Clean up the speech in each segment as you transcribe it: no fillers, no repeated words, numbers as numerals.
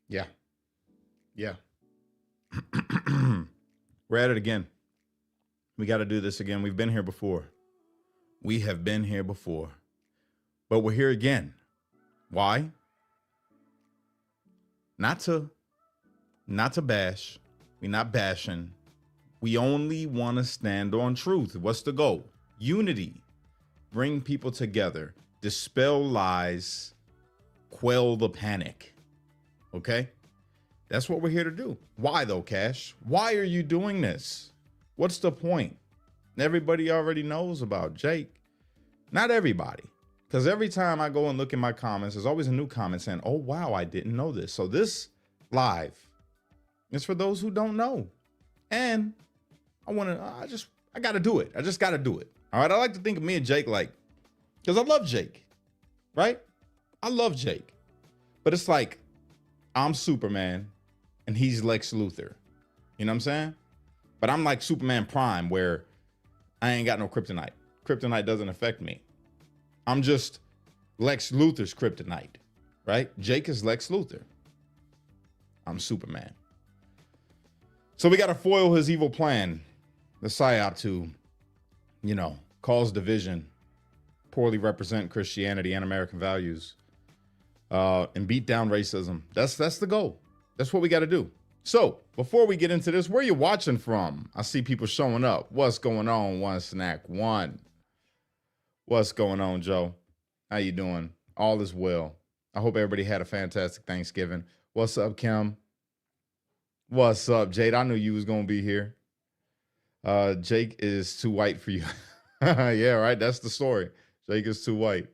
Yeah. Yeah. We're at it again. We got to do this again. We've been here before. We have been here before. But we're here again. Why? Not to bash. We're not bashing. We only want to stand on truth. What's the goal? Unity. Bring people together. Dispel lies. Quell the panic. Okay? That's what we're here to do. Why though, Kash? Why are you doing this? What's the point? Everybody already knows about Jake. Not everybody. Because every time I go and look in my comments, there's always a new comment saying, oh, wow, I didn't know this. So this live is for those who don't know. And I got to do it. I just got to do it. All right. I like to think of me and Jake because I love Jake, right? I love Jake. But it's like I'm Superman and he's Lex Luthor. You know what I'm saying? But I'm like Superman Prime where I ain't got no kryptonite. Kryptonite doesn't affect me. I'm just Lex Luthor's kryptonite, right? Jake is Lex Luthor. I'm Superman. So we got to foil his evil plan, the psyop to, cause division, poorly represent Christianity and American values, and beat down racism. That's the goal. That's what we got to do. So before we get into this, where you watching from? I see people showing up. What's going on? One snack, one. What's going on, Joe? How you doing? All is well. I hope everybody had a fantastic Thanksgiving. What's up, Kim? What's up, Jade? I knew you was gonna be here. Jake is too white for you. Yeah, right. That's the story. Jake is too white.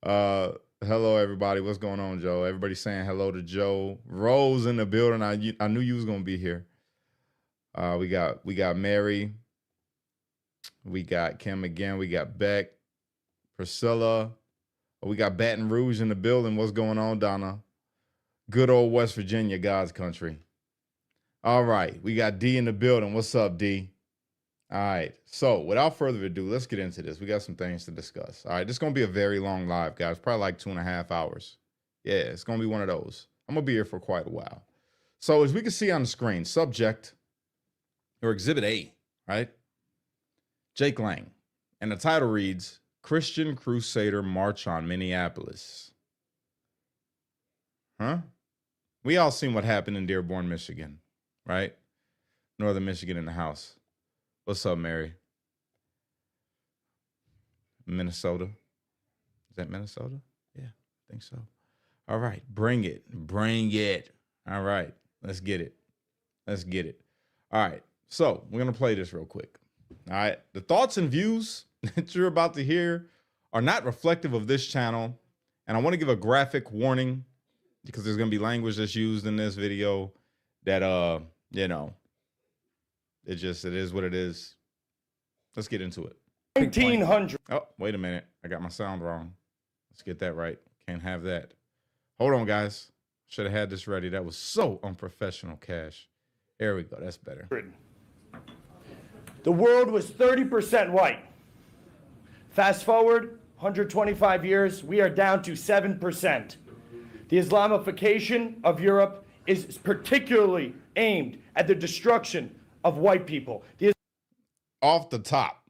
Hello, everybody. What's going on, Joe? Everybody saying hello to Joe. Rose in the building. I knew you was gonna be here. We got Mary. We got Kim again. We got Beck, Priscilla. We got Baton Rouge in the building. What's going on, Donna? Good old West Virginia, God's country. All right. We got D in the building. What's up, D? All right. So without further ado, let's get into this. We got some things to discuss. All right. This is going to be a very long live, guys. Probably like 2.5 hours. Yeah, it's going to be one of those. I'm going to be here for quite a while. So as we can see on the screen, subject or exhibit A, right? Jake Lang. And the title reads, Christian Crusader March on Minneapolis. Huh? We all seen what happened in Dearborn, Michigan, right? Northern Michigan in the house. What's up, Mary? Minnesota. Is that Minnesota? Yeah, I think so. All right, bring it. Bring it. All right, let's get it. Let's get it. All right, so we're going to play this real quick. All right, the thoughts and views that you're about to hear are not reflective of this channel. And I want to give a graphic warning because there's going to be language that's used in this video that, it is what it is. Let's get into it. 1900. Oh, wait a minute. I got my sound wrong. Let's get that right. Can't have that. Hold on, guys. Should have had this ready. That was so unprofessional, Kash. There we go. That's better. The world was 30% white. Fast forward 125 years, we are down to 7%. The Islamification of Europe is particularly aimed at the destruction of white people. Off the top,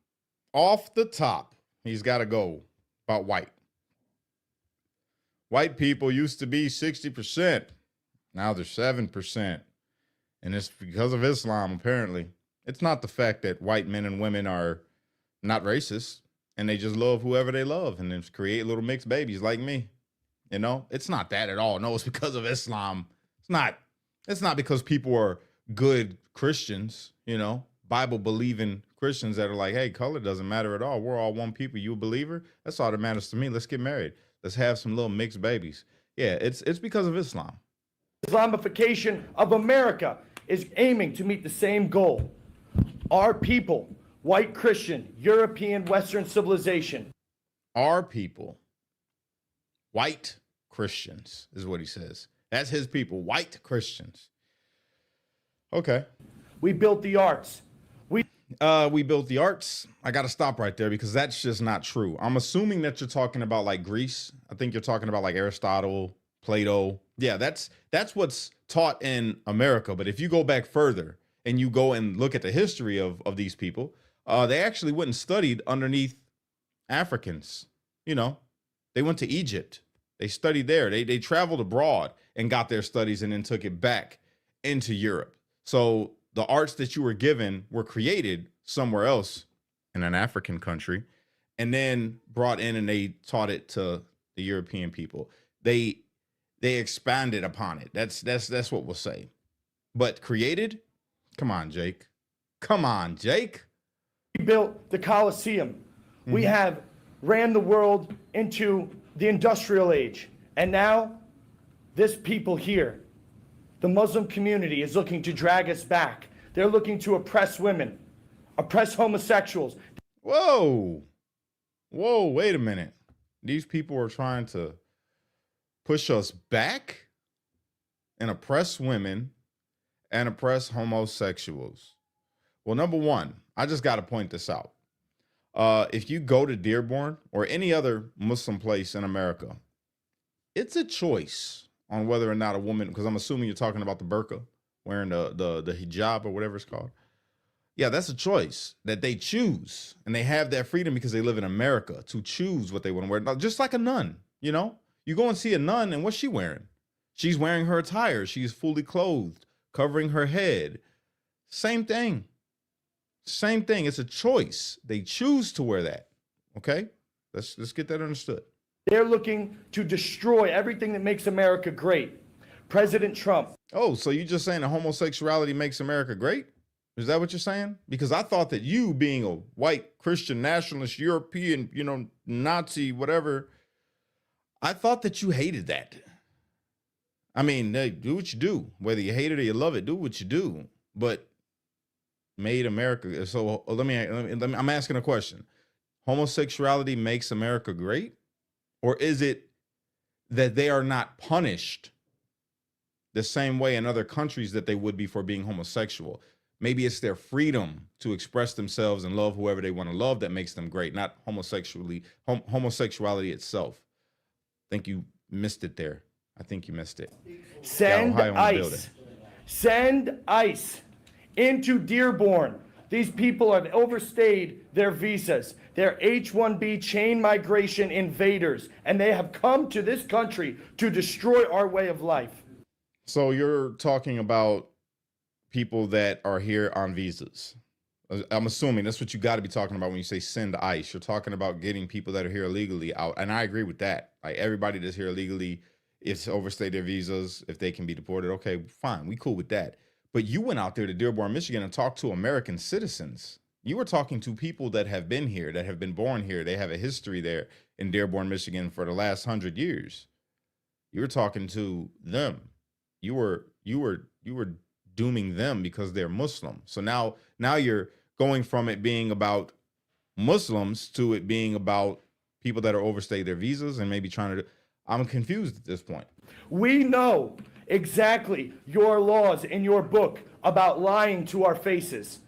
he's got to go about white. White people used to be 60%. Now they're 7%. And it's because of Islam, apparently. It's not the fact that white men and women are not racist and they just love whoever they love and then create little mixed babies like me. It's not that at all. No, it's because of Islam. It's not because people are good Christians, Bible believing Christians that are like, hey, color doesn't matter at all. We're all one people. You a believer? That's all that matters to me. Let's get married. Let's have some little mixed babies. Yeah, it's because of Islam. Islamification of America is aiming to meet the same goal. Our people, white Christian, European, Western civilization. Our people, white Christians is what he says. That's his people, white Christians. Okay. We built the arts. We built the arts. I got to stop right there because that's just not true. I'm assuming that you're talking about like Greece. I think you're talking about like Aristotle, Plato. Yeah, that's what's taught in America. But if you go back further and you go and look at the history of these people, they actually went and studied underneath Africans. You know, they went to Egypt. They studied there. They traveled abroad and got their studies and then took it back into Europe. So the arts that you were given were created somewhere else in an African country and then brought in and they taught it to the European people. They expanded upon it. That's what we'll say. But created? Come on, Jake. Come on, Jake. We built the Colosseum. We have ran the world into the industrial age. And now this people here, the Muslim community, is looking to drag us back. They're looking to oppress women, oppress homosexuals. Whoa, wait a minute. These people are trying to push us back and oppress women and oppress homosexuals. Well, number one, I just got to point this out. If you go to Dearborn or any other Muslim place in America, it's a choice on whether or not a woman, because I'm assuming you're talking about the burqa, wearing the hijab or whatever it's called. Yeah, that's a choice that they choose. And they have that freedom because they live in America to choose what they want to wear. Now, just like a nun, you know, you go and see a nun and what's she wearing? She's wearing her attire. She's fully clothed, covering her head. Same thing. Same thing. It's a choice. They choose to wear that. Okay? Let's get that understood. They're looking to destroy everything that makes America great. President Trump. Oh, so you're just saying that homosexuality makes America great? Is that what you're saying? Because I thought that you, being a white Christian nationalist, European, you know, Nazi, whatever, I thought that you hated that. I mean, do what you do. Whether you hate it or you love it, do what you do. But made America. So let me I'm asking a question. Homosexuality makes America great? Or is it that they are not punished the same way in other countries that they would be for being homosexual? Maybe it's their freedom to express themselves and love whoever they want to love that makes them great, not homosexuality itself. I think you missed it there. I think you missed it. Send ICE. Send ICE into Dearborn. These people have overstayed their visas. They're H-1B chain migration invaders, and they have come to this country to destroy our way of life. So you're talking about people that are here on visas. I'm assuming that's what you got to be talking about when you say send ICE. You're talking about getting people that are here illegally out. And I agree with that. Like everybody that's here illegally, if overstay their visas, if they can be deported, okay, fine. We cool with that. But you went out there to Dearborn, Michigan and talked to American citizens. You were talking to people that have been here, that have been born here. They have a history there in Dearborn, Michigan for the last 100 years. You were talking to them. You were dooming them because they're Muslim. So now you're going from it being about Muslims to it being about people that are overstayed their visas and maybe trying to. I'm confused at this point. We know exactly your laws in your book about lying to our faces,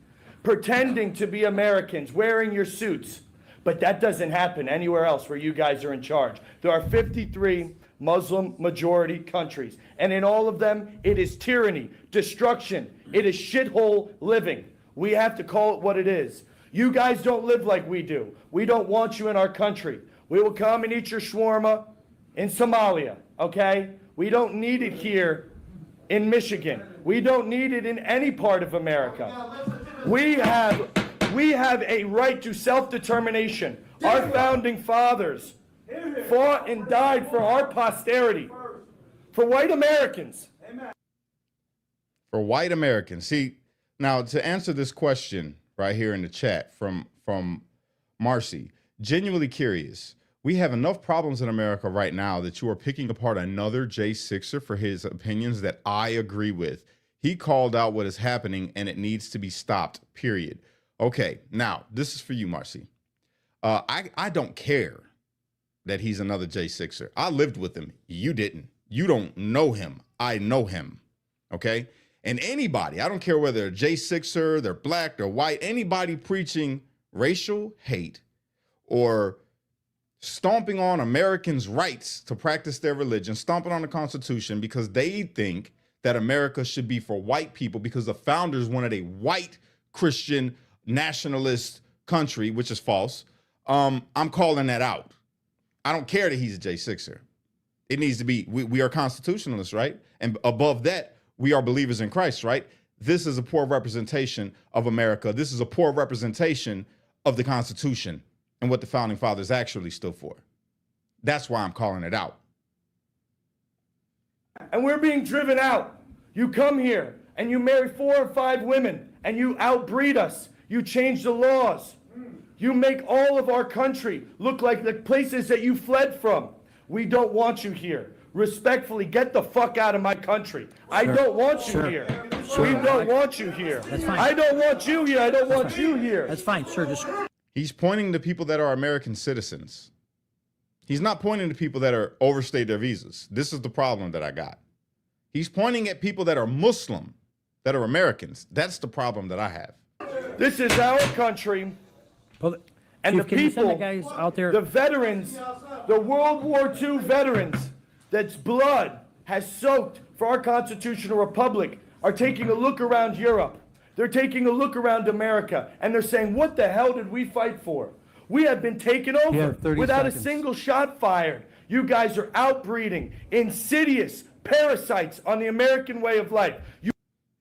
pretending to be Americans, wearing your suits. But that doesn't happen anywhere else where you guys are in charge. There are 53 Muslim majority countries, and in all of them, it is tyranny, destruction, it is shithole living. We have to call it what it is. You guys don't live like we do. We don't want you in our country. We will come and eat your shawarma in Somalia, okay? We don't need it here in Michigan. We don't need it in any part of America. We have a right to self-determination. Our founding fathers fought and died for our posterity, for white Americans. For white Americans. See, now to answer this question right here in the chat from Marcy, genuinely curious. We have enough problems in America right now that you are picking apart another J6er for his opinions that I agree with. He called out what is happening and it needs to be stopped, period. Okay, now this is for you, Marcy. I don't care that he's another J6er. I lived with him. You didn't. You don't know him. I know him. Okay? And anybody, I don't care whether they're J6er, they're black, they're white, anybody preaching racial hate or stomping on Americans' rights to practice their religion, stomping on the Constitution because they think that America should be for white people because the founders wanted a white Christian nationalist country, which is false. I'm calling that out. I don't care that he's a J6er. It needs to be, we are constitutionalists, right? And above that, we are believers in Christ, right? This is a poor representation of America. This is a poor representation of the Constitution and what the founding fathers actually stood for. That's why I'm calling it out. And we're being driven out. You come here and you marry 4 or 5 women and you outbreed us. You change the laws. You make all of our country look like the places that you fled from. We don't want you here. Respectfully, get the fuck out of my country. I don't want you here. We don't want you here. That's fine. I don't want you here. I don't want you here. That's fine, sir. Just He's pointing to people that are American citizens. He's not pointing to people that are overstayed their visas. This is the problem that I got. He's pointing at people that are Muslim, that are Americans. That's the problem that I have. This is our country. And the Chief, can you send people, the guys out there? the veterans, the World War II veterans, that's blood has soaked for our constitutional republic, are taking a look around Europe. They're taking a look around America, and they're saying, what the hell did we fight for? We have been taken over 30 without seconds. a single shot fired. You guys are outbreeding insidious parasites on the American way of life.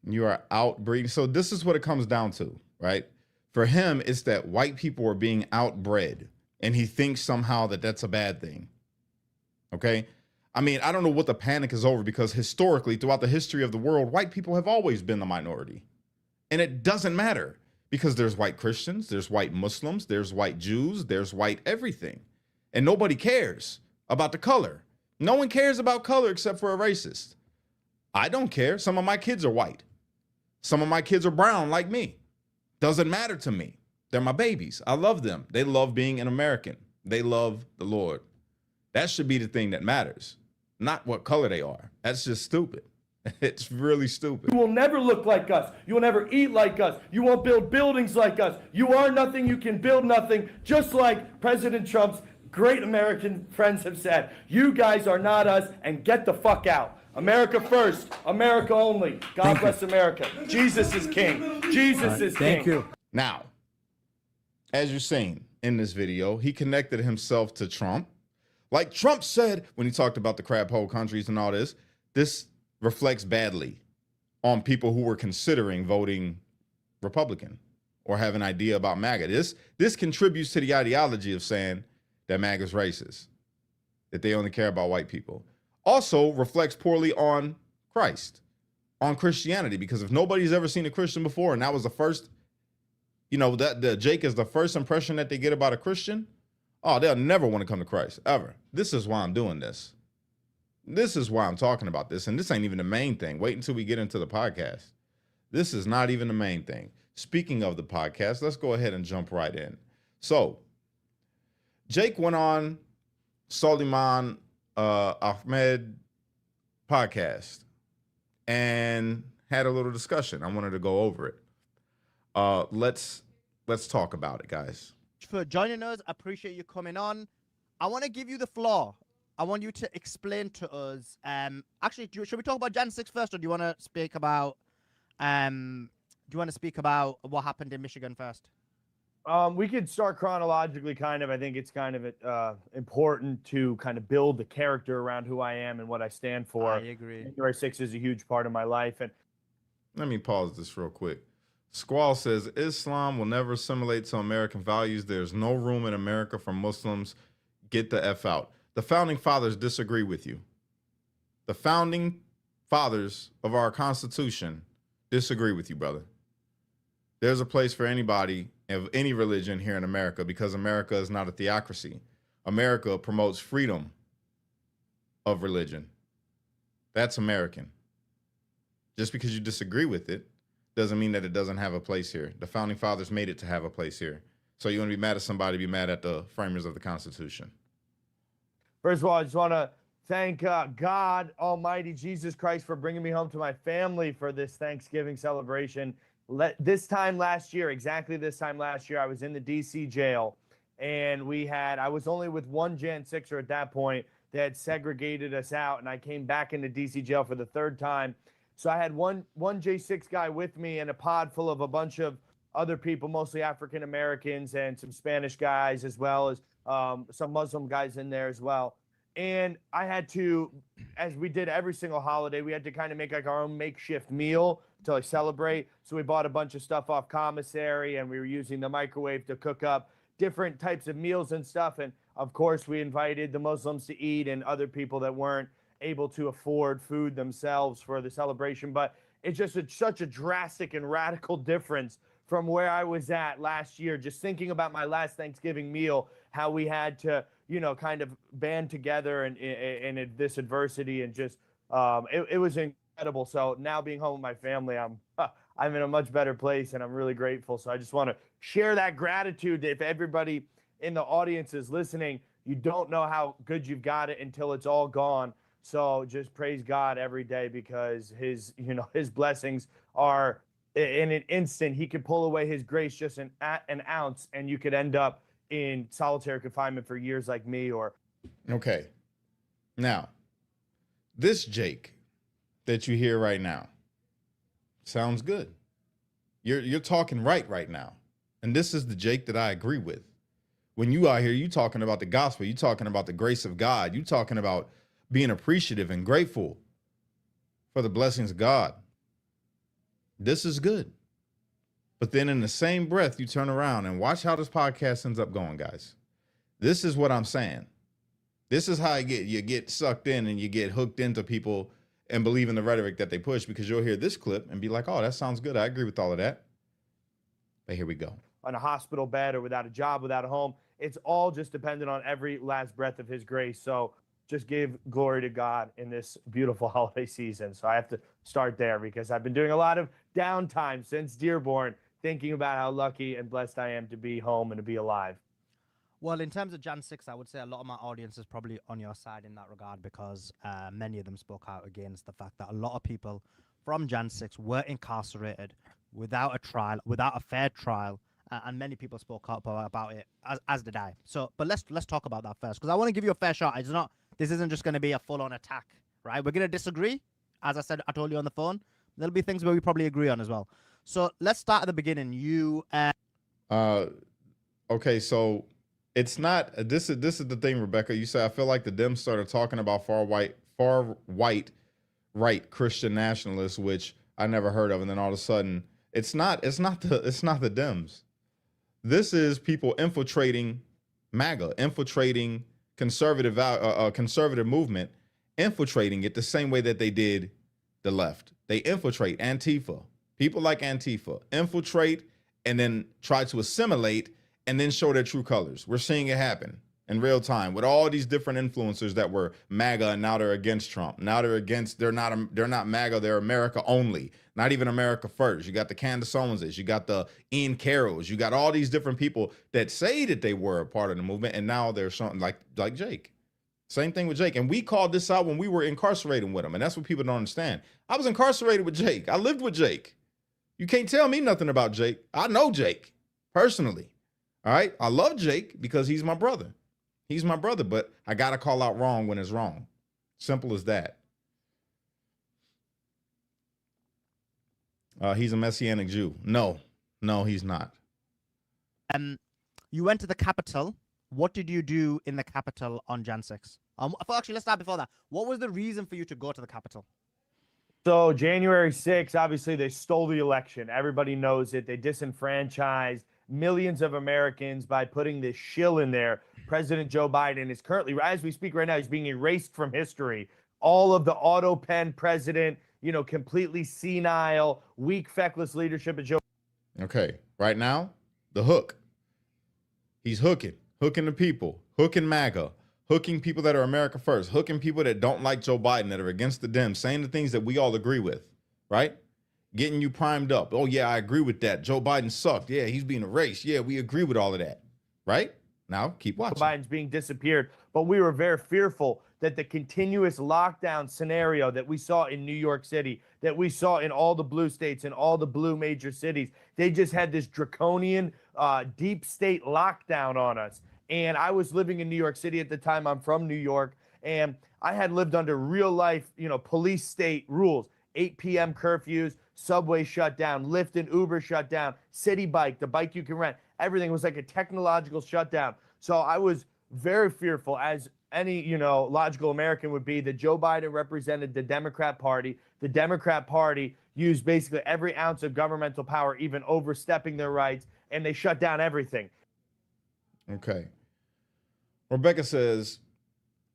You are outbreeding. So this is what it comes down to, right? For him, it's that white people are being outbred, and he thinks somehow that that's a bad thing. Okay? I mean, I don't know what the panic is over, because historically, throughout the history of the world, white people have always been the minority. And it doesn't matter, because there's white Christians, there's white Muslims, there's white Jews, there's white everything. And nobody cares about the color. No one cares about color except for a racist. I don't care. Some of my kids are white. Some of my kids are brown like me. Doesn't matter to me. They're my babies. I love them. They love being an American. They love the Lord. That should be the thing that matters, not what color they are. That's just stupid. It's really stupid. You will never look like us. You will never eat like us. You won't build buildings like us. You are nothing. You can build nothing. Just like President Trump's great American friends have said. You guys are not us, and get the fuck out. America first. America only. God bless America. Jesus is king. Jesus is king. thank you. Now, as you're seeing in this video, he connected himself to Trump. Like Trump said when he talked about the crab hole countries and all this, this reflects badly on people who were considering voting Republican or have an idea about MAGA. This contributes to the ideology of saying that MAGA is racist, that they only care about white people. Also reflects poorly on Christ, on Christianity, because if nobody's ever seen a Christian before, and that was the first, you know, that the Jake is the first impression that they get about a Christian, oh, they'll never want to come to Christ, ever. This is why I'm doing this. This is why I'm talking about this, and this ain't even the main thing. Wait until we get into the podcast. This is not even the main thing. Speaking of the podcast, let's go ahead and jump right in. So, Jake went on Sulaiman Ahmed podcast and had a little discussion. I wanted to go over it. Let's talk about it, guys. For joining us, I appreciate you coming on. I want to give you the floor. I want you to explain to us. Actually, should we talk about Jan 6 first, or do you want to speak about what happened in Michigan first? We could start chronologically, kind of. I think it's kind of important to kind of build the character around who I am and what I stand for. I agree. January 6th is a huge part of my life. And Let me pause this real quick. Squall says, Islam will never assimilate to American values. There's no room in America for Muslims. Get the F out. The founding fathers disagree with you. The founding fathers of our Constitution disagree with you, brother. There's a place for anybody of any religion here in America, because America is not a theocracy. America promotes freedom of religion. That's American. Just because you disagree with it doesn't mean that it doesn't have a place here. The founding fathers made it to have a place here. So you want to be mad at somebody, be mad at the framers of the Constitution. first of all, I just want to thank God Almighty, Jesus Christ, for bringing me home to my family for this Thanksgiving celebration. This time last year, exactly this time last year, I was in the D.C. jail, and I was only with one Jan 6er at that point. They had segregated us out, and I came back into DC jail for the third time. So I had one J6 guy with me and a pod full of a bunch of other people, mostly African Americans and some Spanish guys, as well as some Muslim guys in there as well. And I had to, as we did every single holiday, we had to kind of make like our own makeshift meal to like celebrate. So we bought a bunch of stuff off commissary, and we were using the microwave to cook up different types of meals and stuff. And of course, we invited the Muslims to eat and other people that weren't able to afford food themselves for the celebration. But it's just such a drastic and radical difference from where I was at last year. Just thinking about my last Thanksgiving meal, how we had to, kind of band together in this adversity, and just it was incredible. So now being home with my family, I'm in a much better place, and I'm really grateful. So I just want to share that gratitude. If everybody in the audience is listening, you don't know how good you've got it until it's all gone. So just praise God every day, because his blessings are in an instant. He could pull away his grace just an ounce, and you could end up in solitary confinement for years like me. Okay. Now, this Jake that you hear right now sounds good. You're talking right now. And this is the Jake that I agree with. When you out here, you talking about the gospel, you talking about the grace of God, you talking about being appreciative and grateful for the blessings of God. This is good. But then in the same breath, you turn around and watch how this podcast ends up going, guys. This is what I'm saying. This is how you get sucked in and you get hooked into people and believe in the rhetoric that they push, because you'll hear this clip and be like, oh, that sounds good. I agree with all of that. But here we go. On a hospital bed, or without a job, without a home. It's all just dependent on every last breath of his grace. So just give glory to God in this beautiful holiday season. So I have to start there, because I've been doing a lot of downtime since Dearborn, thinking about how lucky and blessed I am to be home and to be alive. Well, in terms of Jan 6, I would say a lot of my audience is probably on your side in that regard, because many of them spoke out against the fact that a lot of people from Jan 6 were incarcerated without a trial, without a fair trial, and many people spoke up about it, as did I. So, but let's talk about that first, because I want to give you a fair shot. This isn't just going to be a full-on attack, right? We're going to disagree. As I said, I told you on the phone, there'll be things where we probably agree on as well. So let's start at the beginning. Okay, so it's not. This is the thing, Rebecca. You say I feel like the Dems started talking about far white right Christian nationalists, which I never heard of, and then all of a sudden it's not the Dems. This is people infiltrating MAGA, infiltrating conservative movement, infiltrating it the same way that they did the left. They infiltrate Antifa. People like Antifa infiltrate and then try to assimilate and then show their true colors. We're seeing it happen in real time with all these different influencers that were MAGA, and now they're against Trump. Now they're not MAGA, they're America only, not even America first. You got the Candace Owens, you got the Ian Carrolls, you got all these different people that say that they were a part of the movement, and now they're something like Jake. Same thing with Jake. And we called this out when we were incarcerated with him, and that's what people don't understand. I was incarcerated with Jake. I lived with Jake. You can't tell me nothing about Jake. I know Jake personally. All right. I love Jake because he's my brother. He's my brother, but I got to call out wrong when it's wrong. Simple as that. He's a Messianic Jew. No, he's not. You went to the Capitol. What did you do in the Capitol on Jan 6? Actually, let's start before that. What was the reason for you to go to the Capitol? So January 6th, obviously they stole the election. Everybody knows it. They disenfranchised millions of Americans by putting this shill in there. President Joe Biden is currently, as we speak right now, he's being erased from history. All of the auto pen president, completely senile, weak, feckless leadership of Joe. Okay, right now, the hook. He's hooking the people, hooking MAGA, hooking people that are America first, hooking people that don't like Joe Biden, that are against the Dems, saying the things that we all agree with, right? Getting you primed up. Oh, yeah, I agree with that. Joe Biden sucked. Yeah, he's being erased. Yeah, we agree with all of that, right? Now, keep watching. Joe Biden's being disappeared, but we were very fearful that the continuous lockdown scenario that we saw in New York City, that we saw in all the blue states and all the blue major cities, they just had this draconian deep state lockdown on us. And I was living in New York City at the time. I'm from New York, and I had lived under real life, police state rules. 8 p.m. curfews, subway shut down, Lyft and Uber shut down, City Bike, the bike you can rent. Everything was like a technological shutdown. So I was very fearful, as any, logical American would be, that Joe Biden represented the Democrat Party. The Democrat Party used basically every ounce of governmental power, even overstepping their rights, and they shut down everything. Okay. Rebecca says,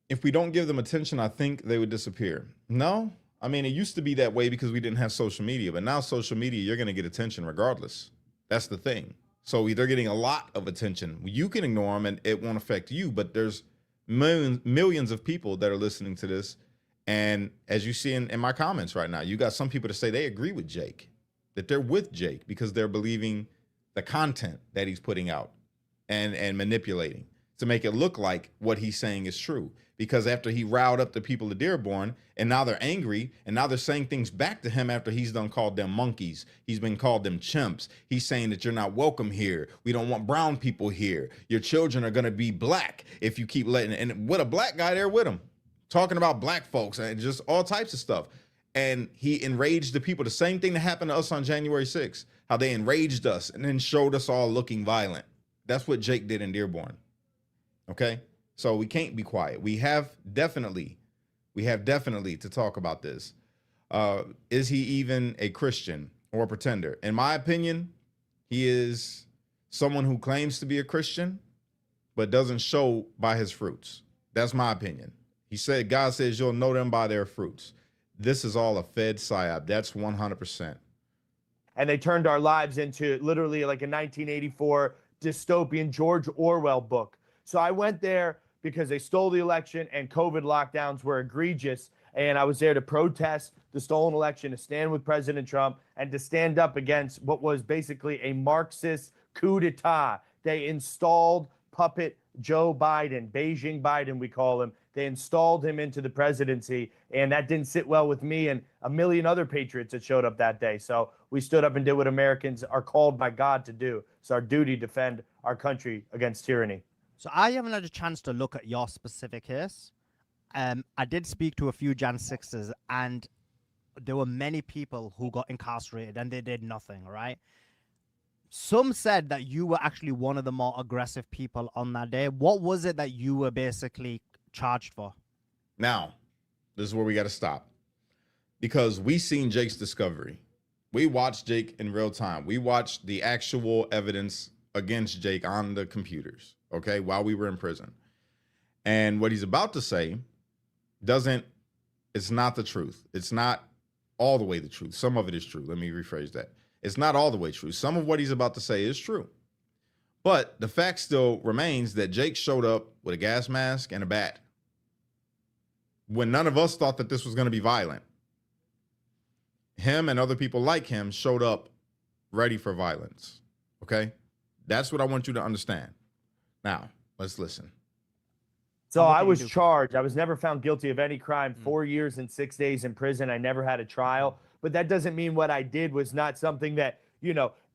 if we don't give them attention, I think they would disappear. No, I mean, it used to be that way because we didn't have social media, but now social media, you're going to get attention regardless. That's the thing. So they're getting a lot of attention. You can ignore them and it won't affect you, but there's millions of people that are listening to this. And as you see in my comments right now, you got some people to say they agree with Jake, that they're with Jake because they're believing the content that he's putting out and manipulating to make it look like what he's saying is true. Because after he riled up the people of Dearborn, and now they're angry, and now they're saying things back to him after he's done called them monkeys. He's been called them chimps. He's saying that you're not welcome here. We don't want brown people here. Your children are going to be black if you keep letting it. And with a black guy there with him, talking about black folks and just all types of stuff. And he enraged the people. The same thing that happened to us on January 6th, how they enraged us and then showed us all looking violent. That's what Jake did in Dearborn. Okay? So we can't be quiet. We have definitely to talk about this. Is he even a Christian or a pretender? In my opinion, he is someone who claims to be a Christian, but doesn't show by his fruits. That's my opinion. He said, God says you'll know them by their fruits. This is all a Fed psyop. That's 100%. And they turned our lives into literally like a 1984 dystopian George Orwell book. So I went there because they stole the election and COVID lockdowns were egregious. And I was there to protest the stolen election, to stand with President Trump, and to stand up against what was basically a Marxist coup d'etat. They installed puppet Joe Biden, Beijing Biden, we call him. They installed him into the presidency, and that didn't sit well with me and a million other patriots that showed up that day. So we stood up and did what Americans are called by God to do. It's our duty to defend our country against tyranny. So I haven't had a chance to look at your specific case. I did speak to a few Jan 6s, and there were many people who got incarcerated and they did nothing, right? Some said that you were actually one of the more aggressive people on that day. What was it that you were basically charged for? Now, this is where we got to stop. Because we seen Jake's discovery. We watched Jake in real time. We watched the actual evidence against Jake on the computers, okay, while we were in prison. And what he's about to say it's not the truth. It's not all the way the truth. Some of it is true. Let me rephrase that. It's not all the way true. Some of what he's about to say is true. But the fact still remains that Jake showed up with a gas mask and a bat when none of us thought that this was going to be violent. Him and other people like him showed up ready for violence. Okay? That's what I want you to understand. Now, let's listen. So I was charged. I was never found guilty of any crime. 4 years and 6 days in prison. I never had a trial. But that doesn't mean what I did was not something that,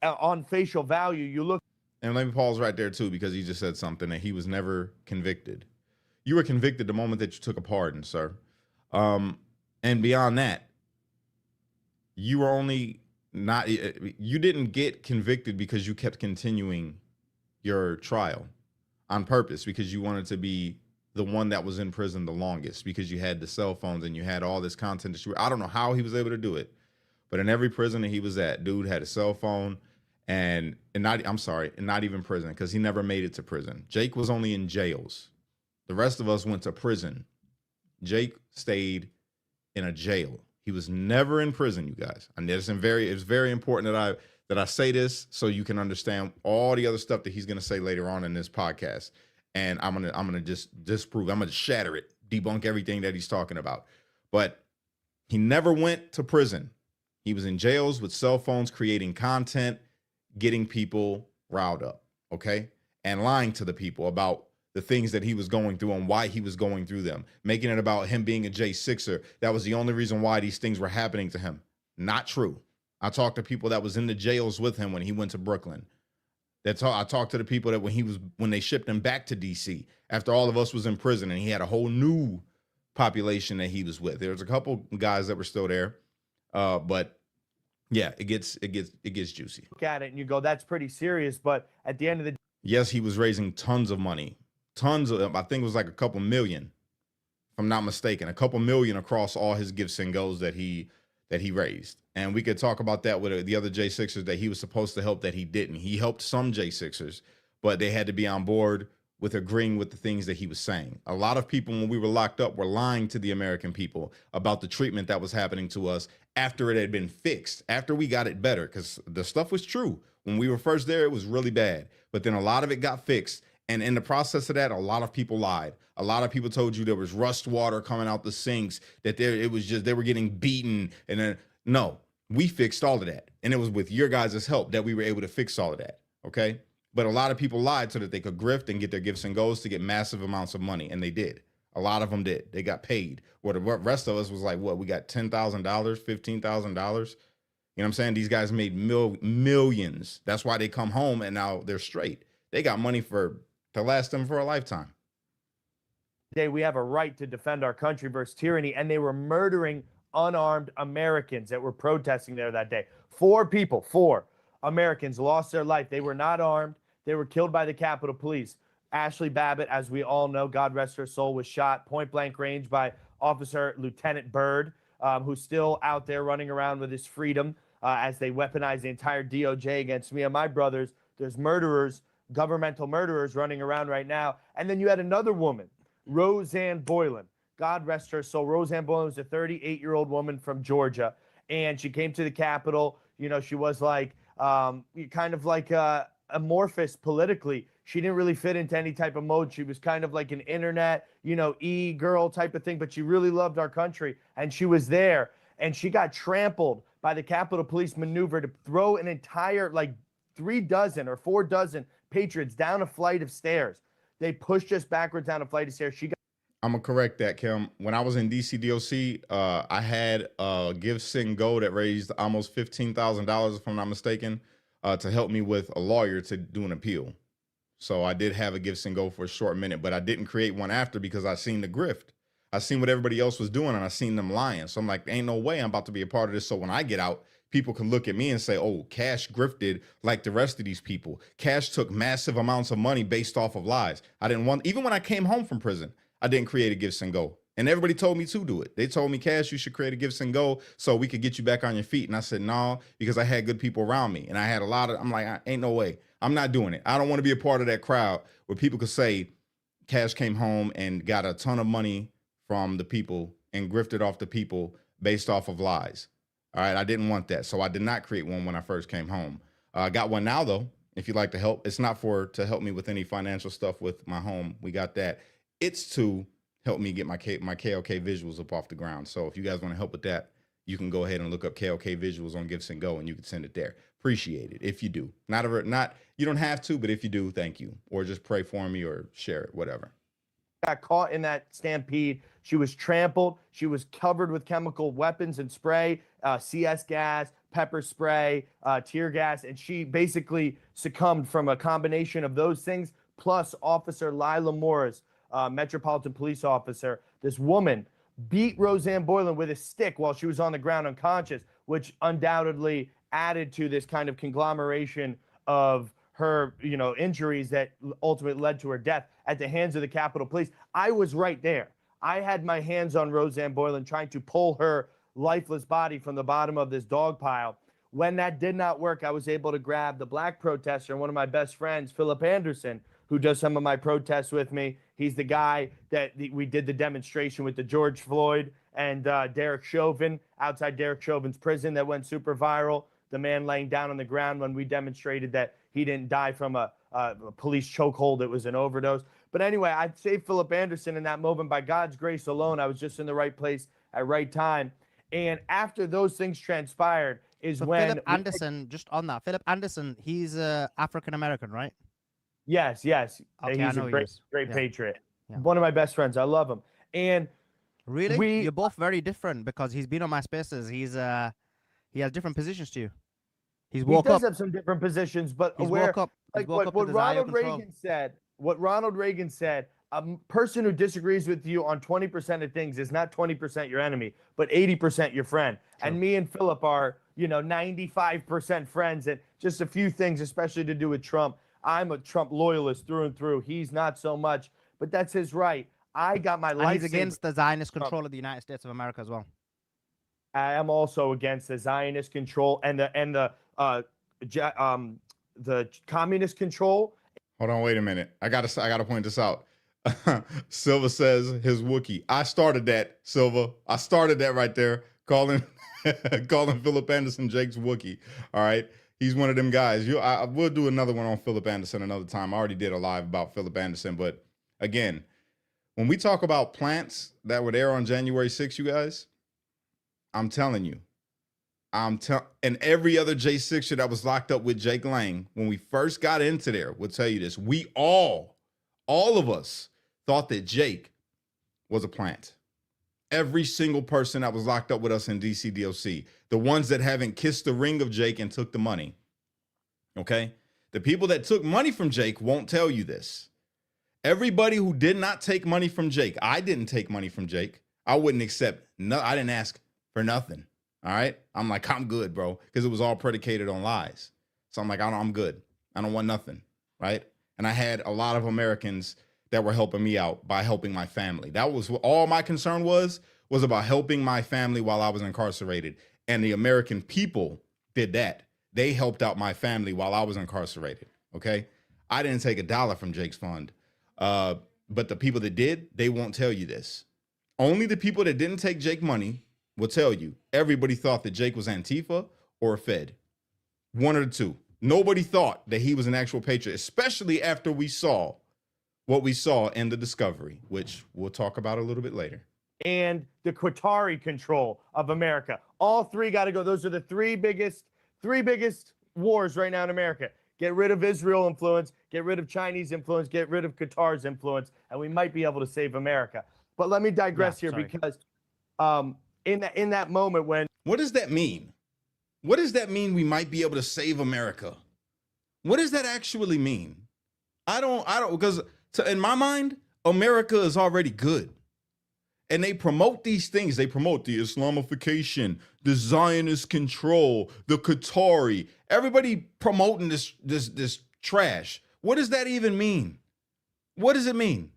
on facial value, you look. And let me pause right there, too, because he just said something that he was never convicted. You were convicted the moment that you took a pardon, sir. And beyond that, you were only not, you didn't get convicted because you kept continuing your trial on purpose, because you wanted to be the one that was in prison the longest, because you had the cell phones and you had all this content to shoot. I don't know how he was able to do it, but in every prison that he was at, dude had a cell phone and not even prison, because he never made it to prison. Jake was only in jails. The rest of us went to prison. Jake stayed in a jail. He was never in prison, you guys. And it's very important that I say this so you can understand all the other stuff that he's going to say later on in this podcast. And I'm gonna just disprove. I'm gonna shatter it, debunk everything that he's talking about. But he never went to prison. He was in jails with cell phones, creating content, getting people riled up, okay, and lying to the people about the things that he was going through and why he was going through them, making it about him being a J6er. That was the only reason why these things were happening to him. Not true. I talked to people that was in the jails with him when he went to Brooklyn. I talked to the people that when they shipped him back to DC after all of us was in prison, and he had a whole new population that he was with. There was a couple guys that were still there, but yeah, it gets juicy. Look at it and you go, that's pretty serious. But at the end of the Yes, he was raising tons of money, tons of. I think it was like a couple million, if I'm not mistaken, a couple million across all his gifts and goals that he raised. And we could talk about that with the other J6ers that he was supposed to help that he didn't. He helped some J6ers, but they had to be on board with agreeing with the things that he was saying. A lot of people, when we were locked up, were lying to the American people about the treatment that was happening to us after it had been fixed, after we got it better, because the stuff was true. When we were first there, it was really bad, but then a lot of it got fixed. And in the process of that, a lot of people lied. A lot of people told you there was rust water coming out the sinks, that they were getting beaten. And then, no, we fixed all of that. And it was with your guys' help that we were able to fix all of that. Okay. But a lot of people lied so that they could grift and get their gifts and goals to get massive amounts of money. And they did. A lot of them did. They got paid. Where the rest of us was like, what? We got $10,000, $15,000. You know what I'm saying? These guys made millions. That's why they come home and now they're straight. They got money to last them for a lifetime. day, we have a right to defend our country versus tyranny. And they were murdering unarmed Americans that were protesting there that day. 4 Americans lost their life. They were not armed. They were killed by the Capitol Police. Ashley Babbitt, as we all know, God rest her soul, was shot point blank range by Officer Lieutenant Byrd, who's still out there running around with his freedom as they weaponize the entire DOJ against me and my brothers. There's murderers, governmental murderers running around right now. And then you had another woman, Roseanne Boylan. God rest her soul. Roseanne Boylan was a 38-year-old woman from Georgia, and she came to the Capitol. You know, she was like kind of like amorphous politically. She didn't really fit into any type of mode. She was kind of like an internet, e-girl type of thing, but she really loved our country. And she was there, and she got trampled by the Capitol Police maneuver to throw an entire, like 3 dozen or 4 dozen patriots down a flight of stairs. They pushed us backwards down a flight of stairs. I'm gonna correct that, Kim. When I was in DC DOC, I had a Give Sing Go that raised almost $15,000, if I'm not mistaken, to help me with a lawyer to do an appeal. So I did have a Give Sing Go for a short minute, but I didn't create one after because I seen the grift. I seen what everybody else was doing, and I seen them lying. So I'm like, ain't no way I'm about to be a part of this. So when I get out, people can look at me and say, oh, Kash grifted like the rest of these people. Kash took massive amounts of money based off of lies. I didn't want, even when I came home from prison, I didn't create a Give Sing Go. And everybody told me to do it. They told me, Kash, you should create a Give Sing Go so we could get you back on your feet. And I said, no, because I had good people around me. And I had I'm like, ain't no way. I'm not doing it. I don't want to be a part of that crowd where people could say Kash came home and got a ton of money from the people and grifted off the people based off of lies. All right. I didn't want that. So I did not create one when I first came home. I got one now, though, if you'd like to help. It's not to help me with any financial stuff with my home. We got that. It's to help me get my KLK visuals up off the ground. So if you guys want to help with that, you can go ahead and look up KLK visuals on Give Sing Go and you can send it there. Appreciate it if you do. You don't have to, but if you do, thank you. Or just pray for me or share it, whatever. Got caught in that stampede. She was trampled. She was covered with chemical weapons and spray, CS gas, pepper spray, tear gas, and she basically succumbed from a combination of those things, plus Officer Lila Morris, Metropolitan Police Officer. This woman beat Roseanne Boylan with a stick while she was on the ground unconscious, which undoubtedly added to this kind of conglomeration of her, injuries that ultimately led to her death at the hands of the Capitol Police. I was right there. I had my hands on Roseanne Boylan trying to pull her lifeless body from the bottom of this dog pile. When that did not work, I was able to grab the black protester and one of my best friends, Philip Anderson, who does some of my protests with me. He's the guy that we did the demonstration with the George Floyd and Derek Chauvin outside Derek Chauvin's prison that went super viral. The man laying down on the ground when we demonstrated that he didn't die from a police chokehold. It was an overdose. But anyway, I saved Philip Anderson in that moment by God's grace alone. I was just in the right place at right time. And after those things transpired is when... Philip Anderson, just on that, Philip Anderson, he's African-American, right? Yes, yes. Okay, I He's a know he great, is. great Yeah, patriot. yeah. One of my best friends. I love him. And Really? we You're both very different because he's been on my spaces. He has different positions to you. He's he woke does up. have some different positions, but He's woke where up. He's like woke up to what desire Ronald control. Reagan said, a person who disagrees with you on 20% of things is not 20% your enemy, but 80% your friend. True. And me and Philip are, 95% friends, and just a few things, especially to do with Trump. I'm a Trump loyalist through and through. He's not so much, but that's his right. I got my And life. he's against the Zionist control of the United States of America as well. I am also against the Zionist control and the communist control. Hold on, wait a minute. I gotta point this out. Silva says his Wookiee. I started that, Silva. I started that right there, calling calling Philip Anderson Jake's Wookiee. All right. He's one of them guys. I will do another one on Philip Anderson another time. I already did a live about Philip Anderson, but again, when we talk about plants that were there on January 6th, you guys, I'm telling you, and every other J6er that was locked up with Jake Lang, when we first got into there, will tell you this. We all of us thought that Jake was a plant. Every single person that was locked up with us in DC DOC, the ones that haven't kissed the ring of Jake and took the money. Okay? The people that took money from Jake won't tell you this. Everybody who did not take money from Jake, I didn't take money from Jake. I wouldn't accept, no, I didn't ask for nothing. All right. I'm like, I'm good, bro. Because it was all predicated on lies. So I'm like, I'm good. I don't want nothing. Right. And I had a lot of Americans that were helping me out by helping my family. That was all my concern was about helping my family while I was incarcerated. And the American people did that. They helped out my family while I was incarcerated. Okay. I didn't take $1 from Jake's fund. But the people that did, they won't tell you this. Only the people that didn't take Jake money will tell you. Everybody thought that Jake was Antifa or a Fed. One of the two. Nobody thought that he was an actual patriot, especially after we saw what we saw in the discovery, which we'll talk about a little bit later. And the Qatari control of America. All three got to go. Those are the three biggest wars right now in America. Get rid of Israel influence, get rid of Chinese influence, get rid of Qatar's influence, and we might be able to save America. But let me digress here because in that moment when... What does that mean? What does that mean we might be able to save America? What does that actually mean? I don't, because in my mind, America is already good. And they promote these things. They promote the Islamification, the Zionist control, the Qatari. Everybody promoting this trash. What does that even mean? What does it mean?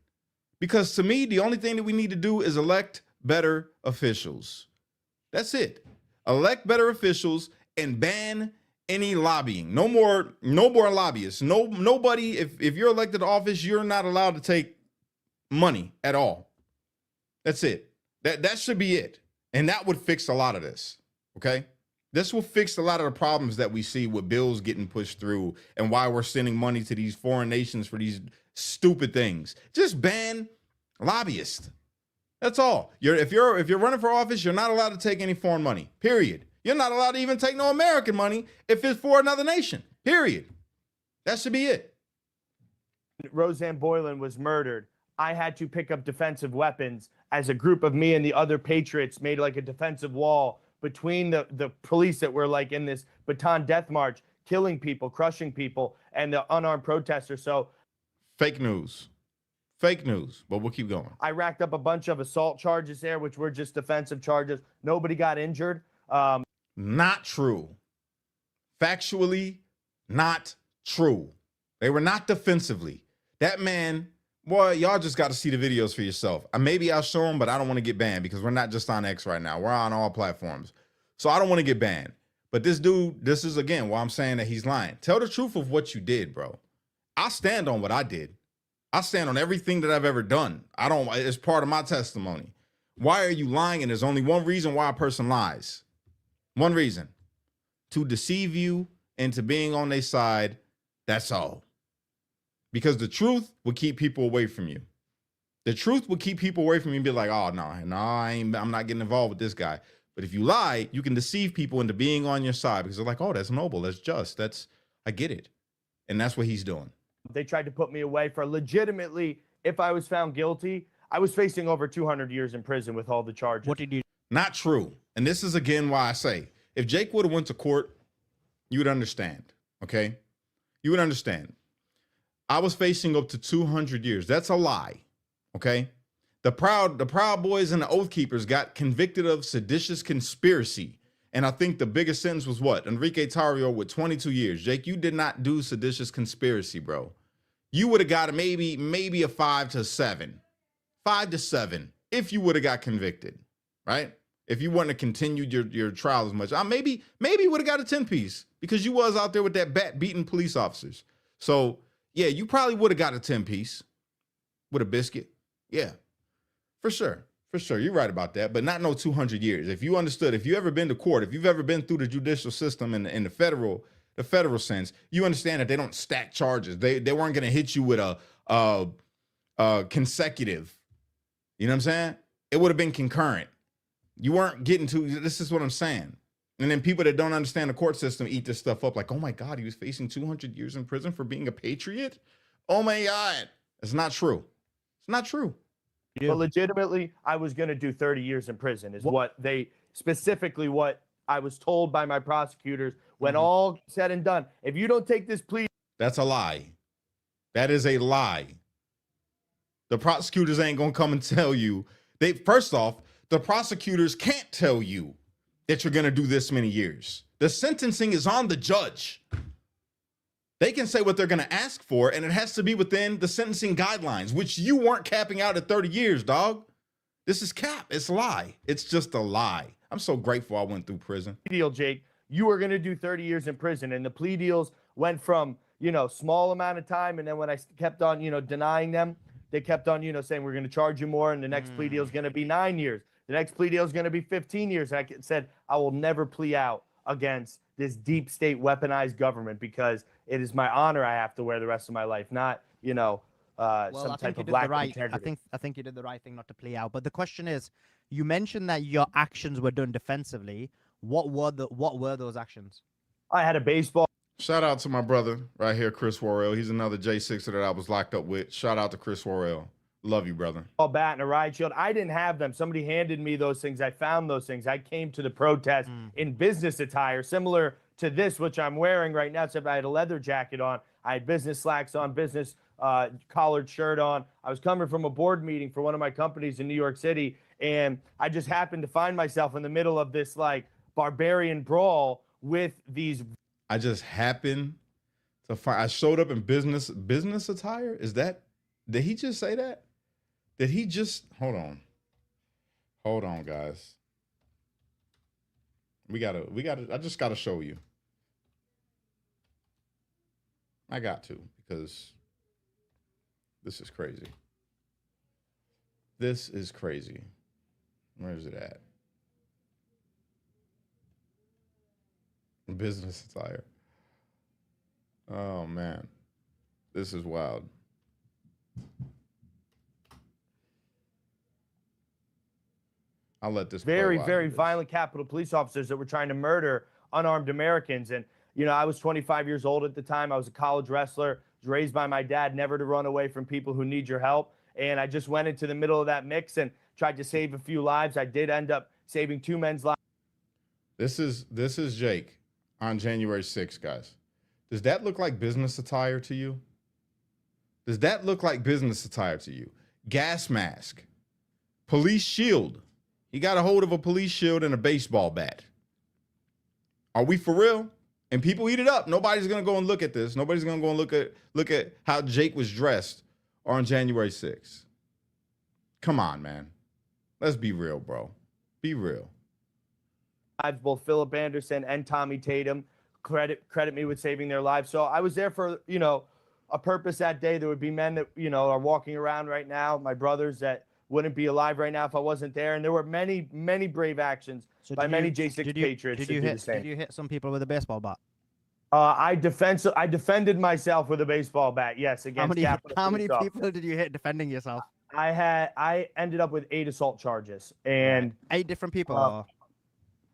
Because to me, the only thing that we need to do is elect better officials. That's it. Elect better officials and ban any lobbying. No more lobbyists. Nobody, if you're elected to office, you're not allowed to take money at all. That's it. That should be it. And that would fix a lot of this. Okay? This will fix a lot of the problems that we see with bills getting pushed through and why we're sending money to these foreign nations for these stupid things. Just ban lobbyists. That's all. If you're running for office, you're not allowed to take any foreign money. Period. You're not allowed to even take no American money if it's for another nation. Period. That should be it. Roseanne Boylan was murdered. I had to pick up defensive weapons as a group of me and the other patriots made like a defensive wall between the police that were like in this baton death march, killing people, crushing people, and the unarmed protesters. So fake news, but we'll keep going. I racked up a bunch of assault charges there, which were just defensive charges. Nobody got injured. Not true. Factually, not true. They were not defensively. That man, boy, y'all just got to see the videos for yourself. Maybe I'll show them, but I don't want to get banned because we're not just on X right now. We're on all platforms. So I don't want to get banned. But this dude, this is, again, why I'm saying that he's lying. Tell the truth of what you did, bro. I stand on what I did. I stand on everything that I've ever done. It's part of my testimony. Why are you lying? And there's only one reason why a person lies. One reason. To deceive you into being on their side. That's all. Because the truth will keep people away from you. The truth will keep people away from you and be like, oh, no, I'm not getting involved with this guy. But if you lie, you can deceive people into being on your side because they're like, oh, that's noble, that's just, I get it. And that's what he's doing. They tried to put me away for legitimately, if I was found guilty, I was facing over 200 years in prison with all the charges. What did you? Not true. And this is again why I say, if Jake would have went to court, you would understand. Okay? You would understand. I was facing up to 200 years. That's a lie. Okay? The Proud Boys and the Oath Keepers got convicted of seditious conspiracy. And I think the biggest sentence was what? Enrique Tarrio with 22 years. Jake, you did not do seditious conspiracy, bro. You would have got maybe a 5 to 7. 5 to 7 if you would have got convicted, right? If you wouldn't have continued your trial as much. Maybe you would have got a 10-piece because you was out there with that bat beating police officers. So, yeah, you probably would have got a 10-piece with a biscuit. Yeah, for sure. For sure. You're right about that, but not no 200 years. If you understood, if you ever been to court, if you've ever been through the judicial system in the federal sense, you understand that they don't stack charges. They weren't going to hit you with a consecutive. You know what I'm saying? It would have been concurrent. You weren't getting to, this is what I'm saying. And then people that don't understand the court system eat this stuff up like, oh my God, he was facing 200 years in prison for being a patriot? Oh my God. It's not true. It's not true. But legitimately, I was going to do 30 years in prison is what I was told by my prosecutors when all said and done. If you don't take this plea. That's a lie. That is a lie. The prosecutors ain't going to come and tell you. First off, the prosecutors can't tell you that you're going to do this many years. The sentencing is on the judge. They can say what they're going to ask for, and it has to be within the sentencing guidelines, which you weren't capping out at 30 years, dog. This is cap. It's a lie. It's just a lie. I'm so grateful I went through prison. Deal, Jake. You were going to do 30 years in prison, and the plea deals went from, small amount of time, and then when I kept on, denying them, they kept on, saying we're going to charge you more, and the next plea deal is going to be 9 years. The next plea deal is going to be 15 years. And I said, I will never plea out against this deep state weaponized government because it is my honor I have to wear the rest of my life, not, some type of lack of integrity. I think you did the right thing not to plea out. But the question is, you mentioned that your actions were done defensively. What were those actions? I had a baseball. Shout out to my brother right here, Chris Worrell. He's another J6er that I was locked up with. Shout out to Chris Worrell. Love you, brother. Bat and a riot shield. I didn't have them. Somebody handed me those things. I found those things. I came to the protest in business attire, similar to this, which I'm wearing right now, except I had a leather jacket on. I had business slacks on, business collared shirt on. I was coming from a board meeting for one of my companies in New York City, and I just happened to find myself in the middle of this barbarian brawl with these. I just happened to find. I showed up in business attire. Did he just say that? Did he just hold on, guys? I just gotta show you. I got to, because this is crazy. This is crazy. Where is it at? Business attire. Oh man, this is wild. I'll let this very violent Capitol Police officers that were trying to murder unarmed Americans. And, I was 25 years old at the time. I was a college wrestler, was raised by my dad, never to run away from people who need your help. And I just went into the middle of that mix and tried to save a few lives. I did end up saving 2 men's lives. This is Jake on January 6th, guys. Does that look like business attire to you? Does that look like business attire to you? Gas mask, police shield. He got a hold of a police shield and a baseball bat. Are we for real? And people eat it up. Nobody's gonna go and look at this. Nobody's gonna go and look at how Jake was dressed on January 6th. Come on, man. Let's be real, bro. Be real. Both Philip Anderson and Tommy Tatum credit me with saving their lives. So I was there for, a purpose that day. There would be men that, are walking around right now, my brothers that wouldn't be alive right now if I wasn't there. And there were many, many brave actions by many J6 patriots. Did you hit some people with a baseball bat? I defended myself with a baseball bat. Yes, against how many people did you hit defending yourself? I ended up with 8 assault charges and 8 different people.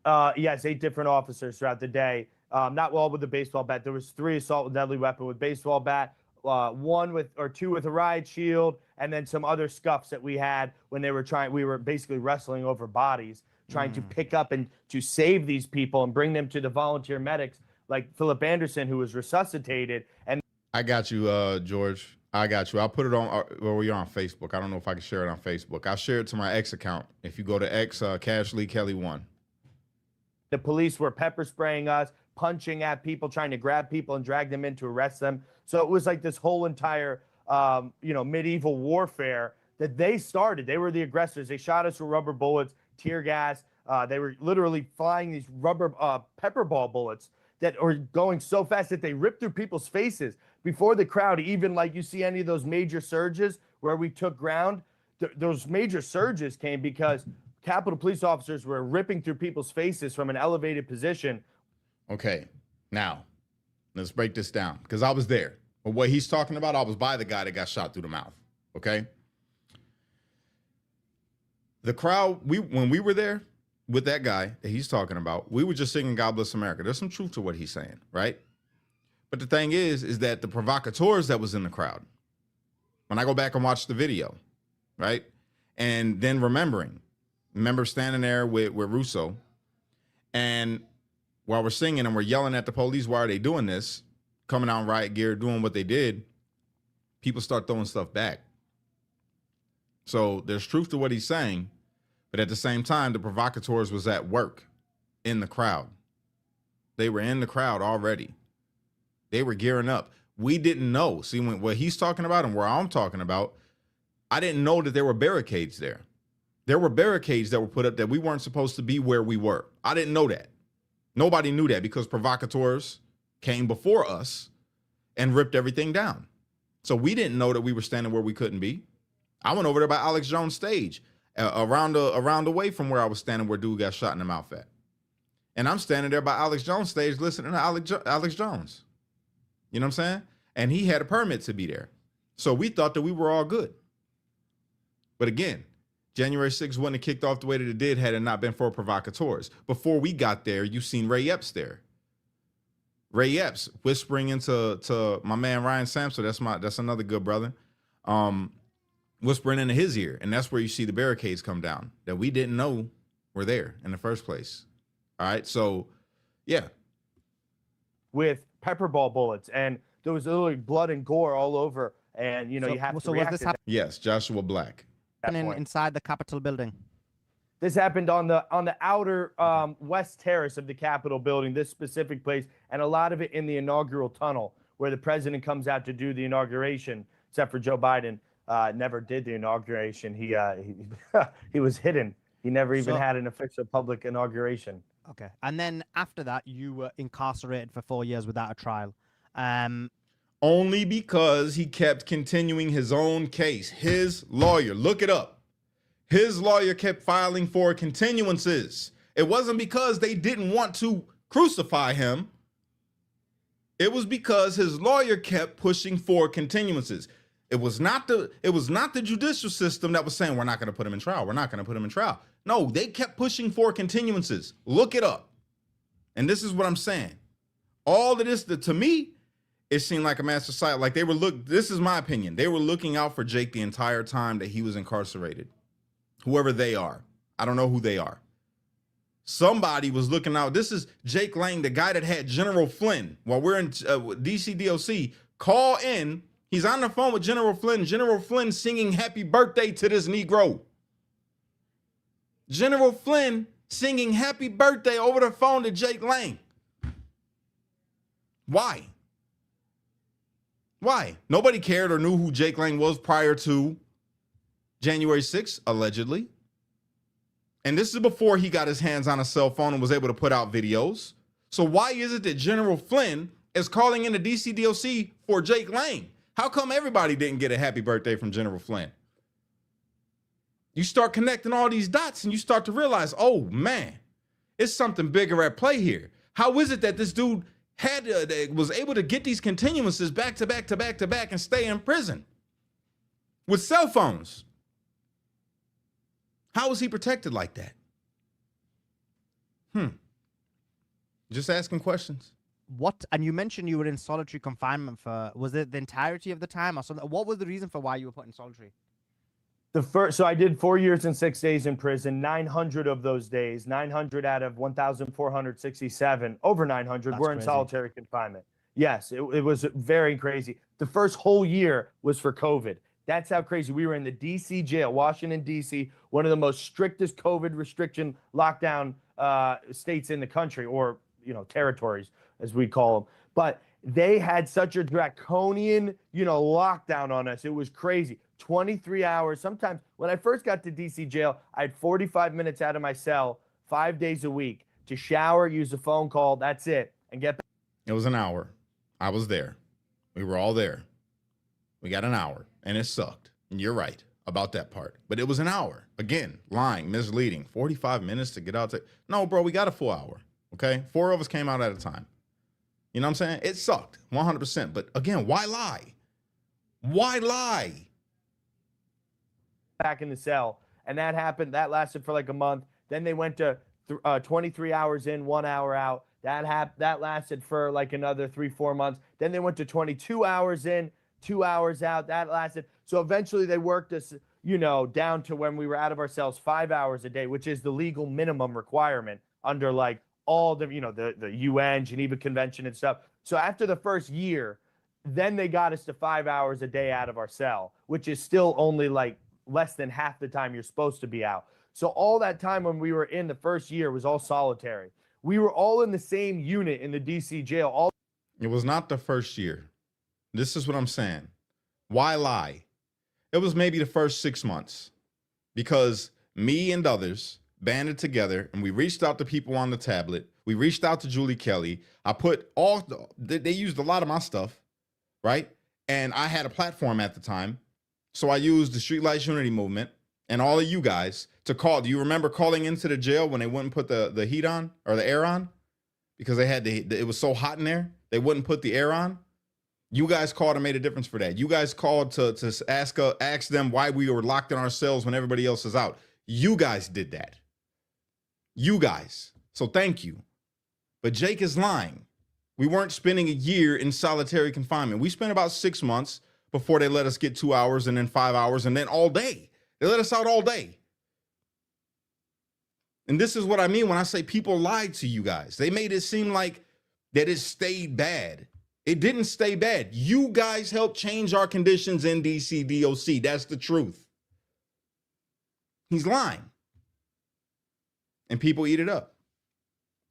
Yes, 8 different officers throughout the day. Not all with the baseball bat. There was 3 assault with deadly weapon with baseball bat. one with or two with a riot shield, and then some other scuffs that we had when we were basically wrestling over bodies, trying to pick up and to save these people and bring them to the volunteer medics like Philip Anderson, who was resuscitated. And I got you, George. I got you. I'll put it on, well, you're on Facebook. I don't know if I can share it on Facebook. I'll share it to my X account. If you go to X, Kash Lee Kelly 1. the police were pepper spraying us, punching at people, trying to grab people and drag them in to arrest them. So it was like this whole entire, medieval warfare that they started. They were the aggressors. They shot us with rubber bullets, tear gas. They were literally flying these rubber pepper ball bullets that are going so fast that they ripped through people's faces before the crowd. Even like you see any of those major surges where we took ground, those major surges came because Capitol police officers were ripping through people's faces from an elevated position. Okay, now let's break this down because I was there. But what he's talking about, I was by the guy that got shot through the mouth. Okay. The crowd, when we were there with that guy that he's talking about, we were just singing God Bless America. There's some truth to what he's saying, right? But the thing is that the provocateurs that was in the crowd, when I go back and watch the video, right? And then remember standing there with Russo, and while we're singing and we're yelling at the police, why are they doing this? Coming out in riot gear, doing what they did, people start throwing stuff back. So there's truth to what he's saying, but at the same time, the provocateurs was at work in the crowd. They were in the crowd already. They were gearing up. We didn't know. See, what he's talking about and where I'm talking about, I didn't know that there were barricades there. There were barricades that were put up that we weren't supposed to be where we were. I didn't know that. Nobody knew that because provocateurs came before us and ripped everything down. So we didn't know that we were standing where we couldn't be. I went over there by Alex Jones stage, around the way from where I was standing where dude got shot in the mouth at. And I'm standing there by Alex Jones stage listening to Alex Jones. You know what I'm saying? And he had a permit to be there. So we thought that we were all good. But again, January 6th wouldn't have kicked off the way that it did had it not been for provocateurs. Before we got there, you seen Ray Epps there. Ray Epps whispering into my man Ryan Sampson. That's another good brother. Whispering into his ear, and that's where you see the barricades come down that we didn't know were there in the first place. All right, so yeah, with pepper ball bullets, and there was literally blood and gore all over, and you have to react. Yes, Joshua Black. Happening inside the Capitol building. This happened on the outer west terrace of the Capitol building, this specific place, and a lot of it in the inaugural tunnel where the president comes out to do the inauguration, except for Joe Biden. Never did the inauguration. He was hidden. He never even had an official public inauguration. Okay. And then after that, you were incarcerated for 4 years without a trial. Only because he kept continuing his own case. His lawyer, look it up. His lawyer kept filing for continuances. It wasn't because they didn't want to crucify him. It was because his lawyer kept pushing for continuances. It was not the judicial system that was saying, we're not going to put him in trial. We're not going to put him in trial. No, they kept pushing for continuances. Look it up. And this is what I'm saying. All of this, to me, it seemed like a master site. Like this is my opinion. They were looking out for Jake the entire time that he was incarcerated. Whoever they are. I don't know who they are. Somebody was looking out. This is Jake Lang, the guy that had General Flynn while we're in DC DOC, call in. He's on the phone with General Flynn. General Flynn singing happy birthday to this Negro. General Flynn singing happy birthday over the phone to Jake Lang. Why? Why? Nobody cared or knew who Jake Lang was prior to January 6th, allegedly. And this is before he got his hands on a cell phone and was able to put out videos. So why is it that General Flynn is calling in the DC DOC for Jake Lang? How come everybody didn't get a happy birthday from General Flynn? You start connecting all these dots and you start to realize, oh man, it's something bigger at play here. How is it that this dude was able to get these continuances back to back to back to back and stay in prison with cell phones? How was he protected like that? Just asking questions. what? And you mentioned you were in solitary confinement for, was it the entirety of the time or something? What was the reason for why you were put in solitary? So I did 4 years and 6 days in prison. 900 of those days, 900 out of 1,467, over 900 That's were in crazy. solitary confinement. Yes, it was very crazy. The first whole year was for COVID. That's how crazy. We were in the DC jail, Washington, DC, one of the most strictest COVID restriction lockdown states in the country, or, territories, as we call them. But they had such a draconian, lockdown on us. It was crazy. 23 hours. Sometimes when I first got to DC jail, I had 45 minutes out of my cell 5 days a week to shower, use a phone call. That's it. And get back. It was an hour. I was there. We were all there. We got an hour, and it sucked. And you're right about that part. But it was an hour. Again, lying, misleading. 45 minutes to get out. No, bro, we got a full hour. Okay? 4 of us came out at a time. You know what I'm saying? It sucked 100%. But again, why lie? Why lie? Back in the cell. And that happened. That lasted for like a month. Then they went to 23 hours in, 1 hour out. That lasted for like another 3-4 months. Then they went to 22 hours in, 2 hours out. That lasted. So eventually they worked us, down to when we were out of our cells 5 hours a day, which is the legal minimum requirement under like all the, the UN, Geneva Convention and stuff. So after the first year, then they got us to 5 hours a day out of our cell, which is still only like less than half the time you're supposed to be out. So all that time when we were in the first year was all solitary. We were all in the same unit in the DC jail. It was not the first year. This is what I'm saying. Why lie? It was maybe the first 6 months, because me and others banded together and we reached out to people on the tablet. We reached out to Julie Kelly. I put they used a lot of my stuff, right? And I had a platform at the time. So I used the Streetlights Unity movement and all of you guys to call. Do you remember calling into the jail when they wouldn't put the heat on or the air on? Because they had it was so hot in there, they wouldn't put the air on. You guys called and made a difference for that. You guys called to ask them why we were locked in our cells when everybody else is out. You guys did that. You guys. So thank you. But Jake is lying. We weren't spending a year in solitary confinement. We spent about 6 months before they let us get 2 hours and then 5 hours and then all day. They let us out all day. And this is what I mean when I say people lied to you guys. They made it seem like that it stayed bad. It didn't stay bad. You guys helped change our conditions in DC DOC. That's the truth. He's lying. And people eat it up.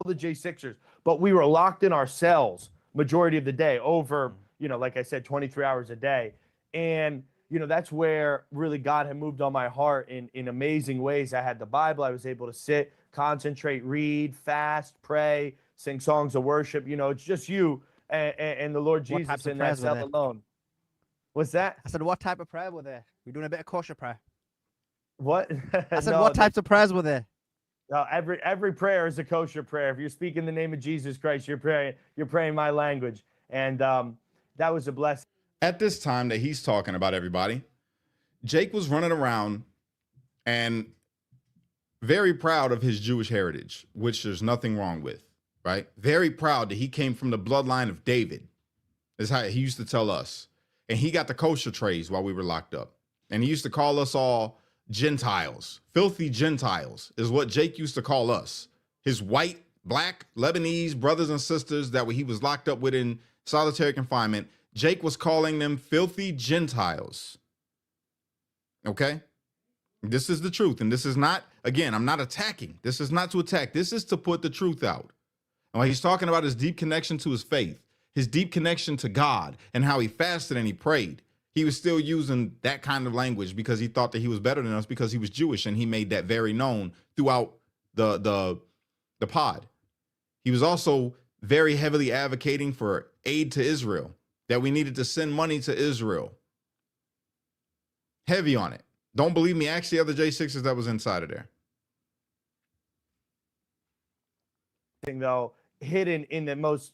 The J6ers, but we were locked in our cells majority of the day over, like I said, 23 hours a day. And, that's where really God had moved on my heart in amazing ways. I had the Bible. I was able to sit, concentrate, read, fast, pray, sing songs of worship. It's just you and the Lord Jesus in that cell alone. What's that? I said, what type of prayer were there? We're doing a bit of kosher prayer. What? I said, what types of prayers were there? Every prayer is a kosher prayer. If you're speaking the name of Jesus Christ, you're praying my language. And that was a blessing. At this time that he's talking about, everybody, Jake was running around and very proud of his Jewish heritage, which there's nothing wrong with, right? Very proud that he came from the bloodline of David. That's how he used to tell us. And he got the kosher trays while we were locked up. And he used to call us all Gentiles. Filthy Gentiles is what Jake used to call us. His white, black, Lebanese brothers and sisters that he was locked up with in solitary confinement, Jake was calling them filthy Gentiles. Okay? This is the truth. And this is not, again, I'm not attacking. This is not to attack. This is to put the truth out. And when he's talking about his deep connection to his faith, his deep connection to God, and how he fasted and he prayed, he was still using that kind of language because he thought that he was better than us because he was Jewish, and he made that very known throughout the pod. He was also very heavily advocating for aid to Israel, that we needed to send money to Israel. Heavy on it. Don't believe me? Ask the other J6s that was inside of there. Though, hidden in the most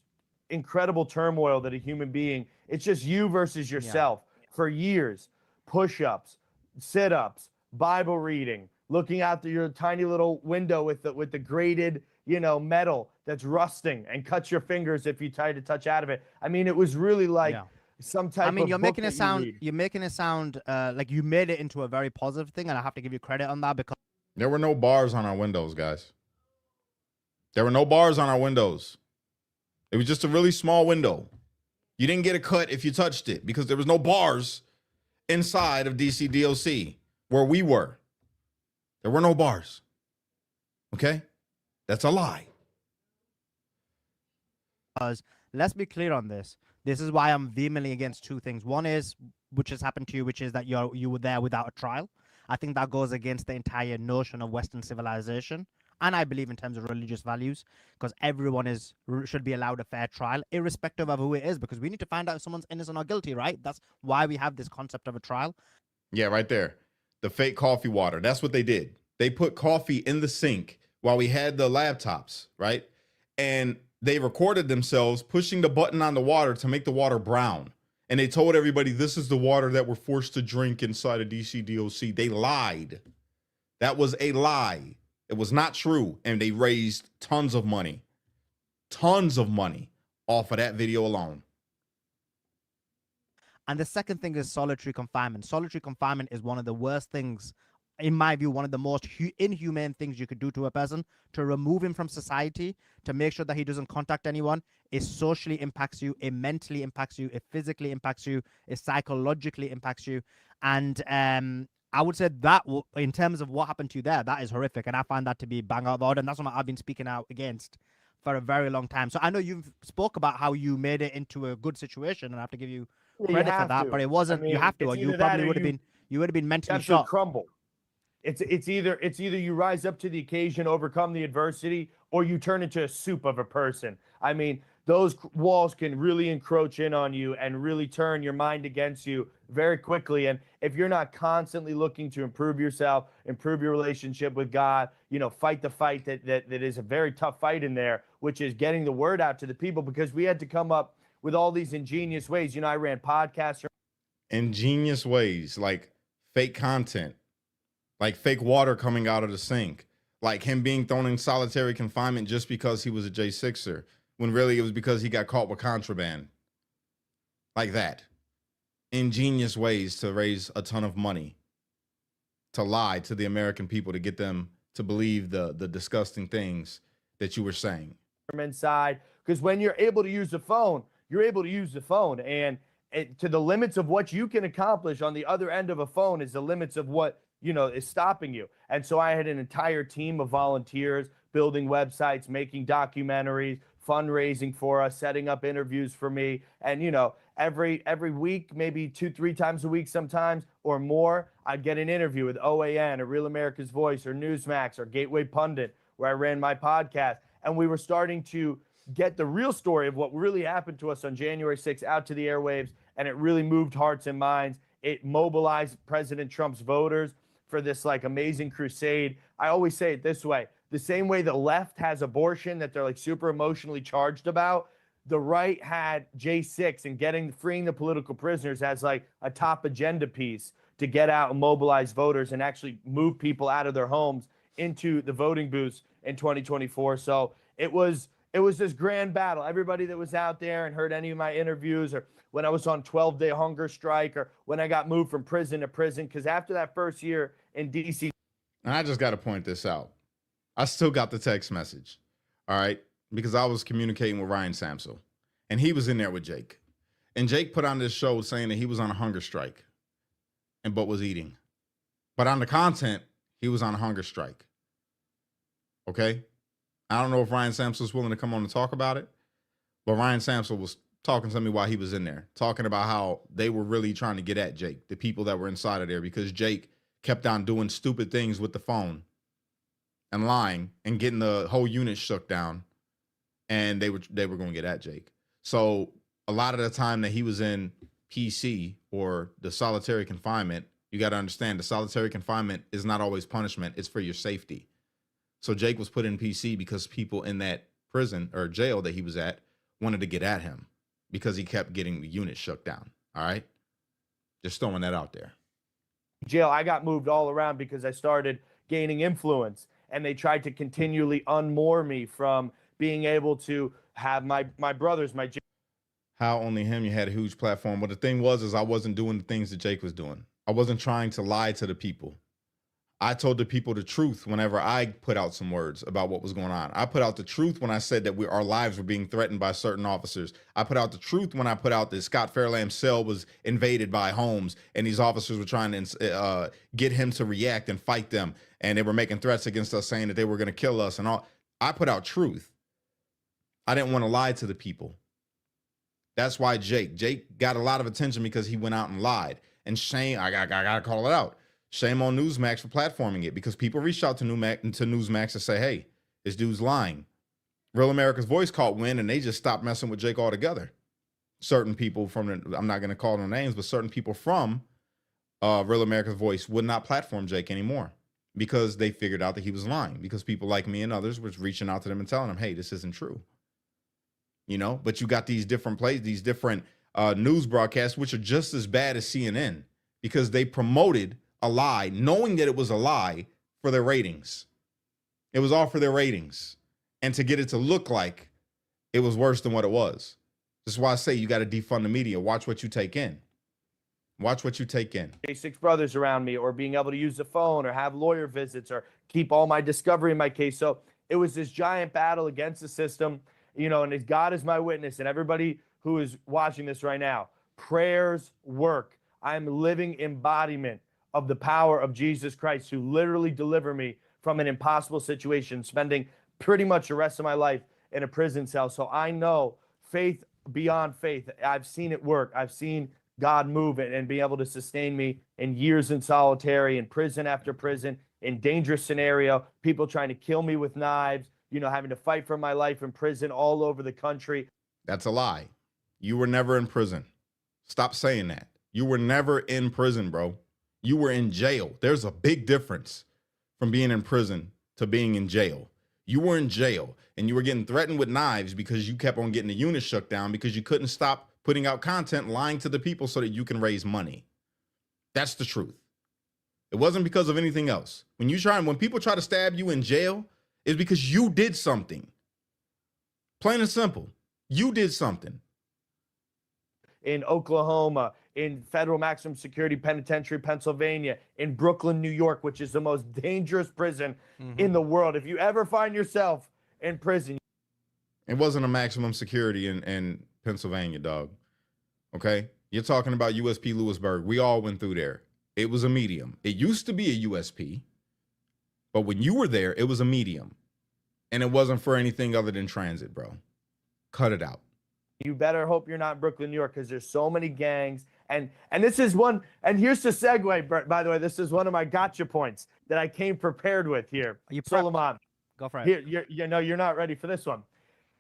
incredible turmoil that a human being, it's just you versus yourself. For years, push-ups, sit-ups, Bible reading, looking out through your tiny little window with the grated, metal that's rusting and cuts your fingers if you try to touch out of it. I mean, it was really like Yeah. some type I mean, of you're book making that it sound, you read. you're making it sound like you made it into a very positive thing, and I have to give you credit on that because There were no bars on our windows, guys. There were no bars on our windows. It was just a really small window. You didn't get a cut if you touched it because there was no bars inside of DC DOC where we were. There were no bars. Okay? That's a lie. let's be clear on this. This is why I'm vehemently against two things. One is, which has happened to you, which is that you were there without a trial. I think that goes against the entire notion of Western civilization. And I believe in terms of religious values, because everyone should be allowed a fair trial, irrespective of who it is, because we need to find out if someone's innocent or guilty, right? That's why we have this concept of a trial. Yeah, right there. The fake coffee water. That's what they did. They put coffee in the sink while we had the laptops, right? And they recorded themselves pushing the button on the water to make the water brown. And they told everybody this is the water that we're forced to drink inside of DCDOC. They lied. That was a lie. It was not true. And they raised tons of money off of that video alone. And the second thing is solitary confinement. Solitary confinement is one of the worst things, in my view, one of the most inhumane things you could do to a person. To remove him from society, to make sure that he doesn't contact anyone, it socially impacts you, it mentally impacts you, it physically impacts you, it psychologically impacts you. And I would say that in terms of what happened to you there, that is horrific. And I find that to be bang out of order. And that's what I've been speaking out against for a very long time. So I know you've spoke about how you made it into a good situation, and I have to give you credit for that, but it wasn't. You have to, or you probably would have been mentally shot. Crumble. It's either you rise up to the occasion, overcome the adversity, or you turn into a soup of a person. I mean, those walls can really encroach in on you and really turn your mind against you very quickly. And if you're not constantly looking to improve yourself, improve your relationship with God, fight the fight that is a very tough fight in there, which is getting the word out to the people, because we had to come up with all these ingenious ways. I ran podcasts. Ingenious ways, like fake content, like fake water coming out of the sink, like him being thrown in solitary confinement just because he was a J6er, when really it was because he got caught with contraband. Like that. Ingenious ways to raise a ton of money, to lie to the American people, to get them to believe the disgusting things that you were saying. Inside, because when you're able to use the phone, you're able to use the phone, and to the limits of what you can accomplish on the other end of a phone is the limits of what is stopping you. And so I had an entire team of volunteers building websites, making documentaries, fundraising for us, setting up interviews for me. And every week, maybe 2-3 times a week sometimes or more, I'd get an interview with OAN or Real America's Voice or Newsmax or Gateway Pundit, where I ran my podcast. And we were starting to get the real story of what really happened to us on January 6th out to the airwaves, and it really moved hearts and minds. It mobilized President Trump's voters for this amazing crusade. I always say it this way: the same way the left has abortion that they're super emotionally charged about, the right had J6 and freeing the political prisoners as a top agenda piece to get out and mobilize voters and actually move people out of their homes into the voting booths in 2024. So it was this grand battle. Everybody that was out there and heard any of my interviews, or when I was on 12-day hunger strike, or when I got moved from prison to prison, because after that first year in DC. And I just got to point this out. I still got the text message, all right, because I was communicating with Ryan Samsel, and he was in there with Jake. And Jake put on this show saying that he was on a hunger strike but was eating. But on the content, he was on a hunger strike. Okay? I don't know if Ryan Samsel was willing to come on and talk about it, but Ryan Samsel was talking to me while he was in there, talking about how they were really trying to get at Jake, the people that were inside of there, because Jake kept on doing stupid things with the phone and lying and getting the whole unit shook down, and they were going to get at Jake. So a lot of the time that he was in PC or the solitary confinement, you got to understand the solitary confinement is not always punishment. It's for your safety. So Jake was put in PC because people in that prison or jail that he was at wanted to get at him because he kept getting the unit shook down. All right. Just throwing that out there. Jail, I got moved all around because I started gaining influence. And they tried to continually unmoor me from being able to have my brothers, How only him, you had a huge platform. But the thing was, is I wasn't doing the things that Jake was doing. I wasn't trying to lie to the people. I told the people the truth whenever I put out some words about what was going on. I put out the truth when I said that our lives were being threatened by certain officers. I put out the truth when I put out that Scott Fairlamb's cell was invaded by Holmes and these officers were trying to get him to react and fight them. And they were making threats against us saying that they were going to kill us and all. I put out truth. I didn't want to lie to the people. That's why Jake got a lot of attention because he went out and lied. And shame, I gotta call it out. Shame on Newsmax for platforming it because people reached out to Newsmax to say, hey, this dude's lying. Real America's Voice caught wind and they just stopped messing with Jake altogether. Certain people from, I'm not going to call no names, but certain people from Real America's Voice would not platform Jake anymore because they figured out that he was lying because people like me and others was reaching out to them and telling them, hey, this isn't true. You know, but you got these different these different news broadcasts, which are just as bad as CNN because they promoted a lie, knowing that it was a lie for their ratings. It was all for their ratings and to get it to look like it was worse than what it was. This is why I say you got to defund the media. Watch what you take in. Watch what you take in. Six brothers around me, or being able to use the phone, or have lawyer visits, or keep all my discovery in my case. So it was this giant battle against the system, you know, and God is my witness. And everybody who is watching this right now, prayers work. I'm living embodiment of the power of Jesus Christ, who literally delivered me from an impossible situation, spending pretty much the rest of my life in a prison cell. So I know faith beyond faith. I've seen it work. I've seen God move it and be able to sustain me in years in solitary, in prison after prison, in dangerous scenario, people trying to kill me with knives, you know, having to fight for my life in prison all over the country. That's a lie. You were never in prison. Stop saying that. You were never in prison, bro. You were in jail. There's a big difference from being in prison to being in jail. You were in jail and you were getting threatened with knives because you kept on getting the unit shut down because you couldn't stop putting out content, lying to the people so that you can raise money. That's the truth. It wasn't because of anything else. When people try to stab you in jail, it's because you did something. Plain and simple. You did something. In Oklahoma, in federal maximum security penitentiary, Pennsylvania, in Brooklyn, New York, which is the most dangerous prison in the world. If you ever find yourself in prison. It wasn't a maximum security in Pennsylvania, dog. Okay? You're talking about USP Lewisburg. We all went through there. It was a medium. It used to be a USP, but when you were there, it was a medium. And it wasn't for anything other than transit, bro. Cut it out. You better hope you're not in Brooklyn, New York, because there's so many gangs. And this is one, and here's the segue, by the way, this is one of my gotcha points that I came prepared with here. Sulaiman. Go for it. Here, you're not ready for this one.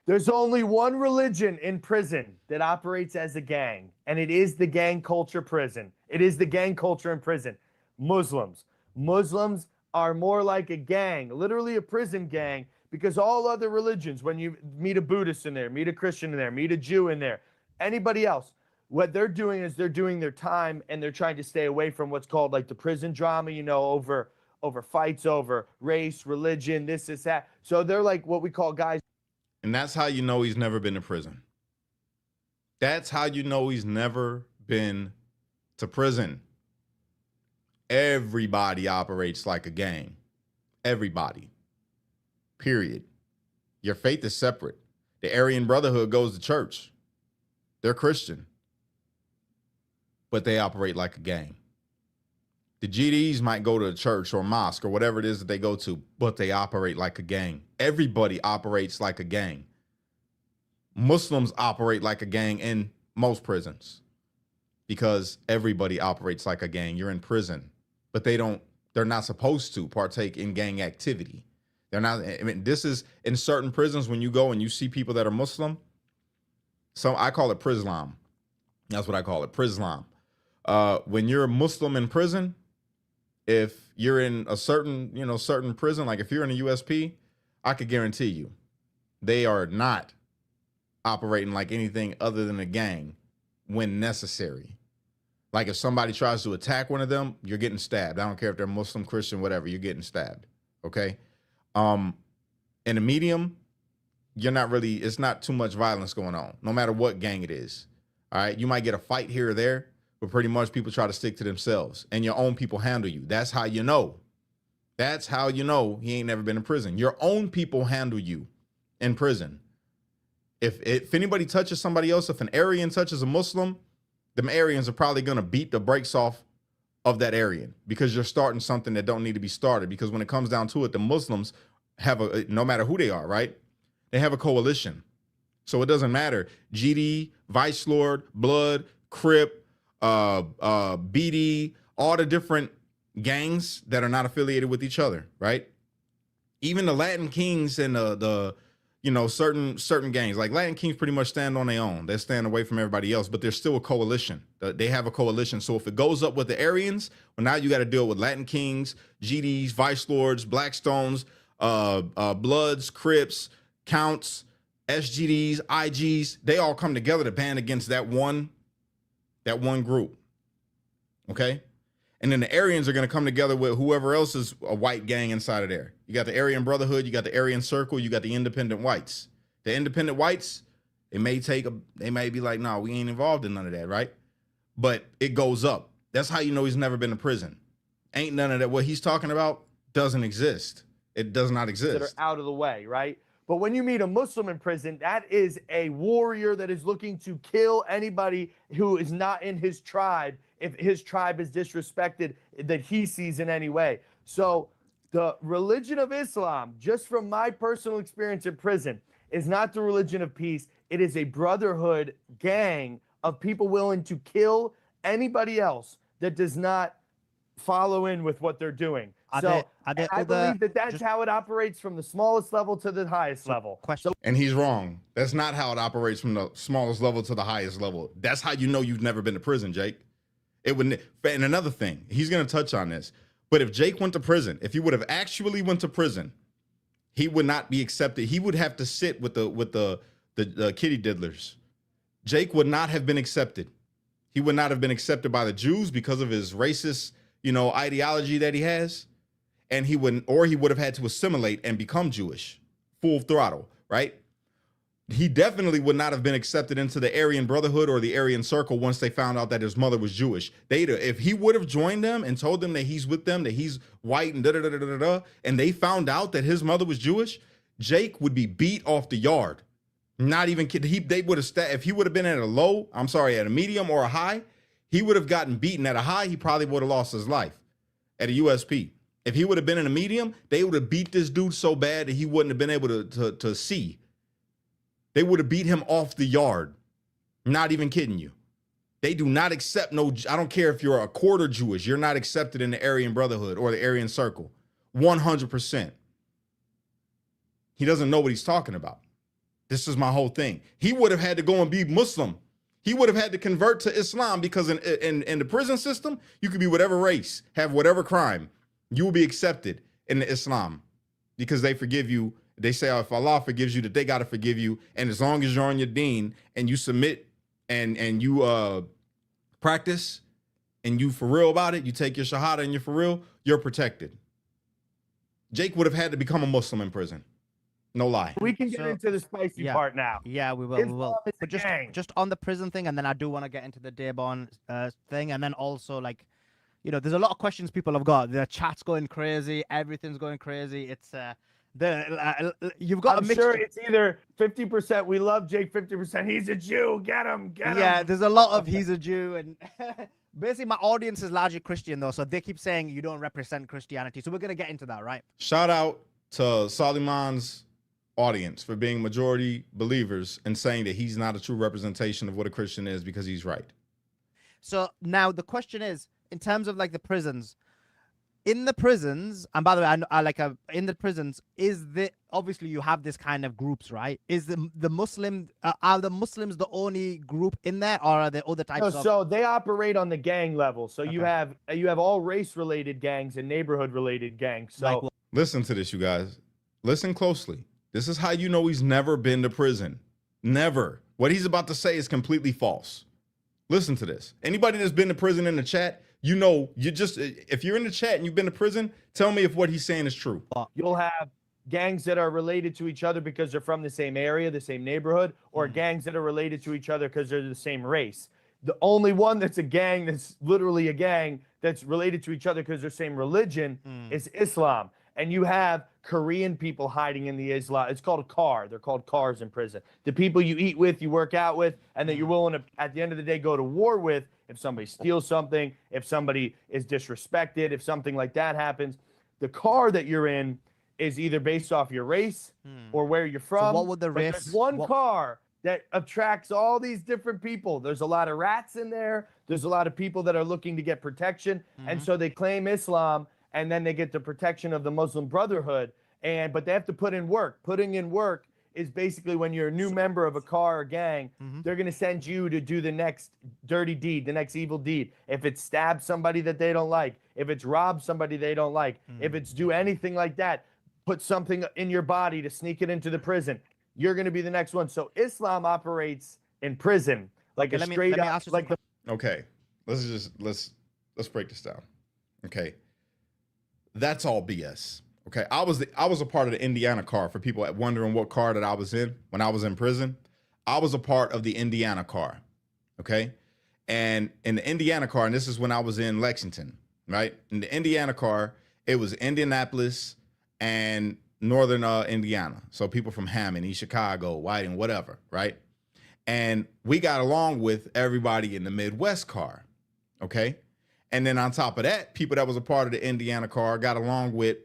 There's only one religion in prison that operates as a gang, and it is the gang culture prison. It is the gang culture in prison. Muslims. Muslims are more like a gang, literally a prison gang, because all other religions, when you meet a Buddhist in there, meet a Christian in there, meet a Jew in there, anybody else, what they're doing is they're doing their time and they're trying to stay away from what's called like the prison drama, you know, over fights over race, religion, this, that. So they're like what we call guys. And that's how you know he's never been to prison. That's how you know he's never been to prison. Everybody operates like a gang. Everybody. Period. Your faith is separate. The Aryan Brotherhood goes to church. They're Christian. But they operate like a gang. The GDs might go to a church or mosque or whatever it is that they go to, but they operate like a gang. Everybody operates like a gang. Muslims operate like a gang in most prisons because everybody operates like a gang. You're in prison, but they're not supposed to partake in gang activity. They're not, I mean, this is in certain prisons when you go and you see people that are Muslim. So I call it Prislam. That's what I call it, Prislam. When you're a Muslim in prison, if you're in a certain prison, like if you're in a USP, I could guarantee you they are not operating like anything other than a gang when necessary. Like if somebody tries to attack one of them, you're getting stabbed. I don't care if they're Muslim, Christian, whatever, you're getting stabbed. Okay. In a medium, it's not too much violence going on, no matter what gang it is. All right. You might get a fight here or there, but pretty much people try to stick to themselves and your own people handle you. That's how you know. That's how you know he ain't never been in prison. Your own people handle you in prison. If anybody touches somebody else, if an Aryan touches a Muslim, them Aryans are probably going to beat the brakes off of that Aryan because you're starting something that don't need to be started. Because when it comes down to it, the Muslims have no matter who they are, right? They have a coalition. So it doesn't matter. GD, Vice Lord, Blood, Crip, BD, all the different gangs that are not affiliated with each other, right? Even the Latin Kings and the certain gangs, like Latin Kings pretty much stand on their own. They stand away from everybody else, but they're still a coalition. They have a coalition. So if it goes up with the Aryans, well, now you got to deal with Latin Kings, GDs, Vice Lords, Blackstones, Bloods, Crips, Counts, SGDs, IGs. They all come together to band against that one group. Okay? And then the Aryans are going to come together with whoever else is a white gang inside of there. You got the Aryan Brotherhood, you got the Aryan Circle, you got the independent whites. The independent whites, they may be like, no, we ain't involved in none of that, right? But it goes up. That's how you know he's never been to prison. Ain't none of that. What he's talking about doesn't exist. It does not exist. That are out of the way, right? But when you meet a Muslim in prison, that is a warrior that is looking to kill anybody who is not in his tribe if his tribe is disrespected that he sees in any way. So the religion of Islam, just from my personal experience in prison, is not the religion of peace. It is a brotherhood gang of people willing to kill anybody else that does not follow in with what they're doing. I believe that that's how it operates from the smallest level to the highest level. And he's wrong. That's not how it operates from the smallest level to the highest level. That's how you know you've never been to prison, Jake. It wouldn't. And another thing, he's going to touch on this. But if Jake went to prison, if he would have actually went to prison, he would not be accepted. He would have to sit with the kitty diddlers. Jake would not have been accepted. He would not have been accepted by the Jews because of his racist, ideology that he has. And he would have had to assimilate and become Jewish, full throttle, right? He definitely would not have been accepted into the Aryan Brotherhood or the Aryan Circle once they found out that his mother was Jewish. If he would have joined them and told them that he's with them, that he's white and and they found out that his mother was Jewish, Jake would be beat off the yard. Not even kidding. They would have if he would have been at a medium or a high, he would have gotten beaten. At a high, he probably would have lost his life at a USP. If he would have been in a medium, they would have beat this dude so bad that he wouldn't have been able to see. They would have beat him off the yard. Not even kidding you. They do not accept I don't care if you're a quarter Jewish, you're not accepted in the Aryan Brotherhood or the Aryan Circle. 100%. He doesn't know what he's talking about. This is my whole thing. He would have had to go and be Muslim. He would have had to convert to Islam because in the prison system, you could be whatever race, have whatever crime. You will be accepted in the Islam because they forgive you. They say, if Allah forgives you, that they got to forgive you. And as long as you're on your deen and you submit and you practice and you for real about it, you take your shahada and you're for real, you're protected. Jake would have had to become a Muslim in prison. No lie. We can get into the spicy part now. Yeah, we will. We will. But just on the prison thing, and then I do want to get into the Daybon thing, and then also there's a lot of questions people have got. The chat's going crazy. Everything's going crazy. It's you've got I'm sure it's either 50% we love Jake, 50% he's a Jew. Get him. Yeah, there's a lot of he's a Jew, and basically my audience is largely Christian though, so they keep saying you don't represent Christianity. So we're gonna get into that, right? Shout out to Suliman's audience for being majority believers and saying that he's not a true representation of what a Christian is because he's right. So now the question is, in terms of the prisons, in the prisons, and by the way, in the prisons, obviously you have this kind of groups, right? Is the Muslim are the Muslims the only group in there, or are there other types? So they operate on the gang level. So you have all race related gangs and neighborhood related gangs. So listen to this, you guys. Listen closely. This is how you know he's never been to prison. Never. What he's about to say is completely false. Listen to this. Anybody that's been to prison in the chat, you know, if you're in the chat and you've been to prison, tell me if what he's saying is true. You'll have gangs that are related to each other because they're from the same area, the same neighborhood, or gangs that are related to each other because they're the same race. The only one that's a gang that's literally a gang that's related to each other because they're the same religion is Islam. And you have Korean people hiding in the Islam. It's called a car. They're called cars in prison. The people you eat with, you work out with, and that you're willing to, at the end of the day, go to war with if somebody steals something, if somebody is disrespected, if something like that happens. The car that you're in is either based off your race or where you're from. So what would the race? There's one car that attracts all these different people. There's a lot of rats in there. There's a lot of people that are looking to get protection. And so they claim Islam, and then they get the protection of the Muslim Brotherhood. But they have to put in work. Putting in work is basically when you're a new member of a car or gang, they're going to send you to do the next dirty deed, the next evil deed. If it's stab somebody that they don't like, if it's rob somebody they don't like, if it's do anything like that, put something in your body to sneak it into the prison, you're going to be the next one. So Islam operates in prison like a straight up, like the. Okay, let's break this down. Okay, that's all BS. Okay, I was a part of the Indiana car. For people wondering what car that I was in when I was in prison, I was a part of the Indiana car. Okay, and in the Indiana car, and this is when I was in Lexington, right? In the Indiana car, it was Indianapolis and Northern Indiana. So people from Hammond, East Chicago, Whiting, whatever, right? And we got along with everybody in the Midwest car, okay? And then on top of that, people that was a part of the Indiana car got along with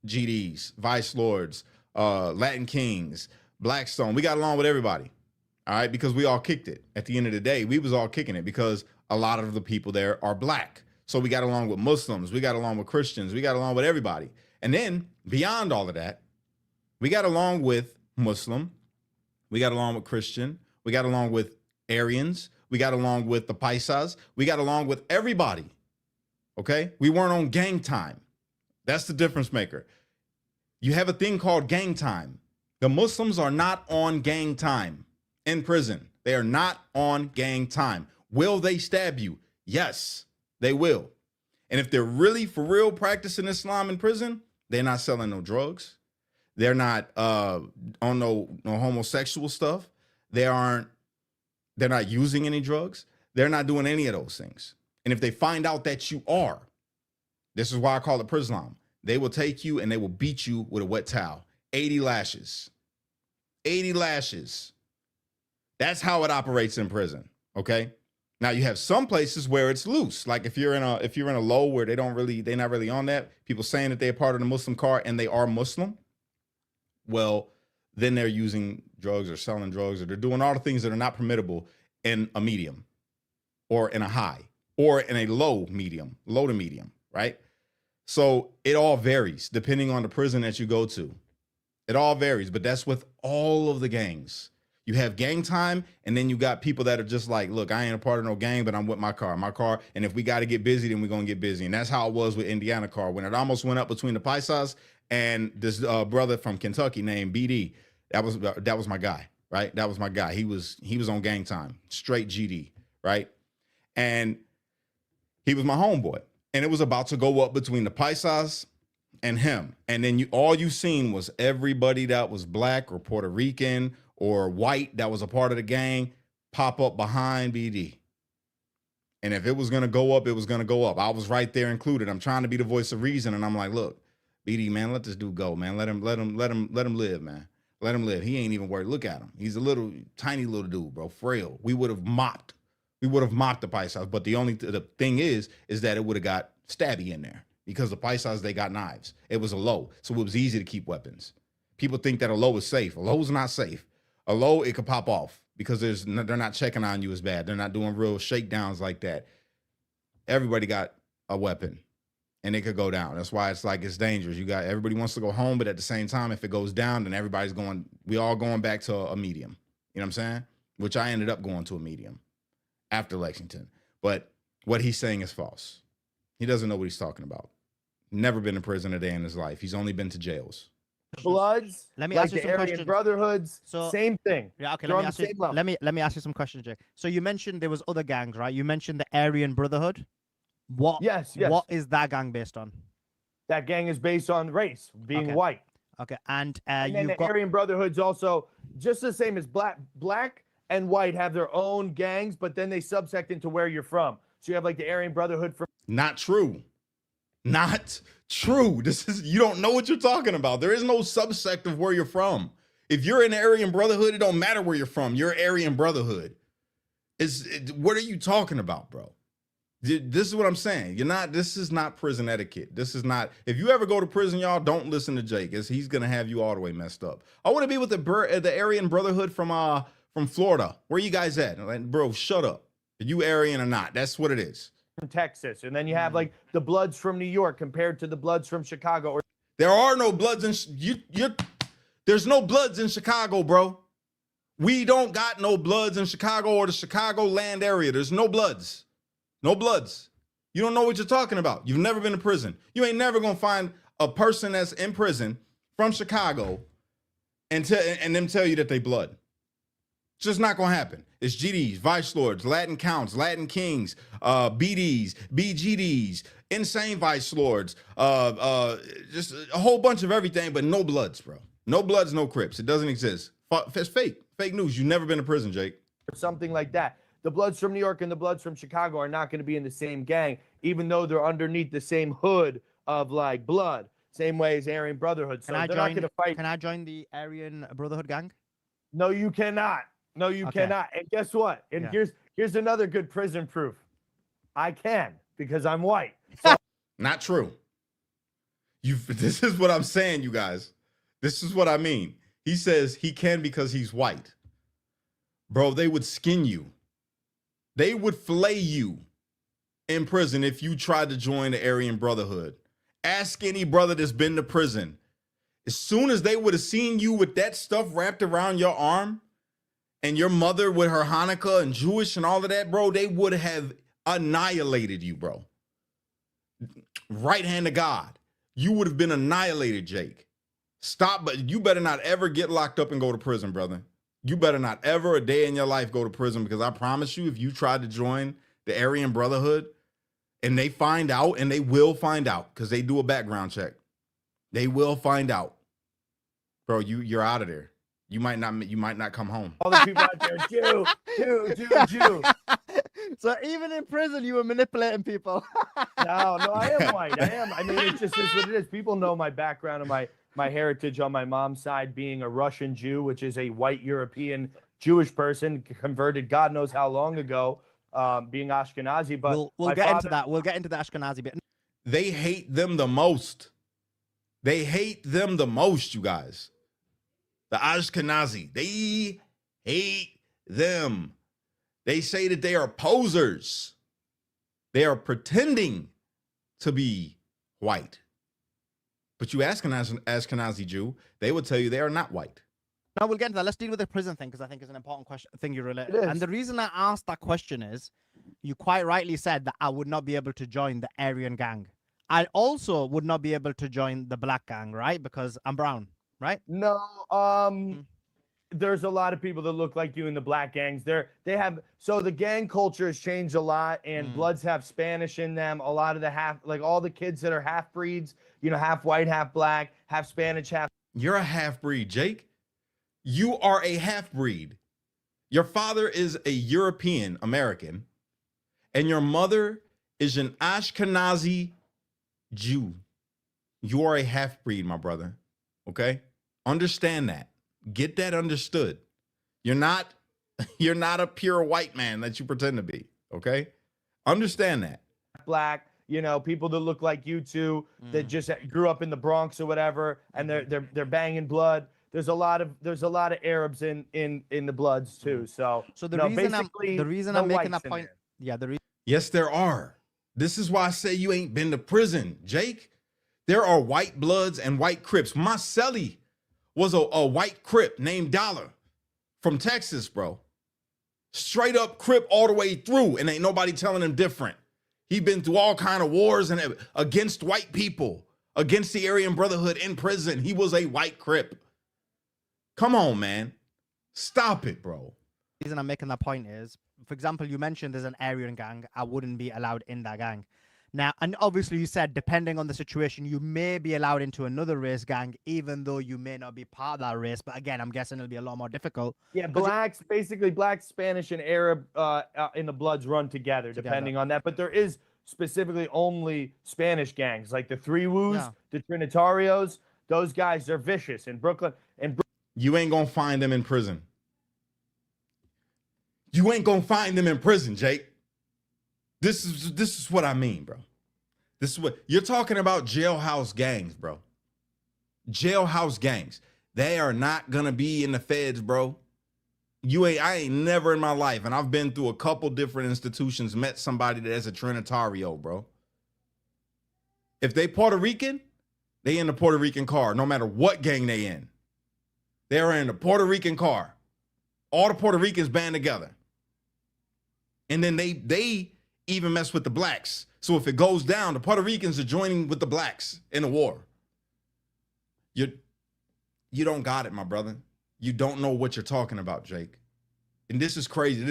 GDs, Vice Lords, Latin Kings, Blackstone. We got along with everybody, all right? Because we all kicked it. At the end of the day, we was all kicking it because a lot of the people there are black. So we got along with Muslims. We got along with Christians. We got along with everybody. And then beyond all of that, we got along with Muslim. We got along with Christian. We got along with Aryans. We got along with the Paisas. We got along with everybody. Okay? We weren't on gang time. That's the difference maker. You have a thing called gang time. The Muslims are not on gang time in prison. They are not on gang time. Will they stab you? Yes, they will. And if they're really for real practicing Islam in prison, they're not selling no drugs. They're not on no homosexual stuff. They're not using any drugs. They're not doing any of those things. And if they find out that you are, this is why I call it Prislam. They will take you and they will beat you with a wet towel. 80 lashes. 80 lashes. That's how it operates in prison. Okay. Now you have some places where it's loose. Like if you're in a low where they're not really on that, people saying that they're part of the Muslim car and they are Muslim, well, then they're using drugs or selling drugs or they're doing all the things that are not permissible in a medium or in a high or in a low to medium, right? So it all varies depending on the prison that you go to. It all varies, but that's with all of the gangs. You have gang time, and then you got people that are just like, look, I ain't a part of no gang, but I'm with my car. And if we got to get busy, then we're going to get busy. And that's how it was with Indiana car. When it almost went up between the Paisas and this brother from Kentucky named BD, that was my guy, right? That was my guy. He was on gang time, straight GD, right? And he was my homeboy. And it was about to go up between the Paisas and him. And then all you seen was everybody that was black or Puerto Rican or white that was a part of the gang pop up behind BD. And if it was going to go up, it was going to go up. I was right there included. I'm trying to be the voice of reason. And I'm like, look, BD, man, let this dude go, man. Let him live, man. Let him live. He ain't even worried. Look at him. He's a tiny little dude, bro. Frail. We would have mopped the Paisas. But the thing is that it would have got stabby in there because the Paisas, they got knives. It was a low. So it was easy to keep weapons. People think that a low is safe. A low is not safe. A low, it could pop off because they're not checking on you as bad. They're not doing real shakedowns like that. Everybody got a weapon and it could go down. That's why it's dangerous. Everybody wants to go home, but at the same time, if it goes down, then we all going back to a medium. You know what I'm saying? Which I ended up going to a medium after Lexington. But what he's saying is false. He doesn't know what he's talking about. Never been in prison a day in his life. He's only been to jails. Bloods, Let me like ask you the some Aryan questions. Brotherhoods, So- same thing. Yeah, okay. They're Let on me the ask you. same level. Let me ask you some questions, Jake. So you mentioned there was other gangs, right? You mentioned the Aryan Brotherhood. What? Yes. What is that gang based on? That gang is based on race, being Okay. white. Okay, and And then you've the got Aryan Brotherhood's also just the same as black and white have their own gangs, but then they subsect into where you're from. So you have like the Aryan Brotherhood from Not true. Not true. You don't know what you're talking about. There is no subsect of where you're from. If you're in the Aryan Brotherhood, it don't matter where you're from. You're Aryan Brotherhood. What are you talking about, bro? This is what I'm saying. This is not prison etiquette. This is not, if you ever go to prison, y'all, don't listen to Jake, as he's gonna have you all the way messed up. I want to be with the Aryan Brotherhood from Florida. Where you guys at? Like, bro, shut up. Are you Aryan or not? That's what it is. Texas, and then you have like the Bloods from New York compared to the Bloods from Chicago. Or There are no Bloods there's no Bloods in Chicago, bro. We don't got no Bloods in Chicago or the Chicagoland area. There's no Bloods. No Bloods. You don't know what you're talking about. You've never been to prison. You ain't never gonna find a person that's in prison from Chicago and them tell you that they Blood. It's just not gonna happen. It's GDs, Vice Lords, Latin Counts, Latin Kings, BDs, BGDs, insane Vice Lords, just a whole bunch of everything, but no Bloods, bro. No Bloods, no Crips. It doesn't exist. It's fake. Fake news. You've never been to prison, Jake. something like that. The Bloods from New York and the Bloods from Chicago are not going to be in the same gang, even though they're underneath the same hood of like blood. Same way as Aryan Brotherhood. So they're not going to fight. Can I join the Aryan Brotherhood gang? No, you cannot. No, you cannot. And guess what? And here's another good prison proof. I can, because I'm white. So Not true. This is what I'm saying, you guys. This is what I mean. He says he can because he's white. Bro, they would skin you. They would fillet you in prison if you tried to join the Aryan Brotherhood. Ask any brother that's been to prison. As soon as they would have seen you with that stuff wrapped around your arm and your mother with her Hanukkah and Jewish and all of that, bro, they would have annihilated you, bro. Right hand of God. You would have been annihilated, Jake. Stop, but you better not ever get locked up and go to prison, brother. You better not ever a day in your life go to prison, because I promise you, if you tried to join the Aryan Brotherhood and they find out, and they will find out because they do a background check, they will find out, bro, you're out of there. You might not come home. all the people out there, Jew. So even in prison, you were manipulating people. No, I am white. I am. I mean, it just is what it is. People know my background and my heritage on my mom's side being a Russian Jew, which is a white European Jewish person converted God knows how long ago, being Ashkenazi. But we'll get into that. We'll get into the Ashkenazi bit. They hate them the most. They hate them the most, you guys. The Ashkenazi, they hate them. They say that they are posers. They are pretending to be white. But you ask an Ashkenazi Jew, they will tell you they are not white. Now we'll get into that. Let's deal with the prison thing, because I think it's an important thing you relate. And the reason I asked that question is, you quite rightly said that I would not be able to join the Aryan gang. I also would not be able to join the black gang, right? Because I'm brown, right? No, there's a lot of people that look like you in the black gangs. So the gang culture has changed a lot, and Bloods have Spanish in them. A lot of all the kids that are half breeds, half white, half black, half Spanish, half. You're a half breed, Jake. You are a half breed. Your father is a European American, and your mother is an Ashkenazi Jew. You are a half breed, my brother. Okay? Understand that. Get that understood. You're not a pure white man that you pretend to be. Okay? Understand that. Black, people that look like you two that just grew up in the Bronx or whatever, and they're banging blood. There's a lot of Arabs in the Bloods too. So the reason I'm making that point. Yes, there are. This is why I say you ain't been to prison, Jake. There are white Bloods and white Crips. Marcelli was a white Crip named Dollar from Texas, bro. Straight up Crip all the way through, and ain't nobody telling him different. He been through all kind of wars and against white people, against the Aryan Brotherhood in prison. He was a white Crip. Come on, man. Stop it, bro. The reason I'm making that point is, for example, you mentioned there's an Aryan gang. I wouldn't be allowed in that gang. Now, and obviously you said, depending on the situation, you may be allowed into another race gang, even though you may not be part of that race. But again, I'm guessing it'll be a lot more difficult. Yeah, blacks, basically black, Spanish, and Arab in the Bloods run together, depending on that. But there is specifically only Spanish gangs, like the Three Woos, the Trinitarios. Those guys, they're vicious in Brooklyn. You ain't gonna find them in prison. You ain't gonna find them in prison, Jake. This is what I mean, bro. This is what you're talking about. Jailhouse gangs, bro. Jailhouse gangs. They are not gonna be in the feds, bro. I ain't never in my life, and I've been through a couple different institutions, met somebody that's a Trinitario, bro. If they Puerto Rican, they in the Puerto Rican car, no matter what gang they in. They're in the Puerto Rican car. All the Puerto Ricans band together. And then they even mess with the blacks. So if it goes down, the Puerto Ricans are joining with the blacks in the war. You don't got it, my brother. You don't know what you're talking about, Jake. And this is crazy.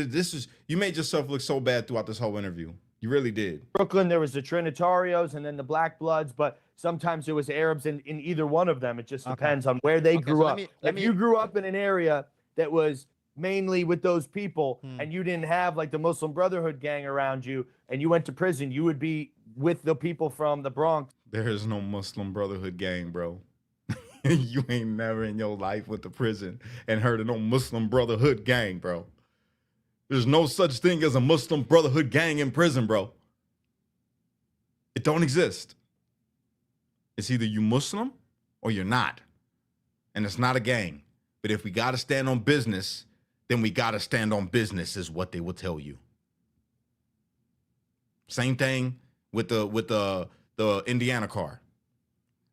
You made yourself look so bad throughout this whole interview. You really did. Brooklyn, there was the Trinitarios and then the Black Bloods, but sometimes there was Arabs in either one of them. It just depends on where they grew up. If you grew up in an area that was mainly with those people and you didn't have like the Muslim Brotherhood gang around you and you went to prison, you would be with the people from the Bronx. There is no Muslim Brotherhood gang, bro. You ain't never in your life went to prison and heard of no Muslim Brotherhood gang, bro. There's no such thing as a Muslim Brotherhood gang in prison, bro. It don't exist. It's either you Muslim or you're not. And it's not a gang. But if we got to stand on business, then we got to stand on business is what they will tell you. Same thing with the Indiana car.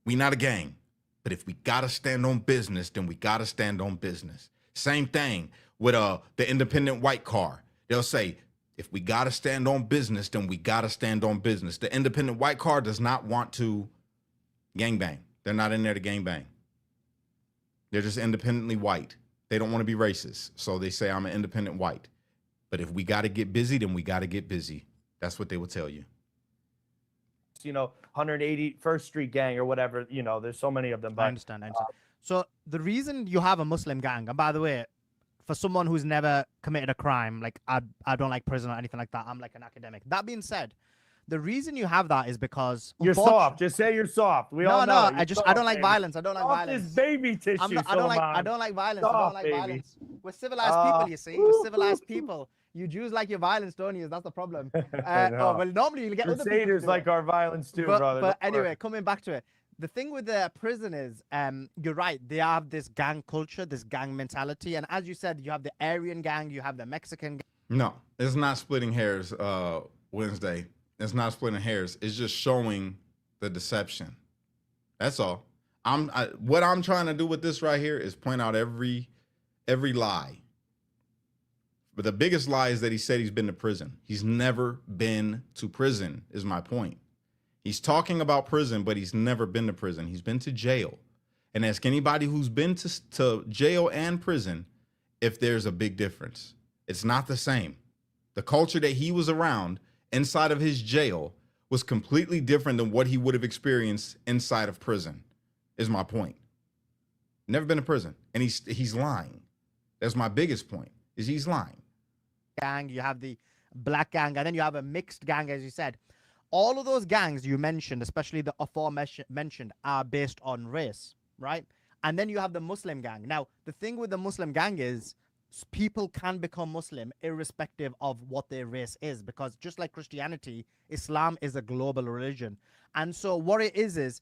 We not a gang. But if we got to stand on business, then we got to stand on business. Same thing with the independent white car. They'll say, if we got to stand on business, then we got to stand on business. The independent white car does not want to gangbang. They're not in there to gangbang. They're just independently white. They don't want to be racist. So they say, I'm an independent white. But if we got to get busy, then we got to get busy. That's what they will tell you. 181st Street gang or whatever, there's so many of them. But, I understand. So the reason you have a Muslim gang, and by the way, for someone who's never committed a crime, like I don't like prison or anything like that. I'm like an academic. That being said, the reason you have that is because you're soft. Just say you're soft. We all know. I don't like violence. I don't like violence. This baby tissue. I don't like violence. I don't like violence. We're civilized people, you see. We're civilized people. You Jews like your violence, don't you? That's the problem. Well, normally you'll get other people Crusaders like our violence too, brother. But anyway, coming back to it, the thing with the prison is, you're right. They have this gang culture, this gang mentality, and as you said, you have the Aryan gang, you have the Mexican gang. No, it's not splitting hairs. Wednesday, it's not splitting hairs. It's just showing the deception. That's all. What I'm trying to do with this right here is point out every lie. But the biggest lie is that he said he's been to prison. He's never been to prison, is my point. He's talking about prison, but he's never been to prison. He's been to jail. And ask anybody who's been to jail and prison if there's a big difference. It's not the same. The culture that he was around inside of his jail was completely different than what he would have experienced inside of prison, is my point. Never been to prison. And he's lying. That's my biggest point, is he's lying. Gang, you have the black gang, and then you have a mixed gang, as you said. All of those gangs you mentioned, especially the aforementioned, are based on race, right? And then you have the Muslim gang. Now, the thing with the Muslim gang is people can become Muslim irrespective of what their race is, because just like Christianity, Islam is a global religion. And so what it is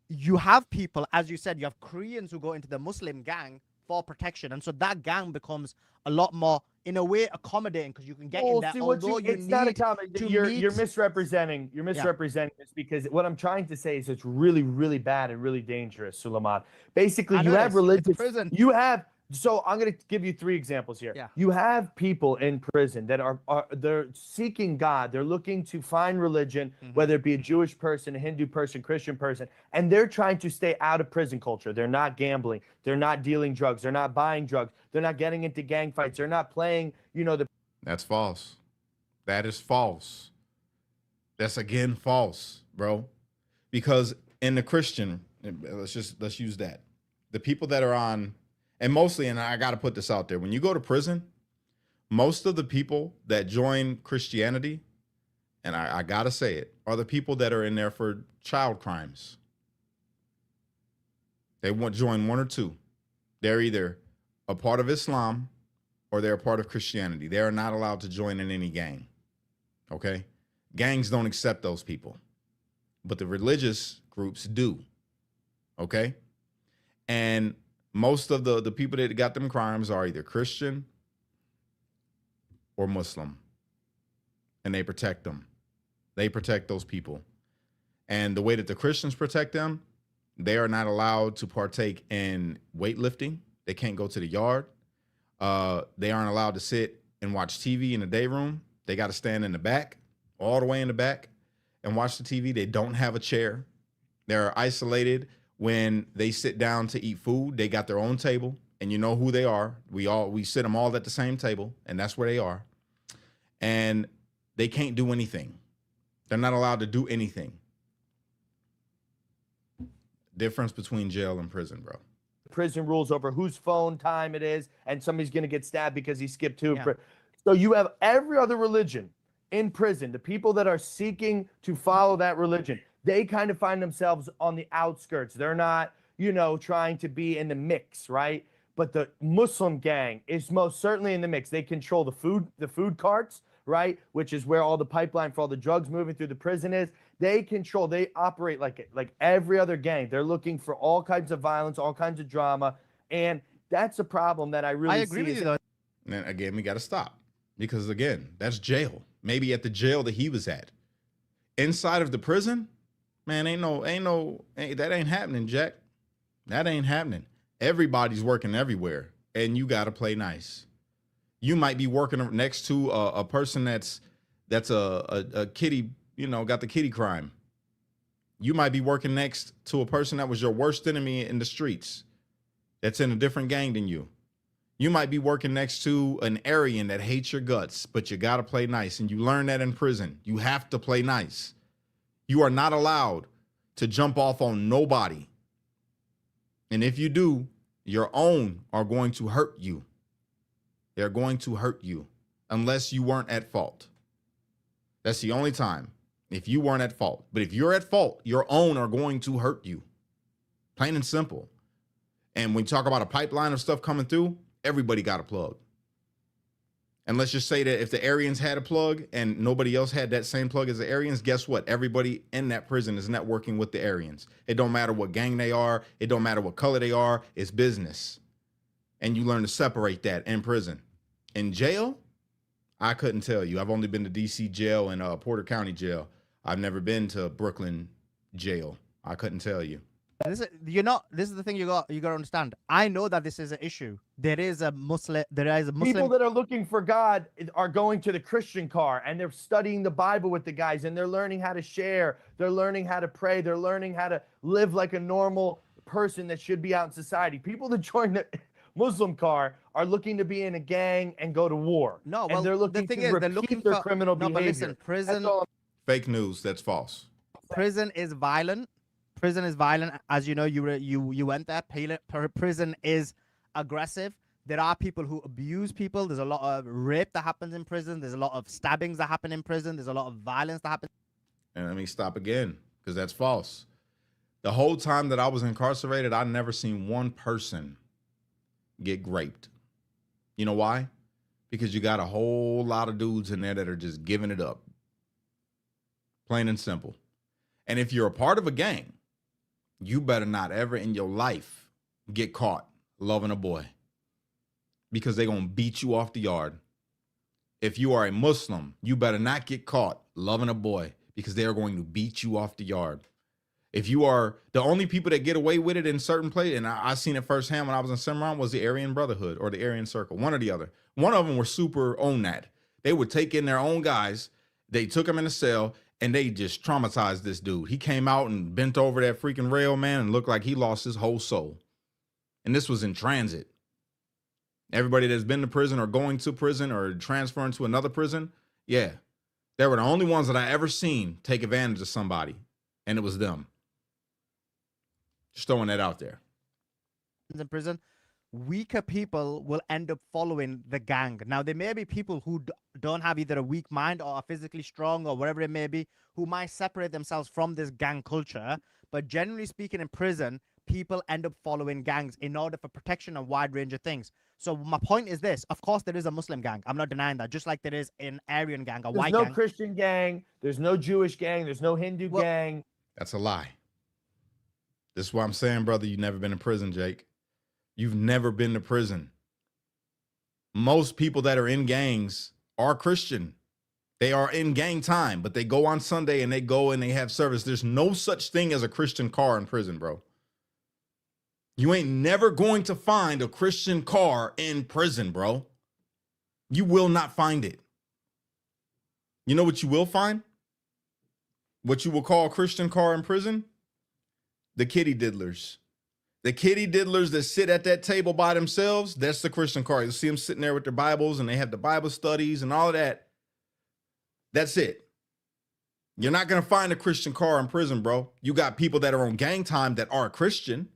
you have people, as you said, you have Koreans who go into the Muslim gang for protection. And so that gang becomes a lot more, in a way, accommodating, because you can get in there. It's not accommodating. You're misrepresenting. You're misrepresenting this, because what I'm trying to say is it's really, really bad and really dangerous, Suliman. Basically, you have religious. You have So I'm going to give you 3 examples here. Yeah. You have people in prison that are they're seeking God. They're looking to find religion, whether it be a Jewish person, a Hindu person, Christian person, and they're trying to stay out of prison culture. They're not gambling. They're not dealing drugs. They're not buying drugs. They're not getting into gang fights. They're not playing, the That's false. That is false. That's again false, bro. Because in the Christian, let's use that. The people that are on, and mostly, and I got to put this out there, when you go to prison, most of the people that join Christianity, and I got to say it, are the people that are in there for child crimes. They want to join one or two. They're either a part of Islam or they're a part of Christianity. They are not allowed to join in any gang. Okay? Gangs don't accept those people, but the religious groups do. Okay? And most of the people that got them crimes are either Christian or Muslim, and they protect them. They protect those people. And the way that the Christians protect them, they are not allowed to partake in weightlifting. They can't go to the yard. They aren't allowed to sit and watch TV in the day room. They got to stand in the back, all the way in the back, and watch the TV. They don't have a chair. They're isolated when they sit down to eat food. They got their own table, and you know who they are. We sit them all at the same table, and that's where they are. And they can't do anything. They're not allowed to do anything. Difference between jail and prison, bro. prison rules over whose phone time it is, and somebody's going to get stabbed because he skipped 2. Yeah. So you have every other religion in prison. The people that are seeking to follow that religion, they kind of find themselves on the outskirts. They're not, trying to be in the mix, right? But the Muslim gang is most certainly in the mix. They control the food carts, right? Which is where all the pipeline for all the drugs moving through the prison is. They operate like every other gang. They're looking for all kinds of violence, all kinds of drama. And that's a problem that I really agree with you, though. And again, we got to stop, because again, that's jail. Maybe at the jail that he was at. Inside of the prison, man, that ain't happening, Jack. That ain't happening. Everybody's working everywhere, and you got to play nice. You might be working next to a person that's a kitty, got the kitty crime. You might be working next to a person that was your worst enemy in the streets, that's in a different gang than you. You might be working next to an Aryan that hates your guts, but you got to play nice, and you learn that in prison. You have to play nice. You are not allowed to jump off on nobody. And if you do, your own are going to hurt you. They're going to hurt you unless you weren't at fault. That's the only time, if you weren't at fault. But if you're at fault, your own are going to hurt you. Plain and simple. And when you talk about a pipeline of stuff coming through, everybody got a plug. And let's just say that if the Aryans had a plug and nobody else had that same plug as the Aryans, guess what? Everybody in that prison is networking with the Aryans. It don't matter what gang they are. It don't matter what color they are. It's business. And you learn to separate that in prison. In jail, I couldn't tell you. I've only been to DC jail and Porter County jail. I've never been to Brooklyn jail. I couldn't tell you. This is the thing you got to understand. I know that this is an issue. There is a Muslim. People that are looking for God are going to the Christian car, and they're studying the Bible with the guys, and they're learning how to share. They're learning how to pray. They're learning how to live like a normal person that should be out in society. People that join the Muslim car are looking to be in a gang and go to war. No, and well, they're looking to repeat their criminal behavior. But listen, prison. Fake news. That's false. Prison is violent. Prison is violent, as you know. You went there. Prison is aggressive. There are people who abuse people. There's a lot of rape that happens in prison. There's a lot of stabbings that happen in prison. There's a lot of violence that happens. And let me stop again, because that's false. The whole time that I was incarcerated, I never seen one person get raped. You know why? Because you got a whole lot of dudes in there that are just giving it up. Plain and simple. And if you're a part of a gang, you better not ever in your life get caught loving a boy, because they're going to beat you off the yard. If you are a Muslim, you better not get caught loving a boy, because they are going to beat you off the yard. If you are the only people that get away with it in certain places, and I seen it firsthand when I was in Cimarron, was the Aryan Brotherhood or the Aryan Circle, one or the other. One of them were super on that. They would take in their own guys. They took him in a cell and they just traumatized this dude. He came out and bent over that freaking rail, man, and looked like he lost his whole soul. And this was in transit. Everybody that's been to prison or going to prison or transferring to another prison, yeah, they were the only ones that I ever seen take advantage of somebody, and it was them. Just throwing that out there. In prison, weaker people will end up following the gang. Now, there may be people who don't have either a weak mind or are physically strong or whatever it may be, who might separate themselves from this gang culture. But generally speaking, in prison, people end up following gangs in order for protection and a wide range of things. So my point is this. Of course, there is a Muslim gang. I'm not denying that. Just like there is an Aryan gang, a white gang. There's no Christian gang. There's no Jewish gang. There's no Hindu gang. That's a lie. This is what I'm saying, brother. You've never been to prison, Jake. You've never been to prison. Most people that are in gangs are Christian. They are in gang time, but they go on Sunday and they go and they have service. There's no such thing as a Christian car in prison, bro. You ain't never going to find a Christian car in prison, bro. You will not find it. You know what you will find? What you will call a Christian car in prison? The kitty diddlers. The kitty diddlers that sit at that table by themselves, that's the Christian car. You'll see them sitting there with their Bibles and they have the Bible studies and all of that. That's it. You're not going to find a Christian car in prison, bro. You got people that are on gang time that are Christian,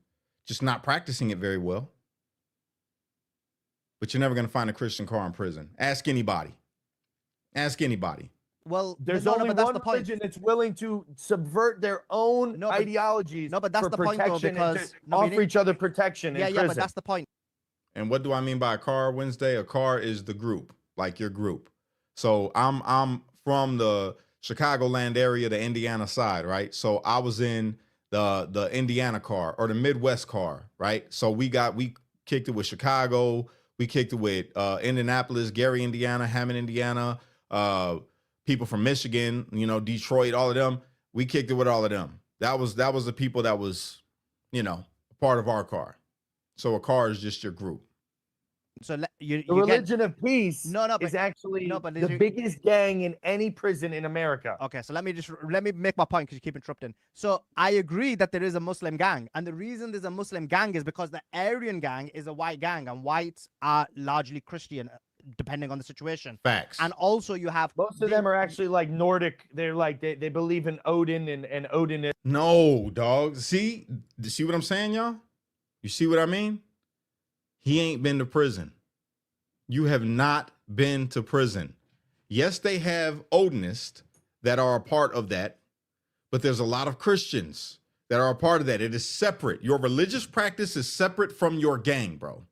just not practicing it very well. But you're never going to find a Christian car in prison. Ask anybody. Ask anybody. Well, there's only one religion that's willing to subvert their own ideologies. No, but that's the point, though, because offer each other protection. Yeah, but that's the point. And what do I mean by a car, Wednesday? A car is the group, like your group. So I'm from the Chicagoland area, the Indiana side, right? So I was in the Indiana car or the Midwest car, right? So we kicked it with Chicago, we kicked it with Indianapolis, Gary, Indiana, Hammond, Indiana, people from Michigan, Detroit, all of them. We kicked it with all of them. That was the people that was, a part of our car. So a car is just your group. So the religion of peace is actually the biggest gang in any prison in America. Okay, so let me make my point because you keep interrupting. So I agree that there is a Muslim gang, and the reason there's a Muslim gang is because the Aryan gang is a white gang, and whites are largely Christian, depending on the situation. Facts. And also you have most of them are actually like Nordic. They're like they believe in Odin and Odin is no dog. See what I'm saying, y'all? You see what I mean? He ain't been to prison. You have not been to prison. Yes, they have Odinists that are a part of that, but there's a lot of Christians that are a part of that. It is separate. Your religious practice is separate from your gang, bro.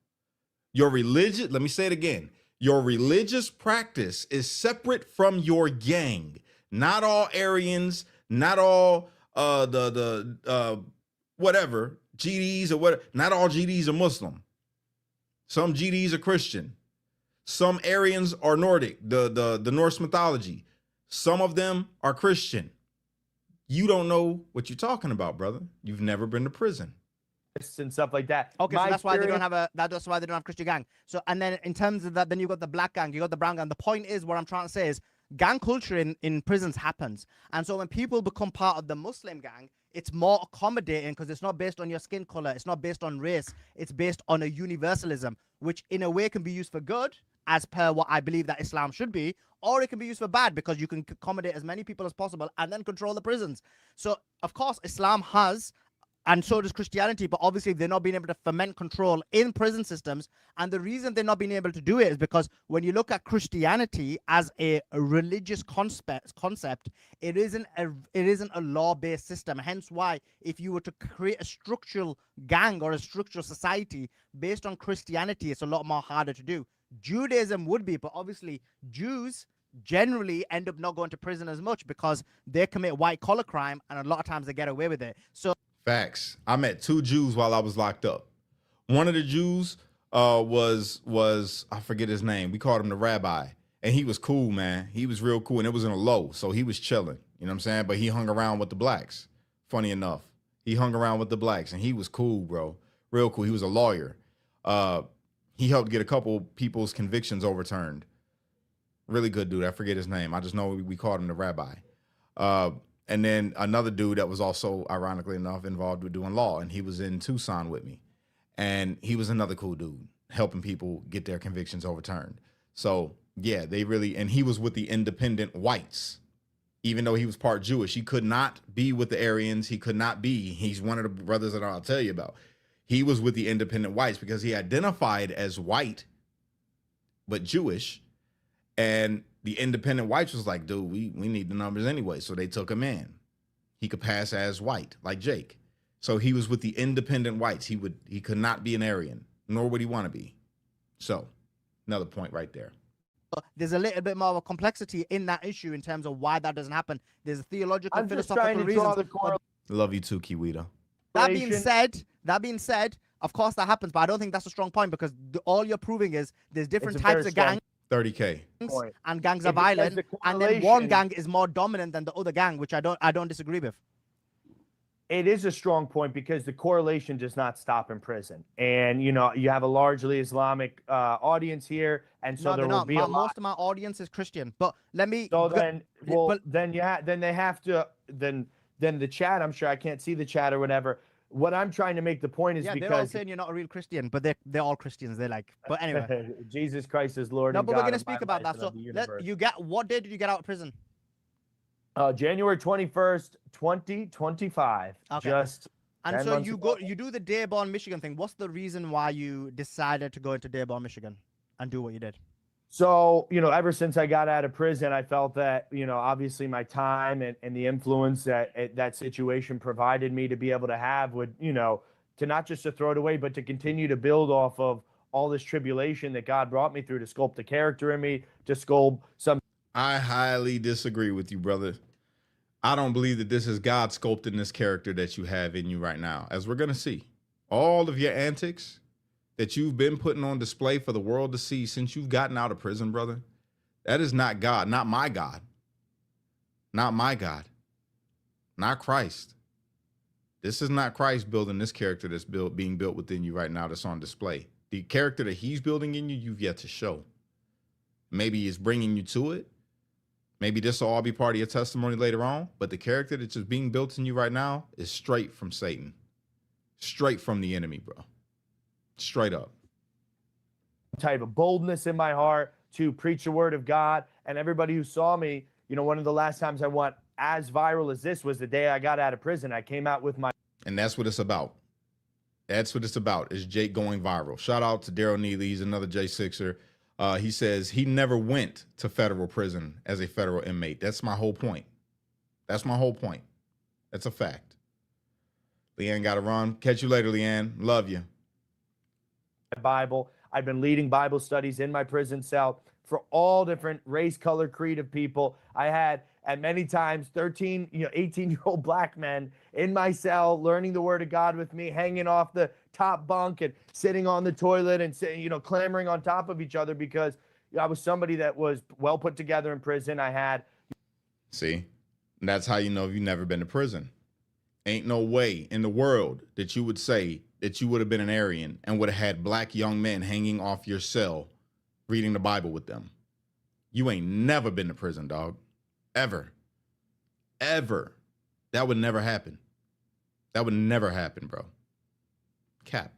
Your religion, let me say it again. Your religious practice is separate from your gang. Not all Aryans, not all whatever, GDs or whatever. Not all GDs are Muslim. Some GDs are Christian. Some Aryans are Nordic, the Norse mythology. Some of them are Christian. You don't know what you're talking about, brother. You've never been to prison. And stuff like that. Okay, so that's why they don't have that's why they don't have Christian gang. So and then in terms of that, then you got the black gang, you got the brown gang. The point is, what I'm trying to say is gang culture in prisons happens. And so when people become part of the Muslim gang, it's more accommodating because it's not based on your skin color. It's not based on race. It's based on a universalism, which in a way can be used for good, as per what I believe that Islam should be, or it can be used for bad because you can accommodate as many people as possible and then control the prisons. So, of course, Islam has, and so does Christianity, but obviously they're not being able to foment control in prison systems. And the reason they're not being able to do it is because when you look at Christianity as a religious concept, it isn't a law-based system. Hence why if you were to create a structural gang or a structural society based on Christianity, it's a lot more harder to do. Judaism would be, but obviously Jews generally end up not going to prison as much because they commit white-collar crime, and a lot of times they get away with it. So facts. I met 2 Jews while I was locked up. One of the Jews was I forget his name. We called him the rabbi, and he was cool, man. He was real cool, and it was in a low, so he was chilling. You know what I'm saying? But he hung around with the blacks. Funny enough, He hung around with the blacks, and he was cool, bro. Real cool. He was a lawyer. He helped get a couple people's convictions overturned. Really good dude. I forget his name. I just know we called him the rabbi. And then another dude that was also, ironically enough, involved with doing law, and he was in Tucson with me. And he was another cool dude, helping people get their convictions overturned. So, yeah, they really, and he was with the independent whites. Even though he was part Jewish, he could not be with the Aryans. He could not be. He's one of the brothers that I'll tell you about. He was with the independent whites because he identified as white, but Jewish. And the independent whites was like, dude, we need the numbers anyway. So they took him in. He could pass as white, like Jake. So he was with the independent whites. He could not be an Aryan, nor would he want to be. So another point right there. There's a little bit more of a complexity in that issue in terms of why that doesn't happen. There's a theological, I'm just trying philosophical to draw reasons. the correlation. Love you too, Kiwita. That being said, of course that happens, but I don't think that's a strong point because all you're proving is there's different types of gangs 30K. and gangs are violent, and then one gang is more dominant than the other gang, which I don't disagree with. It is a strong point because the correlation does not stop in prison. And, you know, you have a largely Islamic audience here. And so there will be most of my audience is Christian. But let me. So then, well, then they have to, then the chat, I'm sure I can't see the chat or whatever. What I'm trying to make the point is because. They're all saying you're not a real Christian, but they're all Christians. They're like, but anyway. Jesus Christ is Lord. No, and but God we're going to speak about that. So what day did you get out of prison? January 21st, 2025. Okay. And so you do the Dearborn, Michigan thing. What's the reason why you decided to go into Dearborn, Michigan and do what you did? So, you know, ever since I got out of prison, I felt that, you know, obviously my time and the influence that situation provided me to be able to have would, you know, to not just to throw it away, but to continue to build off of all this tribulation that God brought me through to sculpt the character in me, to sculpt some. I highly disagree with you, brother. I don't believe that this is God sculpting this character that you have in you right now. As we're going to see, all of your antics that you've been putting on display for the world to see since you've gotten out of prison, brother, that is not God, not my God, not my God, not Christ. This is not Christ building this character that's being built within you right now that's on display. The character that he's building in you, you've yet to show. Maybe he's bringing you to it. Maybe this will all be part of your testimony later on, but the character that's just being built in you right now is straight from Satan, straight from the enemy, bro. Straight up. Type of boldness in my heart to preach the word of God. And everybody who saw me, you know, one of the last times I went as viral as this was the day I got out of prison. I came out with my. And that's what it's about. That's what it's about, is Jake going viral. Shout out to Daryl Neely. He's another J6er. He says he never went to federal prison as a federal inmate. That's my whole point. That's my whole point. That's a fact. Leanne got to run. Catch you later, Leanne. Love you. Bible. I've been leading Bible studies in my prison cell for all different race, color, creed of people. I had at many times 18-year-old black men in my cell learning the word of God with me, hanging off the top bunk and sitting on the toilet and clamoring on top of each other because I was somebody that was well put together in prison. I had. See, that's how you know if you've never been to prison. Ain't no way in the world that you would say that you would have been an Aryan and would have had black young men hanging off your cell reading the Bible with them. You ain't never been to prison, dog. Ever. Ever. That would never happen. That would never happen, bro. Cap.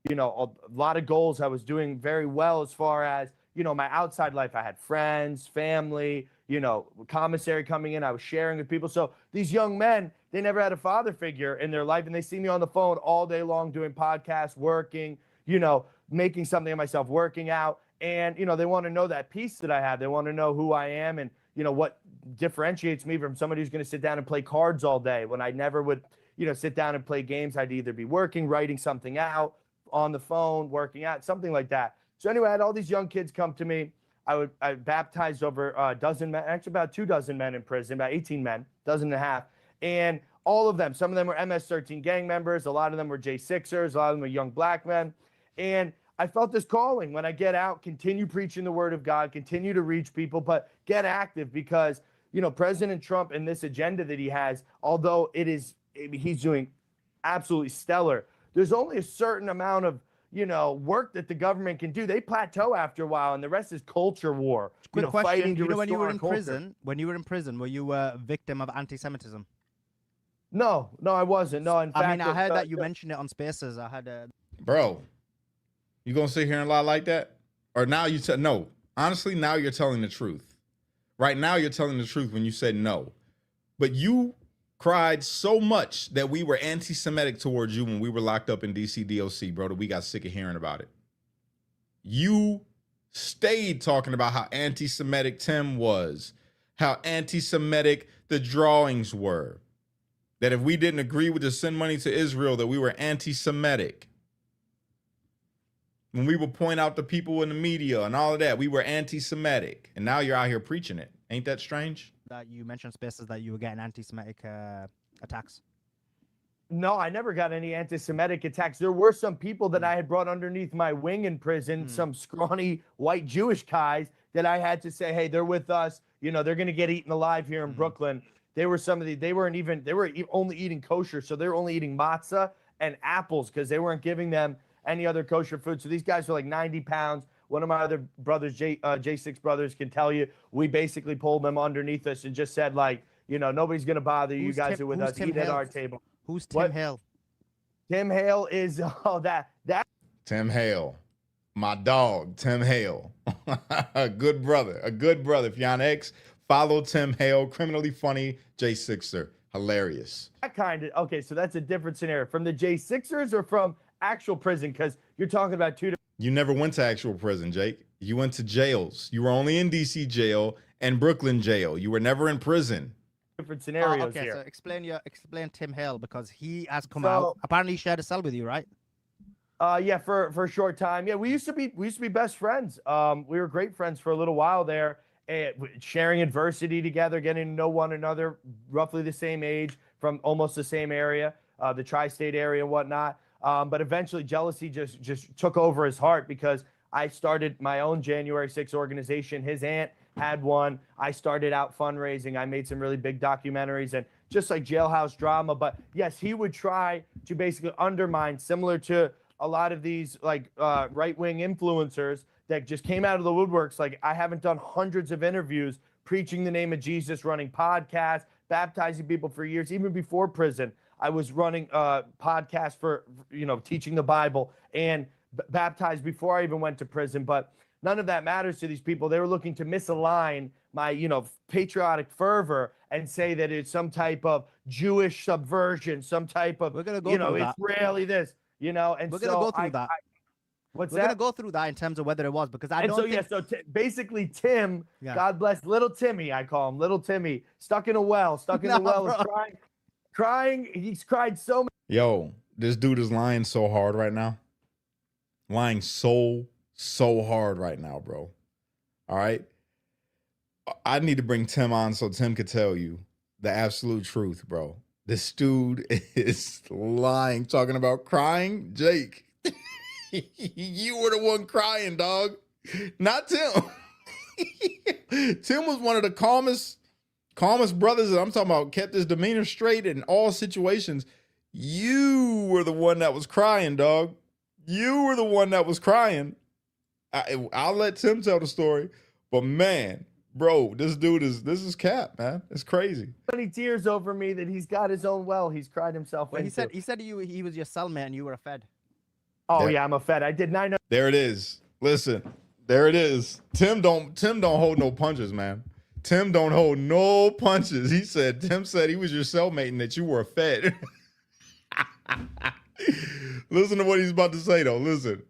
You know, a lot of goals. I was doing very well as far as, you know, my outside life. I had friends, family, you know, commissary coming in. I was sharing with people. So these young men, they never had a father figure in their life. And they see me on the phone all day long doing podcasts, working, you know, making something of myself, working out. And, you know, they want to know that peace that I have. They want to know who I am and, you know, what differentiates me from somebody who's going to sit down and play cards all day when I never would, you know, sit down and play games. I'd either be working, writing something out, on the phone, working out, something like that. So anyway, I had all these young kids come to me. I baptized over a dozen men, actually about 24 men in prison, about 18 men, dozen and a half. And all of them, some of them were MS-13 gang members. A lot of them were J6ers. A lot of them were young black men. And I felt this calling when I get out, continue preaching the word of God, continue to reach people, but get active because, you know, President Trump and this agenda that he has, although it is I mean, he's doing absolutely stellar. There's only a certain amount of work that the government can do. They plateau after a while, and the rest is culture war. Quick question. Fighting to When you were restore in culture. prison, were you a victim of anti-Semitism? No, I wasn't. No, in fact, I mean, I heard that you mentioned it on Spaces. I had a Bro, you gonna sit here and lie like that? Or now you said no. Honestly, now you're telling the truth. Right now, you're telling the truth when you said no. But you cried so much that we were anti-Semitic towards you when we were locked up in DC DOC, bro, that we got sick of hearing about it. You stayed talking about how anti-Semitic Tim was, how anti-Semitic the drawings were, that if we didn't agree with the send money to Israel, that we were anti-Semitic. When we would point out the people in the media and all of that, we were anti-Semitic. And now you're out here preaching it. Ain't that strange? that you mentioned Spaces that you were getting anti-Semitic attacks. No, I never got any anti-Semitic attacks. There were some people that I had brought underneath my wing in prison, some scrawny white Jewish guys that I had to say, hey, they're with us. You know, they're going to get eaten alive here in Brooklyn. They were they were only eating kosher. So they were only eating matzah and apples because they weren't giving them any other kosher food. So these guys were like 90 pounds. One of my other brothers, J6 brothers, can tell you, we basically pulled them underneath us and just said, like, you know, nobody's going to bother you. You guys are with us. Eat at our table. Who's Tim Hale? Tim Hale is Tim Hale, my dog, Tim Hale, a good brother. If you're on X, follow Tim Hale, criminally funny J6er, hilarious. That kind of okay. So that's a different scenario from the J6ers or from actual prison, because you're talking about two. You never went to actual prison, Jake. You went to jails. You were only in DC jail and Brooklyn jail. You were never in prison. Different scenarios okay, here. so explain Tim Hale, because he has come out. Apparently, he shared a cell with you, right? Yeah, for a short time. Yeah, we used to be best friends. We were great friends for a little while there, sharing adversity together, getting to know one another, roughly the same age, from almost the same area, the tri-state area and whatnot. But eventually, jealousy just took over his heart, because I started my own January 6th organization. His aunt had one. I started out fundraising. I made some really big documentaries and just like jailhouse drama. But yes, he would try to basically undermine, similar to a lot of these like right-wing influencers that just came out of the woodworks. Like, I haven't done hundreds of interviews preaching the name of Jesus, running podcasts, baptizing people for years. Even before prison, I was running podcasts for, teaching the Bible, and baptized before I even went to prison. But none of that matters to these people. They were looking to misalign my, patriotic fervor and say that it's some type of Jewish subversion, some type of, We're gonna go through that. Israeli this, and We're gonna go through that. What's We're gonna go through that in terms of whether it was, because I don't think... So basically Tim, God bless little Timmy, I call him little Timmy, stuck in a well, is crying. He's cried so much. Yo, this dude is lying so hard right now. Lying so hard right now, bro. All right. I need to bring Tim on so Tim could tell you the absolute truth, bro. This dude is lying, talking about crying. Jake, you were the one crying, dog, not Tim. Tim was one of the calmest brothers that I'm talking about, kept his demeanor straight in all situations. You were the one that was crying, dog. You were the one that was crying. I'll let Tim tell the story, but man, bro, this is cap, man. It's crazy. Many tears over me that he's got his own well. He's cried himself into. He said he was your cellmate and you were a Fed. Oh yeah, I'm a Fed. I did 9. There it is. Listen, there it is. Tim don't hold no punches, man. Tim don't hold no punches. Tim said he was your cellmate and that you were a Fed. Listen to what he's about to say, though. Listen.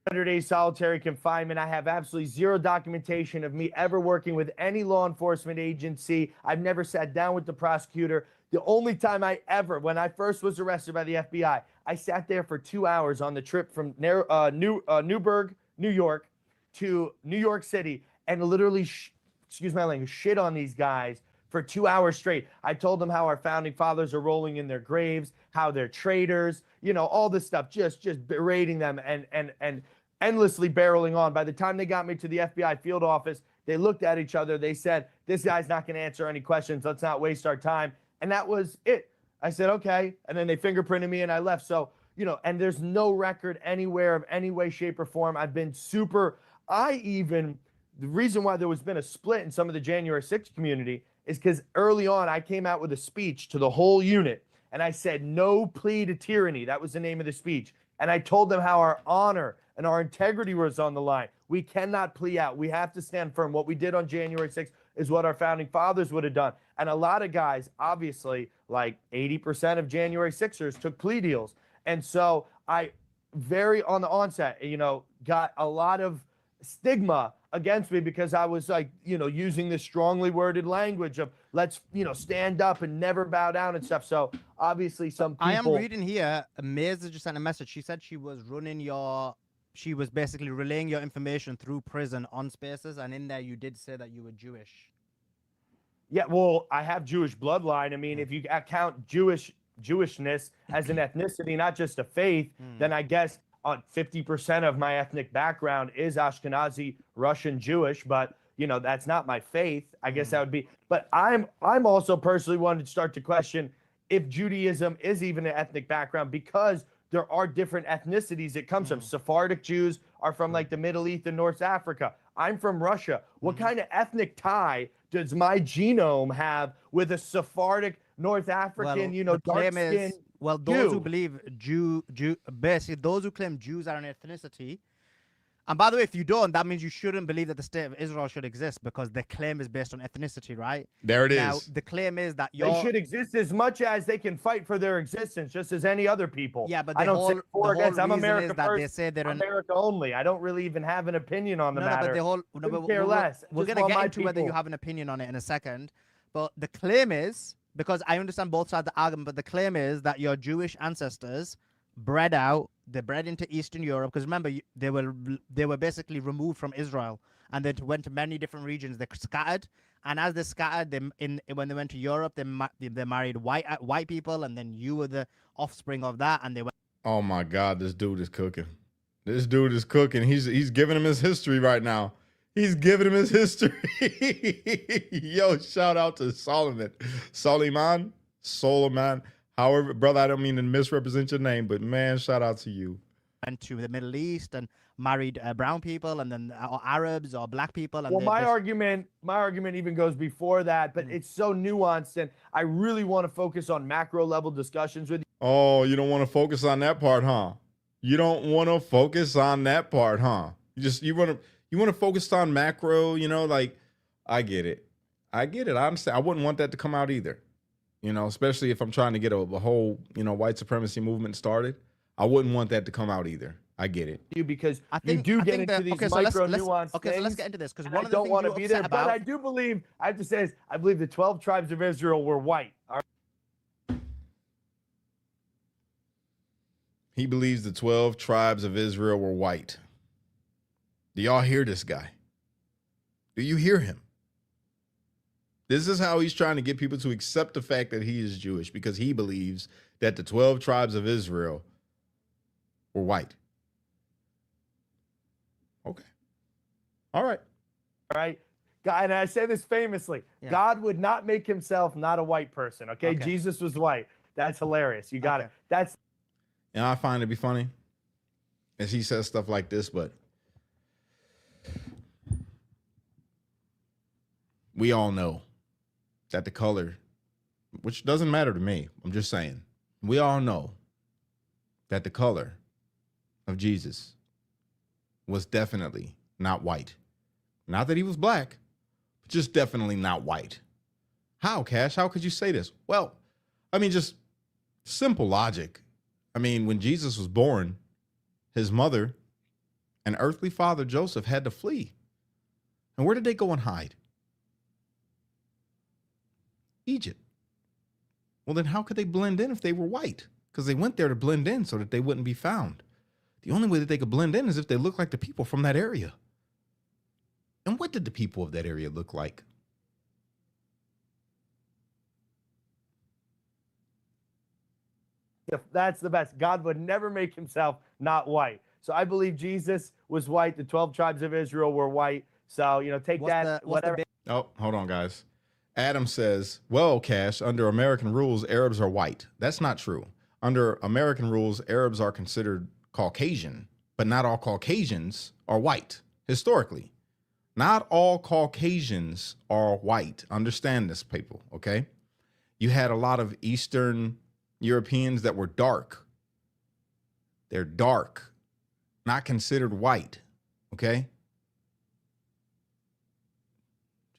100 days solitary confinement. I have absolutely zero documentation of me ever working with any law enforcement agency. I've never sat down with the prosecutor. The only time when I first was arrested by the FBI, I sat there for 2 hours on the trip from Newburgh, New York to New York City, and literally, excuse my language, shit on these guys for 2 hours straight. I told them how our founding fathers are rolling in their graves, how they're traitors, all this stuff, just berating them and endlessly barreling on. By the time they got me to the FBI field office, they looked at each other. They said, this guy's not going to answer any questions. Let's not waste our time. And that was it. I said, okay. And then they fingerprinted me and I left. So, you know, and there's no record anywhere of any way, shape, or form. I've been the reason why there was been a split in some of the January 6th community is because early on I came out with a speech to the whole unit and I said, no plea to tyranny. That was the name of the speech. And I told them how our honor and our integrity was on the line. We cannot plea out. We have to stand firm. What we did on January 6th is what our founding fathers would have done. And a lot of guys, obviously, like 80% of January 6ers took plea deals. And so I very on the onset, you know, got a lot of stigma against me because I was like, you know, using this strongly worded language of let's, you know, stand up and never bow down and stuff. So obviously some people. I am reading here, Maze just sent a message. She said she was basically relaying your information through prison on Spaces. And in there, you did say that you were Jewish. Yeah, well, I have Jewish bloodline. I mean, if you count Jewishness as an ethnicity, not just a faith, then I guess 50% of my ethnic background is Ashkenazi, Russian, Jewish, but you know, that's not my faith. I guess that would be, but I'm also personally wanted to start to question if Judaism is even an ethnic background because there are different ethnicities it comes from. Sephardic Jews are from like the Middle East and North Africa. I'm from Russia. What kind of ethnic tie does my genome have with a Sephardic North African, you know, dark skin? Well, those who believe basically those who claim Jews are an ethnicity. And by the way, if you don't, that means you shouldn't believe that the state of Israel should exist because the claim is based on ethnicity, right? There it now, is. The claim is that they should exist as much as they can fight for their existence, just as any other people. Yeah, but I don't say the for whole against. I'm reason America is that first, they say they're America only. I don't really even have an opinion on the matter. But Couldn't care less. We're Just gonna want get my into whether you people. have an opinion on it in a second. But the claim is, because I understand both sides of the argument, but the claim is that your Jewish ancestors they bred into Eastern Europe, because remember they were basically removed from Israel and they went to many different regions. They scattered, and as they scattered, when they went to Europe, they married white people, and then you were the offspring of that, and they went. Oh my God, this dude is cooking. This dude is cooking. He's giving him his history right now. He's giving him his history. Yo, shout out to Suliman. However, brother, I don't mean to misrepresent your name, but man, shout out to you. Went to the Middle East and married brown people, and then or Arabs or black people. And well, my argument even goes before that, but it's so nuanced, and I really want to focus on macro level discussions with you. Oh, you don't want to focus on that part, huh? You don't want to focus on that part, huh? You want to focus on macro, you know, like I get it. I understand. I wouldn't want that to come out either. You know, especially if I'm trying to get a whole, you know, white supremacy movement started. I wouldn't want that to come out either. I get it. Because you do get into these micro nuanced things. So let's get into this, because one of the don't things want you're to be upset there, about. but I do believe, I have to say this, I believe the 12 tribes of Israel were white. He believes the 12 tribes of Israel were white. Do y'all hear this guy? Do you hear him? This is how he's trying to get people to accept the fact that he is Jewish, because he believes that the 12 tribes of Israel were white. Okay. All right. Right? God, and I say this famously, God would not make himself not a white person, okay? Jesus was white. That's hilarious. You got it. And I find it to be funny as he says stuff like this, but we all know that the color, which doesn't matter to me, I'm just saying, we all know that the color of Jesus was definitely not white. Not that he was black, but just definitely not white. How, Kash? How could you say this? Well, I mean, just simple logic. I mean, when Jesus was born, his mother and earthly father, Joseph, had to flee. And where did they go and hide? Egypt. Well, then how could they blend in if they were white? Because they went there to blend in so that they wouldn't be found. The only way that they could blend in is if they looked like the people from that area. And what did the people of that area look like? That's the best. God would never make himself not white. So I believe Jesus was white. The 12 tribes of Israel were white. So, you know, take that, whatever. Oh, hold on, guys. Adam says, well, Cash, under American rules, Arabs are white. That's not true. Under American rules, Arabs are considered Caucasian, but not all Caucasians are white, historically. Not all Caucasians are white. Understand this, people, okay? You had a lot of Eastern Europeans that were dark. They're dark, not considered white, okay?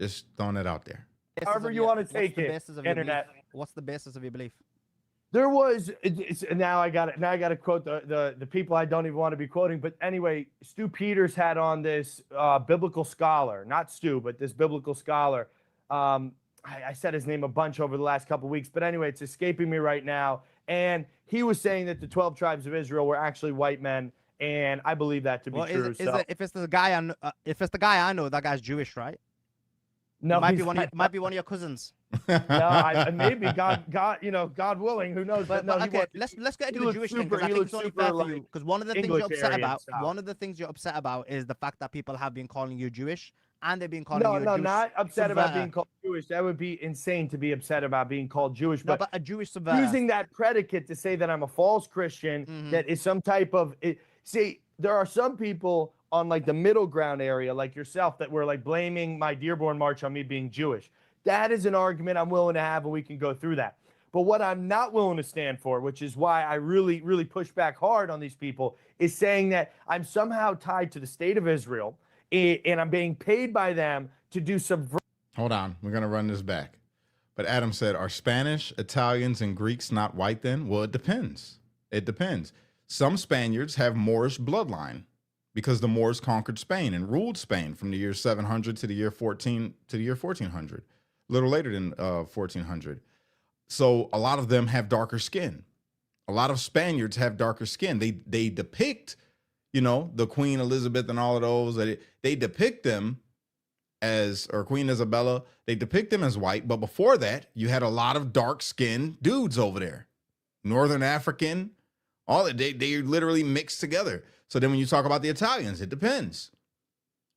Just throwing it out there. However you want to take it, internet. What's the basis of your belief? There was now I got it. Now I got to quote the people I don't even want to be quoting. But anyway, Stu Peters had on this biblical scholar, not Stu, but this biblical scholar. I said his name a bunch over the last couple of weeks, but anyway, it's escaping me right now. And he was saying that the 12 tribes of Israel were actually white men, and I believe that to be true. If it's the guy I know, that guy's Jewish, right? No, might be one of your cousins. No, maybe God willing, who knows? But okay, let's get into the Jewish thing, because I think it's only fair for you. Because one of the things you're upset about is the fact that people have been calling you Jewish, and they've been calling you a Jewish not upset about being subverter. called Jewish. That would be insane to be upset about being called Jewish. No, But but a Jewish subverter. using that predicate to say that I'm a false Christian, that is some type of see, there are some people on like the middle ground area, like yourself, that were like blaming my Dearborn March on me being Jewish. That is an argument I'm willing to have, and we can go through that. But what I'm not willing to stand for, which is why I really, really push back hard on these people, is saying that I'm somehow tied to the state of Israel, and I'm being paid by them to do subversion. Hold on, we're going to run this back. But Adam said, are Spanish, Italians, and Greeks not white then? Well, it depends. It depends. Some Spaniards have Moorish bloodline because the Moors conquered Spain and ruled Spain from the year 700 to the year 1400, a little later than 1400. So a lot of them have darker skin. A lot of Spaniards have darker skin. They depict, the Queen Elizabeth and all of those, they depict them as, or Queen Isabella, they depict them as white. But before that, you had a lot of dark skinned dudes over there. Northern African, they literally mixed together. So then when you talk about the Italians, it depends.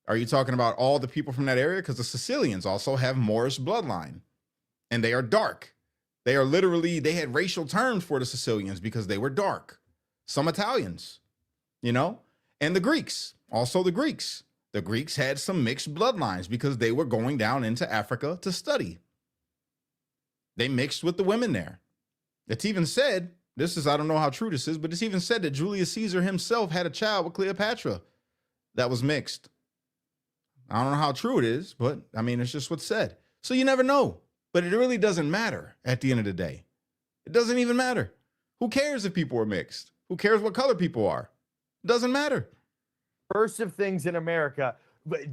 Are you talking about all the people from that area? Because the Sicilians also have Moorish bloodline, and they are dark. They are literally, they had racial terms for the Sicilians because they were dark. Some Italians, and the Greeks, also the Greeks. The Greeks had some mixed bloodlines because they were going down into Africa to study. They mixed with the women there. It's even said, I don't know how true this is, but it's even said that Julius Caesar himself had a child with Cleopatra that was mixed. I don't know how true it is, but it's just what's said. So you never know, but it really doesn't matter at the end of the day. It doesn't even matter. Who cares if people are mixed? Who cares what color people are? It doesn't matter. Worst of things in America,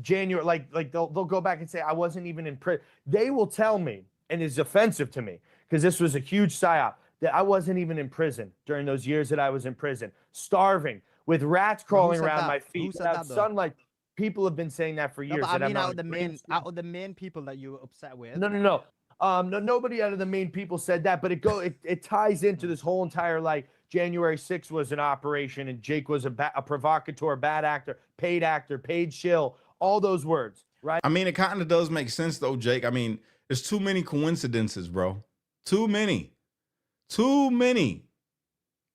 January, like they'll go back and say, I wasn't even in prison. They will tell me, and it's offensive to me, because this was a huge psyop, that I wasn't even in prison during those years that I was in prison, starving, with rats crawling around my feet, without sunlight. People have been saying that for years. No, but out of the main people that you were upset with. No. Nobody out of the main people said that, but it ties into this whole entire, like, January 6th was an operation, and Jake was a provocateur, bad actor, paid shill, all those words, right? It kind of does make sense though, Jake. There's too many coincidences, bro. Too many.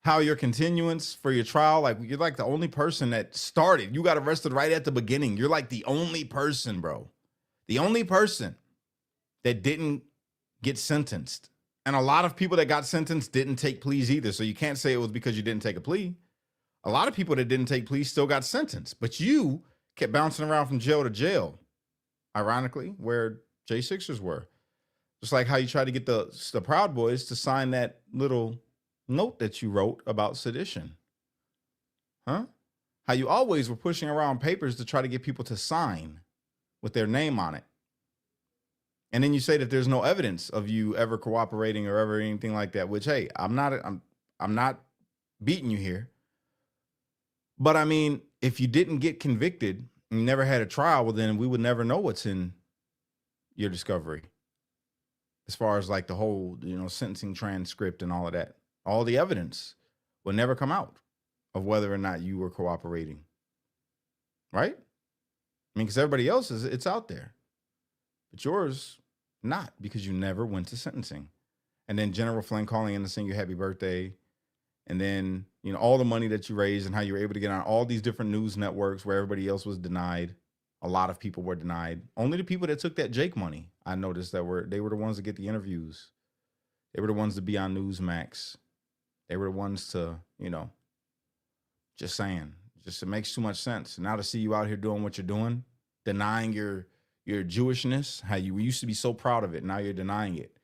How your continuance for your trial, like you're like the only person that started. You got arrested right at the beginning. You're like the only person, bro. The only person that didn't get sentenced. And a lot of people that got sentenced didn't take pleas either. So you can't say it was because you didn't take a plea. A lot of people that didn't take pleas still got sentenced, but you kept bouncing around from jail to jail. Ironically, where J6ers were. Just like how you tried to get the Proud Boys to sign that little note that you wrote about sedition. Huh? How you always were pushing around papers to try to get people to sign with their name on it. And then you say that there's no evidence of you ever cooperating or ever anything like that, which, hey, I'm not beating you here. But if you didn't get convicted and you never had a trial, well, then we would never know what's in your discovery. As far as like the whole, sentencing transcript and all of that, all the evidence would never come out of whether or not you were cooperating. Right? Because everybody else it's out there. But yours Not because you never went to sentencing. And then General Flynn calling in to sing you happy birthday. And then, you know, all the money that you raised and how you were able to get on all these different news networks where everybody else was denied. A lot of people were denied. Only the people that took that Jake money, I noticed they were the ones to get the interviews. They were the ones to be on Newsmax. They were the ones to, you know, just saying, just it makes too much sense. Now to see you out here doing what you're doing, denying your Jewishness, how you used to be so proud of it, now you're denying it.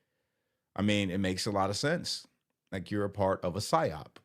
I mean, it makes a lot of sense. Like you're a part of a psyop.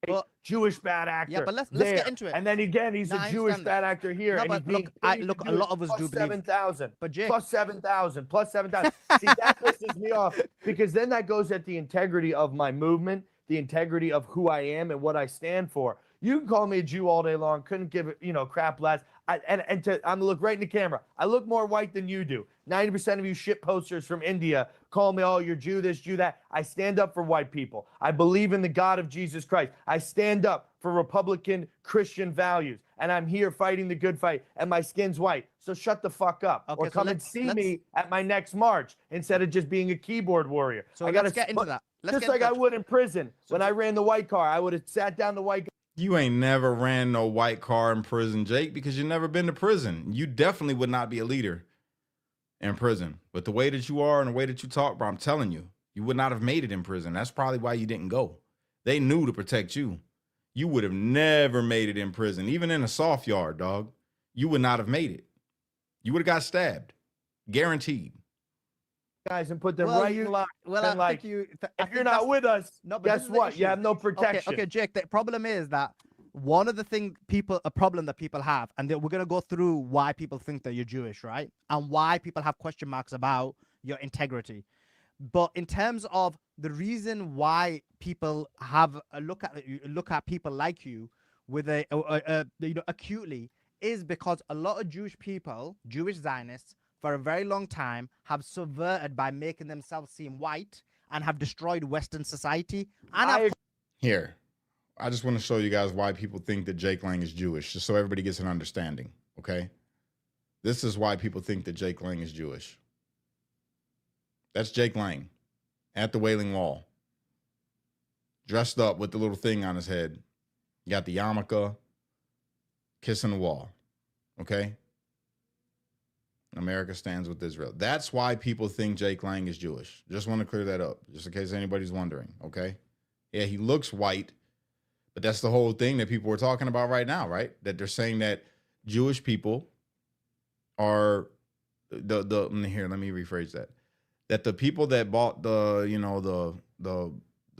Well, Jewish bad actor. Yeah, but let's get into it. And then again, he's a Jewish bad actor here. No, and but he's being look, a lot of us do believe 7,000. But Jake, plus 7,000. See, that pisses me off because then that goes at the integrity of my movement, the integrity of who I am and what I stand for. You can call me a Jew all day long. Couldn't give it, crap less. I'm gonna look right in the camera. I look more white than you do. 90% of you shit posters from India call me, oh, you're Jew this, Jew that. I stand up for white people. I believe in the God of Jesus Christ. I stand up for Republican Christian values. And I'm here fighting the good fight. And my skin's white. So shut the fuck up. Okay, or so come and see me at my next march instead of just being a keyboard warrior. So let's get into that. Just like I would in prison. When I ran the white car, I would have sat down the white car. You ain't never ran no white car in prison, Jake, because you never been to prison. You definitely would not be a leader in prison. But the way that you are and the way that you talk, bro, I'm telling you, you would not have made it in prison. That's probably why you didn't go. They knew to protect you. You would have never made it in prison, even in a soft yard, dog. You would not have made it. You would have got stabbed, guaranteed. Guys, and put them right in line. Well, and I think if you're not with us, guess what? You have no protection. Okay, Jake, the problem is that one of the a problem that people have, and we're going to go through why people think that you're Jewish, right? And why people have question marks about your integrity. But in terms of the reason why people have a look at people like you with acutely is because a lot of Jewish people, Jewish Zionists, for a very long time have subverted by making themselves seem white and have destroyed Western society. And Here, I just want to show you guys why people think that Jake Lang is Jewish, just so everybody gets an understanding, okay? This is why people think that Jake Lang is Jewish. That's Jake Lang at the Wailing Wall, dressed up with the little thing on his head. You got the yarmulke, kissing the wall, okay? America stands with Israel. That's why people think Jake Lang is Jewish. Just want to clear that up, just in case anybody's wondering, okay? Yeah, he looks white, but that's the whole thing that people are talking about right now, right? That they're saying that Jewish people are here, let me rephrase that. That the people that bought the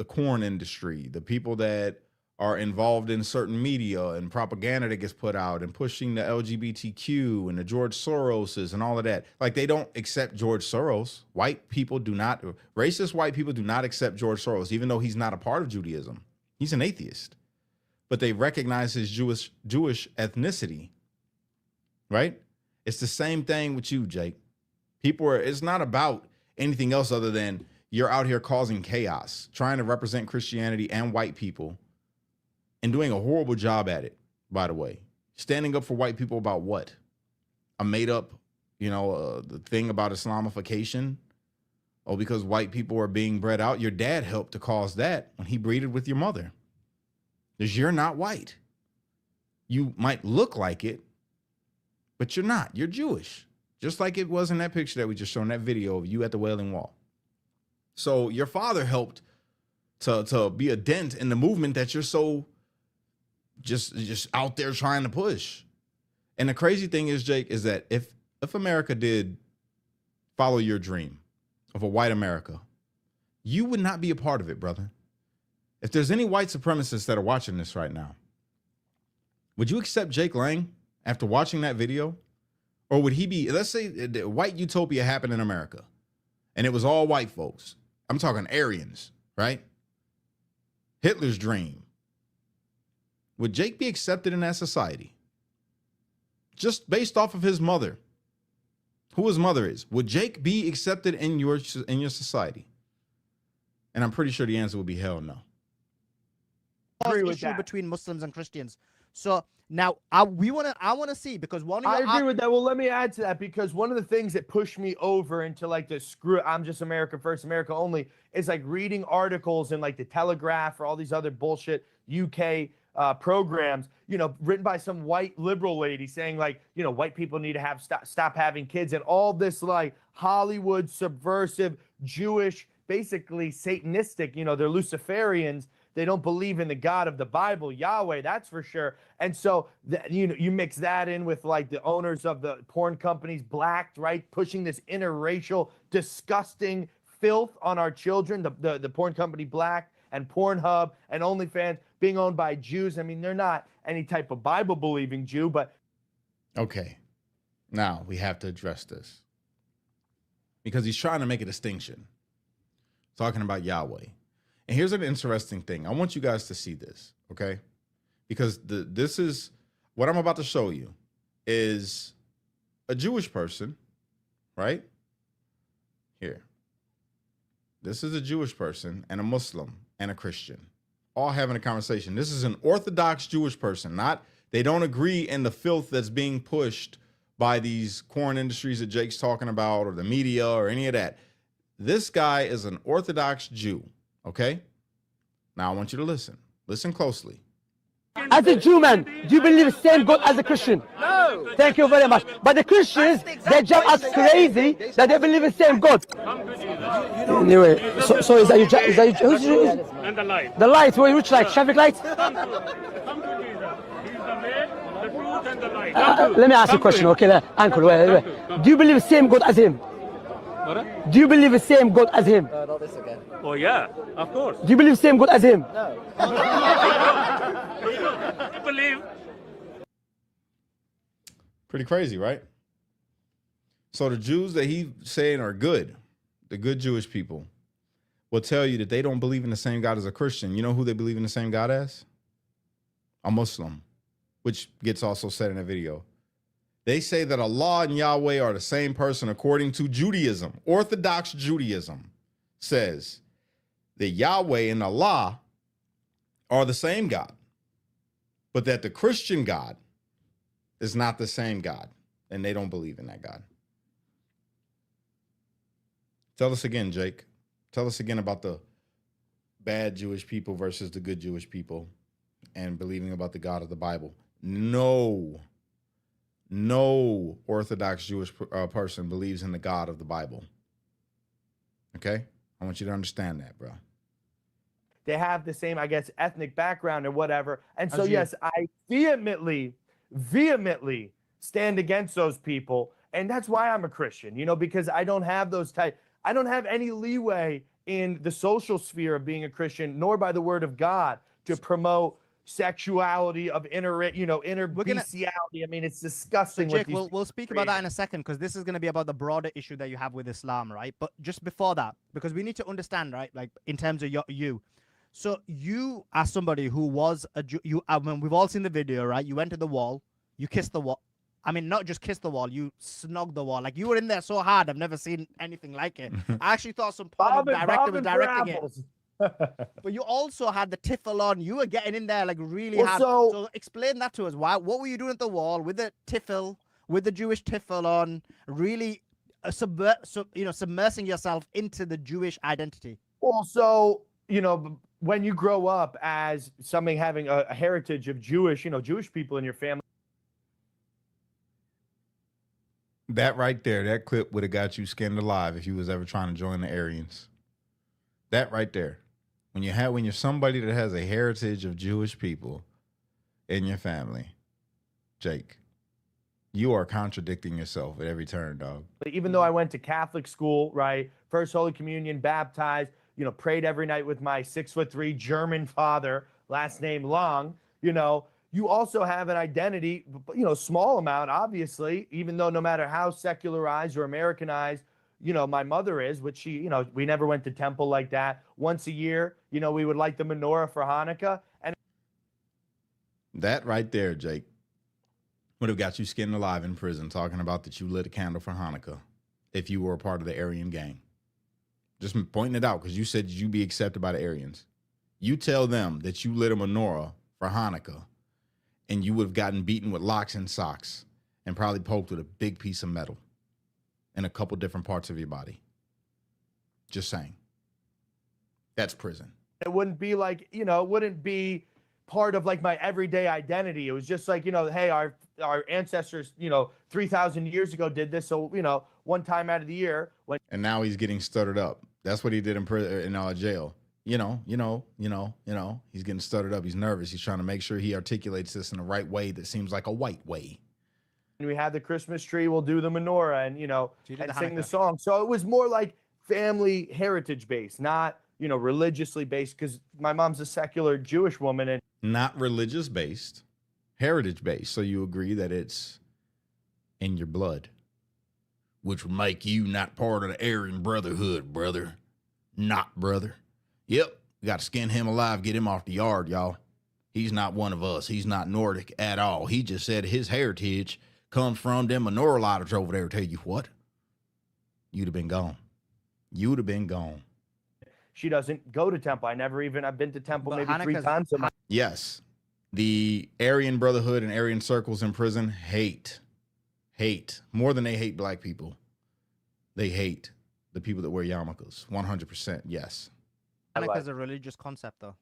corn industry, the people that are involved in certain media and propaganda that gets put out and pushing the LGBTQ and the George Soroses and all of that. Like, they don't accept George Soros. Racist white people do not accept George Soros, even though he's not a part of Judaism. He's an atheist. But they recognize his Jewish ethnicity, right? It's the same thing with you, Jake. It's not about anything else other than you're out here causing chaos, trying to represent Christianity and white people, and doing a horrible job at it, by the way. Standing up for white people about what? A made up, the thing about Islamification? Oh, because white people are being bred out? Your dad helped to cause that when he breeded with your mother. Because you're not white. You might look like it, but you're not. You're Jewish. Just like it was in that picture that we just showed in that video of you at the Wailing Wall. So your father helped to be a dent in the movement that you're so just out there trying to push. And the crazy thing is, Jake, is that if America did follow your dream of a white America, you would not be a part of it, brother. If there's any white supremacists that are watching this right now, would you accept Jake Lang after watching that video? Or would he be, let's say the white utopia happened in America and it was all white folks. I'm talking Aryans, right? Hitler's dream. Would Jake be accepted in that society? Just based off of his mother, who his mother is. Would Jake be accepted in your society? And I'm pretty sure the answer would be hell no. Issue between Muslims and Christians. So now I want to see, because one of I your agree with that. Well, let me add to that, because one of the things that pushed me over into like the screw, I'm just America first, America only, is like reading articles in like the Telegraph or all these other bullshit UK programs, you know, written by some white liberal lady saying like, you know, white people need to have stop having kids, and all this like Hollywood subversive Jewish, basically satanistic, you know, they're Luciferians. They don't believe in the God of the Bible, Yahweh, that's for sure. And so, you know, you mix that in with like the owners of the porn companies, blacked, right, pushing this interracial, disgusting filth on our children. The porn company Black and Pornhub and OnlyFans being owned by Jews. I mean, they're not any type of Bible believing Jew, but Okay, now we have to address this because he's trying to make a distinction, talking about Yahweh. And here's an interesting thing. I want you guys to see this, okay? Because this is what I'm about to show you is a Jewish person, right? Here. This is a Jewish person and a Muslim and a Christian all having a conversation. This is an Orthodox Jewish person. They don't agree in the filth that's being pushed by these corn industries that Jake's talking about, or the media, or any of that. This guy is an Orthodox Jew. Okay? Now I want you to listen. Listen closely. As a Jew man, do you believe the same God as a Christian? No. Thank you very much. But the Christians, they jump us crazy that they believe the same God. Anyway, so is that who's And the light. the lights? Which light? Traffic lights? Come to Jesus. He's the way, the truth, and the light. Let me ask you a question, okay? Uncle, wait. Do you believe the same God as him? What? Do you believe the same God as him? Oh yeah, of course. Do you believe the same God as him? I believe. Pretty crazy, right? So the Jews that he's saying are good, the good Jewish people, will tell you that they don't believe in the same God as a Christian. You know who they believe in the same God as? A Muslim, which gets also said in a video. They say that Allah and Yahweh are the same person according to Judaism. Orthodox Judaism says that Yahweh and Allah are the same God, but that the Christian God is not the same God, and they don't believe in that God. Tell us again, Jake. Tell us again about the bad Jewish people versus the good Jewish people and believing about the God of the Bible. No Orthodox Jewish person believes in the God of the Bible. Okay? I want you to understand that, bro. they have the same, I guess, ethnic background or whatever. And so, As you- yes, I vehemently stand against those people. And that's why I'm a Christian, you know, because I don't have I don't have any leeway in the social sphere of being a Christian, nor by the word of God to promote sexuality of inner bestiality. I mean, it's disgusting. Jake, what these we'll speak about that in a second, because this is going to be about the broader issue that you have with Islam, right? But just before that, because we need to understand, right, like in terms of you. So you are somebody who was a Jew. We've all seen the video, right? You went to the wall, you kissed the wall. I mean, not just kissed the wall, you snogged the wall. Like, you were in there so hard, I've never seen anything like it. I actually thought some porn director was directing it. But you also had the tiffle on. You were getting in there like really hard. So explain that to us. What were you doing at the wall with the tiffle, with the Jewish tiffle on, really submersing yourself into the Jewish identity? Well, so, you know, when you grow up as something having a heritage of Jewish people in your family. That right there, that clip would have got you skinned alive if you was ever trying to join the Aryans. That right there. When you're somebody that has a heritage of Jewish people in your family, Jake, you are contradicting yourself at every turn, dog. Even though I went to Catholic school, right? First Holy Communion, baptized, prayed every night with my 6'3" German father, last name Long, you also have an identity, small amount, obviously, even though no matter how secularized or Americanized, my mother is, which she, we never went to temple like that. Once a year, we would light the menorah for Hanukkah. And that right there, Jake, would have got you skinned alive in prison, talking about that you lit a candle for Hanukkah if you were a part of the Aryan gang. Just pointing it out, because you said you'd be accepted by the Aryans. You tell them that you lit a menorah for Hanukkah, and you would have gotten beaten with locks and socks and probably poked with a big piece of metal in a couple different parts of your body. Just saying. That's prison. It wouldn't be like, you know, it wouldn't be part of like my everyday identity. It was just like, you know, hey, our ancestors, you know, 3,000 years ago did this. So, you know, one time out of the year when. And now he's getting stuttered up. That's what he did in prison, in jail. He's getting stuttered up. He's nervous. He's trying to make sure he articulates this in the right way that seems like a white way. we have the Christmas tree, we'll do the menorah and, you know, and sing the Hanukkah song. So it was more like family heritage based, not, you know, religiously based, because my mom's a secular Jewish woman. And Not religious based, heritage based. So you agree that it's in your blood, which would make you not part of the Aryan Brotherhood, brother. Not, brother. Yep, we got to skin him alive, get him off the yard, y'all. He's not one of us. He's not Nordic at all. He just said his heritage comes from them menorah lighters over there. Tell you what, you'd have been gone. You would have been gone. she doesn't go to temple. I've been to temple But maybe 3 Hanukkah's- times. Yes, the Aryan Brotherhood and Aryan circles in prison hate more than they hate black people. They hate the people that wear yarmulkes. 100%. Yes. Hanukkah's a religious concept, though.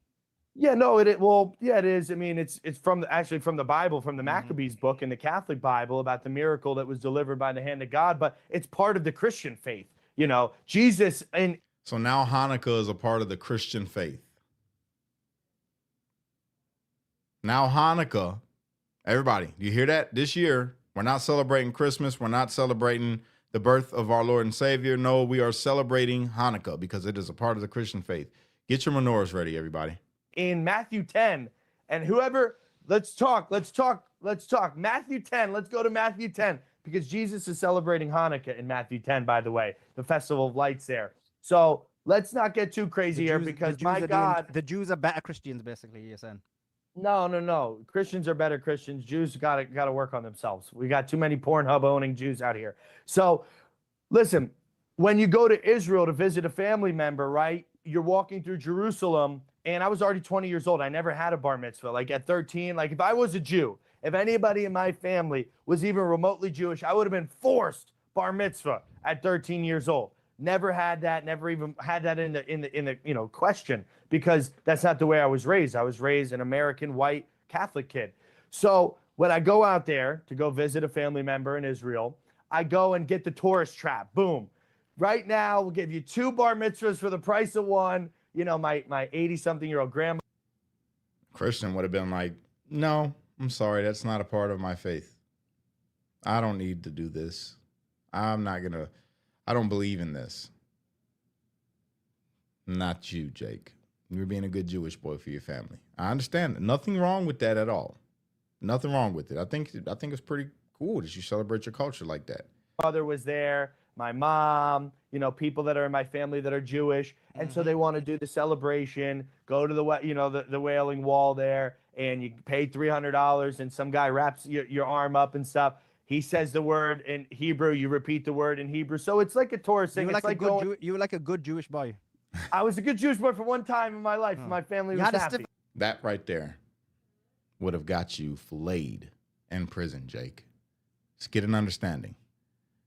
Yeah, no, it is. I mean, it's from the Bible, from the Maccabees book in the Catholic Bible about the miracle that was delivered by the hand of God, but it's part of the Christian faith. You know, Jesus and So now Hanukkah is a part of the Christian faith. Now Hanukkah, everybody, do you hear that? This year, we're not celebrating Christmas. We're not celebrating the birth of our Lord and Savior. No, we are celebrating Hanukkah because it is a part of the Christian faith. Get your menorahs ready, everybody. in Matthew 10, and whoever, let's talk. Matthew 10, let's go to Matthew 10, because Jesus is celebrating Hanukkah in Matthew 10, by the way, the Festival of Lights there. So let's not get too crazy here, because my God. The Jews are better Christians, basically, you're saying. No. Christians are better Christians. Jews got to work on themselves. We got too many Pornhub owning Jews out here. So listen, when you go to Israel to visit a family member, right, you're walking through Jerusalem, and I was already 20 years old. I never had a bar mitzvah. Like at 13, like if I was a Jew, if anybody in my family was even remotely Jewish, I would have been forced bar mitzvah at 13 years old. Never had that. Never even had that in the question, because that's not the way I was raised. I was raised an American white Catholic kid. So when I go out there to go visit a family member in Israel, I go and get the tourist trap. Boom. Right now, we'll give you 2 bar mitzvahs for the price of 1. You know, my 80-something-year-old grandma. Christian would have been like, no, I'm sorry. That's not a part of my faith. I don't need to do this. I don't believe in this. Not you, Jake. You're being a good Jewish boy for your family. I understand. Nothing wrong with that at all. Nothing wrong with it. I think it's pretty cool that you celebrate your culture like that. Mother was there, my mom, you know, people that are in my family that are Jewish. And so they want to do the celebration, go to the Wailing Wall there, and you pay $300, and some guy wraps your arm up and stuff. He says the word in Hebrew, you repeat the word in Hebrew. So it's like a tourist thing. You were like a good Jewish boy. I was a good Jewish boy for one time in my life. My family was happy. That right there would have got you filleted in prison, Jake. Let's get an understanding.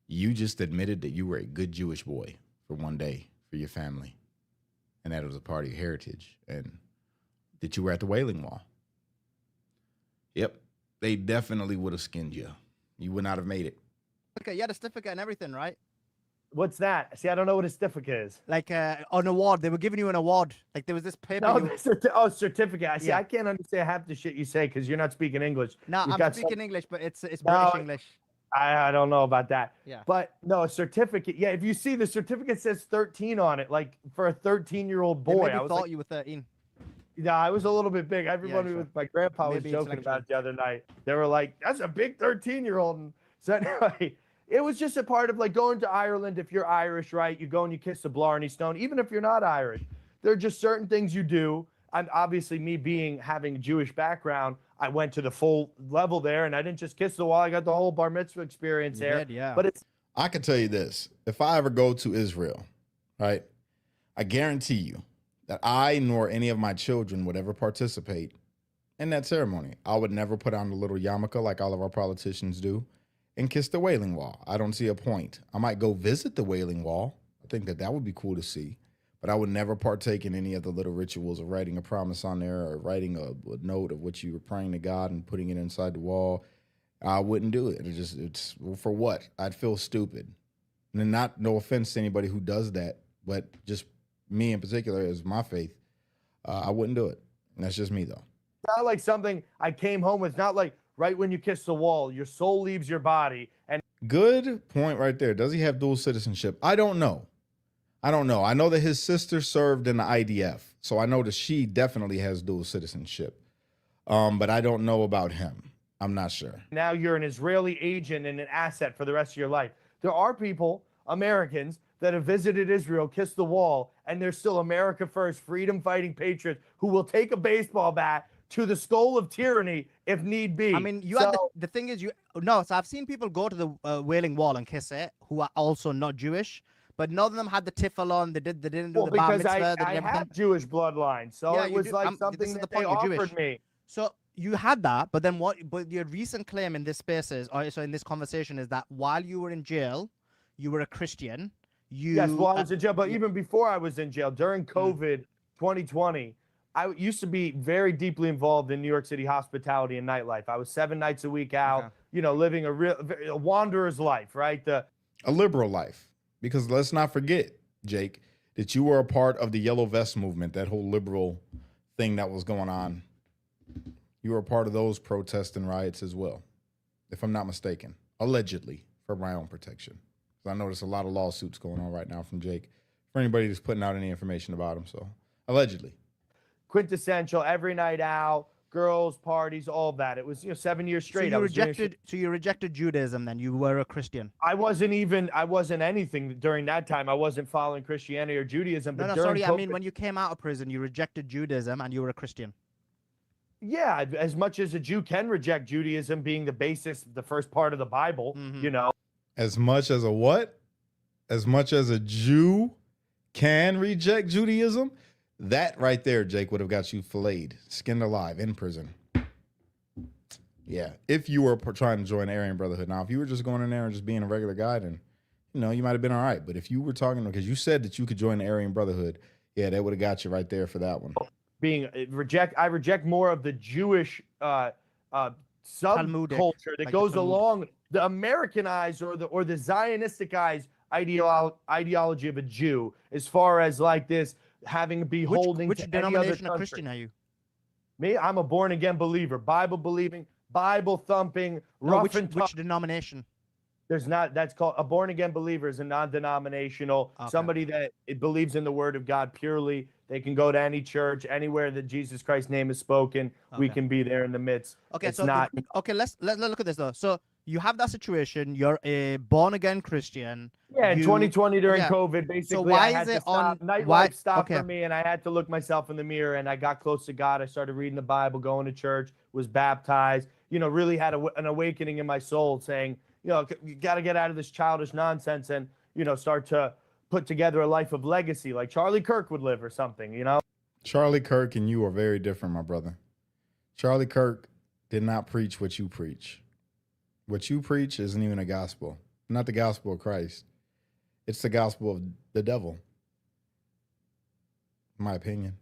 You just admitted that you were a good Jewish boy for one day for your family, and that it was a part of your heritage, and that you were at the Wailing Wall. Yep, they definitely would have skinned you. You would not have made it. Okay, you had a certificate and everything, right? What's that? See, I don't know what a certificate is. Like an award. They were giving you an award. Like there was this paper. No, certificate. I see. Yeah. I can't understand half the shit you say because you're not speaking English. No, You've I'm got speaking English, but it's British No, English. I don't know about that. Yeah. But no, a certificate. Yeah, if you see the certificate says 13 on it, like for a 13-year-old They boy. maybe I was thought like, you were 13. yeah, I was a little bit big. Everybody sure. with my grandpa Maybe was joking about it intellectual. the other night. They were like, that's a big 13-year-old. And so anyway, it was just a part of like going to Ireland. If you're Irish, right, you go and you kiss the Blarney Stone, even if you're not Irish. There are just certain things you do. And obviously me having a Jewish background, I went to the full level there, and I didn't just kiss the wall. I got the whole bar mitzvah experience You there. did, yeah. But it's I can tell you this. If I ever go to Israel, right, I guarantee you that I nor any of my children would ever participate in that ceremony. I would never put on the little yarmulke like all of our politicians do and kiss the Wailing Wall. I don't see a point. I might go visit the Wailing Wall. I think that would be cool to see. But I would never partake in any of the little rituals of writing a promise on there or writing a note of what you were praying to God and putting it inside the wall. I wouldn't do it. It's for what? I'd feel stupid. And no offense to anybody who does that, but just me in particular, as my faith, I wouldn't do it. And that's just me, though. Not like something I came home with. Not like right when you kiss the wall, your soul leaves your body. And good point right there. Does he have dual citizenship? I don't know. I know that his sister served in the IDF, so I know that she definitely has dual citizenship. But I don't know about him. I'm not sure. Now you're an Israeli agent and an asset for the rest of your life. There are people, Americans, that have visited Israel, kissed the wall, and they're still America first, freedom-fighting patriots who will take a baseball bat to the skull of tyranny if need be. I mean, the thing is, so I've seen people go to the Wailing Wall and kiss it who are also not Jewish. But none of them had the tiffle on. They didn't do the bar mitzvah. I have Jewish bloodline, so it was like something that they offered me. So you had that, but then what? But your recent claim in this spaces, or so in this conversation, is that while you were in jail, you were a Christian. Yes, while I was in jail, but even before I was in jail, during COVID 2020, I used to be very deeply involved in New York City hospitality and nightlife. I was 7 nights a week out, living a wanderer's life, right? A liberal life. Because let's not forget, Jake, that you were a part of the Yellow Vest movement, that whole liberal thing that was going on. You were a part of those protests and riots as well, if I'm not mistaken, allegedly, for my own protection. I know there's a lot of lawsuits going on right now from Jake for anybody that's putting out any information about him. So allegedly. Quintessential, every night out, girls, parties, all of that. It was 7 years straight. So you rejected Judaism, then you were a Christian. I wasn't anything during that time. I wasn't following Christianity or Judaism. But sorry. I mean, when you came out of prison, you rejected Judaism and you were a Christian. Yeah, as much as a Jew can reject Judaism being the basis, the first part of the Bible, As much as a what? As much as a Jew can reject Judaism? That right there, Jake, would have got you filleted, skinned alive in prison. Yeah, if you were trying to join the Aryan Brotherhood. Now, if you were just going in there and just being a regular guy, then, you might have been all right. But if you were talking, because you said that you could join the Aryan Brotherhood, yeah, that would have got you right there for that one. I reject more of the Jewish subculture that goes along the Americanized or the Zionisticized ideology of a Jew, as far as like this having beholding which to denomination any other country. of Christian are you? Me, I'm a born again believer, Bible believing, Bible thumping, rough and tough. Which denomination? There's not. That's called a born again believer is a non-denominational, somebody that it believes in the Word of God purely. They can go to any church, anywhere that Jesus Christ's name is spoken. We can be there in the midst. Okay, it's so not. Let's look at this though. So you have that situation. You're a born again Christian. Yeah, in 2020 during COVID, basically, so why I had is it to stop. on Nightlife stopped for me, and I had to look myself in the mirror, and I got close to God. I started reading the Bible, going to church, was baptized. Really had an awakening in my soul, saying, you got to get out of this childish nonsense and start to put together a life of legacy, like Charlie Kirk would live or something. Charlie Kirk and you are very different, my brother. Charlie Kirk did not preach what you preach. What you preach isn't even a gospel. Not the gospel of Christ. It's the gospel of the devil. In my opinion.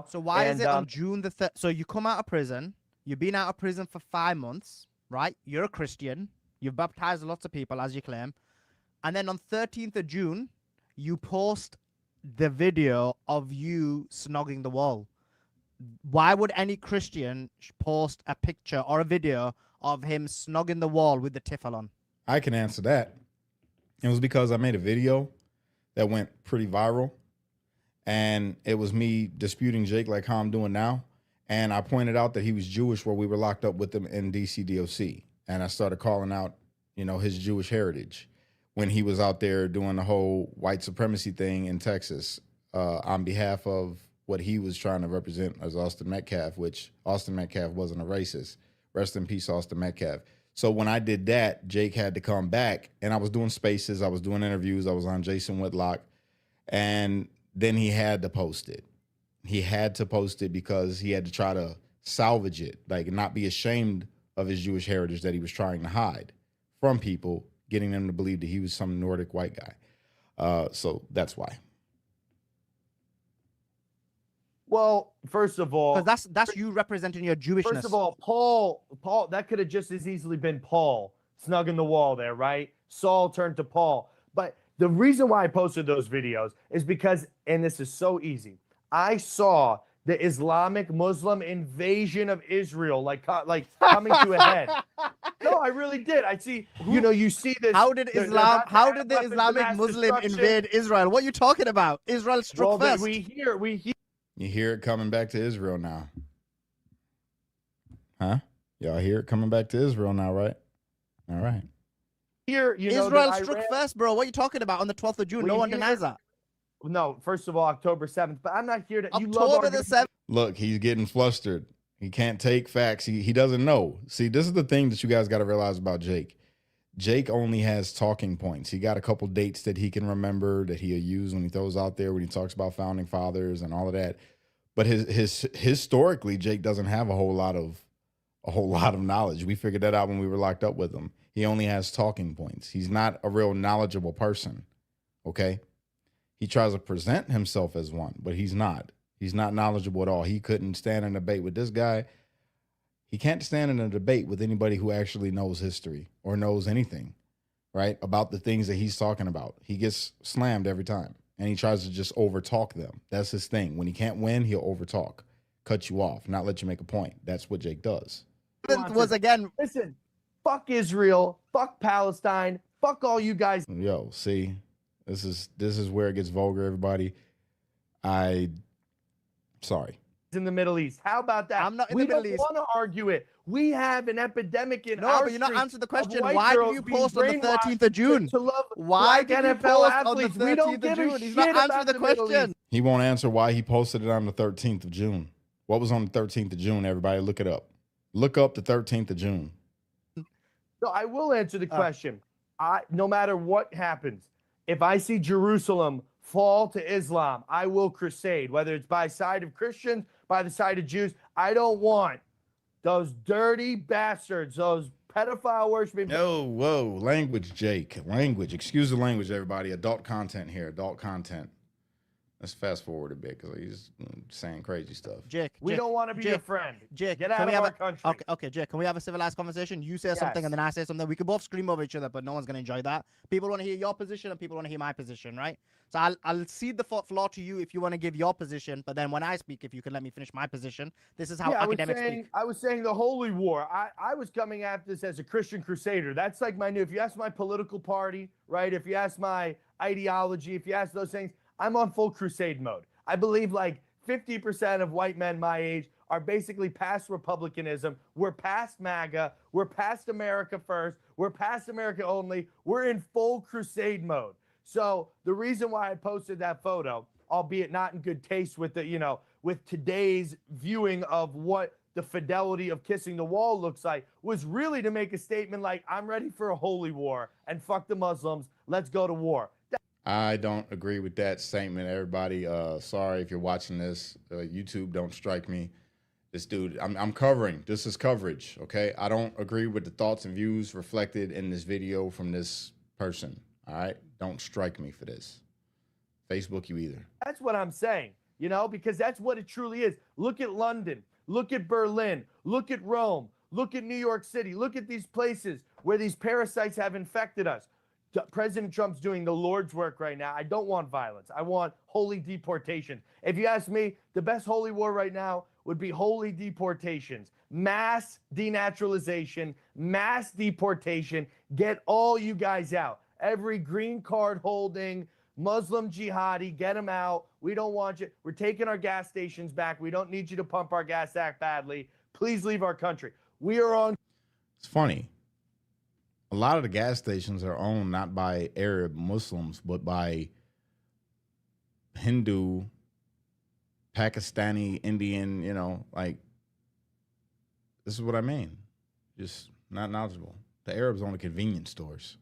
So why is it on June the 3rd? So you come out of prison. You've been out of prison for 5 months, right? You're a Christian. You've baptized lots of people, as you claim. And then on 13th of June, you post the video of you snogging the wall. Why would any Christian post a picture or a video of him snogging the wall with the tiffle on? I can answer that. It was because I made a video that went pretty viral. And it was me disputing Jake like how I'm doing now. And I pointed out that he was Jewish where we were locked up with him in DC DOC. And I started calling out, his Jewish heritage when he was out there doing the whole white supremacy thing in Texas on behalf of what he was trying to represent as Austin Metcalf, which Austin Metcalf wasn't a racist. Rest in peace, Austin Metcalf. So when I did that, Jake had to come back, and I was doing spaces. I was doing interviews. I was on Jason Whitlock. And then he had to post it. He had to post it because he had to try to salvage it, like not be ashamed of his Jewish heritage that he was trying to hide from people, getting them to believe that he was some Nordic white guy. So that's why. Well, first of all, Because that's you representing your Jewishness. first of all, Paul, that could have just as easily been Paul snugging the wall there, right? Saul turned to Paul. But the reason why I posted those videos is because, and this is so easy, I saw the Islamic Muslim invasion of Israel like coming to a head. No, I really did. I see, you see this. How did the Islamic Muslim invade Israel? What are you talking about? Israel struck first. We hear. You hear it coming back to Israel now. Huh? Y'all hear it coming back to Israel now, right? All right. Israel struck first, bro. What are you talking about? On the 12th of June. No one denies that. No, first of all, October 7th. But I'm not here to. October the 7th. Look, he's getting flustered. He can't take facts. He doesn't know. See, this is the thing that you guys got to realize about Jake. Jake only has talking points. He got a couple dates that he can remember that he'll use when he throws out there when he talks about founding fathers and all of that. But his historically, Jake doesn't have a whole lot of knowledge. We figured that out when we were locked up with him. He only has talking points. He's not a real knowledgeable person. Okay? He tries to present himself as one, but he's not. He's not knowledgeable at all. He couldn't stand in a debate with this guy. He can't stand in a debate with anybody who actually knows history or knows anything, right, about the things that he's talking about. He gets slammed every time, and he tries to just overtalk them. That's his thing. When he can't win, he'll overtalk, cut you off, not let you make a point. That's what Jake does. Listen, fuck Israel, fuck Palestine, fuck all you guys. Yo, see, this is where it gets vulgar, everybody. Sorry. In the Middle East. How about that? I'm not in the Middle East. We don't want to argue it. We have an epidemic in our No, but you're not answering the question. Why did you post on the 13th of June? To love why did you NFL post athletes? on the We don't 13th give of a June? He's shit not about answering the the Middle question. East. He won't answer why he posted it on the 13th of June. What was on the 13th of June, everybody? Look it up. Look up the 13th of June. So I will answer the question. No matter what happens, if I see Jerusalem fall to Islam, I will crusade, whether it's by side of Christians, by the side of Jews. I don't want those dirty bastards, those pedophile worshiping. Whoa, language, Jake. Language. Excuse the language, everybody. Adult content here. Adult content. Let's fast forward a bit because he's saying crazy stuff. Jake, we don't want to be your friend. Jake, get out of our country. Okay, Jake, can we have a civilized conversation? You say something and then I say something. We can both scream over each other, but no one's going to enjoy that. People want to hear your position and people want to hear my position, right? So I'll cede the floor to you if you want to give your position, but then when I speak, if you can let me finish my position, this is how academics speak. I was saying the Holy War. I was coming at this as a Christian crusader. That's like my new, if you ask my political party, right? If you ask my ideology, if you ask those things, I'm on full crusade mode. I believe like 50% of white men my age are basically past republicanism. We're past MAGA. We're past America first. We're past America only. We're in full crusade mode. So the reason why I posted that photo, albeit not in good taste with the, with today's viewing of what the fidelity of kissing the wall looks like, was really to make a statement like, I'm ready for a holy war and fuck the Muslims. Let's go to war. I don't agree with that statement, everybody. Sorry if you're watching this. YouTube, don't strike me. This dude, I'm covering. This is coverage, okay? I don't agree with the thoughts and views reflected in this video from this person, all right? Don't strike me for this. Facebook you either. That's what I'm saying, because that's what it truly is. Look at London. Look at Berlin. Look at Rome. Look at New York City. Look at these places where these parasites have infected us. President Trump's doing the Lord's work right now. I don't want violence. I want holy deportation. If you ask me, the best holy war right now would be holy deportations, mass denaturalization, mass deportation. Get all you guys out. Every green card holding Muslim jihadi, get them out. We don't want you. We're taking our gas stations back. We don't need you to pump our gas that badly. Please leave our country. We are on. It's funny. A lot of the gas stations are owned not by Arab Muslims, but by Hindu, Pakistani, Indian, this is what I mean. Just not knowledgeable. The Arabs own the convenience stores.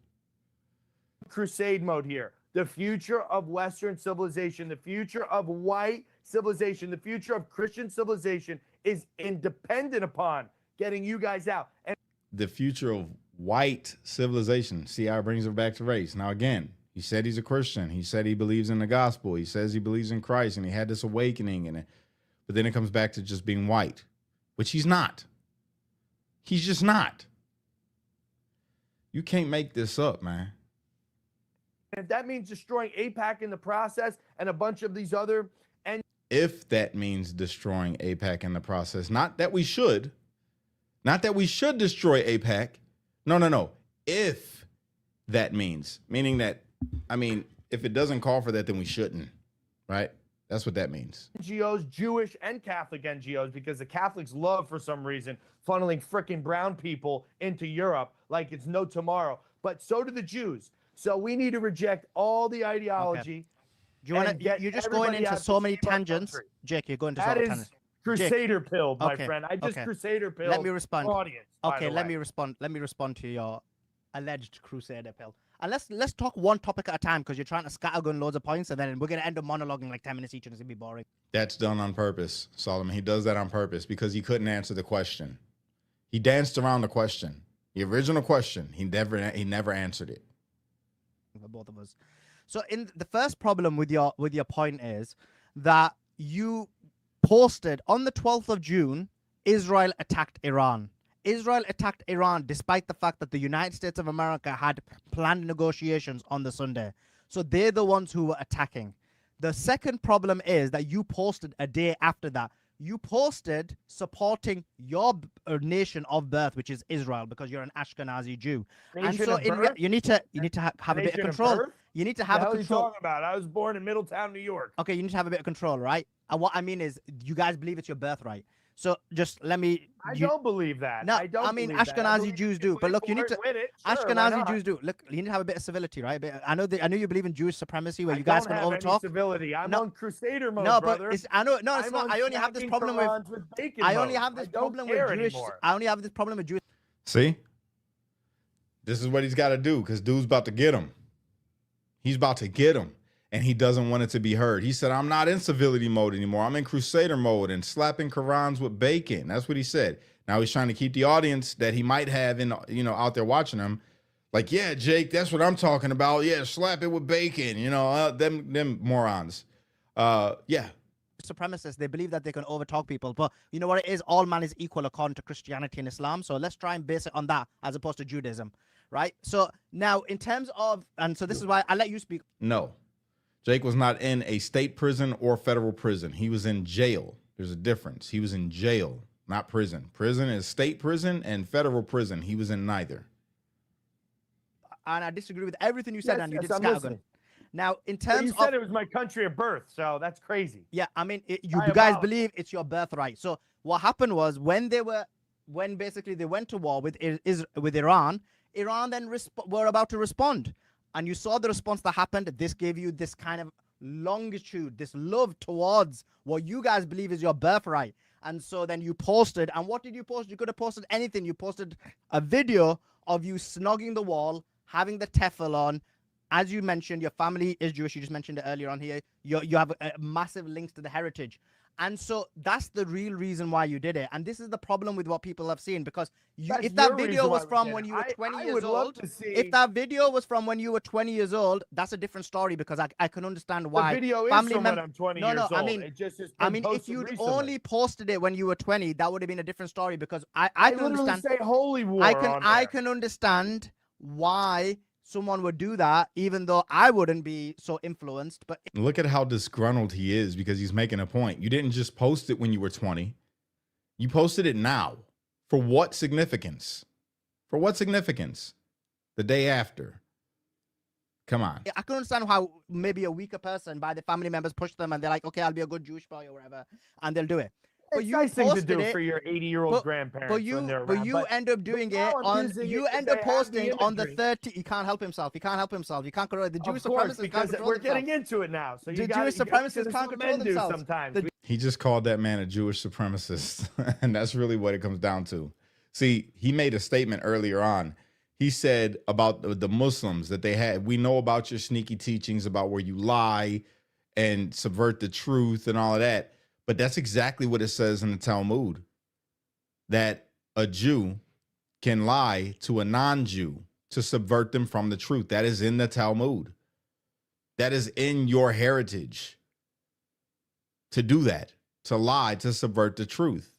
Crusade mode here. The future of Western civilization, the future of white civilization, the future of Christian civilization is independent upon getting you guys out. And The future of white civilization. See how it brings it back to race. Now, again, he said he's a Christian. He said he believes in the gospel. He says he believes in Christ, and he had this awakening. But then it comes back to just being white, which he's not. He's just not. You can't make this up, man. if that means destroying AIPAC in the process and a bunch of these other, and If that means destroying AIPAC in the process, not that we should destroy AIPAC. No. If that meaning that, I mean, if it doesn't call for that, then we shouldn't, right? That's what that means. NGOs, Jewish and Catholic NGOs, because the Catholics love, for some reason, funneling frickin' brown people into Europe like it's no tomorrow. But so do the Jews. So we need to reject all the ideology. Do you want to? You're just going into so many tangents, Jake. You're going to so That many is tangents. Crusader pill, my Okay, friend. I just okay. Crusader pill. Let me respond. Audience, by Okay, the let way. me respond. Let me respond to your alleged Crusader pill. And let's talk one topic at a time, because you're trying to scattergun loads of points, and then we're gonna end up monologuing like 10 minutes each, and it's gonna be boring. That's done on purpose, Solomon. He does that on purpose because he couldn't answer the question. He danced around the question. The original question, he never answered it. For both of us. So in the first problem with your point is that you posted on the 12th of June, Israel attacked Iran. Israel attacked Iran despite the fact that the United States of America had planned negotiations on the Sunday. So they're the ones who were attacking. The second problem is that you posted a day after that. You posted supporting your nation of birth, which is Israel, because you're an Ashkenazi Jew. And Nation so of birth? you need to have a bit of Nation of control. birth? You need to What have the a hell are you control. talking about? I was born in Middletown, New York. Okay, you need to have a bit of control, right? And what I mean is, you guys believe it's your birthright. So just let me. I don't believe that. No, I don't. I mean, believe that. I Ashkenazi believe Jews if do, you but win look, you for need it, to. win it. Sure, why Ashkenazi not? Jews do. Look, you need to have a bit of civility, right? But I know you believe in Jewish supremacy, where I you guys don't can have any overtalk. civility. I'm No. on Crusader mode, No, brother. but it's, I know. No, it's I'm not. on I only have this smacking problem with. Qurans bacon I only mode. have this I don't problem with care Jewish. anymore. I only have this problem with Jewish. See? This is what he's got to do, because dude's about to get him. He's about to get him, and he doesn't want it to be heard. He said, I'm not in civility mode anymore. I'm in Crusader mode and slapping Qurans with bacon. That's what he said. Now he's trying to keep the audience that he might have out there watching him. Like, yeah, Jake, that's what I'm talking about. Yeah, slap it with bacon. Them morons. Yeah. Supremacists, they believe that they can overtalk people, but you know what it is? All man is equal according to Christianity and Islam. So let's try and base it on that as opposed to Judaism, right? So now, in terms of, and so this is why I let you speak. No. Jake was not in a state prison or federal prison. He was in jail. There's a difference. He was in jail, not prison. Prison is state prison, and federal prison. He was in neither. And I disagree with everything you said, and you did I'm scattergun. listening. Now, in But terms you of, said it was my country of birth, so that's crazy. yeah, I mean, you Diabolical. guys believe it's your birthright. So what happened was when basically they went to war with Iran, Iran then were about to respond, and you saw the response that happened. This gave you this kind of longitude, this love towards what you guys believe is your birthright. And so then you posted, and what did you post? You could have posted anything. You posted a video of you snogging the wall, having the tefillin on. As you mentioned, your family is Jewish. You just mentioned it earlier on here. You have a massive links to the heritage. And so that's the real reason why you did it. And this is the problem with what people have seen, because That's if that your video reason was why we from did when it. you were 20 I years would love old, to see- if that video was from when you were 20 years old, that's a different story, because I can understand why. The video is family from mem- when I'm 20 No, years no, old. I mean, it just is I mean, if posted you'd recently. only posted it when you were 20, that would have been a different story, because I can literally understand. say holy war I on can understand why someone would do that, even though I wouldn't be so influenced. But Look at how disgruntled he is, because he's making a point. You didn't just post it when you were 20. You posted it now. For what significance? For what significance? The day after. Come on. I can understand how maybe a weaker person, by the family members, push them and they're like, okay, I'll be a good Jewish boy or whatever, and they'll do it. But It's you nice thing to posted do it, for your 80-year-old but- grandparents but you when they're but around. you end up doing it now I'm on using you it end because up they have the posting on the imagery. 30. He can't help himself. He can't help himself. He can't control the Jewish Of course, supremacists. Can't because control we're themselves. getting into it now. So The you gotta, Jewish you gotta- supremacists this is can't what control men do themselves. sometimes. The- He just called that man a Jewish supremacist. And that's really what it comes down to. See, he made a statement earlier on. He said about the Muslims that they had, we know about your sneaky teachings about where you lie and subvert the truth and all of that. But that's exactly what it says in the Talmud, that a Jew can lie to a non-Jew to subvert them from the truth. That is in the Talmud. That is in your heritage to do that, to lie, to subvert the truth.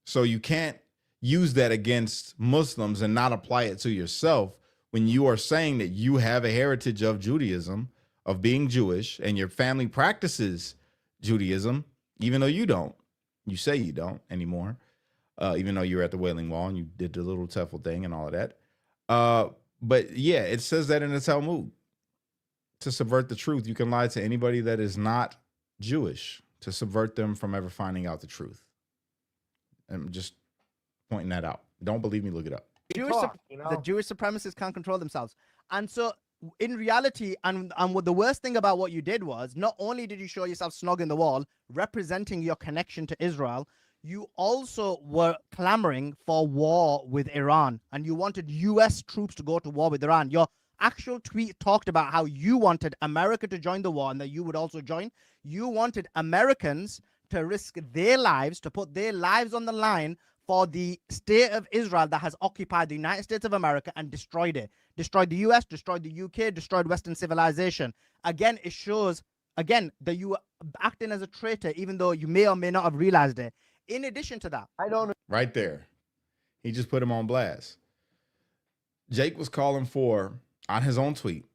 So you can't use that against Muslims and not apply it to yourself when you are saying that you have a heritage of Judaism, of being Jewish, and your family practices Judaism, even though you don't. You say you don't anymore, even though you're at the Wailing Wall and you did the little Tefel thing and all of that. But yeah, it says that in the Talmud. To subvert the truth, you can lie to anybody that is not Jewish to subvert them from ever finding out the truth. I'm just pointing that out. Don't believe me, look it up. The Jewish supremacists can't control themselves. And so in reality, and what the worst thing about what you did was, not only did you show yourself snogging the wall, representing your connection to Israel, you also were clamoring for war with Iran, and you wanted US troops to go to war with Iran. Your actual tweet talked about how you wanted America to join the war and that you would also join. You wanted Americans to risk their lives, to put their lives on the line for the state of Israel that has occupied the United States of America and destroyed it. Destroyed the US, destroyed the UK, destroyed Western civilization. Again, it shows, again, that you were acting as a traitor, even though you may or may not have realized it. In addition to that, I don't know. Right there. He just put him on blast. Jake was calling for, on his own tweet,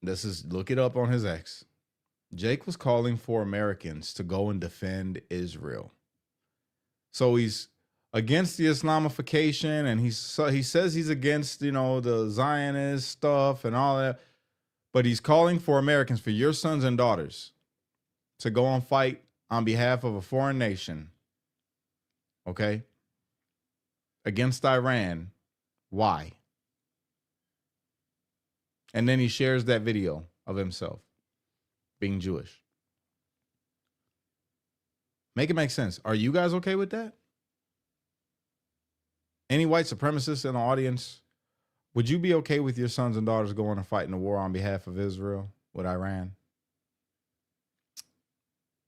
look it up on his X. Jake was calling for Americans to go and defend Israel. So he's against the Islamification, and he says he's against, the Zionist stuff and all that, but he's calling for Americans, for your sons and daughters, to go and fight on behalf of a foreign nation, okay, against Iran. Why? And then he shares that video of himself being Jewish. Make it make sense. Are you guys okay with that? Any white supremacists in the audience, would you be okay with your sons and daughters going and fighting a war on behalf of Israel with Iran?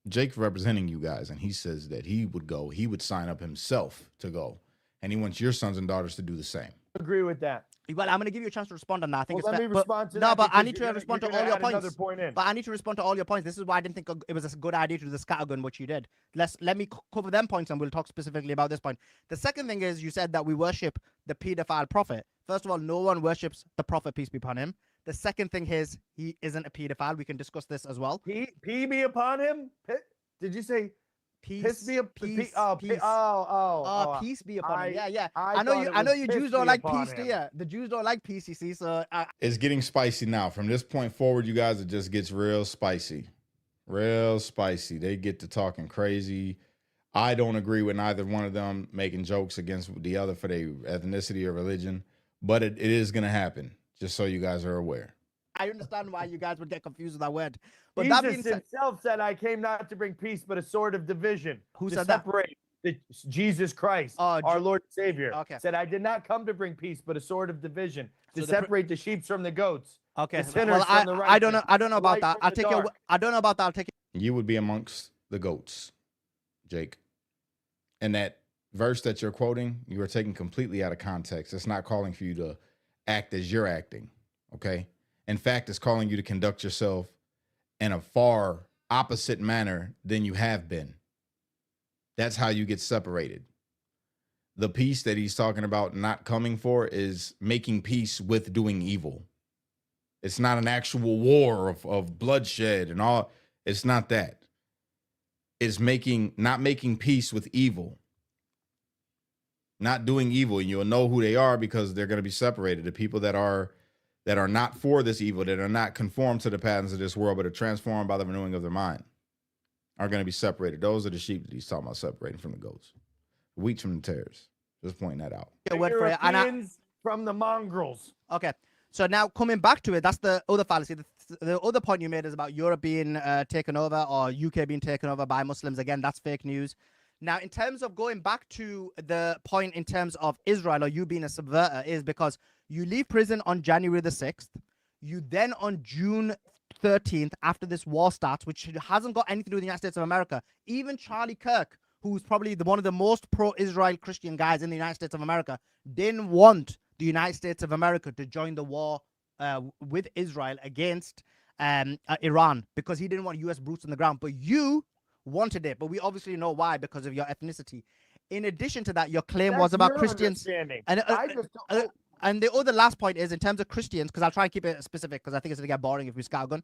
Jake's representing you guys, and he says that he would go. He would sign up himself to go. And he wants your sons and daughters to do the same. Agree with that. well, I'm going to give you a chance to respond on that. I think Well, it's let fair, me respond to no, that but I because need to you're respond gonna to all your add another points. point in. But I need to respond to all your points. This is why I didn't think it was a good idea to do the scattergun, which you did. Let me cover them points, and we'll talk specifically about this point. The second thing is, you said that we worship the pedophile prophet. First of all, no one worships the prophet, peace be upon him. The second thing is, he isn't a pedophile. We can discuss this as well. P be upon him? Did you say Peace, piss be peace, peace be upon him. Yeah. I know you Jews don't like peace, do do you? The Jews don't like peace, you see. So It's getting spicy now. From this point forward, you guys, it just gets real spicy. Real spicy. They get to talking crazy. I don't agree with neither one of them making jokes against the other for their ethnicity or religion, but it is going to happen, just so you guys are aware. I understand why you guys would get confused with that word. But Jesus that being said, himself said, I came not to bring peace, but a sword of division. Who to said that? separate Jesus Christ, our Lord and Savior. Okay. Said, I did not come to bring peace, but a sword of division. To So separate the sheep from the goats. okay. The sinners Well, from the I don't know. righteous, I don't know the about light that. from I'll the take your. dark. I don't know about that. I'll take it. You would be amongst the goats, Jake. And that verse that you're quoting, you are taking completely out of context. It's not calling for you to act as you're acting, okay? In fact, it's calling you to conduct yourself in a far opposite manner than you have been. That's how you get separated. The peace that he's talking about not coming for is making peace with doing evil. It's not an actual war of bloodshed and all. It's not that. It's not making peace with evil. Not doing evil. And you'll know who they are because they're going to be separated. The people that are not for this evil, that are not conformed to the patterns of this world, but are transformed by the renewing of their mind, are going to be separated. Those are the sheep that he's talking about separating from the goats. Wheat from the tares. Just pointing that out. A word for it. Europeans from the mongrels. Okay. So now coming back to it, that's the other fallacy. The other point you made is about Europe being taken over or UK being taken over by Muslims. Again, that's fake news. Now, in terms of going back to the point in terms of Israel or you being a subverter, is because you leave prison on January the 6th. You then on June 13th, after this war starts, which hasn't got anything to do with the United States of America, even Charlie Kirk, who's probably one of the most pro-Israel Christian guys in the United States of America, didn't want the United States of America to join the war with Israel against Iran, because he didn't want U.S. boots on the ground. But you wanted it, but we obviously know why, because of your ethnicity. In addition to that, your claim was about Christians. And the other last point is in terms of Christians, because I'll try and keep it specific, because I think it's going to get boring if we scattergun.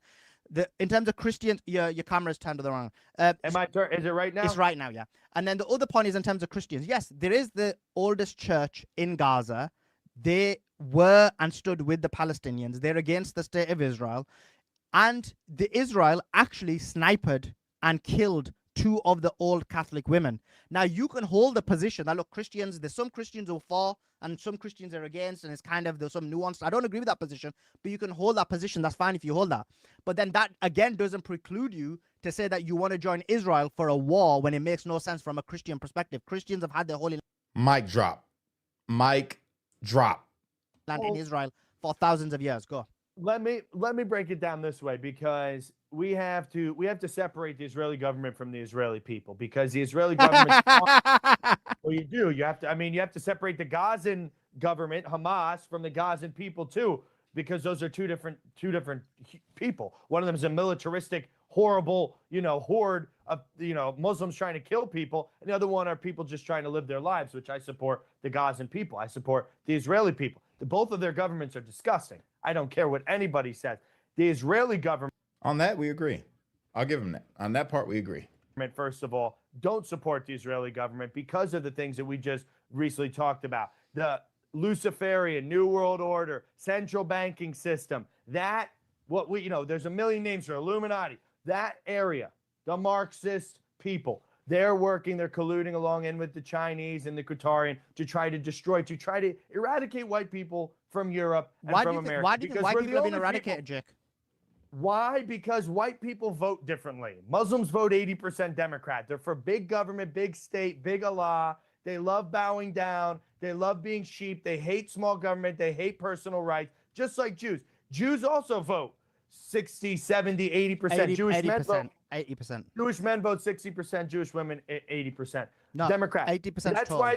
In terms of Christians, your camera's turned to the wrong. Is it right now? It's right now, yeah. And then the other point is in terms of Christians. Yes, there is the oldest church in Gaza. They were and stood with the Palestinians. They're against the state of Israel. And the Israel actually sniped and killed 2 of the old Catholic women. Now, you can hold the position that, look, Christians, there's some Christians who are for and some Christians are against, and it's kind of, there's some nuance. I don't agree with that position, but you can hold that position. That's fine if you hold that. But then that, again, doesn't preclude you to say that you want to join Israel for a war when it makes no sense from a Christian perspective. Christians have had their holy Mic drop. Mic drop. land in Israel for thousands of years. Go. Let me break it down this way, because we have to separate the Israeli government from the Israeli people, because the Israeli government well, you have to separate the Gazan government, Hamas, from the Gazan people too, because those are two different people. One of them is a militaristic, horrible, horde of Muslims trying to kill people, and the other one are people just trying to live their lives, which I support the Gazan people. I support the Israeli people. Both of their governments are disgusting. I don't care what anybody says. The Israeli government, on that, we agree. I'll give him that. On that part, we agree. First of all, don't support the Israeli government because of the things that we just recently talked about. The Luciferian, New World Order, central banking system, there's a million names for Illuminati. That area, the Marxist people, they're colluding along in with the Chinese and the Qatarian to try to eradicate white people from Europe and from America. Why do you think white people have been eradicated, Jake? Why? Because white people vote differently. Muslims vote 80% Democrat. They're for big government, big state, big Allah. They love bowing down. They love being sheep. They hate small government. They hate personal rights, just like Jews. Jews also vote 60, 70, 80%. Jewish men vote 80%. Jewish men vote 60%. Jewish women 80%. No, Democrat. 80%. That's why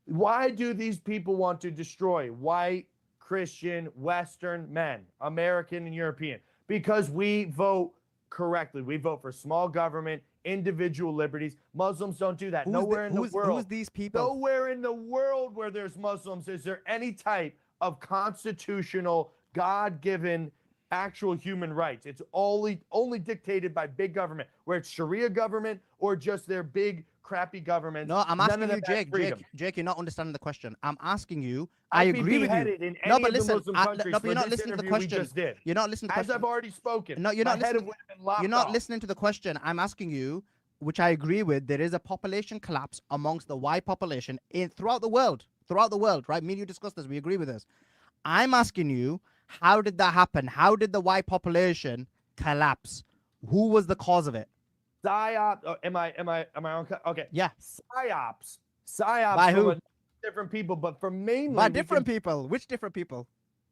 why do these people want to destroy white, Christian, Western men, American and European? Because we vote correctly. We vote for small government, individual liberties. Muslims don't do that. Nowhere in the world. Who's these people? Nowhere in the world where there's Muslims is there any type of constitutional, God-given, actual human rights. It's only dictated by big government, where it's Sharia government or just their big crappy government. No, I'm asking you, Jake, you're not understanding the question. I'm asking you. I agree with you. No, but listen, you're not listening to the question. You're not listening to the question. As I've already spoken. No, you're not listening. You're not listening to the question. I'm asking you, which I agree with. There is a population collapse amongst the white population throughout the world, right? Me and you discussed this. We agree with this. I'm asking you, how did that happen? How did the white population collapse? Who was the cause of it? PSYOPs. Am I on? Okay. Yeah. PSYOPs. By who? Different people, but from mainly. By different people. Which different people?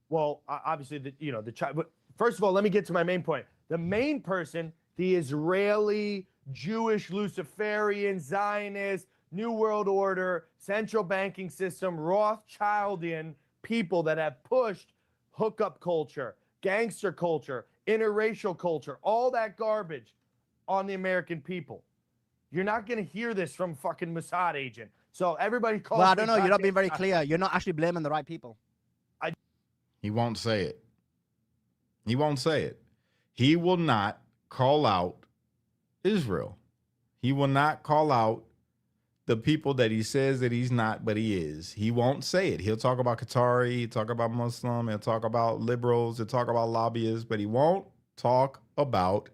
Well, obviously, but first of all, let me get to my main point. The main person, the Israeli, Jewish, Luciferian, Zionist, New World Order, central banking system, Rothschildian people that have pushed hookup culture, gangster culture, interracial culture, all that garbage on the American people. You're not going to hear this from fucking Mossad agent. So everybody calls. Well, I don't know. You're not being very clear. You're not actually blaming the right people. He won't say it. He won't say it. He will not call out Israel. He will not call out the people that he says that he's not, but he is. He won't say it. He'll talk about Qatari, he'll talk about Muslim, he'll talk about liberals, he'll talk about lobbyists, but he won't talk about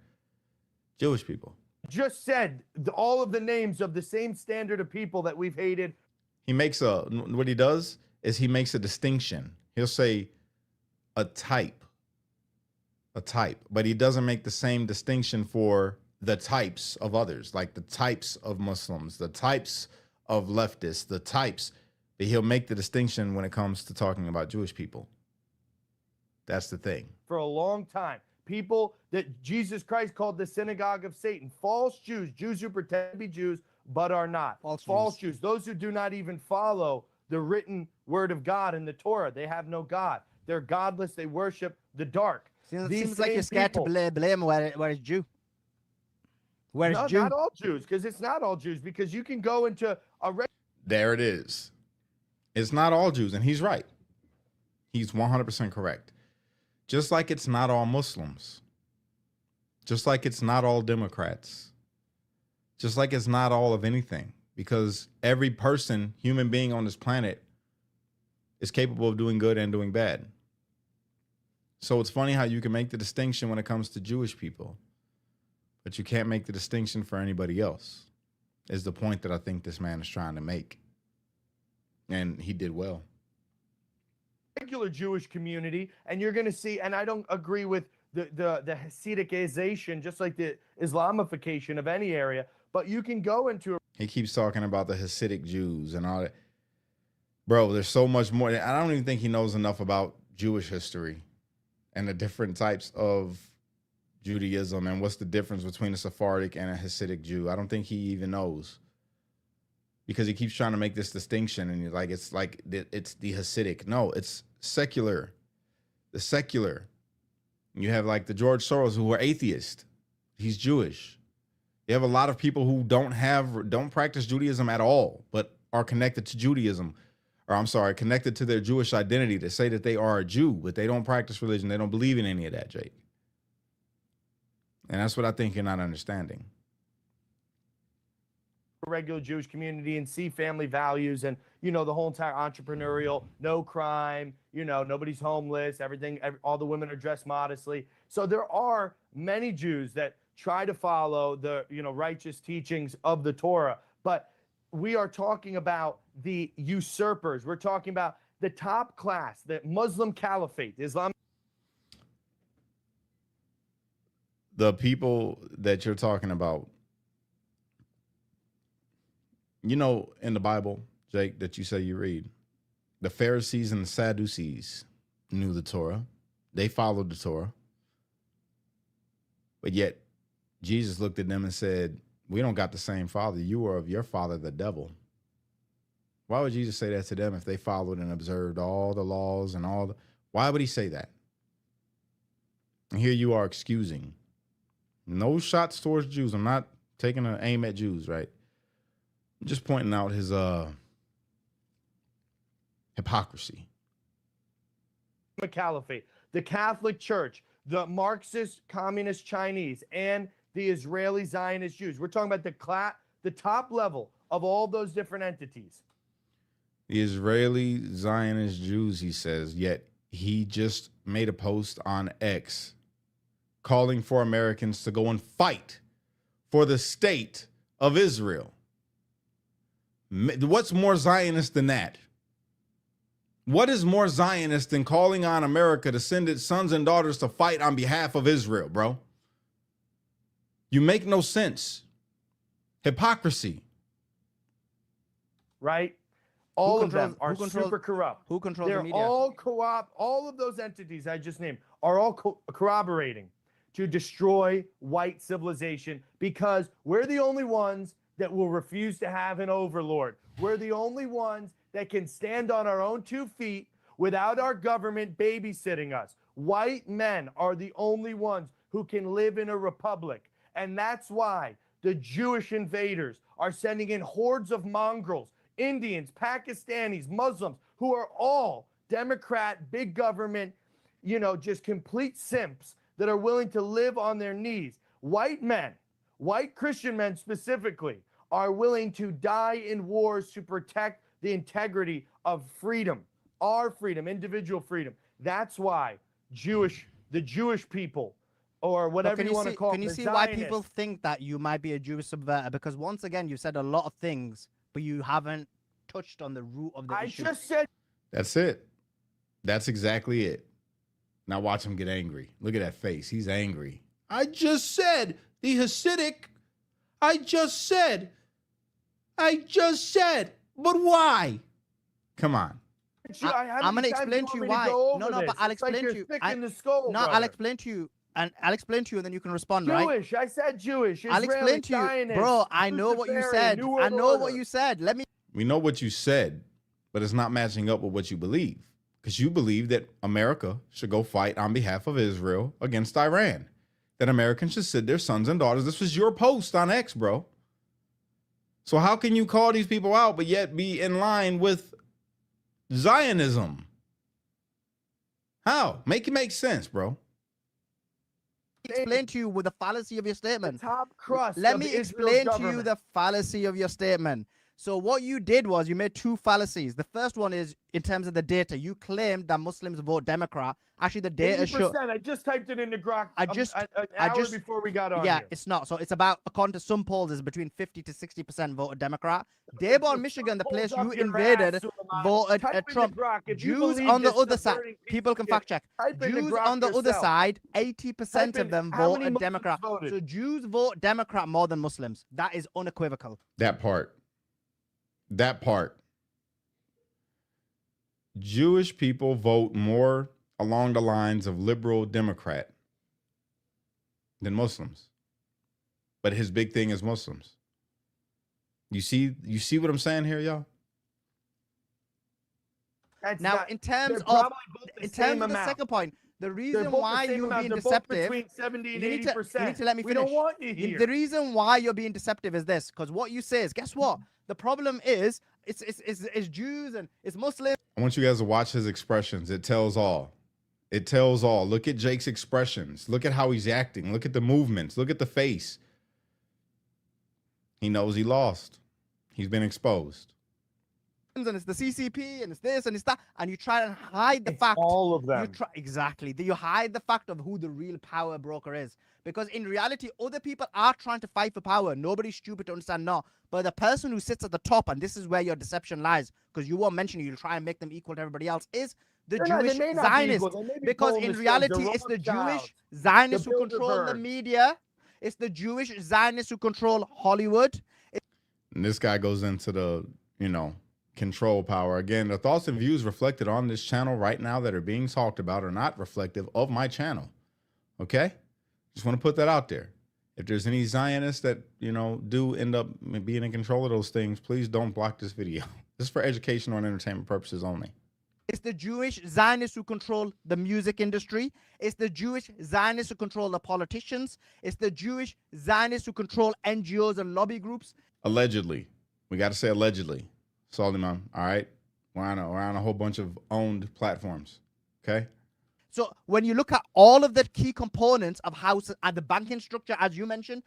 Jewish people. Just said all of the names of the same standard of people that we've hated. He makes what he does is he makes a distinction. He'll say a type, but he doesn't make the same distinction for the types of others, like the types of Muslims, the types of leftists, the types. But he'll make the distinction when it comes to talking about Jewish people. That's the thing. For a long time, people that Jesus Christ called the synagogue of Satan. False Jews, Jews who pretend to be Jews but are not. False Jews, those who do not even follow the written word of God in the Torah. They have no God. They're godless. They worship the dark. Seems like you're scared to blame where it's Jew. Where it's Jew. Not all Jews, because it's not all Jews, because you can go into a... There it is. It's not all Jews, and he's right. He's 100% correct. Just like it's not all Muslims. Just like it's not all Democrats. Just like it's not all of anything. Because every person, human being on this planet, is capable of doing good and doing bad. So it's funny how you can make the distinction when it comes to Jewish people, but you can't make the distinction for anybody else, is the point that I think this man is trying to make. And he did well. Regular Jewish community, and you're going to see, and I don't agree with the Hasidicization, just like the Islamification of any area, but you can go into... He keeps talking about the Hasidic Jews and all that. Bro, there's so much more. I don't even think he knows enough about Jewish history and the different types of Judaism and what's the difference between a Sephardic and a Hasidic Jew. I don't think he even knows, because he keeps trying to make this distinction, and it's the Hasidic. No, it's secular. The secular. You have like the George Soros, who are atheist. He's Jewish. You have a lot of people who don't practice Judaism at all, but are connected to Judaism, or I'm sorry, connected to their Jewish identity, to say that they are a Jew, but they don't practice religion. They don't believe in any of that, Jake. And that's what I think you're not understanding. Regular Jewish community and see family values and, you know, the whole entire entrepreneurial, no crime, you know, nobody's homeless, all the women are dressed modestly. So there are many Jews that try to follow the, you know, righteous teachings of the Torah, but we are talking about the usurpers. We're talking about the top class, the Muslim caliphate, Islam. The people that you're talking about, you know, in the Bible, Jake, that you say you read, the Pharisees and the Sadducees knew the Torah. They followed the Torah. But yet Jesus looked at them and said, we don't got the same father. You are of your father, the devil. Why would Jesus say that to them if they followed and observed all the laws and all the... Why would he say that? And here you are excusing. No shots towards Jews. I'm not taking an aim at Jews, right? I'm just pointing out his hypocrisy. Caliphate, the Catholic Church, the Marxist Communist Chinese, and the Israeli Zionist Jews. We're talking about the top level of all those different entities. The Israeli Zionist Jews, he says, yet he just made a post on X calling for Americans to go and fight for the state of Israel. What's more Zionist than that? What is more Zionist than calling on America to send its sons and daughters to fight on behalf of Israel, bro? You make no sense. Hypocrisy. Right? All of them are super corrupt. Who controls the media? They're all co-op. All of those entities I just named are all corroborating to destroy white civilization, because we're the only ones that will refuse to have an overlord. We're the only ones that can stand on our own 2 feet without our government babysitting us. White men are the only ones who can live in a republic. And that's why the Jewish invaders are sending in hordes of mongrels, Indians, Pakistanis, Muslims, who are all Democrat, big government, you know, just complete simps that are willing to live on their knees. White men, white Christian men specifically, are willing to die in wars to protect the integrity of freedom, our freedom, individual freedom. That's why the Jewish people, or whatever you want to call it. Can you see why people think that you might be a Jewish subverter? Because once again, you said a lot of things, but you haven't touched on the root of the issue. I just said... That's it. That's exactly it. Now watch him get angry. Look at that face. He's angry. I just said the Hasidic. I just said. But why? Come on. I'm going to explain to you why. No, but I'll explain to you. I'll explain to you and I'll explain to you, and then you can respond, right? Jewish. I said Jewish. I'll Israeli, explain to you, Zionist, bro. I know what you Luciferian, said. New I World know what Order. you said. Let me. We know what you said, but it's not matching up with what you believe. Because you believe that America should go fight on behalf of Israel against Iran. That Americans should send their sons and daughters. This was your post on X, bro. So how can you call these people out, but yet be in line with Zionism? How? Make it make sense, bro. Explain to you with the fallacy of your The statement. top crust. Let of me Israel's explain to you government. the fallacy of your statement. So what you did was you made two fallacies. The first one is in terms of the data. You claimed that Muslims vote Democrat. Actually, the data show. 80%. I just typed it into Grok. I just- an I hour just- before we got on. Yeah, here. it's not. So it's about, according to some polls, is between 50 to 60% voted Democrat. Dearborn, Michigan, the place Hold you up your invaded, ass, Suliman. voted Type into Trump. Grok. If you Jews believe on the this other side, subverting piece people of can shit, fact check. type into Jews Grok on the other yourself. side, 80% Type of in them how many voted Muslims Democrat. voted. So Jews vote Democrat more than Muslims. That is unequivocal. That part. That part. Jewish people vote more along the lines of liberal Democrat than Muslims. But his big thing is Muslims. You see what I'm saying here, y'all? That's Now, not- in terms they're of probably both the in same terms of the amount. second point, the They're reason both the why same you're amount. being They're both deceptive. between 70 and You need to 80%. let me We don't finish. want you here. The reason why you're being deceptive is this, because what you say is, guess what? The problem is, it's Jews and it's Muslims. I want you guys to watch his expressions. It tells all. It tells all. Look at Jake's expressions. Look at how he's acting. Look at the movements. Look at the face. He knows he lost. He's been exposed. And it's the CCP and it's this and it's that, and you try and hide the fact. all of them. You try, exactly. You hide the fact of who the real power broker is. Because in reality, other people are trying to fight for power. Nobody's stupid to understand, no. But the person who sits at the top, and this is where your deception lies, because you won't mention it, you'll try and make them equal to everybody else, is the Jewish may not be Zionist. equal. They may be Because pulling in the reality, strings. it's the The Rothschilds, Jewish Zionists the who control the Bilderberg. media. It's the Jewish Zionists who control Hollywood. And this guy goes into the, control power. Again, the thoughts and views reflected on this channel right now that are being talked about are not reflective of my channel. Okay? Just want to put that out there. If there's any Zionists that, do end up being in control of those things, please don't block this video. This is for educational and entertainment purposes only. It's the Jewish Zionists who control the music industry. It's the Jewish Zionists who control the politicians. It's the Jewish Zionists who control NGOs and lobby groups. Allegedly. We got to say allegedly. Suliman, all right? We're on a whole bunch of owned platforms, okay? So when you look at all of the key components of how the banking structure, as you mentioned,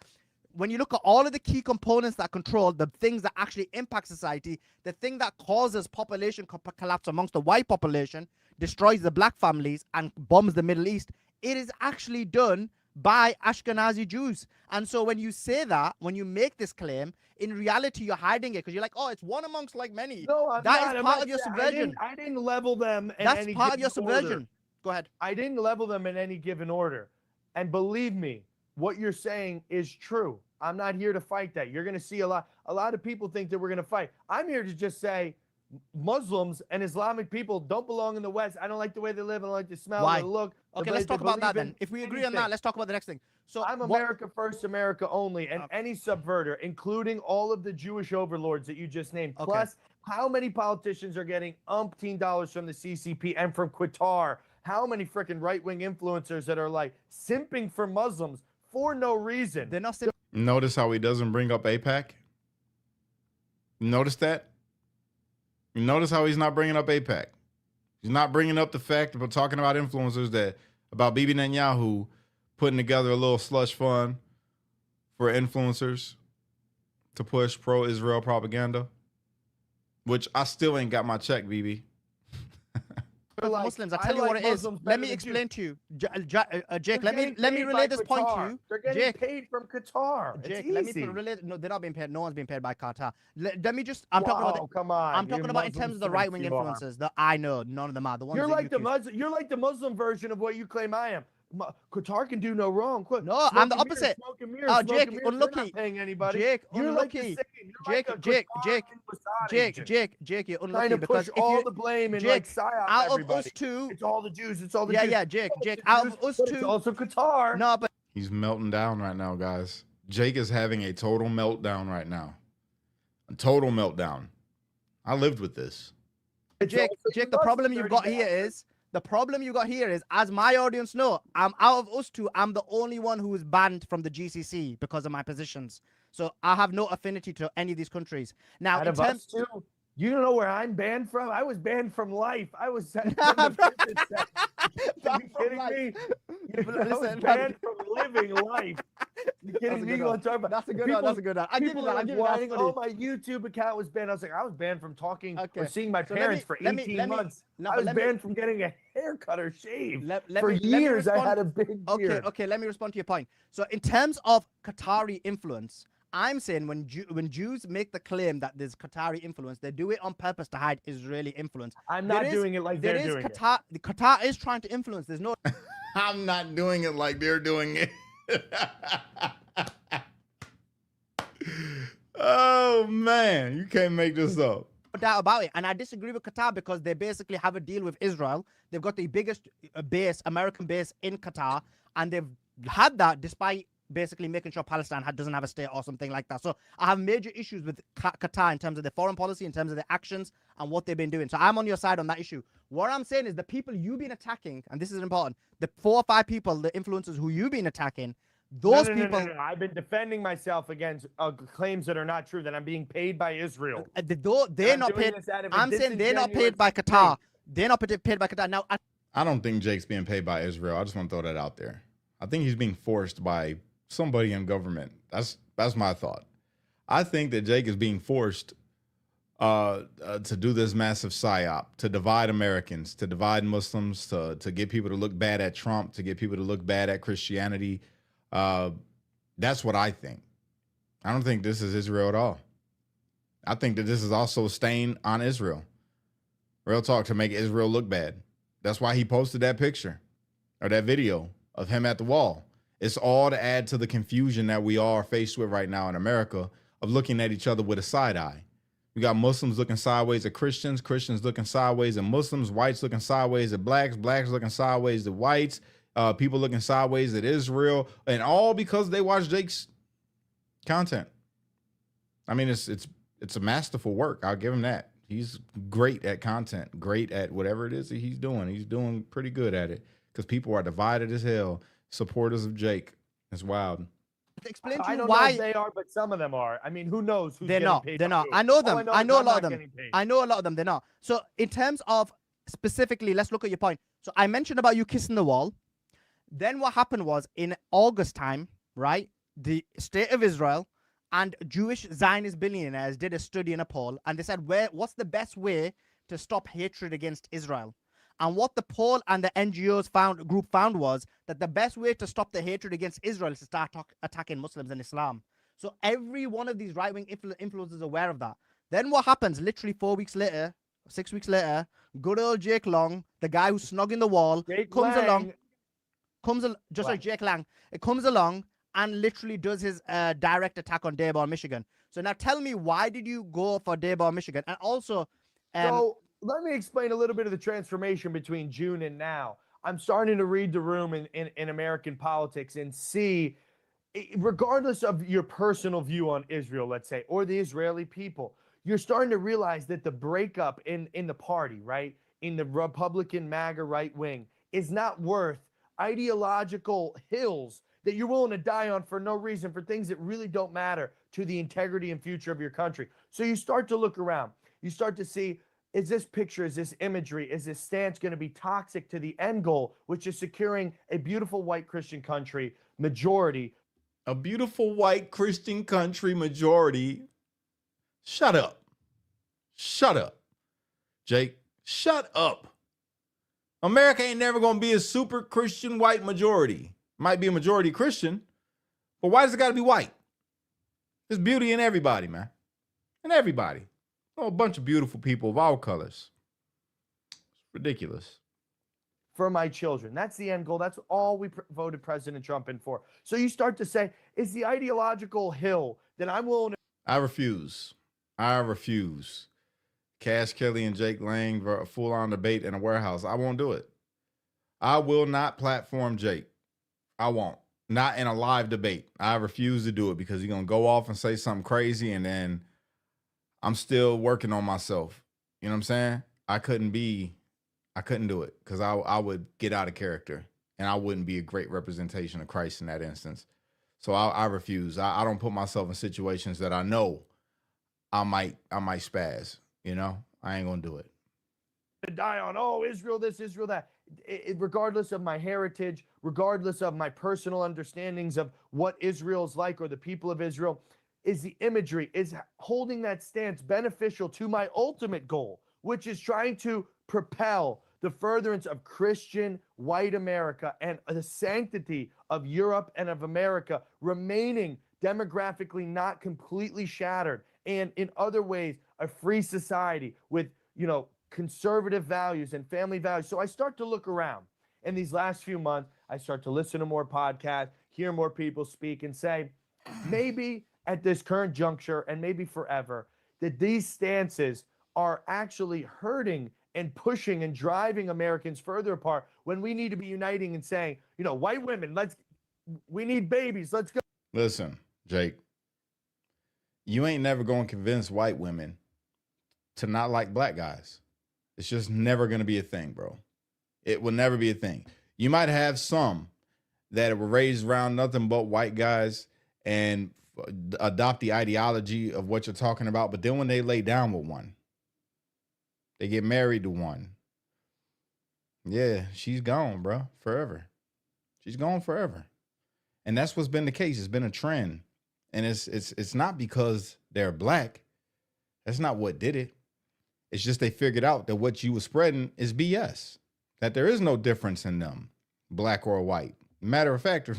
when you look at all of the key components that control the things that actually impact society, the thing that causes population collapse amongst the white population, destroys the black families, and bombs the Middle East, it is actually done by Ashkenazi Jews. And so when you say that, when you make this claim, in reality, you're hiding it because you're like, oh, it's one amongst like many. No, I'm That not. is I'm part not of your saying- subversion. I didn't level them in That's any part of your given order. subversion. Go ahead. I didn't level them in any given order. And believe me, what you're saying is true. I'm not here to fight that. You're going to see a lot of people think that we're going to fight. I'm here to just say Muslims and Islamic people don't belong in the West. I don't like the way they live. I don't like the smell, Why? the look. Okay, the let's way they talk about that believe in then. If we agree on anything. that, let's talk about the next thing. So I'm what- America first, America only, and any subverter, including all of the Jewish overlords that you just named. Okay. Plus, how many politicians are getting umpteen dollars from the CCP and from Qatar? How many freaking right-wing influencers that are like simping for Muslims for no reason? they're not simple. Notice how he doesn't bring up APAC? Notice that? You notice how he's not bringing up APAC? He's not bringing up the fact about talking about influencers about Bibi Netanyahu putting together a little slush fund for influencers to push pro-Israel propaganda, which I still ain't got my check, Bibi. Like, Muslims. I I tell you like what it is. Muslims Let better me than explain Jews. to you, Jake. They're Let me getting relay paid this by point to Qatar. you. They're getting Jake, paid from Qatar. Jake, it's let me easy. relay. No, they're not being paid. No one's being paid by Qatar. Let me just. I'm talking about. Come on. I'm talking you about in Muslim terms of the simps right wing you are. influencers. I know none of them are the ones. You're that like the accuse. Muslim. You're like the Muslim version of what you claim I am. Qatar can do no wrong. No, I'm the opposite. Smoke and mirrors, Oh, smoke Jake, and mirrors. They're unlucky. not paying anybody. Jake, You're unlucky. like the same. You're Jake, like a Jake, Qatar Jake, and Mossad Jake, agent. Jake, you're Trying unlucky to because push if all you, the blame and Jake, like psyop out of everybody. us two, It's all the Jews. It's all the yeah, Jews. yeah, Jake, No, Jake, it's out Jews, of us but two, it's also Qatar. no, but He's melting down right now, guys. Jake is having a total meltdown right now. A total meltdown. I lived with this. Jake, the problem you've got here is, as my audience know, I'm out of us two, I'm the only one who is banned from the GCC because of my positions. So I have no affinity to any of these countries. Now, Out of us two, you don't know where I'm banned from? I was banned from life. I was sent from the prison set. Are you kidding me? I was banned from living life. You kidding me? That's a good one. That's a good one. I give you that. I give you that. Oh, my YouTube account was banned. I was like, I was banned from talking or seeing my So parents for 18 months. I was banned from getting a haircut or shave. For years, I had a big beard. Okay, let me respond to your point. So in terms of Qatari influence, I'm saying when Jews make the claim that there's Qatari influence, they do it on purpose to hide Israeli influence. I'm not doing it like they're doing it. Qatar is trying to influence. There's no... I'm not doing it like they're doing it. Oh, man. You can't make this up. No doubt about it. And I disagree with Qatar because they basically have a deal with Israel. They've got the biggest base, American base in Qatar, and they've had that despite basically making sure Palestine doesn't have a state or something like that. So I have major issues with Qatar in terms of their foreign policy, in terms of their actions and what they've been doing. So I'm on your side on that issue. What I'm saying is the people you've been attacking, and this is important, the 4 or 5 people, the influencers who you've been attacking, those people... No. I've been defending myself against claims that are not true, that I'm being paid by Israel. They're not paid. I'm saying they're not paid by Qatar. They're not paid by Qatar. Now, I don't think Jake's being paid by Israel. I just want to throw that out there. I think he's being forced by somebody in government. That's my thought. I think that Jake is being forced to do this massive psyop, to divide Americans, to divide Muslims, to get people to look bad at Trump, to get people to look bad at Christianity. That's what I think. I don't think this is Israel at all. I think that this is also a stain on Israel. Real talk, to make Israel look bad. That's why he posted that picture or that video of him at the wall. It's all to add to the confusion that we are faced with right now in America of looking at each other with a side eye. We got Muslims looking sideways at Christians, Christians looking sideways at Muslims, whites looking sideways at blacks, blacks looking sideways at whites, people looking sideways at Israel, and all because they watch Jake's content. I mean, it's a masterful work. I'll give him that. He's great at content, great at whatever it is that he's doing. He's doing pretty good at it because people are divided as hell. Supporters of Jake. It's wild. Explain to I you don't why know if they are, but some of them are. I mean, who knows? Who's they're getting not. paid They're not. who? I know them. All I know a is lot I'm of not them. getting paid. I know a lot of them. They're not. So in terms of specifically, let's look at your point. So I mentioned about you kissing the wall. Then what happened was in August time, right? The state of Israel and Jewish Zionist billionaires did a study in a poll, and they said, what's the best way to stop hatred against Israel? And what the poll and the NGOs found was that the best way to stop the hatred against Israel is to start attacking Muslims and Islam. So every one of these right-wing influencers is aware of that. Then what happens? Literally 4 weeks later, 6 weeks later, good old Jake Long, the guy who's snogging the wall, comes along. Like Jake Lang. It comes along and literally does his direct attack on Dearborn, Michigan. So now tell me, why did you go for Dearborn, Michigan? And also, so let me explain a little bit of the transformation between June and now. I'm starting to read the room in American politics and see, regardless of your personal view on Israel, let's say, or the Israeli people, you're starting to realize that the breakup in the party, right, in the Republican MAGA right wing, is not worth ideological hills that you're willing to die on for no reason, for things that really don't matter to the integrity and future of your country. So you start to look around. You start to see, is this picture, is this imagery, is this stance going to be toxic to the end goal, which is securing a beautiful white Christian country majority? A beautiful white Christian country majority. Shut up. Shut up. Jake, shut up. America ain't never going to be a super Christian white majority. Might be a majority Christian, but why does it got to be white? There's beauty in everybody, man. In everybody. Oh, a bunch of beautiful people of all colors. It's ridiculous. for my children. That's the end goal. That's all we voted President Trump in for. So you start to say, is the ideological hill that I'm willing to. I refuse. I refuse. Cash Kelly and Jake Lang for a full-on debate in a warehouse. I won't do it. I will not platform Jake. I won't. Not in a live debate. I refuse to do it because he's going to go off and say something crazy, and then I'm still working on myself. You know what I'm saying? I couldn't do it because I would get out of character, and I wouldn't be a great representation of Christ in that instance. So I refuse. I don't put myself in situations that I know I might spaz. You know, I ain't gonna do it. Die on, oh, Israel this, Israel that. Regardless of my heritage, regardless of my personal understandings of what Israel's like or the people of Israel, is the imagery, is holding that stance beneficial to my ultimate goal, which is trying to propel the furtherance of Christian white America and the sanctity of Europe and of America remaining demographically not completely shattered, and in other ways a free society with, conservative values and family values. So I start to look around in these last few months. I start to listen to more podcasts, hear more people speak, and say, maybe at this current juncture and maybe forever, that these stances are actually hurting and pushing and driving Americans further apart when we need to be uniting and saying, white women, we need babies, let's go. Listen, Jake, you ain't never going to convince white women to not like black guys. It's just never going to be a thing, bro. It will never be a thing. You might have some that were raised around nothing but white guys and adopt the ideology of what you're talking about. But then when they lay down with one, they get married to one. Yeah, she's gone, bro, forever. She's gone forever. And that's what's been the case. It's been a trend. And it's not because they're black. That's not what did it. It's just they figured out that what you were spreading is BS, that there is no difference in them, black or white. Matter of fact, there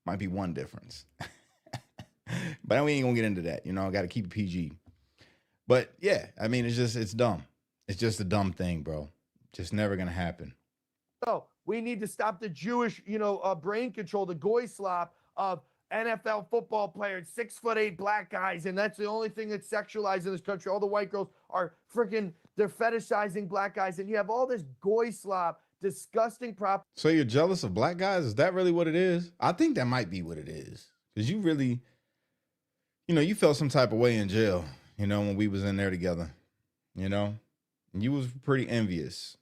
might be one difference. But we ain't gonna get into that. I got to keep it PG. But yeah, I mean, it's dumb. It's just a dumb thing, bro. Just never gonna happen. So we need to stop the Jewish, brain control, the goy slop of NFL football players, 6'8" black guys, and that's the only thing that's sexualized in this country. All the white girls are they're fetishizing black guys, and you have all this goy slop, disgusting prop. So you're jealous of black guys? Is that really what it is? I think that might be what it is. Because you really, you felt some type of way in jail, when we was in there together, and you was pretty envious.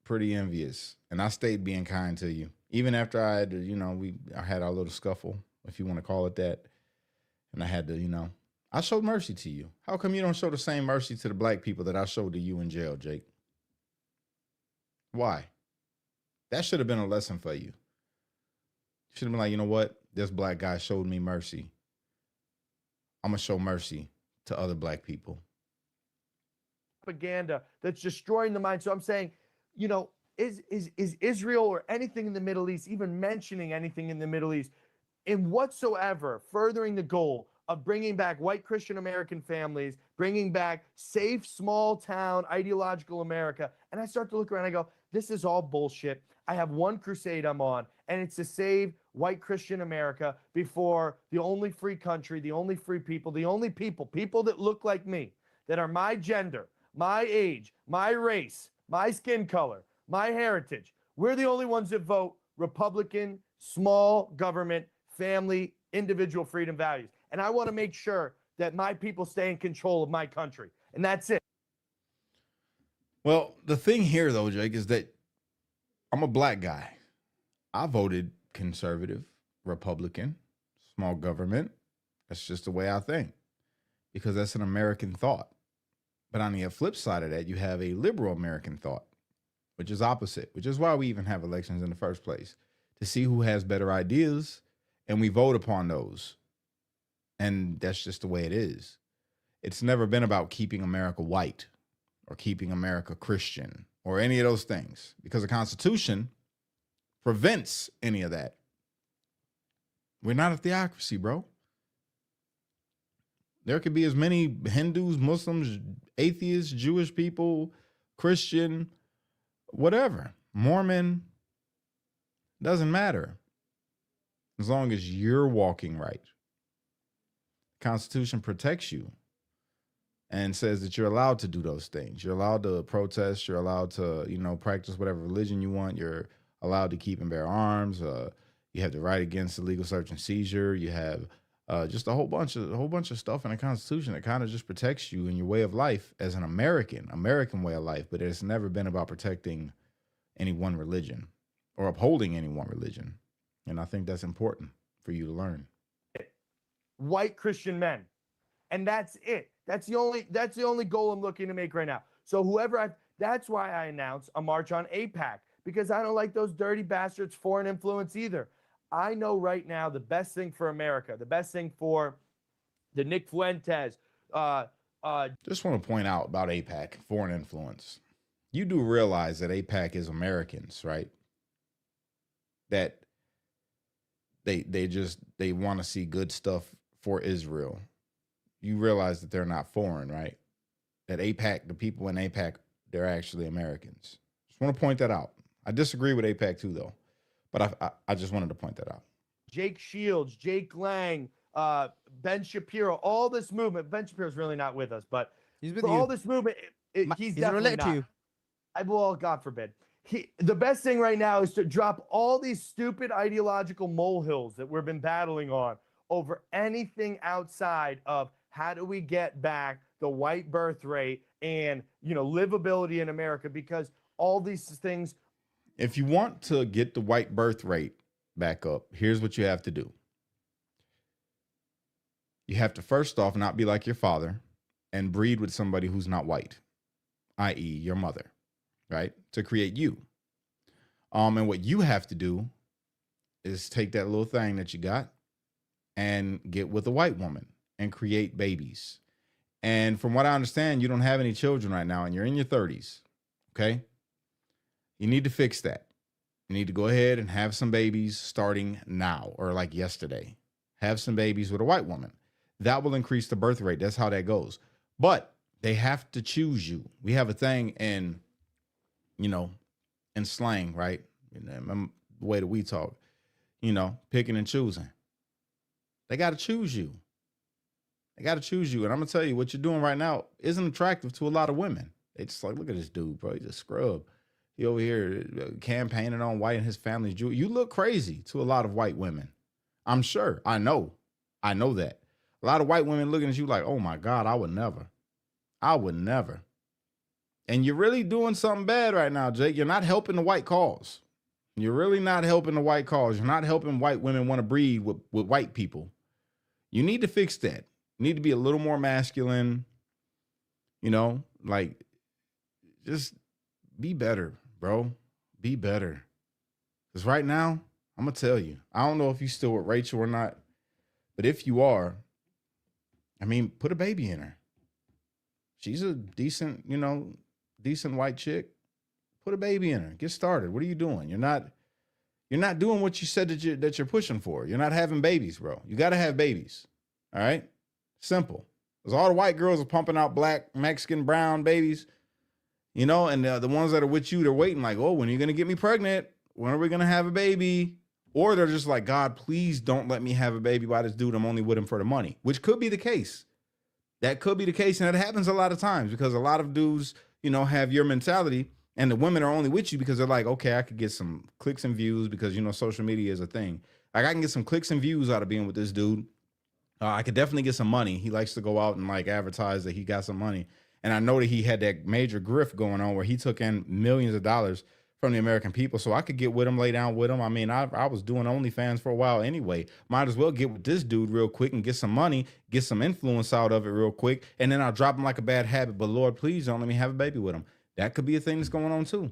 And I stayed being kind to you. Even after I had to, I had our little scuffle, if you want to call it that. And I had to, I showed mercy to you. How come you don't show the same mercy to the black people that I showed to you in jail, Jake? Why? That should have been a lesson for you. Should have been like, you know what? This black guy showed me mercy. I'm going to show mercy to other black people. Propaganda that's destroying the mind. So I'm saying, is Israel or anything in the Middle East, even mentioning anything in the Middle East, in whatsoever furthering the goal of bringing back white Christian American families, bringing back safe, small town, ideological America? And I start to look around and I go, this is all bullshit. I have one crusade I'm on, and it's to save white Christian America before the only free country, the only free people, the only people that look like me, that are my gender, my age, my race, my skin color, my heritage. We're the only ones that vote Republican, small government, family, individual freedom values. And I want to make sure that my people stay in control of my country. And that's it. Well, the thing here, though, Jake, is that I'm a black guy. I voted conservative, Republican, small government. That's just the way I think, because that's an American thought. But on the flip side of that, you have a liberal American thought, which is opposite, which is why we even have elections in the first place, to see who has better ideas, and we vote upon those. And that's just the way it is. It's never been about keeping America white or keeping America Christian or any of those things, because the Constitution prevents any of that. We're not a theocracy, bro. There could be as many Hindus, Muslims, atheists, Jewish people, Christian, whatever, Mormon, doesn't matter as long as you're walking right. The Constitution protects you and says that you're allowed to do those things. You're allowed to protest. You're allowed to, practice whatever religion you want. You're allowed to keep and bear arms. You have the right against illegal search and seizure. You have just a whole bunch of stuff in the Constitution that kind of just protects you in your way of life as an American way of life. But it's never been about protecting any one religion or upholding any one religion. And I think that's important for you to learn. White Christian men. And that's it. That's the only goal I'm looking to make right now. So that's why I announced a march on APAC, because I don't like those dirty bastards foreign influence either. I know right now the best thing for America, the best thing for the Nick Fuentes. Just want to point out about APAC, foreign influence. You do realize that APAC is Americans, right? That they want to see good stuff for Israel. You realize that they're not foreign, right? That APAC, the people in APAC, they're actually Americans. Just want to point that out. I disagree with APAC too, though. But I just wanted to point that out. Jake Shields, Jake Lang, Ben Shapiro, all this movement. Ben Shapiro's really not with us, but He's with for you. all this movement, he's definitely related not. to you. Well, God forbid. The best thing right now is to drop all these stupid ideological molehills that we've been battling on over anything outside of how do we get back the white birth rate and, livability in America, because all these things. If you want to get the white birth rate back up, here's what you have to do. You have to first off not be like your father and breed with somebody who's not white, i.e. your mother, right? To create you. And what you have to do is take that little thing that you got and get with a white woman and create babies. And from what I understand, you don't have any children right now and you're in your 30s, okay? You need to fix that. You need to go ahead and have some babies starting now or like yesterday. Have some babies with a white woman. That will increase the birth rate. That's how that goes. But they have to choose you. We have a thing in slang, right? The way that we talk, picking and choosing. They got to choose you. They got to choose you. And I'm going to tell you, what you're doing right now isn't attractive to a lot of women. They just like, look at this dude, bro. He's a scrub. He over here campaigning on white and his family's Jewish. You look crazy to a lot of white women. I'm sure. I know that. A lot of white women looking at you like, oh my God, I would never. And you're really doing something bad right now, Jake. You're not helping the white cause. You're really not helping the white cause. You're not helping white women want to breed with white people. You need to fix that. You need to be a little more masculine, just be better, bro. Be better. Because right now, I'm going to tell you, I don't know if you're still with Rachel or not, but if you are, put a baby in her. She's a decent white chick. Put a baby in her. Get started. What are you doing? You're not doing what you said that you're pushing for. You're not having babies, bro. You got to have babies. All right? Simple. Because all the white girls are pumping out black, Mexican, brown babies, and the ones that are with you, they're waiting like, oh, when are you going to get me pregnant? When are we going to have a baby? Or they're just like, God, please don't let me have a baby by this dude. I'm only with him for the money, which could be the case. That could be the case. And it happens a lot of times because a lot of dudes, have your mentality and the women are only with you because they're like, okay, I could get some clicks and views because, social media is a thing. Like I can get some clicks and views out of being with this dude. I could definitely get some money. He likes to go out and advertise that he got some money. And I know that he had that major grift going on where he took in millions of dollars from the American people. So I could get with him, lay down with him. I was doing OnlyFans for a while anyway. Might as well get with this dude real quick and get some money, get some influence out of it real quick. And then I'll drop him like a bad habit. But Lord, please don't let me have a baby with him. That could be a thing that's going on too.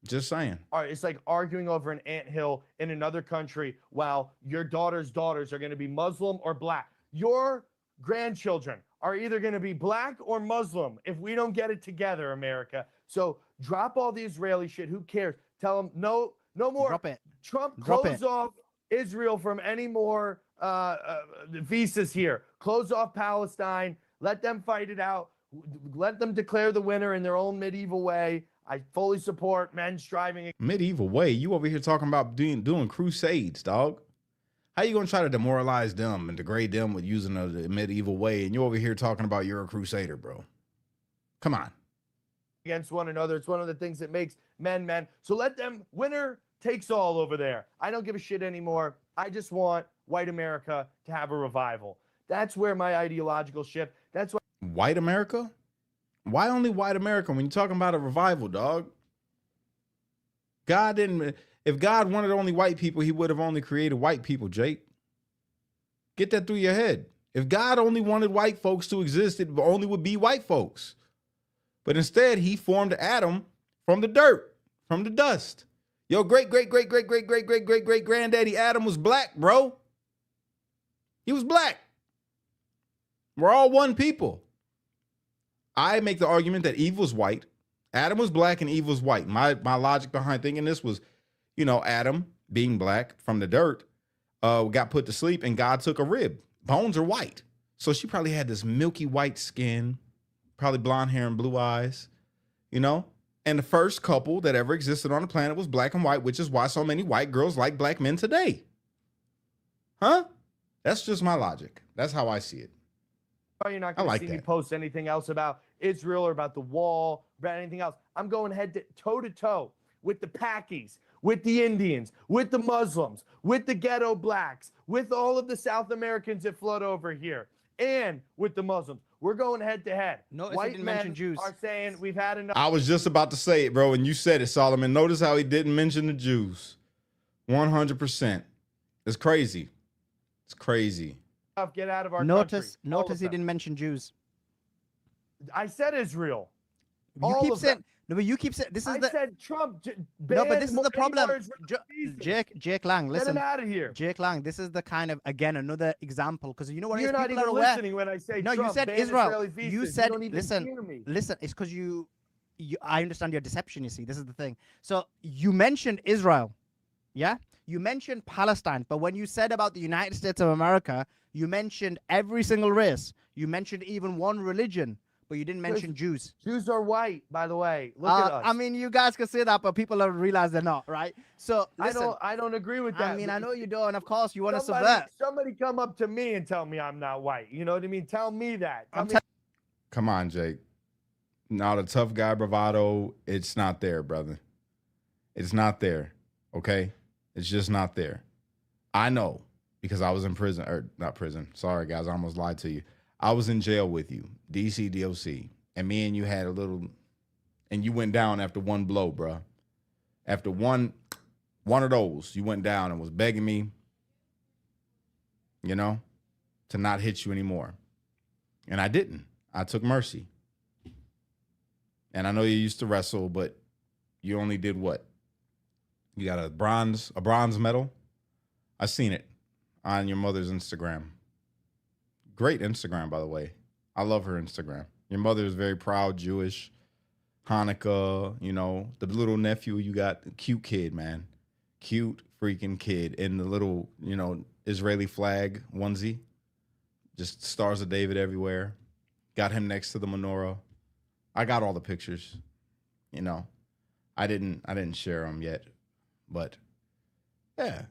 Just saying. All right, it's like arguing over an anthill in another country while your daughter's daughters are going to be Muslim or black. Your grandchildren are either going to be black or Muslim if we don't get it together, America. So drop all the Israeli shit. Who cares? Tell them no more. Drop it. Trump Drop close off Israel from any more visas here. Close off Palestine. Let them fight it out. Let them declare the winner in their own medieval way. I fully support men striving. Medieval way. You over here talking about doing crusades, dog. How you gonna try to demoralize them and degrade them with using the medieval way, and you over here talking about you're a crusader, bro? Come on. Against one another. It's one of the things that makes men men. So let them, winner takes all over there. I don't give a shit anymore. I just want white America to have a revival. That's where my ideological shift. That's why. White America? Why only white America when you're talking about a revival, dog? God didn't. If God wanted only white people, he would have only created white people, Jake. Get that through your head. If God only wanted white folks to exist, it only would be white folks. But instead, he formed Adam from the dirt, from the dust. Your great granddaddy Adam was black, bro. He was black. We're all one people. I make the argument that Eve was white, Adam was black, and Eve was white. My logic behind thinking this was, Adam being black from the dirt, got put to sleep, and God took a rib. Bones are white. So she probably had this milky white skin, probably blonde hair and blue eyes, And the first couple that ever existed on the planet was black and white, which is why so many white girls like black men today. Huh? That's just my logic. That's how I see it. You're not going to see me post anything else about Israel or about the wall, about anything else. I'm going toe to toe with the Pakis, with the Indians, with the Muslims, with the ghetto blacks, with all of the South Americans that flood over here, and with the Muslims. We're going head to head. White men Jews are saying we've had enough. I was just about to say it, bro, and you said it, Solomon. Notice how he didn't mention the Jews. 100%. It's crazy. It's crazy. Get out of our country. Notice he them. didn't mention Jews. I said Israel. You keep saying no, but you keep saying this is I said Trump. No, but this is the problem. Jake Lang, listen. Get him out of here. Jake Lang, this is the kind of another example because you know what? You're not even listening when I say no. Trump, you said Israel. You said listen. Listen. It's because you. I understand your deception. You see, this is the thing. So you mentioned Israel, yeah. You mentioned Palestine, but when you said about the United States of America, you mentioned every single race. You mentioned even one religion, but you didn't mention Jews. Jews are white, by the way. Look at us. I mean, you guys can say that, but people don't realize they're not, right? So listen, I don't agree with that. I mean, I know you don't, and of course you want to subvert. Somebody come up to me and tell me I'm not white. You know what I mean? Tell me that. Come on, Jake. Now the tough guy bravado, it's not there, brother. It's not there. Okay? It's just not there. I know because I was in prison, or not prison. Sorry, guys. I almost lied to you. I was in jail with you, DC, DOC, and me and you had a little, and you went down after one blow, bro. After one of those, you went down and was begging me, to not hit you anymore. And I didn't. I took mercy. And I know you used to wrestle, but you only did what? You got a bronze medal. I seen it on your mother's Instagram. Great Instagram, by the way. I love her Instagram. Your mother is very proud Jewish. Hanukkah, the little nephew you got, cute kid, man. Cute freaking kid in the little, Israeli flag onesie. Just stars of David everywhere. Got him next to the menorah. I got all the pictures. I didn't share them yet. But yeah,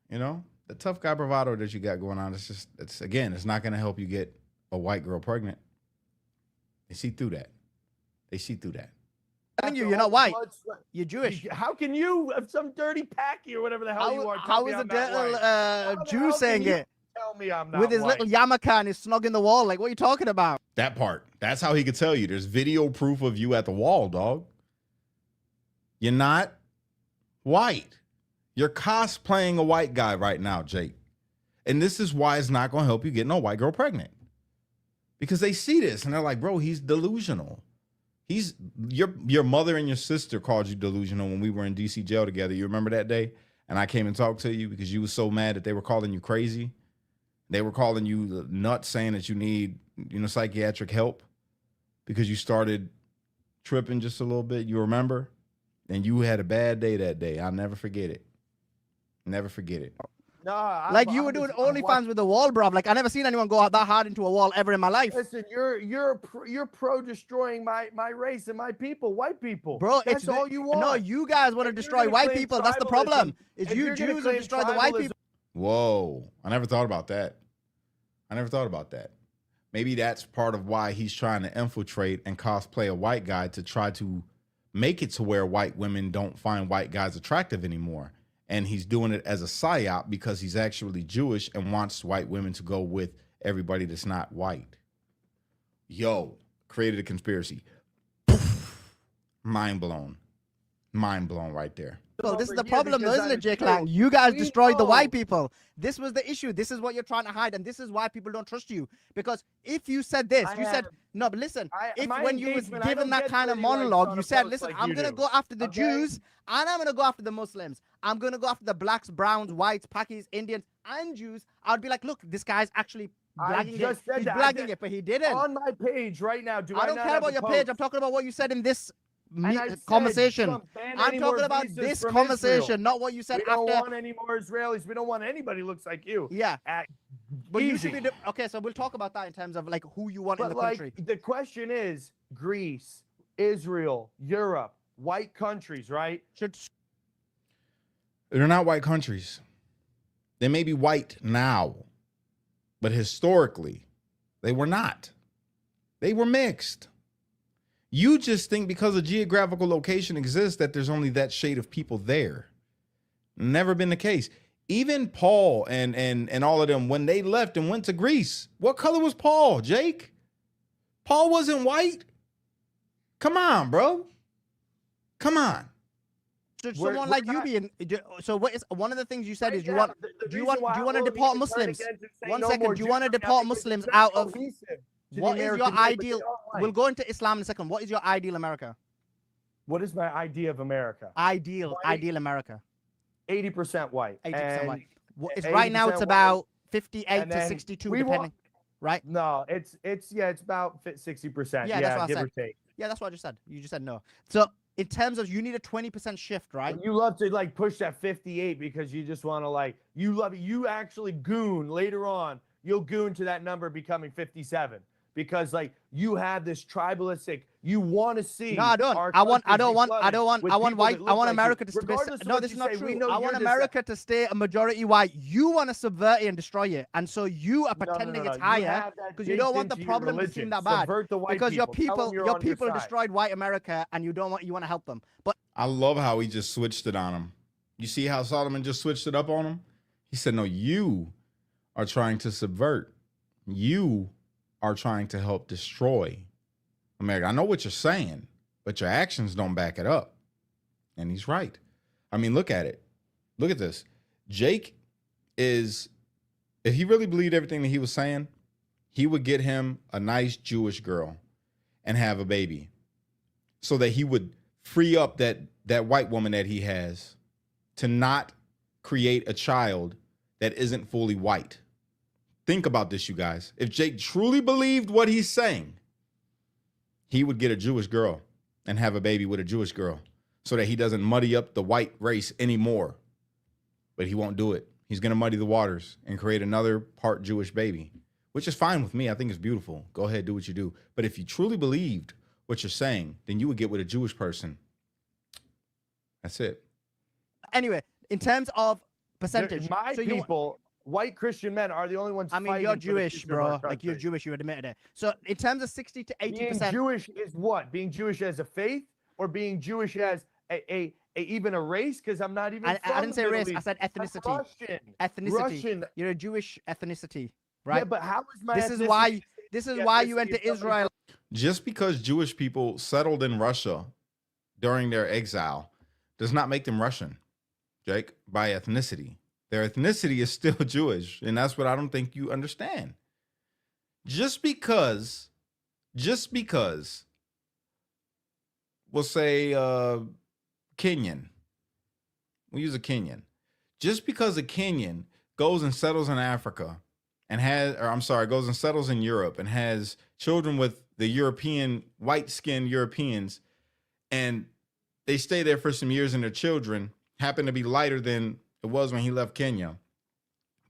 the tough guy bravado that you got going on, it's not going to help you get a white girl pregnant. They see through that. I think you're not white. You're Jewish. How can you, some dirty packy or whatever the hell you are? How is a Jew saying it? Tell me I'm not with his white. little yarmulke and he's snugging the wall. Like, what are you talking about? That part. That's how he could tell you. There's video proof of you at the wall, dog. You're not white. You're cosplaying a white guy right now, Jake. And this is why it's not going to help you get no white girl pregnant. Because they see this and they're like, bro, he's delusional. Your mother and your sister called you delusional when we were in DC jail together. You remember that day? And I came and talked to you because you were so mad that they were calling you crazy. They were calling you nuts, saying that you need, psychiatric help because you started tripping just a little bit. You remember? And you had a bad day that day. I'll never forget it. Never forget it. No, I'm, Like you were doing OnlyFans with the wall, bruv. Like I never seen anyone go that hard into a wall ever in my life. Listen, you're pro destroying my race and my people, white people. Bro, That's all you want. No, you guys want to If you're destroy gonna white claim people. That's the problem. tribalism- Is if you you're gonna Jews who claim destroy the white tribalism- people. Whoa. I never thought about that. I never thought about that. Maybe that's part of why he's trying to infiltrate and cosplay a white guy to try to make it to where white women don't find white guys attractive anymore. And he's doing it as a psyop because he's actually Jewish and wants white women to go with everybody that's not white. Yo, created a conspiracy. Mind blown. Mind blown right there. Well, this is the Yeah, problem, though, because isn't it, I'm Jake true. Lang? You guys We destroyed the white know. people. This was the issue. This is what you're trying to hide, and this is why people don't trust you. Because if you said this, I you said have- no, but listen, if my when you was engagement, I given don't that get kind of 30 likes monologue, on you a said, post listen, like I'm you gonna do. go after the Okay? Jews and I'm gonna go after the Muslims. I'm gonna go after the blacks, browns, whites, Pakis, Indians, and Jews. I'd be like, look, this guy's actually I blagging just it. said He's that. blagging it, but he didn't. On my page right now, do I I don't not care have about the your post? page. I'm talking about what you said in this And I said, conversation. don't ban I'm any more talking about visas this from conversation, Israel. not what you said We don't after. want any more Israelis. We don't want anybody who looks like you. Yeah. But you should Easy. be okay. So we'll talk about that in terms of like who you want in But the like, country. the question is Greece, Israel, Europe, white countries, right? Should They're not white countries. They may be white now, but historically, they were not. They were mixed. You just think because a geographical location exists that there's only that shade of people there. Never been the case. Even Paul and all of them, when they left and went to Greece, what color was Paul, Jake? Paul wasn't white. Come on, bro. Come on. should We're- someone we're like you not- be in? So what is one of the things you said is you Right want now, the do you reason want why do you I'm want to willing deport turn Muslims? against and say One no second. more Do you want to Jews deport because Muslims it's not out of cohesive to the what is your American way, but they ideal? are white. We'll go into Islam in a second. What is your ideal America? What is my idea of America? Ideal America. 80% white. 80% And white. It's right now. 80% It's white. about 58 And to then 62, we depending. want- Right? No, it's about 60%. Yeah, that's what I give or said. take. Yeah, that's what I just said. You just said no. So in terms of you need a 20% shift, right? You love to like push that 58 because you just want to like you love it. You actually goon later on. You'll goon to that number becoming 57 because like you have this tribalistic. You want to see. No, I don't. our I want country white. with I people want that white. look I want like you. America to stay. Regardless of No, what this is you not say, we true. know I you're want this- America to stay a majority white. You want to subvert it and destroy it, and so you are No, no, pretending no, it's you higher have that because you don't baked want the into your problem to religion. seem that bad. Subvert the white Because Tell them you're your on your people side. destroyed white America, and you want to help them. But I love how he just switched it on him. You see how Solomon just switched it up on him? He said, no, you are trying to subvert. You are trying to help destroy America. I know what you're saying, but your actions don't back it up. And he's right. I mean, look at it. Look at this. Jake is, if he really believed everything that he was saying, he would get him a nice Jewish girl and have a baby so that he would free up that white woman that he has to not create a child that isn't fully white. Think about this, you guys. If Jake truly believed what he's saying, he would get a Jewish girl and have a baby with a Jewish girl so that he doesn't muddy up the white race anymore. But he won't do it. He's going to muddy the waters and create another part Jewish baby, which is fine with me. I think it's beautiful. Go ahead, do what you do. But if you truly believed what you're saying, then you would get with a Jewish person. That's it. anyway, in terms of percentage, My so you- people, white Christian men, are the only ones. I mean, fighting you're for the Jewish, future of our bro. Like you're country. Jewish. You admitted it. So in terms of 60 to 80%, Being Jewish is what? Being Jewish as a faith, or being Jewish as a even a race? Because I'm not even. I from didn't say the race. Middle I East. said I'm ethnicity. Russian. Ethnicity. Russian. You're a Jewish ethnicity, Yeah, right? but how is my? This is ethnicity why. This is why you ethnicity went to of somebody Israel. Just because Jewish people settled in Russia during their exile does not make them Russian, Jake, by ethnicity. Their ethnicity is still Jewish, and that's what I don't think you understand. Just because, we'll say Kenyan, we'll use a Kenyan. Just because a Kenyan goes and settles in Africa and goes and settles in Europe and has children with the European, white-skinned Europeans, and they stay there for some years and their children happen to be lighter than it was when he left Kenya,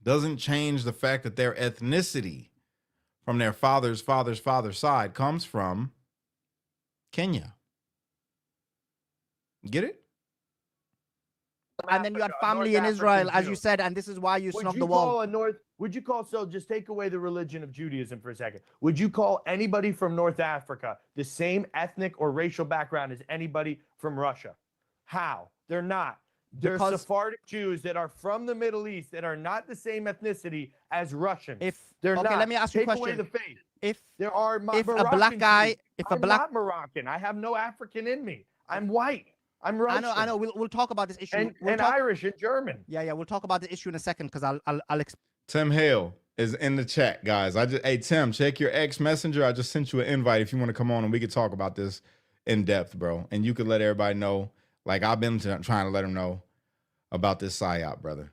Doesn't change the fact that their ethnicity from their father's side comes from Kenya. Get it? And then you had Africa, family North in Israel, African as Jew. you said, and this is why you Would snubbed you the wall. call a North? Would you call, so just take away the religion of Judaism for a second? Would you call anybody from North Africa the same ethnic or racial background as anybody from Russia? How? They're not. They're Because- Sephardic Jews that are from the Middle East that are not the same ethnicity as Russians. Okay, not. let me ask you a Take away question. the faith. If There are if a Moroccan black guy, Jews. if a I'm black, not Moroccan. I have no African in me. I'm white. I'm Russian. I know. We'll talk about this issue. And, We'll talk, Irish and German. yeah. We'll talk about the issue in a second because I'll explain. Tim Hale is in the chat, guys. Hey Tim, check your X Messenger. I just sent you an invite if you want to come on and we could talk about this in depth, bro. And you could let everybody know, like I've been trying to let them know about this psyop, brother.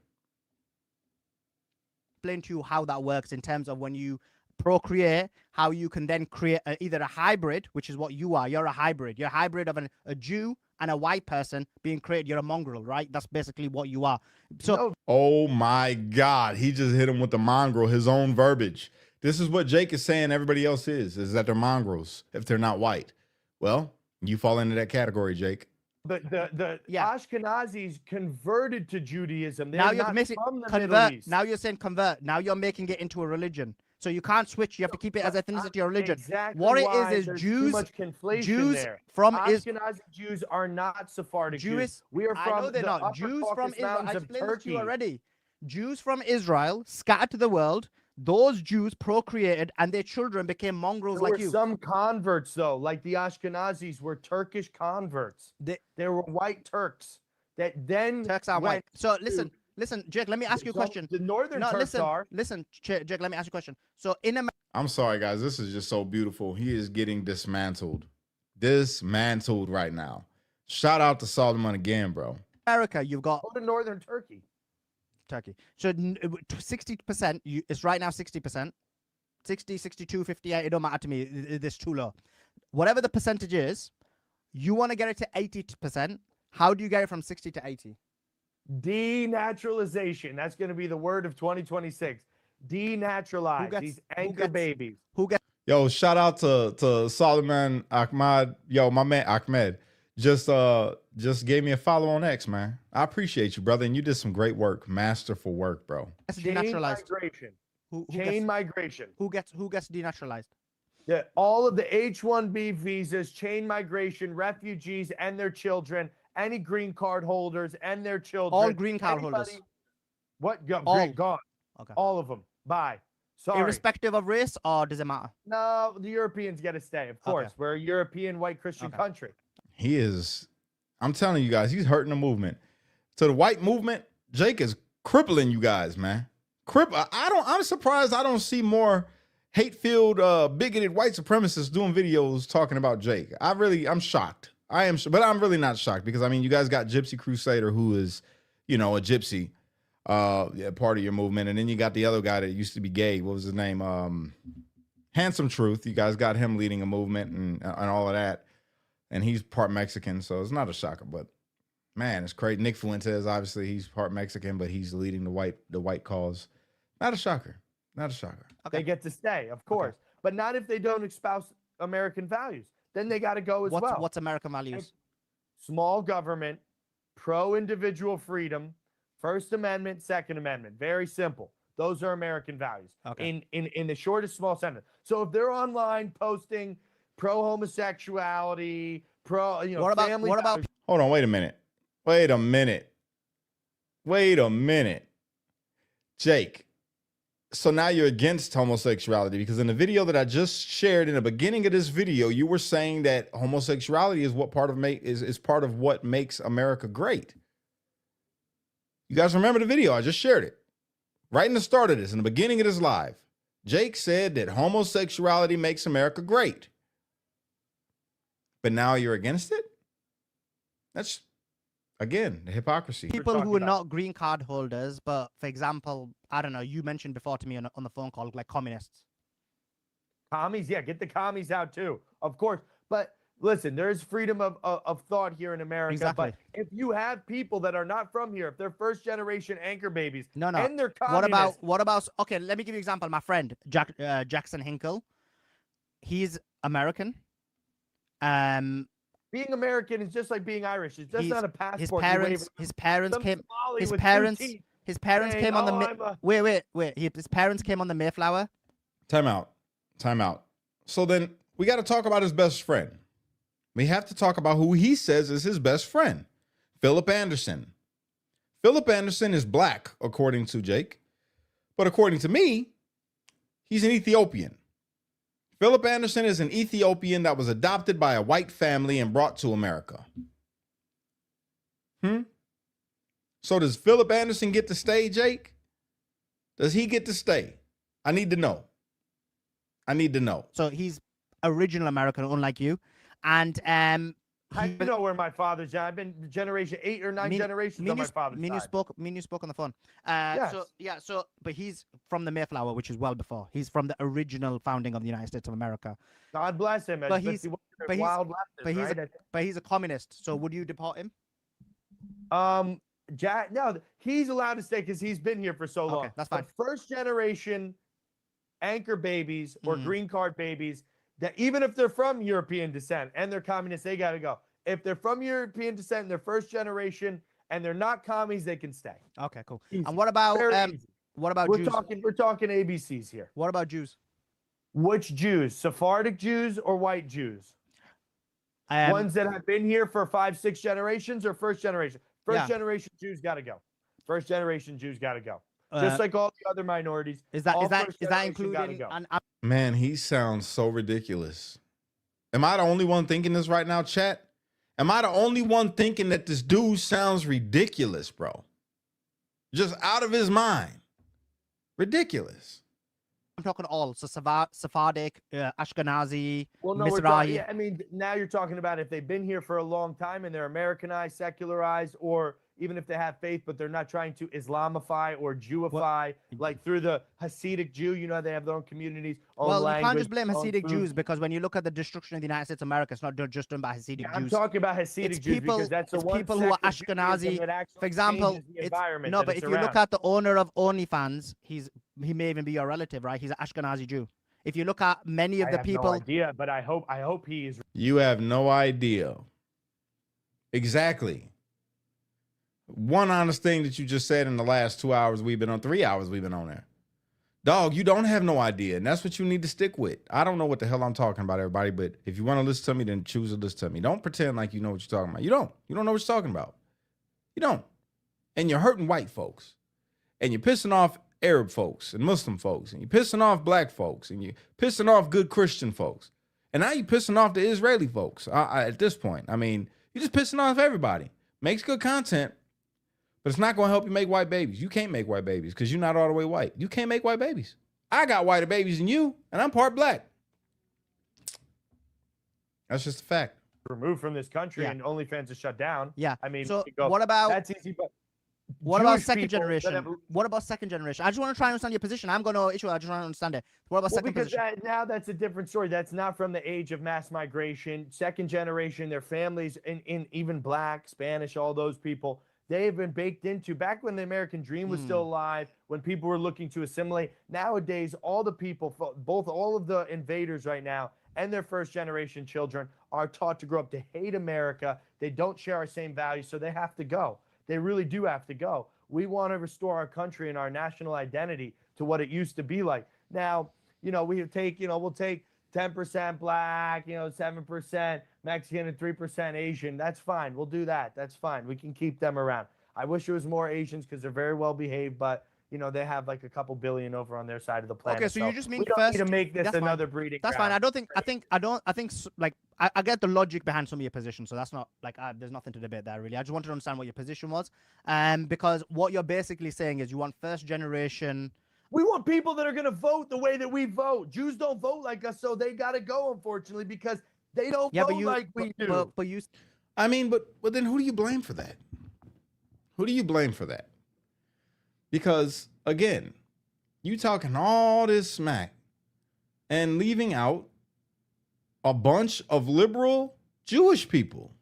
Explain to you how that works in terms of when you procreate, how you can then create either a hybrid, which is what you are. You're a hybrid. You're a hybrid of a Jew and a white person being created. You're a mongrel, right? That's basically what you are. So, No, Oh my God. He just hit him with the mongrel, his own verbiage. This is what Jake is saying everybody else is that they're mongrels if they're not white. Well, you fall into that category, Jake. the Yeah. Ashkenazis converted to Judaism. They're now you're not missing from the Middle convert. East. Now you're saying convert. Now you're making it into a religion. So you can't switch. You have to keep it as ethnicity or religion. Exactly What it why is there's Jews. too much conflation Jews there. from Ashkenazi Jews are not Sephardic Jewish. Jews. We are I from know they're the not. Upper Jews from Caucasus Israel. I Mountains of explained this to you Turkey. already. Jews from Israel scattered to the world. Those Jews procreated, and their children became mongrels There like were you. some converts, though, like the Ashkenazis were Turkish converts. They were white Turks that then Turks are white. went So to- listen, Jake. Let me ask you a So question. The northern No, Turks are. listen, Jake. Let me ask you a question. So in America, I'm sorry, guys. This is just so beautiful. He is getting dismantled. Dismantled right now. Shout out to Sulaiman again, bro. you've got Go to northern Turkey. Turkey. So 60%, it's right now 60%. 60, 62, 58, it don't matter to me. It's too low. Whatever the percentage is, you want to get it to 80%. How do you get it from 60 to 80? Denaturalization. That's going to be the word of 2026. Denaturalize these anchor babies. Who gets Yo, shout out to Sulaiman Ahmed. Yo, my man Ahmed just gave me a follow on X, man. I appreciate you, brother, and you did some great work, masterful work, bro. Chain denaturalized? migration. Who Chain gets, migration. who gets denaturalized? All of the H-1B visas, chain migration, refugees and their children, any green card holders and their children. All green card holders. What? All. Gone. Okay. All of them. Bye. Sorry. Irrespective of race, or does it matter? No, the Europeans get to stay, of course. Okay. We're a European white Christian country. He is, I'm telling you guys, he's hurting the movement. To the white movement, Jake is crippling you guys, man. I'm surprised I don't see more hate-filled, bigoted white supremacists doing videos talking about Jake. I'm shocked. But I'm really not shocked because, I mean, you guys got Gypsy Crusader, who is, a gypsy, part of your movement. And then you got the other guy that used to be gay. What was his name? Handsome Truth. You guys got him leading a movement and all of that. And he's part Mexican, so it's not a shocker. But man, it's crazy. Nick Fuentes, obviously, he's part Mexican, but he's leading the white cause. Not a shocker. Not a shocker. Okay. They get to stay, of course, but not if they don't espouse American values. Then they got to go as well. What's American values? Small government, pro-individual freedom, First Amendment, Second Amendment. Very simple. Those are American values in the shortest small sentence. So if they're online posting pro-homosexuality, family values, Hold on, wait a minute. Jake, so now you're against homosexuality because in the video that I just shared in the beginning of this video, you were saying that homosexuality is part of what makes America great. You guys remember the video? I just shared it. Right in the start of this, in the beginning of this live, Jake said that homosexuality makes America great. But now you're against it? That's, again, the hypocrisy. People who are not green card holders, but for example, I don't know, you mentioned before to me on the phone call, like communists. commies, get the commies out too, of course. But listen, there's freedom of thought here in America. Exactly. But if you have people that are not from here, if they're first generation anchor babies, No. and they're What communists, about? Okay, let me give you an example. My friend Jackson Hinkle, he's American. being American is just like being Irish. It's just not a passport. His you parents, wave his parents some came. Somali His with two parents, teeth his parents saying, came on the. "Oh, I'm a-" Wait. His parents came on the Mayflower. Time out. So then we got to talk about his best friend. We have to talk about who he says is his best friend, Philip Anderson. Philip Anderson is black, according to Jake. But according to me, he's an Ethiopian. Philip Anderson is an Ethiopian that was adopted by a white family and brought to America. So does Philip Anderson get to stay, Jake? Does he get to stay? I need to know. So he's original American, unlike you. And I know where my father's at. I've been generation 8 or 9 generations on my father's side. You spoke on the phone. Yes. But he's from the Mayflower, which is well before. He's from the original founding of the United States of America. God bless him. But he's a communist. So would you deport him? Jack, no, he's allowed to stay because he's been here for so long. Okay, that's fine. But first generation anchor babies or green card babies, that even if they're from European descent and they're communists, they got to go. If they're from European descent and they're first generation and they're not commies, they can stay. Okay, cool. Easy. And what about Jews? We're talking ABCs here. What about Jews? Which Jews? Sephardic Jews or white Jews? Ones that have been here for 5, 6 generations or first generation? First generation Jews got to go. First generation Jews got to go. Just like all the other minorities. Is that including? Man, he sounds so ridiculous. Am I the only one thinking this right now, chat? Am I the only one thinking that this dude sounds ridiculous, bro? Just out of his mind. Ridiculous. I'm talking all. So Sephardic, Ashkenazi, Well, no, Mizrahi. I mean, now you're talking about if they've been here for a long time and they're Americanized, secularized, or even if they have faith, but they're not trying to Islamify or Jewify, like through the Hasidic Jew, you know, they have their own communities, own language. You can't just blame Hasidic Jews because when you look at the destruction of the United States of America, it's not just done by Hasidic Jews. I'm talking about Hasidic Jews because that's the one people who are Ashkenazi. For example, but if you look at the owner of OnlyFans, he may even be your relative, right? He's an Ashkenazi Jew. If you look at many of the people, no idea, but I hope he is. You have no idea. Exactly. One honest thing that you just said in the last 2 hours we've been on, 3 hours we've been on there. Dog, you don't have no idea, and that's what you need to stick with. I don't know what the hell I'm talking about, everybody, but if you want to listen to me, then choose to listen to me. Don't pretend like you know what you're talking about. You don't. You don't know what you're talking about. You don't. And you're hurting white folks. And you're pissing off Arab folks and Muslim folks. And you're pissing off black folks. And you're pissing off good Christian folks. And now you're pissing off the Israeli folks at this point. I mean, you're just pissing off everybody. Makes good content. But it's not going to help you make white babies. You can't make white babies because you're not all the way white. You can't make white babies. I got whiter babies than you, and I'm part black. That's just a fact. Removed from this country and OnlyFans is shut down. Yeah. I mean, so what about that's easy, but what about second generation? What about second generation? I just want to try and understand your position. I'm going to issue. I just want to understand it. What about second position? Now that's a different story. That's not from the age of mass migration. Second generation, their families, in even black, Spanish, all those people. They've been baked into back when the American dream was still alive, when people were looking to assimilate. Nowadays, all the people, all of the invaders right now and their first generation children are taught to grow up to hate America. They don't share our same values, so they have to go. They really do have to go. We want to restore our country and our national identity to what it used to be like. Now, we'll take 10% black, 7% Mexican and 3% Asian. That's fine. We'll do that. That's fine. We can keep them around. I wish it was more Asians because they're very well behaved, but they have like a couple billion over on their side of the planet. Okay, so you just mean we don't first need to make this another breeding That's ground. fine. I think like I get the logic behind some of your position, so that's not like there's nothing to debate there really. I just wanted to understand what your position was, because what you're basically saying is you want first generation. We want people that are going to vote the way that we vote. Jews don't vote like us, so they got to go, unfortunately, because they don't vote like we do. But you. I mean, but then who do you blame for that? Who do you blame for that? Because, again, you talking all this smack and leaving out a bunch of liberal Jewish people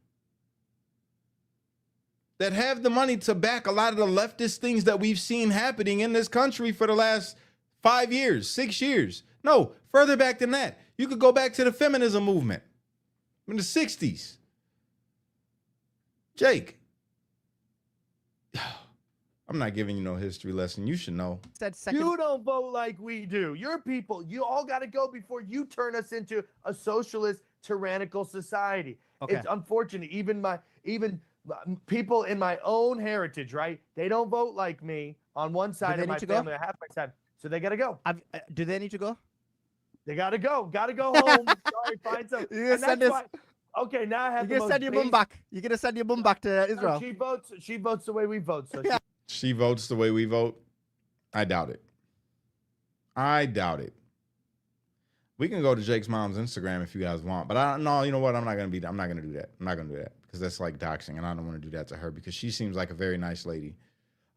that have the money to back a lot of the leftist things that we've seen happening in this country for the last 5 years, 6 years. No, further back than that. You could go back to the feminism movement in the 60s. Jake, I'm not giving you no history lesson. You should know. Said second. You don't vote like we do. Your people, you all got to go before you turn us into a socialist, tyrannical society. Okay. It's unfortunate. Even people in my own heritage, right? They don't vote like me on one side they of my need to go? family, or half my side. So they got to go. Do they need to go? They got to go. Got to go home. Sorry, find some. You're And gonna send that's this. why- Okay, now I have You're the gonna send your mum back. You're gonna send your mum back to Israel. She votes the way we vote. So She votes the way we vote. I doubt it. I doubt it. We can go to Jake's mom's Instagram if you guys want, but no, you know what? I'm not gonna do that. I'm not gonna do that because that's like doxing, and I don't want to do that to her because she seems like a very nice lady.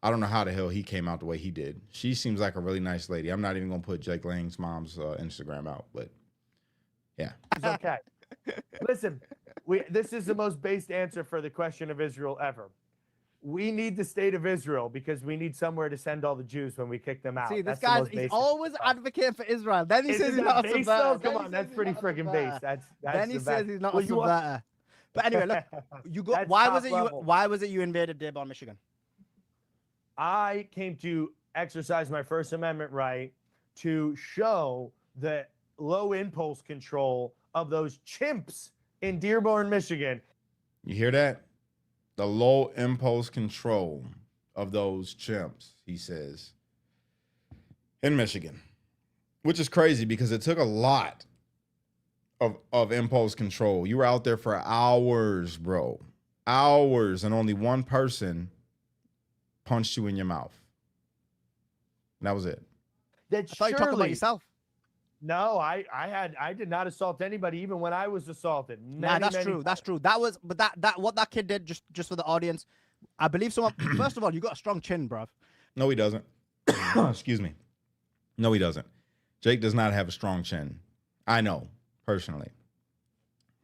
I don't know how the hell he came out the way he did. She seems like a really nice lady. I'm not even gonna put Jake Lang's mom's Instagram out, but yeah. it's okay. Listen, this is the most based answer for the question of Israel ever. We need the state of Israel because we need somewhere to send all the Jews when we kick them out. See, this That's the guy's most he's basic always stuff. advocating for Israel. Then he Isn't says he's that not a based, subverter. though? Then Come he on, says that's he's pretty not a freaking subverter. based. That's Then he the says best. he's not Well, a you want- subverter. But anyway, look, you go. That's Why top was it level. you? Why was it you invaded Dearborn, Michigan? I came to exercise my First Amendment right to show the low impulse control of those chimps in Dearborn, Michigan. You hear that? The low impulse control of those chimps, he says, in Michigan, which is crazy because it took a lot of impulse control. You were out there for hours, bro. Hours, and only one person punched you in your mouth. And that was it. That I thought you were talking about surely- yourself. No, I did not assault anybody, even when I was assaulted. Nah, that's Many true. times. That's true. That was, but that what that kid did, just for the audience, I believe someone. First of all, you got a strong chin, bruv. No, he doesn't. Excuse me. No, he doesn't. Jake does not have a strong chin. I know, personally.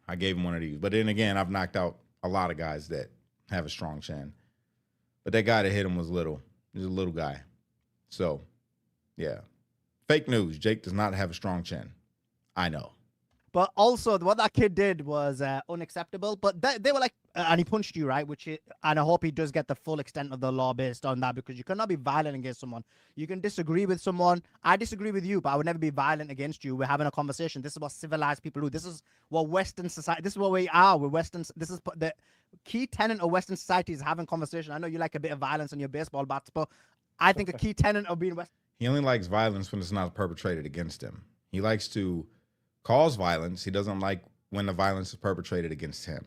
I gave him one of these. But then again, I've knocked out a lot of guys that have a strong chin. But that guy that hit him was little. He's a little guy. So, yeah. Fake news. Jake does not have a strong chin. I know. But also, what that kid did was unacceptable. But they were like, and he punched you, right? And I hope he does get the full extent of the law based on that, because you cannot be violent against someone. You can disagree with someone. I disagree with you, but I would never be violent against you. We're having a conversation. This is what civilized people do. This is what Western society. This is what we are. We're Western. This is the key tenet of Western society is having conversation. I know you like a bit of violence on your baseball bats, but I think a key tenet of being Western. He only likes violence when it's not perpetrated against him. He likes to cause violence. He doesn't like when the violence is perpetrated against him.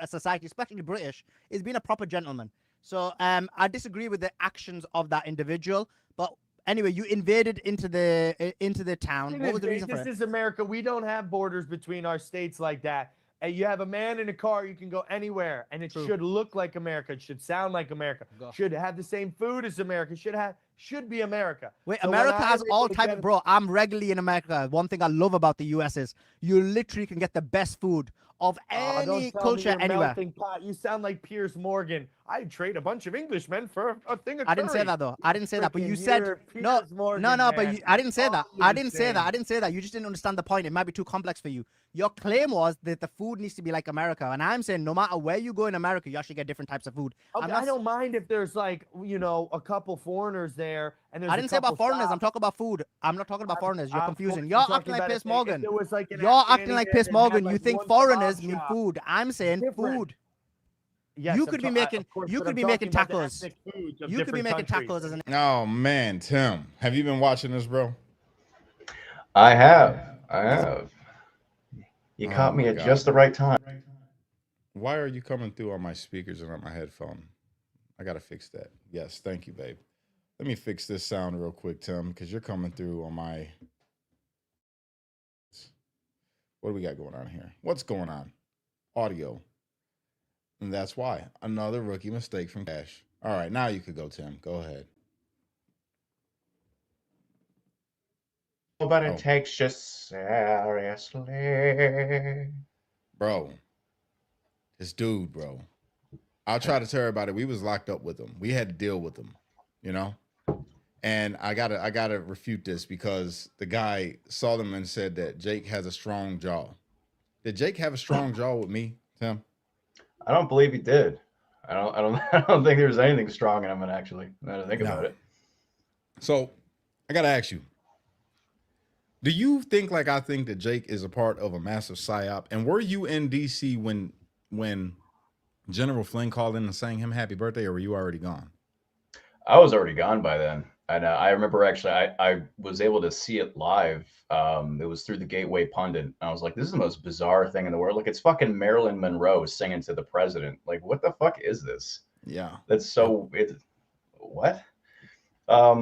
A society, especially British, is being a proper gentleman. So I disagree with the actions of that individual. But anyway, you invaded into the town. What was the reason for This it? is America. We don't have borders between our states like that. And you have a man in a car, you can go anywhere, and it True. should look like America. It should sound like America. Go. Should have the same food as America. Should be America. Wait, So when America I has was all able to type get- of, bro. I'm regularly in America. One thing I love about the US is you literally can get the best food of Oh, don't any tell me culture you're anywhere. melting pot. You sound like Piers Morgan. I'd trade a bunch of Englishmen for a thing of I didn't say curry. that though. I didn't say that. But you Freaking said you're no, Piers Morgan, no. But man. I didn't say that. All I you didn't say that. saying. I didn't say that. You just didn't understand the point. It might be too complex for you. Your claim was that the food needs to be like America, and I'm saying no matter where you go in America, you actually get different types of food. Okay, I'm not I don't mind if there's like, a couple foreigners there, and there's I a didn't say about couple foreigners. I'm stops. talking about food. I'm not talking about foreigners. You're Of confusing. course, You're I'm acting talking like about Piers if they- Morgan. if there was like an You're acting Afghani like there Piers that had, Morgan. You like, think one foreigners kebab mean shop. food. I'm saying Different. food. Yes, You I'm could be ta- making- of course, you but could I'm be talking making about the tacos. ethnic foods of You could be different making countries. tacos as an. Oh, man, Tim. Have you been watching this, bro? I have. You Oh caught me my at God. just the right time. Why are you coming through on my speakers and on my headphone? I got to fix that. Yes, thank you, babe. Let me fix this sound real quick, Tim, because you're coming through on my... What do we got going on here? What's going on? Audio. And that's why. Another rookie mistake from Kash. All right, now you could go, Tim. Go ahead. Nobody Oh. takes you seriously. Bro, this dude, bro. I'll try to tell everybody we was locked up with him. We had to deal with him, you know? And I gotta refute this because the guy saw them and said that Jake has a strong jaw. Did Jake have a strong jaw with me, Tim? I don't believe he did. I don't think there's anything strong in him, actually. Now to think about it. So I gotta ask you, do you think like I think that Jake is a part of a massive psyop? And were you in DC when General Flynn called in and sang him happy birthday, or were you already gone? I was already gone by then. And I remember actually, I was able to see it live. It was through the Gateway Pundit. I was like, this is the most bizarre thing in the world. Like, it's fucking Marilyn Monroe singing to the president. Like, what the fuck is this? Yeah. That's so, what? I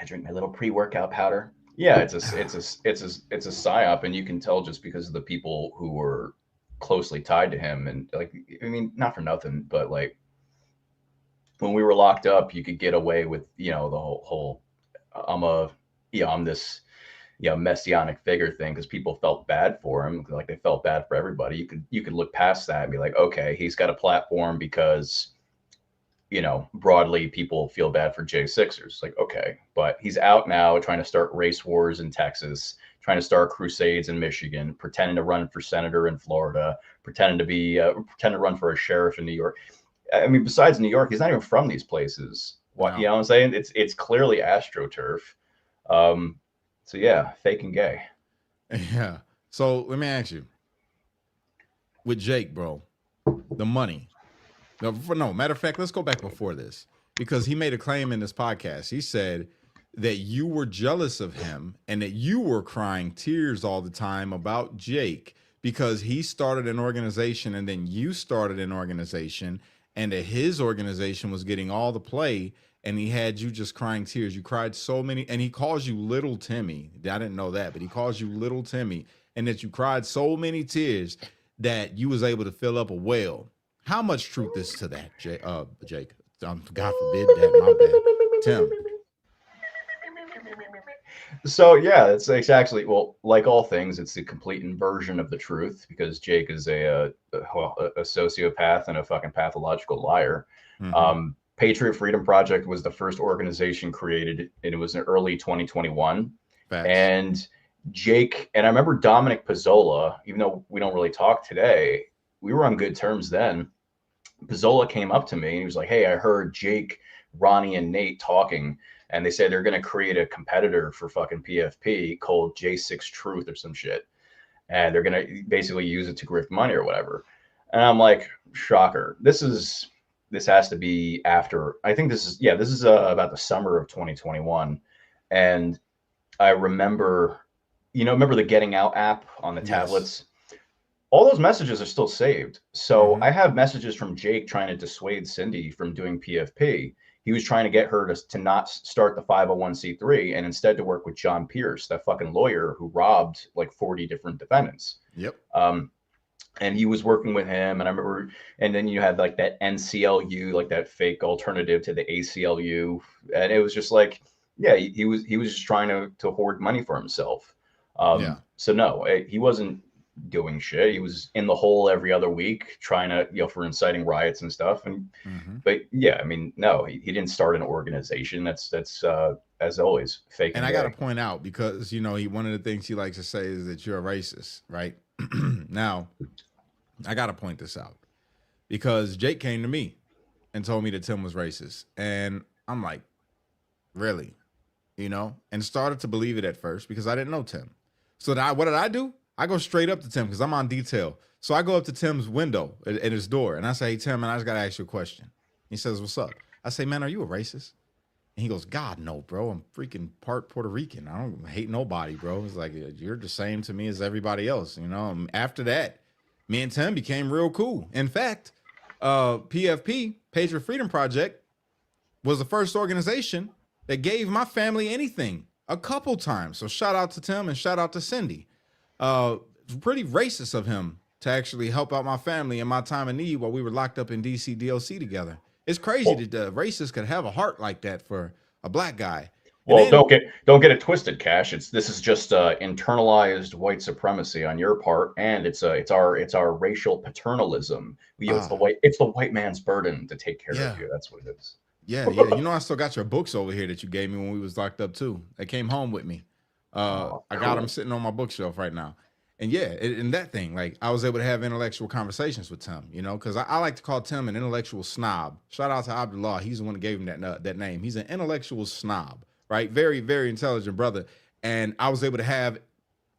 drink my little pre-workout powder. Yeah, it's a psyop, and you can tell just because of the people who were closely tied to him. And like, I mean, not for nothing, but like, when we were locked up, you could get away with, the whole I'm this, messianic figure thing, because people felt bad for him. Like, they felt bad for everybody. You could look past that and be like, okay, he's got a platform because, broadly people feel bad for J6ers. Like, okay, but he's out now trying to start race wars in Texas, trying to start crusades in Michigan, pretending to run for senator in Florida, pretending to run for a sheriff in New York. I mean, besides New York, he's not even from these places. What, No. you know what I'm saying? It's clearly AstroTurf. So yeah, fake and gay. Yeah. So let me ask you, with Jake, bro, the money. No, matter of fact, let's go back before this, because he made a claim in this podcast. He said that you were jealous of him and that you were crying tears all the time about Jake because he started an organization and then you started an organization, and that his organization was getting all the play and he had you just crying tears. You cried so many, and he calls you Little Timmy. I didn't know that, but he calls you Little Timmy, and that you cried so many tears that you was able to fill up a well. How much truth is to that, Jake? God forbid that, my bad. Tim. So yeah, it's actually, well, like all things, it's the complete inversion of the truth, because Jake is a sociopath and a fucking pathological liar. Mm-hmm. Patriot Freedom Project was the first organization created, and it was in early 2021. Facts. And Jake, and I remember Dominic Pizzola, even though we don't really talk today, we were on good terms then. Pizzola came up to me and he was like, hey, I heard Jake, Ronnie, and Nate talking, and they say they're going to create a competitor for fucking PFP called J6 Truth or some shit. And they're going to basically use it to grift money or whatever. And I'm like, shocker. This has to be after, I think this is about the summer of 2021. And I remember, remember the Getting Out app on the tablets? Yes. All those messages are still saved. So I have messages from Jake trying to dissuade Cindy from doing PFP. He was trying to get her to not start the 501c3 and instead to work with John Pierce, that fucking lawyer who robbed like 40 different defendants. Yep. And he was working with him. And I remember, and then you had like that NCLU, like that fake alternative to the ACLU. And it was just like, yeah, he was just trying to hoard money for himself. So no, he wasn't doing shit. He was in the hole every other week trying to, for inciting riots and stuff. And, but yeah, I mean, no, he didn't start an organization. That's as always, fake. And I got to point out, because, one of the things he likes to say is that you're a racist, right? Now, I got to point this out because Jake came to me and told me that Tim was racist. And I'm like, really? And started to believe it at first because I didn't know Tim. So what did I do? I go straight up to Tim because I'm on detail. So I go up to Tim's window at his door and I say, hey, Tim, man, I just got to ask you a question. He says, what's up? I say, man, are you a racist? And he goes, God, no, bro. I'm freaking part Puerto Rican. I don't hate nobody, bro. It's like, you're the same to me as everybody else. After that, me and Tim became real cool. In fact, PFP, Patriot Freedom Project, was the first organization that gave my family anything a couple times. So shout out to Tim and shout out to Cindy. Pretty racist of him to actually help out my family in my time of need while we were locked up in DC DLC together. It's crazy that the racist could have a heart like that for a black guy. And Well, then, don't get it twisted, Cash. This is just internalized white supremacy on your part, and it's our racial paternalism. It's the white man's burden to take care of yeah, you. That's what it is. yeah, yeah. You know, I still got your books over here that you gave me when we was locked up too. They came home with me. Oh, I got them cool. sitting on my bookshelf right now. And yeah, and that thing, like I was able to have intellectual conversations with Tim, you know, because I like to call Tim an intellectual snob. Shout out to Abdullah. He's the one that gave him that name. He's an intellectual snob, right? Very, very intelligent brother. And I was able to have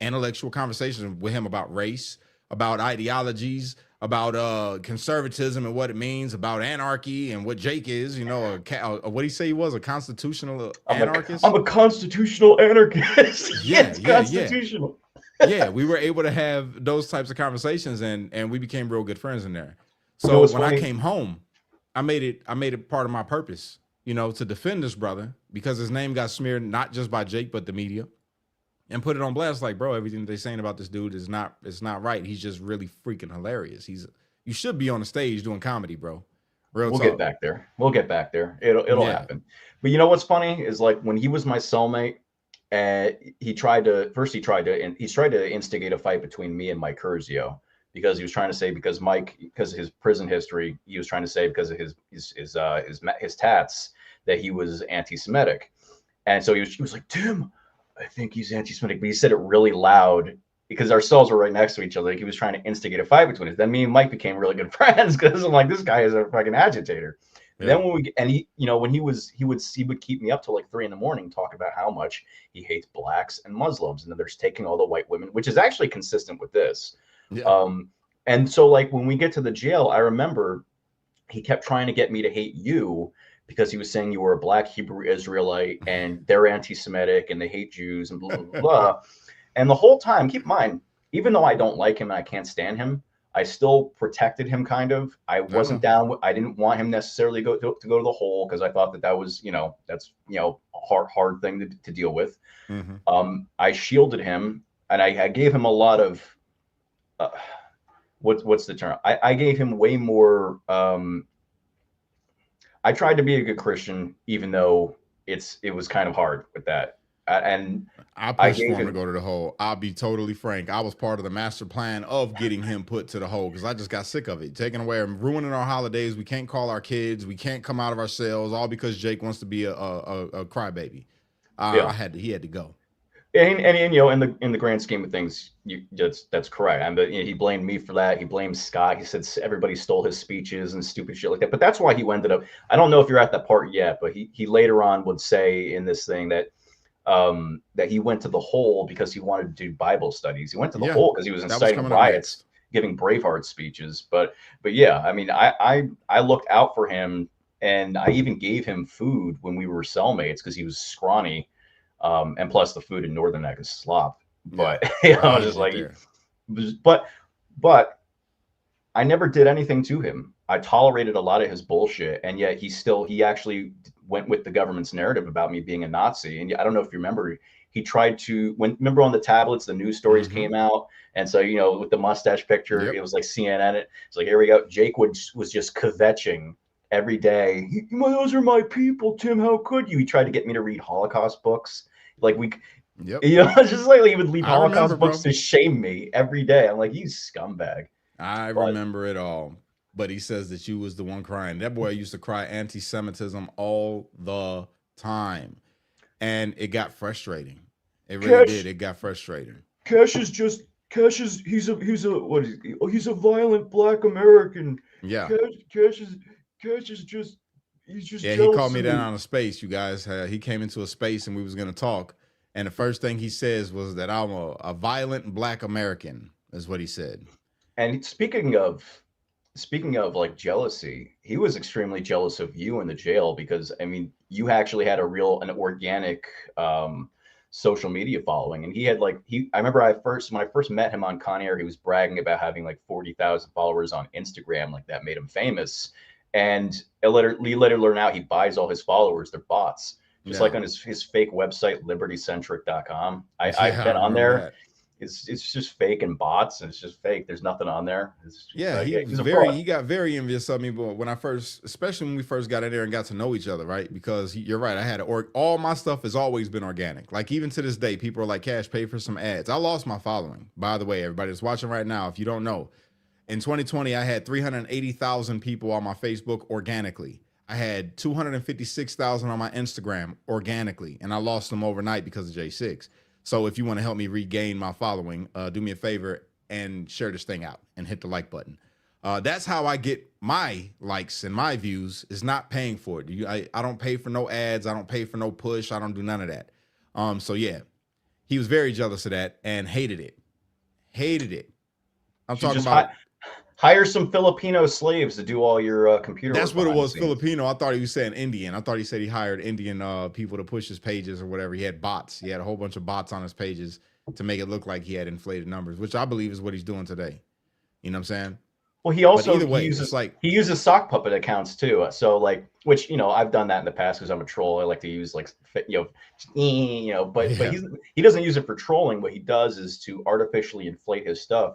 intellectual conversations with him about race, about ideologies, about conservatism and what it means, about anarchy and what Jake is, you know, what he say he was, a constitutional anarchist. I'm a constitutional anarchist. Yeah, It's constitutional. Yeah, we were able to have those types of conversations, and we became real good friends in there. You So know what's when funny? I came home, I made it part of my purpose, you know, to defend this brother because his name got smeared not just by Jake but the media, and put it on blast. Like, bro, everything they're saying about this dude is not right. He's just really freaking hilarious. You should be on the stage doing comedy, bro. Real We'll talk. get back there. We'll get back there. It'll Yeah. happen. But you know what's funny is like when he was my cellmate, he tried to instigate a fight between me and Mike Curzio because he was trying to say because of his prison history, he was trying to say because of his tats that he was anti-Semitic, and so he was like, Tim, I think he's anti-Semitic, but he said it really loud because our cells were right next to each other. Like he was trying to instigate a fight between us. Then me and Mike became really good friends because I'm like, this guy is a fucking agitator. Yeah. Then when he would keep me up till like 3 a.m, talk about how much he hates blacks and Muslims, and then there's taking all the white women, which is actually consistent with this. Yeah. And so like when we get to the jail, I remember he kept trying to get me to hate you because he was saying you were a black Hebrew Israelite and they're anti-Semitic and they hate Jews and blah, blah, blah. And the whole time, keep in mind, even though I don't like him and I can't stand him, I still protected him kind of. I wasn't down. I didn't want him necessarily to go to the hole because I thought that was, that's, a hard thing to deal with. Mm-hmm. I shielded him and I gave him a lot of, what's the term? I gave him way more. I tried to be a good Christian, even though it was kind of hard with that. And I pushed for him to go to the hole. I'll be totally frank. I was part of the master plan of getting him put to the hole because I just got sick of it. Taking away and ruining our holidays. We can't call our kids. We can't come out of our cells, all because Jake wants to be a crybaby. He had to go. And in the grand scheme of things, that's correct. He blamed me for that. He blamed Scott. He said everybody stole his speeches and stupid shit like that. But that's why he ended up. I don't know if you're at that part yet, but he later on would say in this thing that he went to the hole because he wanted to do Bible studies. He went to the hole because he was inciting riots, giving Braveheart speeches. But yeah, I mean, I looked out for him, and I even gave him food when we were cellmates because he was scrawny. And plus the food in Northern Neck is slop. But I was just like, but I never did anything to him. I tolerated a lot of his bullshit, and yet he actually went with the government's narrative about me being a Nazi. And I don't know if you remember, he tried to remember on the tablets, the news stories came out, and so with the mustache picture, it was like CNN. It's like, here we go. Jake was just kvetching every day. Those are my people, Tim. How could you? He tried to get me to read Holocaust books. Like just like he would read Holocaust books to shame me every day. I'm like, you scumbag. I remember it all. But he says that you was the one crying. That boy used to cry anti-Semitism all the time. And it got frustrating. It really did. It got frustrating. Kash is he's a violent black American. Yeah. Kash is just he called me down on a space, you guys. He came into a space and we was gonna talk. And the first thing he says was that I'm a violent black American, is what he said. And speaking of like jealousy, he was extremely jealous of you in the jail because I mean you actually had an organic social media following, and he had I remember when I first met him on Con Air, he was bragging about having like 40,000 followers on Instagram, like that made him famous. And we later learn out he buys all his followers, they're bots, just like on his fake website libertycentric.com. I've been on there. it's just fake and bots, and it's just fake. There's nothing on there. It's Yeah, like, he he's a very fraud. he got very envious of me, but when I first, especially when we first got in there and got to know each other, right? Because you're right, I had all my stuff has always been organic. Like even to this day, people are like, "Cash, pay for some ads." I lost my following, by the way. Everybody that's watching right now, if you don't know, in 2020, I had 380,000 people on my Facebook organically. I had 256,000 on my Instagram organically, and I lost them overnight because of J6. So if you want to help me regain my following, do me a favor and share this thing out and hit the like button. That's how I get my likes and my views, is not paying for it. I don't pay for no ads. I don't pay for no push. I don't do none of that. So yeah, he was very jealous of that and hated it. Hated it. I'm talking about hire some Filipino slaves to do all your computer That's work what it was, behind the scenes. Filipino. I thought he was saying Indian. I thought he said he hired Indian people to push his pages or whatever. He had bots. He had a whole bunch of bots on his pages to make it look like he had inflated numbers, which I believe is what he's doing today. You know what I'm saying? Well, he also either way, he uses sock puppet accounts too. So like, which I've done that in the past because I'm a troll. I like to use like but he doesn't use it for trolling. What he does is to artificially inflate his stuff.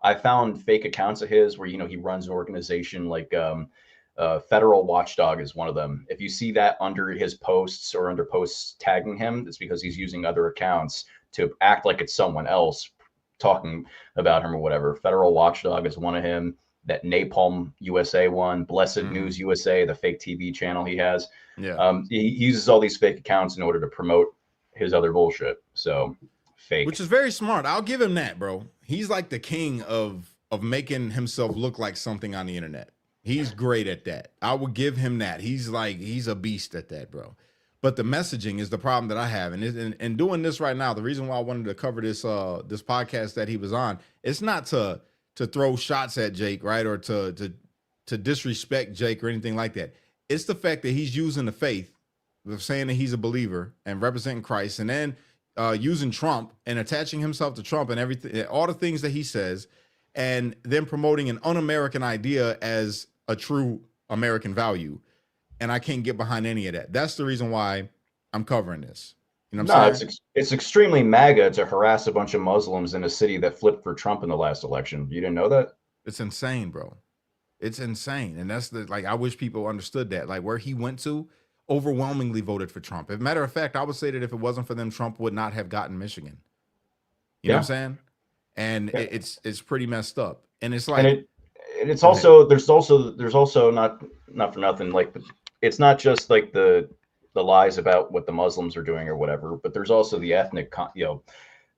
I found fake accounts of his where he runs an organization like Federal Watchdog is one of them. If you see that under his posts or under posts tagging him, it's because he's using other accounts to act like it's someone else talking about him or whatever. Federal Watchdog is one of him. That Napalm USA one, Blessed News USA, the fake TV channel he has. Yeah. He uses all these fake accounts in order to promote his other bullshit. So fake. Which is very smart. I'll give him that, bro. He's like the king of making himself look like something on the internet. He's great at that. I would give him that. He's a beast at that, bro. But the messaging is the problem that I have. And doing this right now, the reason why I wanted to cover this this podcast that he was on, it's not to throw shots at Jake, right? Or to disrespect Jake or anything like that. It's the fact that he's using the faith of saying that he's a believer and representing Christ, and then using Trump and attaching himself to Trump and everything, all the things that he says, and then promoting an un-American idea as a true American value. And I can't get behind any of that. That's the reason why I'm covering this. You know what I'm saying? It's extremely MAGA to harass a bunch of Muslims in a city that flipped for Trump in the last election. You didn't know that? It's insane, bro. It's insane. And that's I wish people understood that. Like where he went to, overwhelmingly voted for Trump. As a matter of fact, I would say that if it wasn't for them, Trump would not have gotten Michigan. You know what I'm saying? And it's pretty messed up. And it's like, and it's also there's also not for nothing, like it's not just like the lies about what the Muslims are doing or whatever, but there's also the ethnic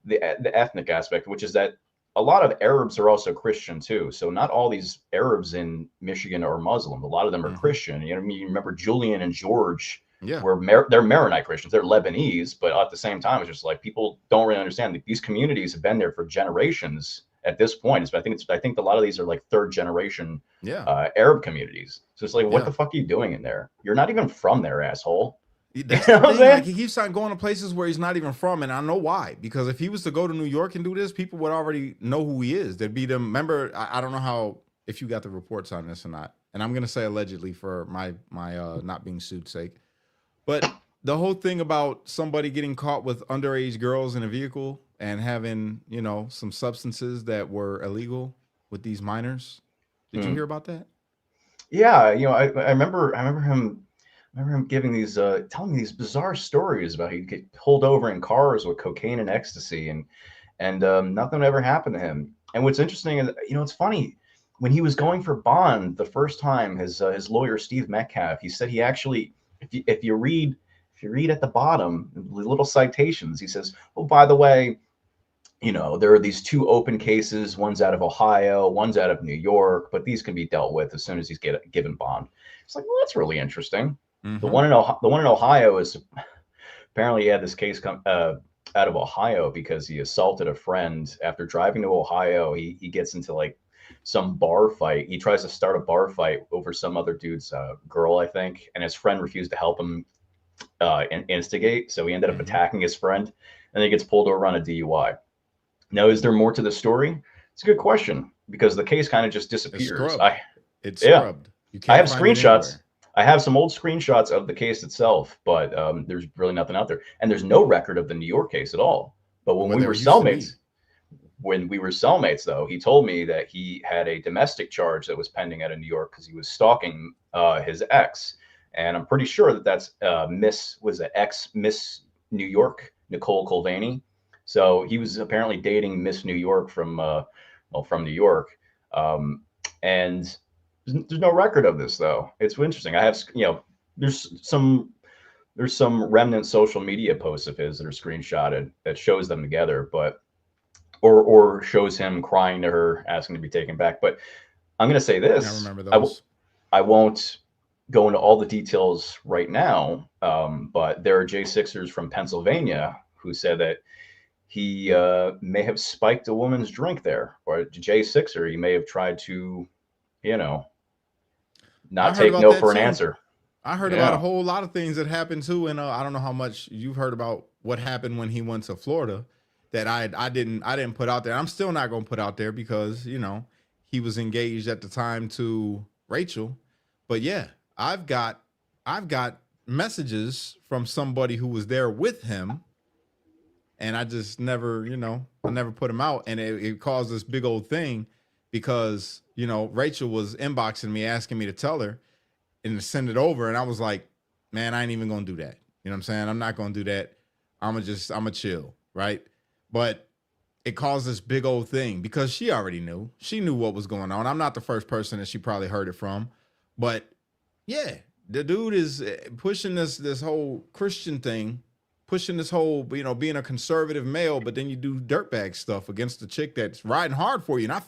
the ethnic aspect, which is that a lot of Arabs are also Christian too. So not all these Arabs in Michigan are Muslim. A lot of them are Christian. You know what I mean? You remember Julian and George they're Maronite Christians. They're Lebanese, but at the same time, it's just like people don't really understand that these communities have been there for generations at this point. I think a lot of these are like third generation Arab communities. So it's like, what the fuck are you doing in there? You're not even from there, asshole. That's the thing. Like, he keeps on going to places where he's not even from, and I know why. Because if he was to go to New York and do this, people would already know who he is. There'd be them. Remember, I don't know if you got the reports on this or not, and I'm gonna say allegedly for my not being sued sake, but the whole thing about somebody getting caught with underage girls in a vehicle and having some substances that were illegal with these minors. Did you hear about that? Yeah, I remember him. I remember him giving these, telling me these bizarre stories about he'd get pulled over in cars with cocaine and ecstasy, and nothing ever happened to him. And what's interesting is, it's funny, when he was going for bond the first time, his lawyer Steve Metcalf, he said he actually, if you read at the bottom, the little citations, he says, oh, by the way, there are these two open cases. One's out of Ohio, one's out of New York, but these can be dealt with as soon as he's given bond. It's like, well, that's really interesting. The one in Ohio is apparently he had this case come out of Ohio because he assaulted a friend after driving to Ohio. He gets into like some bar fight. He tries to start a bar fight over some other dude's girl, I think, and his friend refused to help him instigate. So he ended up attacking his friend, and he gets pulled over on a DUI. Now, is there more to the story? It's a good question because the case kind of just disappears. It's scrubbed. I have screenshots. I have some old screenshots of the case itself, but there's really nothing out there. And there's no record of the New York case at all. But when Well, we there were used to be. cellmates, though, he told me that he had a domestic charge that was pending out of New York because he was stalking his ex. And I'm pretty sure that that's Miss New York, Nicole Colvany. So he was apparently dating Miss New York from New York. And there's no record of this, though. It's interesting. I have, there's some remnant social media posts of his that are screenshotted that shows them together, but or shows him crying to her, asking to be taken back. But I'm going to say I this: remember those. I won't go into all the details right now, but there are J6ers from Pennsylvania who said that he may have spiked a woman's drink there, or a J6er. He may have tried to, not take no for an answer. I heard about a whole lot of things that happened too, and I don't know how much you've heard about what happened when he went to Florida that I didn't put out there. I'm still not going to put out there because he was engaged at the time to Rachel. But yeah, I've got messages from somebody who was there with him, and I just never I never put them out, and it caused this big old thing because Rachel was inboxing me asking me to tell her and to send it over, and I was like, man, I ain't even gonna do that. You know what I'm saying? I'm not gonna do that. I'm gonna chill, right? But it caused this big old thing because she already knew. She knew what was going on. I'm not the first person that she probably heard it from, but yeah, the dude is pushing this whole Christian thing, pushing this whole being a conservative male, but then you do dirtbag stuff against the chick that's riding hard for you. And I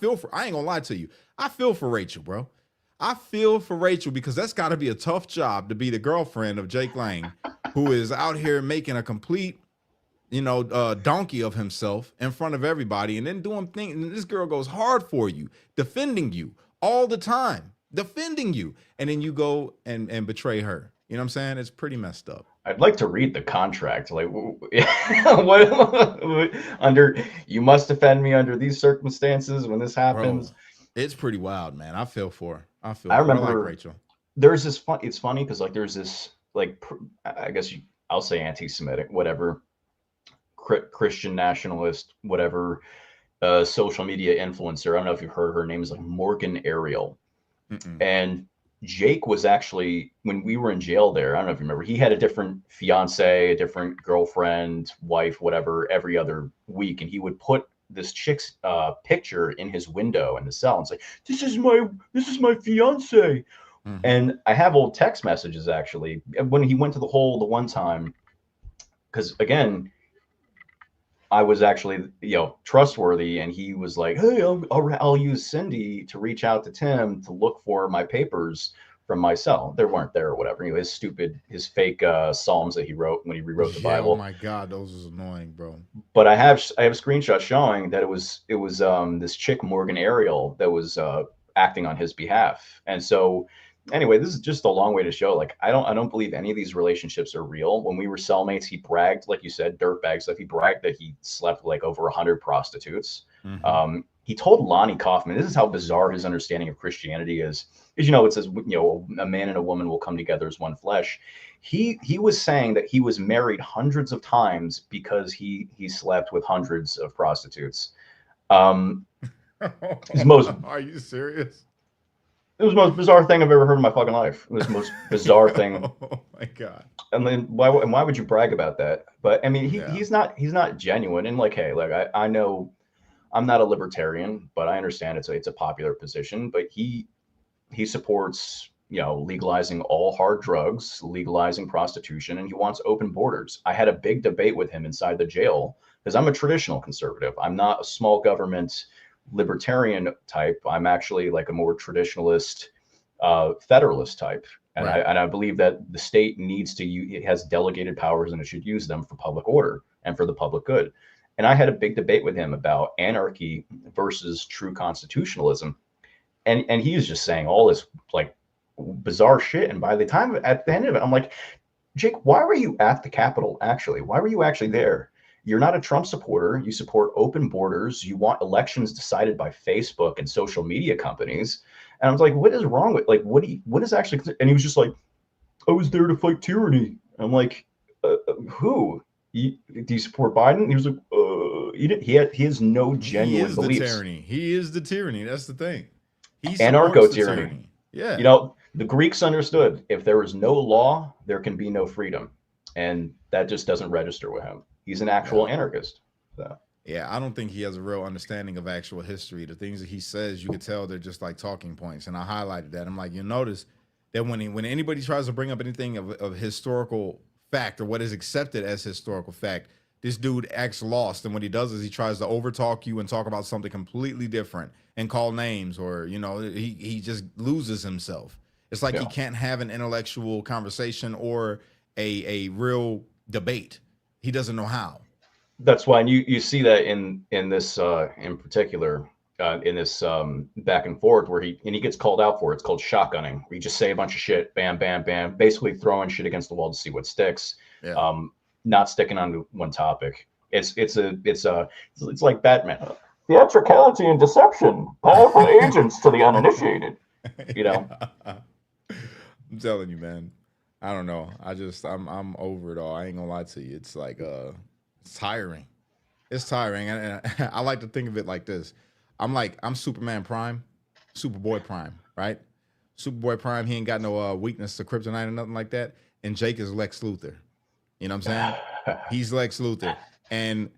ain't gonna lie to you, I feel for Rachel, bro. I feel for Rachel because that's got to be a tough job to be the girlfriend of Jake Lang, who is out here making a complete, donkey of himself in front of everybody, and then doing things. And this girl goes hard for you, defending you all the time, defending you, and then you go and betray her. You know what I'm saying? It's pretty messed up. I'd like to read the contract. Like, what under? You must defend me under these circumstances when this happens. Bro, it's pretty wild, man. I feel for her. I remember like Rachel. There's this fun. It's funny because there's this I guess I'll say anti-Semitic, whatever, Christian nationalist, whatever, social media influencer. I don't know if you've heard her name is like Morgan Ariel. And Jake was actually, when we were in jail there, I don't know if you remember, he had a different fiance, a different girlfriend, wife, whatever, every other week, and he would put this chick's picture in his window in the cell and say, this is my fiance. And I have old text messages actually when he went to the hole the one time, because again, I was actually trustworthy, and he was like, hey, I'll use Cindy to reach out to Tim to look for my papers from my cell. They weren't there or whatever. His fake Psalms that he wrote when he rewrote the Bible. Oh my God, those was annoying, bro. But I have screenshots showing that it was this chick Morgan Ariel that was acting on his behalf. And so anyway, this is just a long way to show, like, I don't believe any of these relationships are real. When we were cellmates, he bragged, like you said, dirtbag stuff. He bragged that he slept like over 100 prostitutes. He told Lonnie Kaufman, this is how bizarre his understanding of Christianity is. As it says, a man and a woman will come together as one flesh. He was saying that he was married hundreds of times because he slept with hundreds of prostitutes. His most, Are you serious? It was the most bizarre thing I've ever heard in my fucking life. It was the most bizarre thing. Oh my God. And then why would you brag about that? But I mean, he's not genuine. And like, hey, like I know I'm not a libertarian, but I understand it's a popular position. But he supports legalizing all hard drugs, legalizing prostitution, and he wants open borders. I had a big debate with him inside the jail because I'm a traditional conservative. I'm not a small government libertarian type. I'm actually like a more traditionalist, federalist type. And right. I believe that the state it has delegated powers and it should use them for public order and for the public good. And I had a big debate with him about anarchy versus true constitutionalism. And he was just saying all this like bizarre shit. And by the time at the end of it, I'm like, Jake, why were you at the Capitol actually? Why were you actually there? You're not a Trump supporter. You support open borders. You want elections decided by Facebook and social media companies. And I was like, what is wrong with, like, what is actually, and he was just like, I was there to fight tyranny. I'm like, who? Do you support Biden? And he was like, he has no He genuine is the beliefs. tyranny. He is the tyranny. That's the thing. He supports the Anarcho-tyranny. tyranny. Yeah. You know, the Greeks understood if there is no law, there can be no freedom, and that just doesn't register with him. He's an actual Yeah. anarchist. So. Yeah, I don't think he has a real understanding of actual history. The things that he says, you could tell they're just like talking points. And I highlighted that. I'm like, you notice that when anybody tries to bring up anything of historical fact or what is accepted as historical fact, this dude acts lost. And what he does is he tries to overtalk you and talk about something completely different and call names, or, you know, he just loses himself. It's like he can't have an intellectual conversation or a real debate. He doesn't know how. That's why, and you see that in this in particular in this back and forth where he gets called out for it. It's called shotgunning. Where you just say a bunch of shit, bam, bam, bam, basically throwing shit against the wall to see what sticks. Yeah. Not sticking on one topic. It's like Batman. Theatricality and deception, powerful agents to the uninitiated. You know. I'm telling you, man. I don't know. I'm over it all. I ain't gonna lie to you. It's like it's tiring. It's tiring. And I like to think of it like this. I'm Superman Prime, Superboy Prime, right? Superboy Prime, he ain't got no weakness to kryptonite or nothing like that. And Jake is Lex Luthor. You know what I'm saying? He's Lex Luthor. And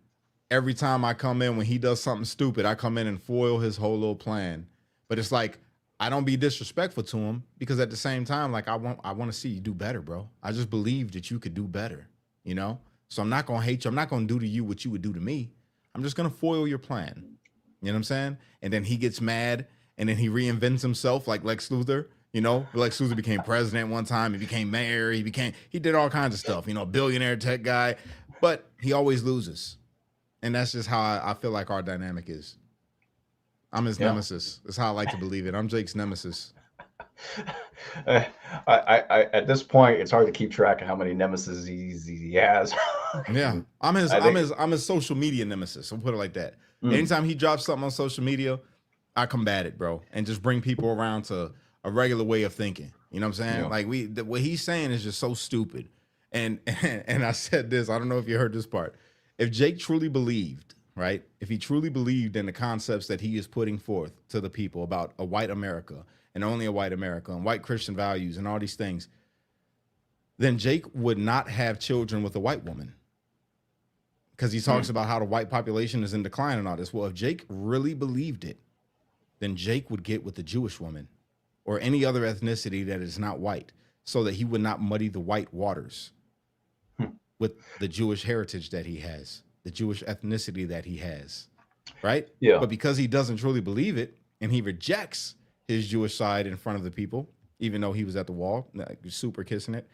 every time I come in, when he does something stupid, I come in and foil his whole little plan. But it's like, I don't be disrespectful to him, because at the same time, like I want to see you do better, bro. I just believe that you could do better, you know? So I'm not going to hate you. I'm not going to do to you what you would do to me. I'm just going to foil your plan. You know what I'm saying? And then he gets mad, and then he reinvents himself like Lex Luthor. You know, Lex Luthor became president one time. He became mayor. He did all kinds of stuff, you know, billionaire tech guy, but he always loses. And that's just how I feel like our dynamic is. I'm his nemesis. That's how I like to believe it. I'm Jake's nemesis. I at this point, it's hard to keep track of how many nemesis he has. Yeah, I'm his social media nemesis. I'll put it like that. Anytime he drops something on social media, I combat it, bro, and just bring people around to a regular way of thinking. You know what I'm saying? Like what he's saying is just so stupid. And I said this. I don't know if you heard this part. If Jake truly believed, right? If he truly believed in the concepts that he is putting forth to the people about a white America and only a white America and white Christian values and all these things, then Jake would not have children with a white woman, because he talks about how the white population is in decline and all this. Well, if Jake really believed it, then Jake would get with the Jewish woman or any other ethnicity that is not white, so that he would not muddy the white waters with the Jewish heritage that he has, the Jewish ethnicity that he has, right? Yeah. But because he doesn't truly believe it, and he rejects his Jewish side in front of the people, even though he was at the wall, like, super kissing it,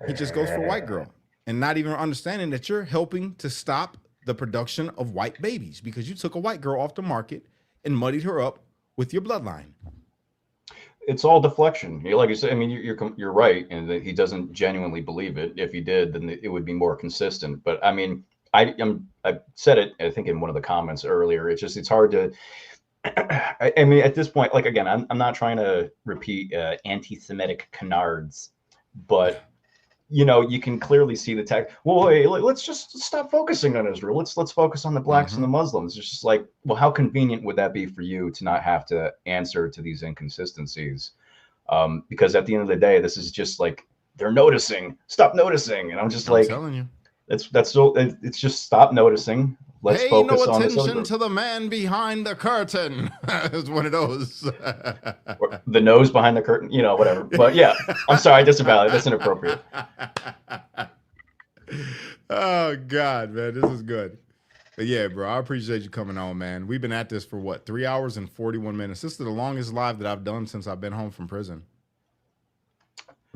he just goes for white girl, and not even understanding that you're helping to stop the production of white babies, because you took a white girl off the market and muddied her up with your bloodline. It's all deflection. Like you said, I mean, you're right, and that he doesn't genuinely believe it. If he did, then it would be more consistent. But I mean, I said it, I think, in one of the comments earlier. It's hard to. I mean, at this point, like, again, I'm not trying to repeat anti-Semitic canards, but you know, you can clearly see the tech. Well, hey, let's just stop focusing on Israel. Let's focus on the blacks and the Muslims. It's just like, well, how convenient would that be for you to not have to answer to these inconsistencies? Because at the end of the day, this is just like, they're noticing. Stop noticing, and I'm Telling you, that's so. It's just stop noticing. Let's pay focus no on this attention other. to the man behind the curtain. It's one of those. Or the nose behind the curtain, you know, whatever. But yeah, I'm sorry, I disavow it. That's inappropriate. Oh God, man, this is good. But yeah, bro, I appreciate you coming on, man. We've been at this for what, 3 hours and 41 minutes. This is the longest live that I've done since I've been home from prison.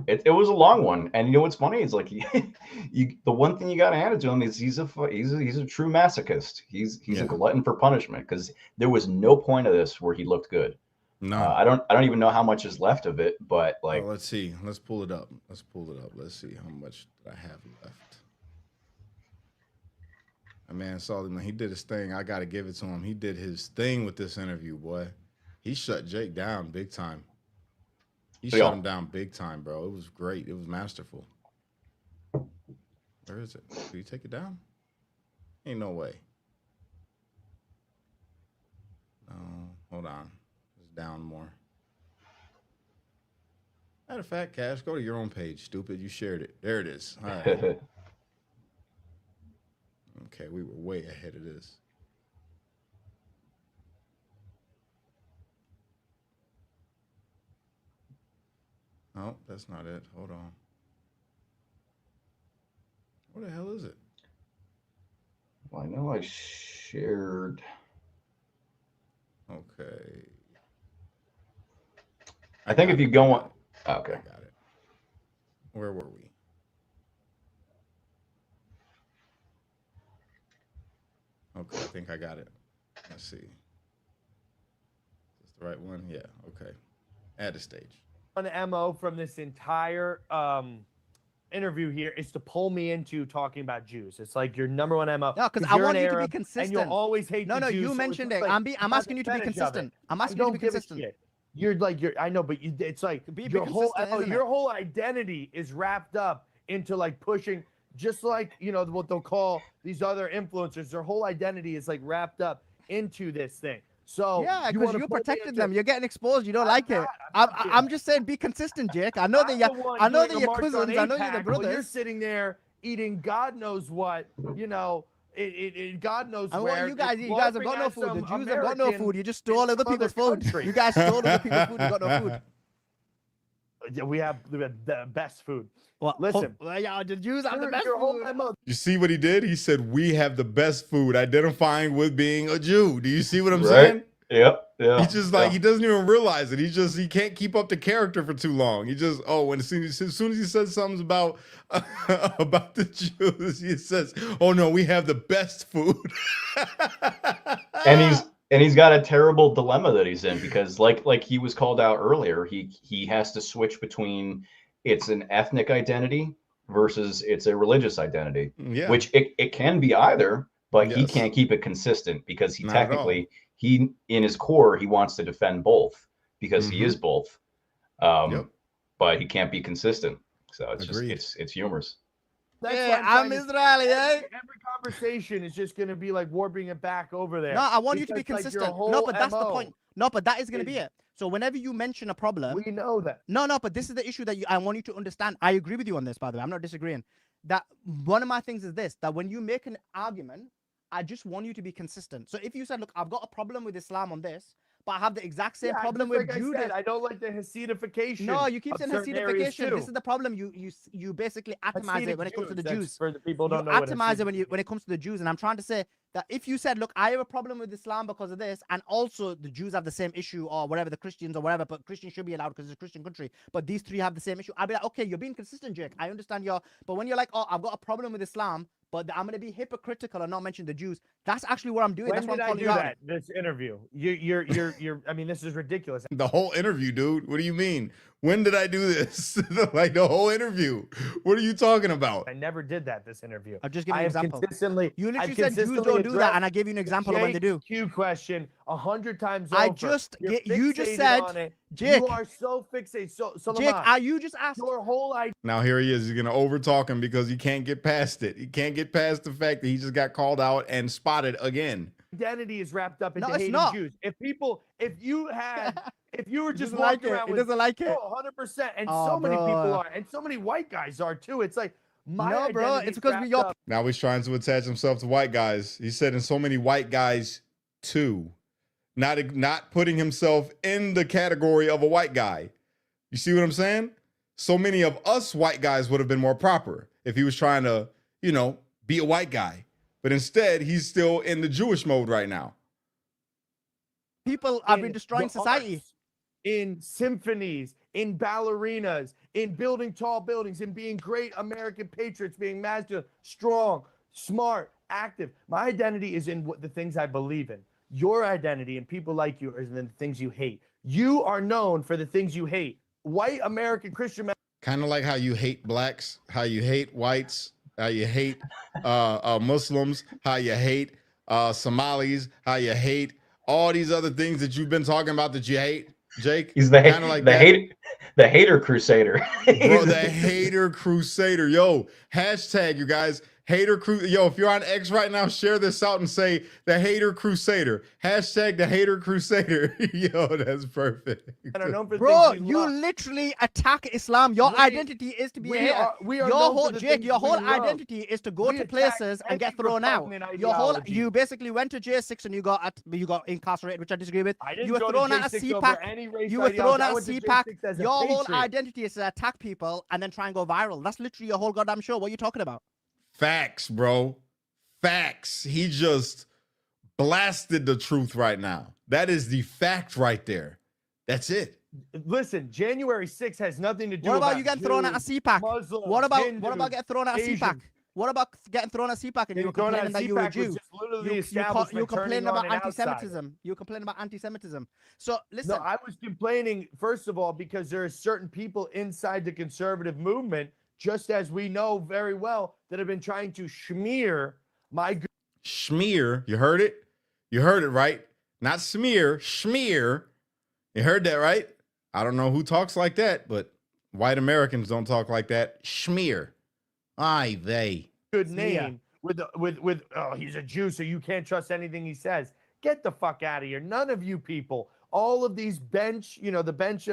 It was a long one, and you know what's funny? It's like the one thing you got to hand it to him is he's a true masochist. He's a glutton for punishment, because there was no point of this where he looked good. No, I don't even know how much is left of it, but like, let's see. Let's pull it up. Let's see how much I have left. Man, Sulliman, he did his thing. I got to give it to him. He did his thing with this interview, boy. He shut Jake down big time. He shut him down big time, bro. It was great. It was masterful. Where is it? Did you take it down? Ain't no way. No, hold on. It's down more. Matter of fact, Cash, go to your own page, stupid. You shared it. There it is. All right. Okay, we were way ahead of this. Oh, that's not it. Hold on. What the hell is it? Well, I know I shared. Okay. I think if you go on. Okay. I got it. Where were we? Okay, I think I got it. Let's see. Is this the right one? Yeah, okay. Add a stage. One MO from this entire interview here is to pull me into talking about Jews. It's like your number one MO. No, because I want you to be Arab, consistent. And you'll always hate the Jews. You so mentioned it's it. like, I'm asking you to be consistent. I'm asking you to be consistent. I know, but it's like your whole identity is wrapped up into like pushing, just like, you know, what they'll call these other influencers. Their whole identity is like wrapped up into this thing. So yeah, because you protected them. You're getting exposed. You don't like it. I'm just saying, be consistent, Jake. I know that you're your cousins. I know you're the brothers. You're sitting there eating God knows what, you know. God knows where. Well, you guys have got no food. The Jews have got no food. You just stole other people's food. You guys stole other people's food. You got no food. Yeah, we have the best food. Well, listen, the Jews have the best food. You see what he did? He said, "We have the best food," identifying with being a Jew. Do you see what I'm saying? Yep. Yeah. He's just like, he doesn't even realize it. He can't keep up the character for too long. He just, as soon as he says something about the Jews, he says, "Oh no, we have the best food." and he's got a terrible dilemma that he's in, because like he was called out earlier, he has to switch between it's an ethnic identity versus it's a religious identity. Yeah. Which it can be either, but he Yes. can't keep it consistent because he Not at technically in his core he wants to defend both because he is both. But he can't be consistent. So it's Agreed. just it's humorous. That's I'm Israeli, eh? Every conversation is just going to be like warping it back over there. No, I want you to be Because, like, your consistent. whole No, but that's the MO point. No, but that is going to be it. So whenever you mention a problem, We know that. no, but this is the issue that I want you to understand. I agree with you on this, by the way. I'm not disagreeing. That one of my things is this, that when you make an argument, I just want you to be consistent. So if you said, look, I've got a problem with Islam on this, but I have the exact same problem with Judaism. I don't like the Hasidification. No, you keep saying Hasidification. This is the problem. You basically atomize it when it comes to the Jews. For the people who don't know what atomize it when it comes to the Jews. And I'm trying to say that if you said, look, I have a problem with Islam because of this, and also the Jews have the same issue, or whatever, the Christians or whatever, but Christians should be allowed because it's a Christian country, but these three have the same issue, I'd be like, okay, you're being consistent, Jake. I understand but when you're like, oh, I've got a problem with Islam, but I'm going to be hypocritical and not mention the Jews, that's actually what I'm doing. That's what I'm calling you out. This interview. You're I mean, this is ridiculous. The whole interview, dude. What do you mean? When did I do this? Like the whole interview. What are you talking about? I never did this interview. I'm just giving you an example. You literally I've said Jews don't do that, and I gave you an example of when they do. Q question 100 times I over. just You're you just fixated said, on it. Jake. You are so fixated. So Jake, Sulaiman, you just asked. your whole idea. Now here he is. He's gonna over talk him because he can't get past it. He can't get past the fact that he just got called out and spotted again. Identity is wrapped up into No, it's hating not. Jews. If you were just doesn't like walking it. around He with doesn't like it. 100%, and Oh, so many bro. people are, and so many white guys are too. It's like No, bro, identity it's because wrapped you're up. Now he's trying to attach himself to white guys. He said, "And so many white guys too," not putting himself in the category of a white guy. You see what I'm saying? So many of us white guys would have been more proper if he was trying to, be a white guy. But instead, he's still in the Jewish mode right now. People have been in destroying the society. arts, in symphonies, in ballerinas, in building tall buildings, in being great American patriots, being masculine, strong, smart, active. My identity is in the things I believe in. Your identity and people like you is in the things you hate. You are known for the things you hate. White American Christian men. Kind of like how you hate blacks, how you hate whites, how you hate Muslims, how you hate Somalis, how you hate all these other things that you've been talking about that you hate, Jake. He's the hater crusader. Bro, the hater crusader. Yo, hashtag, you guys, Hater Yo, if you're on X right now, share this out and say the Hater Crusader. Hashtag the Hater Crusader. Yo, that's perfect. And are known for Bro, things we you love. literally attack Islam. Your identity is to be a hater. We are Your known whole for the Jake, things your we whole love. identity is to go We to attack places and get any thrown out. repugnant Your whole ideology. you basically went to J6 and you got incarcerated, which I disagree with. I didn't You were go thrown to out of J6 over CPAC. any race You were thrown ideology. I out of went to CPAC. J6 as a Your whole patriot. identity is to attack people and then try and go viral. That's literally your whole goddamn show. What are you talking about? Facts, bro. Facts. He just blasted the truth right now. That is the fact right there. That's it. Listen, January 6th has nothing to do. What about you getting thrown out of Jews, CPAC? Muslims, What about Hindus, getting thrown out of CPAC? Asians. What about getting thrown out of CPAC and you were Getting thrown out complaining of that you were a CPAC was Jew? just literally the You establishment complaining turning on about an outsider. anti-Semitism. You complaining about anti-Semitism. So listen, No, I was complaining, first of all, because there are certain people inside the conservative movement, just as we know very well, that have been trying to smear my good. Schmear. You heard it? You heard it, right? Not smear, schmear. You heard that, right? I don't know who talks like that, but white Americans don't talk like that. Schmear. Aye, they. Good name with oh, he's a Jew, so you can't trust anything he says. Get the fuck out of here. None of you people, all of these bench, the bench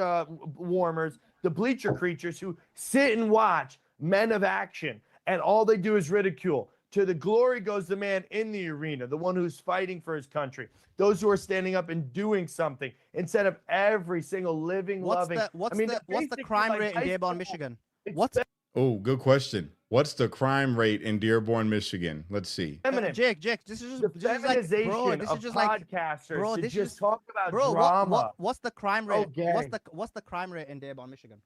warmers, the bleacher creatures who sit and watch men of action, and all they do is ridicule. To the glory goes the man in the arena, the one who's fighting for his country. Those who are standing up and doing something instead of every single living, loving. What's the crime rate in Dearborn, Michigan? What's Oh, good question. What's the crime rate in Dearborn, Michigan? Let's see. Jake, this is The just like, feminization bro, this of is just like, podcasters bro, to this just is talk about bro. drama. What's the crime rate? gang. What's the crime rate in Dearborn, Michigan?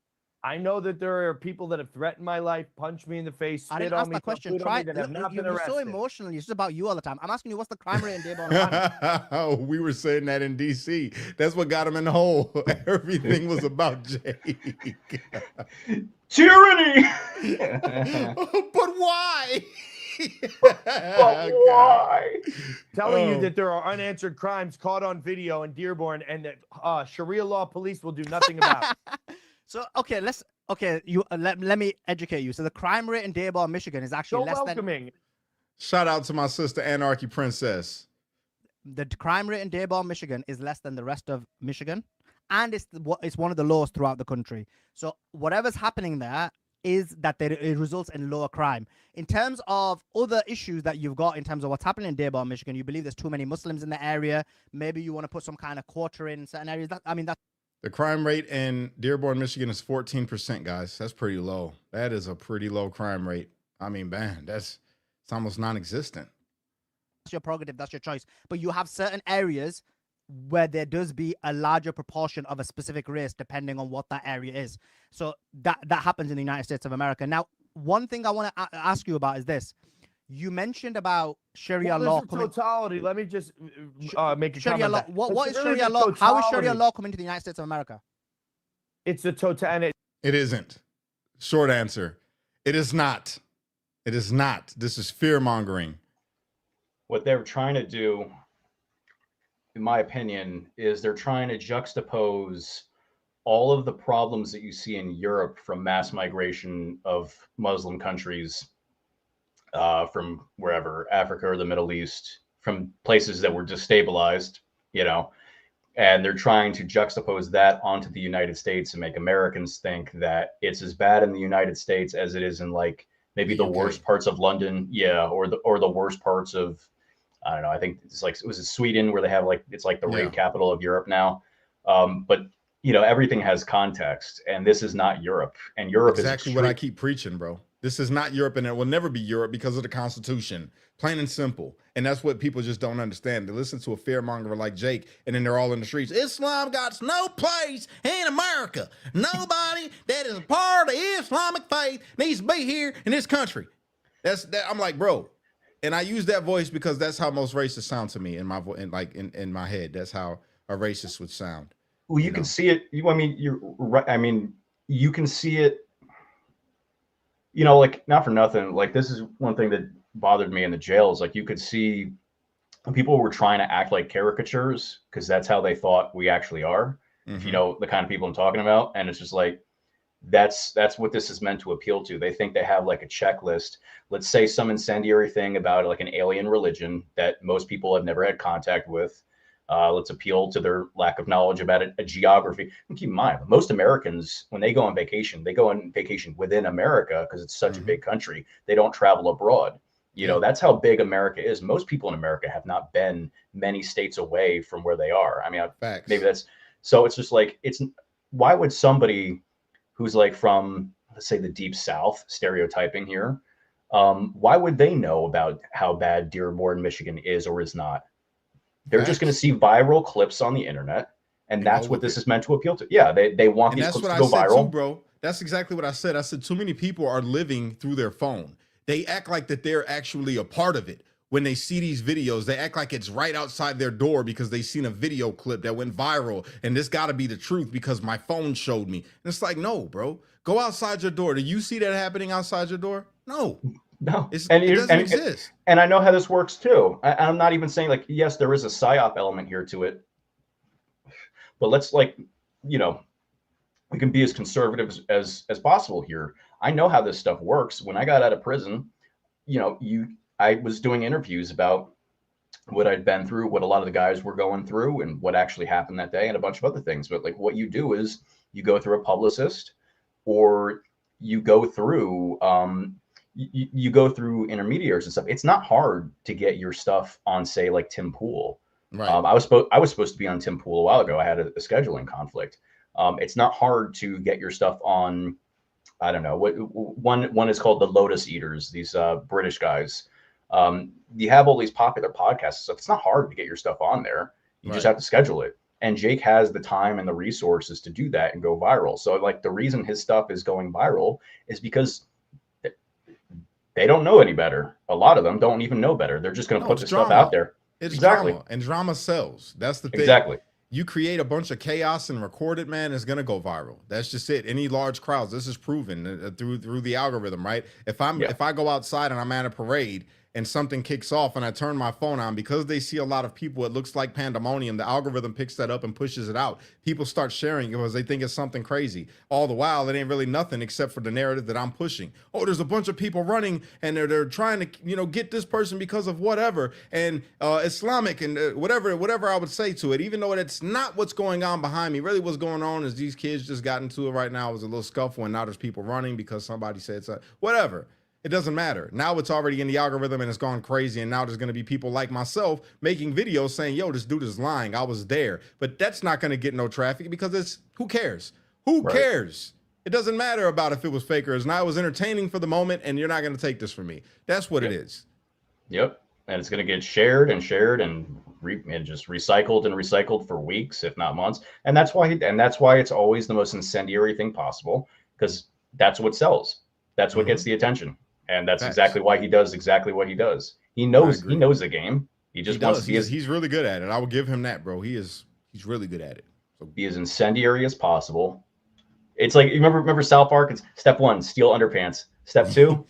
I know that there are people that have threatened my life, punched me in the face, I spit didn't on ask me, that question. put on me, that have not been You're arrested. so emotional. It's just about you all the time. I'm asking you, what's the crime rate in Dearborn? Ohio? We were saying that in DC. That's what got him in the hole. Everything was about Jake. Tyranny. But why? But why? Telling you that there are unanswered crimes caught on video in Dearborn, and that Sharia law police will do nothing about it. So you let me educate you. So the crime rate in Dearborn, Michigan is actually So less welcoming. Shout out to my sister Anarchy Princess. than the crime rate in Dearborn, Michigan is less than the rest of Michigan, and it's one of the lowest throughout the country. So whatever's happening there is that it results in lower crime. In terms of other issues that you've got in terms of what's happening in Dearborn, Michigan, you believe there's too many Muslims in the area. Maybe you want to put some kind of quarter in certain areas. The crime rate in Dearborn, Michigan is 14%, guys. That's pretty low. That is a pretty low crime rate. I mean, man, it's almost non-existent. That's your prerogative. That's your choice. But you have certain areas where there does be a larger proportion of a specific race depending on what that area is. So that happens in the United States of America. Now, one thing I want to ask you about is this. You mentioned about Sharia law. Totality. Let me just make a Sharia comment. law. What is Sharia law? How is Sharia law coming to the United States of America? It's the totality. It isn't. Short answer. It is not. It is not. This is fear mongering. What they're trying to do, in my opinion, is they're trying to juxtapose all of the problems that you see in Europe from mass migration of Muslim countries, from wherever, Africa or the Middle East, from places that were destabilized, and they're trying to juxtapose that onto the United States and make Americans think that it's as bad in the United States as it is in like maybe the worst parts of London, or the worst parts of, I don't know, I think it's like, was it Sweden where they have like, it's like the rape capital of Europe now. But everything has context, and this is not Europe, and Europe is exactly what I keep preaching, bro. This is not Europe, and it will never be Europe because of the Constitution, plain and simple. And that's what people just don't understand. They listen to a fearmonger like Jake, and then they're all in the streets. Islam got no place in America. Nobody that is a part of the Islamic faith needs to be here in this country. I'm like, bro. And I use that voice because that's how most racists sound to me in my in my head. That's how a racist would sound. Well, you can see it. You're right. I mean, you can see it. Like, not for nothing. Like, this is one thing that bothered me in the jails. Like, you could see people were trying to act like caricatures because that's how they thought we actually are. Mm-hmm. If you know the kind of people I'm talking about, and it's just like, That's what this is meant to appeal to. They think they have like a checklist. Let's say some incendiary thing about like an alien religion that most people have never had contact with. Let's appeal to their lack of knowledge about a geography. And keep in mind, most Americans, when they go on vacation within America because it's such a big country. They don't travel abroad. You know, that's how big America is. Most people in America have not been many states away from where they are. I mean, maybe that's so. It's just like why would somebody who's like from, let's say, the deep South, stereotyping here, why would they know about how bad Dearborn, Michigan is or is not? They're just going to see viral clips on the internet, and that's what this is meant to appeal to. Yeah, they want these clips to go viral. Too, bro. That's exactly what I said. I said too many people are living through their phone. They act like that they're actually a part of it. When they see these videos, they act like it's right outside their door because they seen a video clip that went viral and this got to be the truth because my phone showed me. And it's like, no, bro, go outside your door. Do you see that happening outside your door? No. It doesn't exist. And I know how this works too. I'm not even saying like, yes, there is a psyop element here to it, but let's we can be as conservative as possible here. I know how this stuff works. When I got out of prison, I was doing interviews about what I'd been through, what a lot of the guys were going through, and what actually happened that day, and a bunch of other things. But like, what you do is you go through a publicist, or you go through you go through intermediaries and stuff. It's not hard to get your stuff on, say, like Tim Pool. Right. I was supposed to be on Tim Pool a while ago. I had a scheduling conflict. It's not hard to get your stuff on. I don't know what one is called the Lotus Eaters. These British guys. You have all these popular podcasts and stuff. It's not hard to get your stuff on there. You just have to schedule it. And Jake has the time and the resources to do that and go viral. So like the reason his stuff is going viral is because they don't know any better. A lot of them don't even know better. They're just going to put this stuff out there. It's drama, and drama sells. That's the thing. Exactly. You create a bunch of chaos and record it, man, it's gonna go viral. That's just it. Any large crowds, this is proven through the algorithm, right? If I go outside and I'm at a parade and something kicks off and I turn my phone on, because they see a lot of people, it looks like pandemonium. The algorithm picks that up and pushes it out. People start sharing it because they think it's something crazy. All the while, it ain't really nothing except for the narrative that I'm pushing. Oh, there's a bunch of people running and they're trying to, get this person because of whatever, and Islamic and whatever I would say to it, even though it's not what's going on behind me. Really what's going on is these kids just got into it right now. It was a little scuffle and now there's people running because somebody said so. Whatever. It doesn't matter. Now it's already in the algorithm and it's gone crazy. And now there's going to be people like myself making videos saying, yo, this dude is lying. I was there. But that's not going to get no traffic because who cares? Who cares? It doesn't matter about if it was fake or it's not. It was entertaining for the moment, and you're not going to take this from me. That's what it is. Yep. And it's going to get shared and just recycled and recycled for weeks, if not months. And that's why it's always the most incendiary thing possible, because that's what sells. That's what gets the attention. And that's exactly why he does exactly what he does. He knows the game. He just wants to he's really good at it. I will give him that, bro. He's really good at it. So be as incendiary as possible. It's like, you remember South Park? It's step 1, steal underpants. Step 2,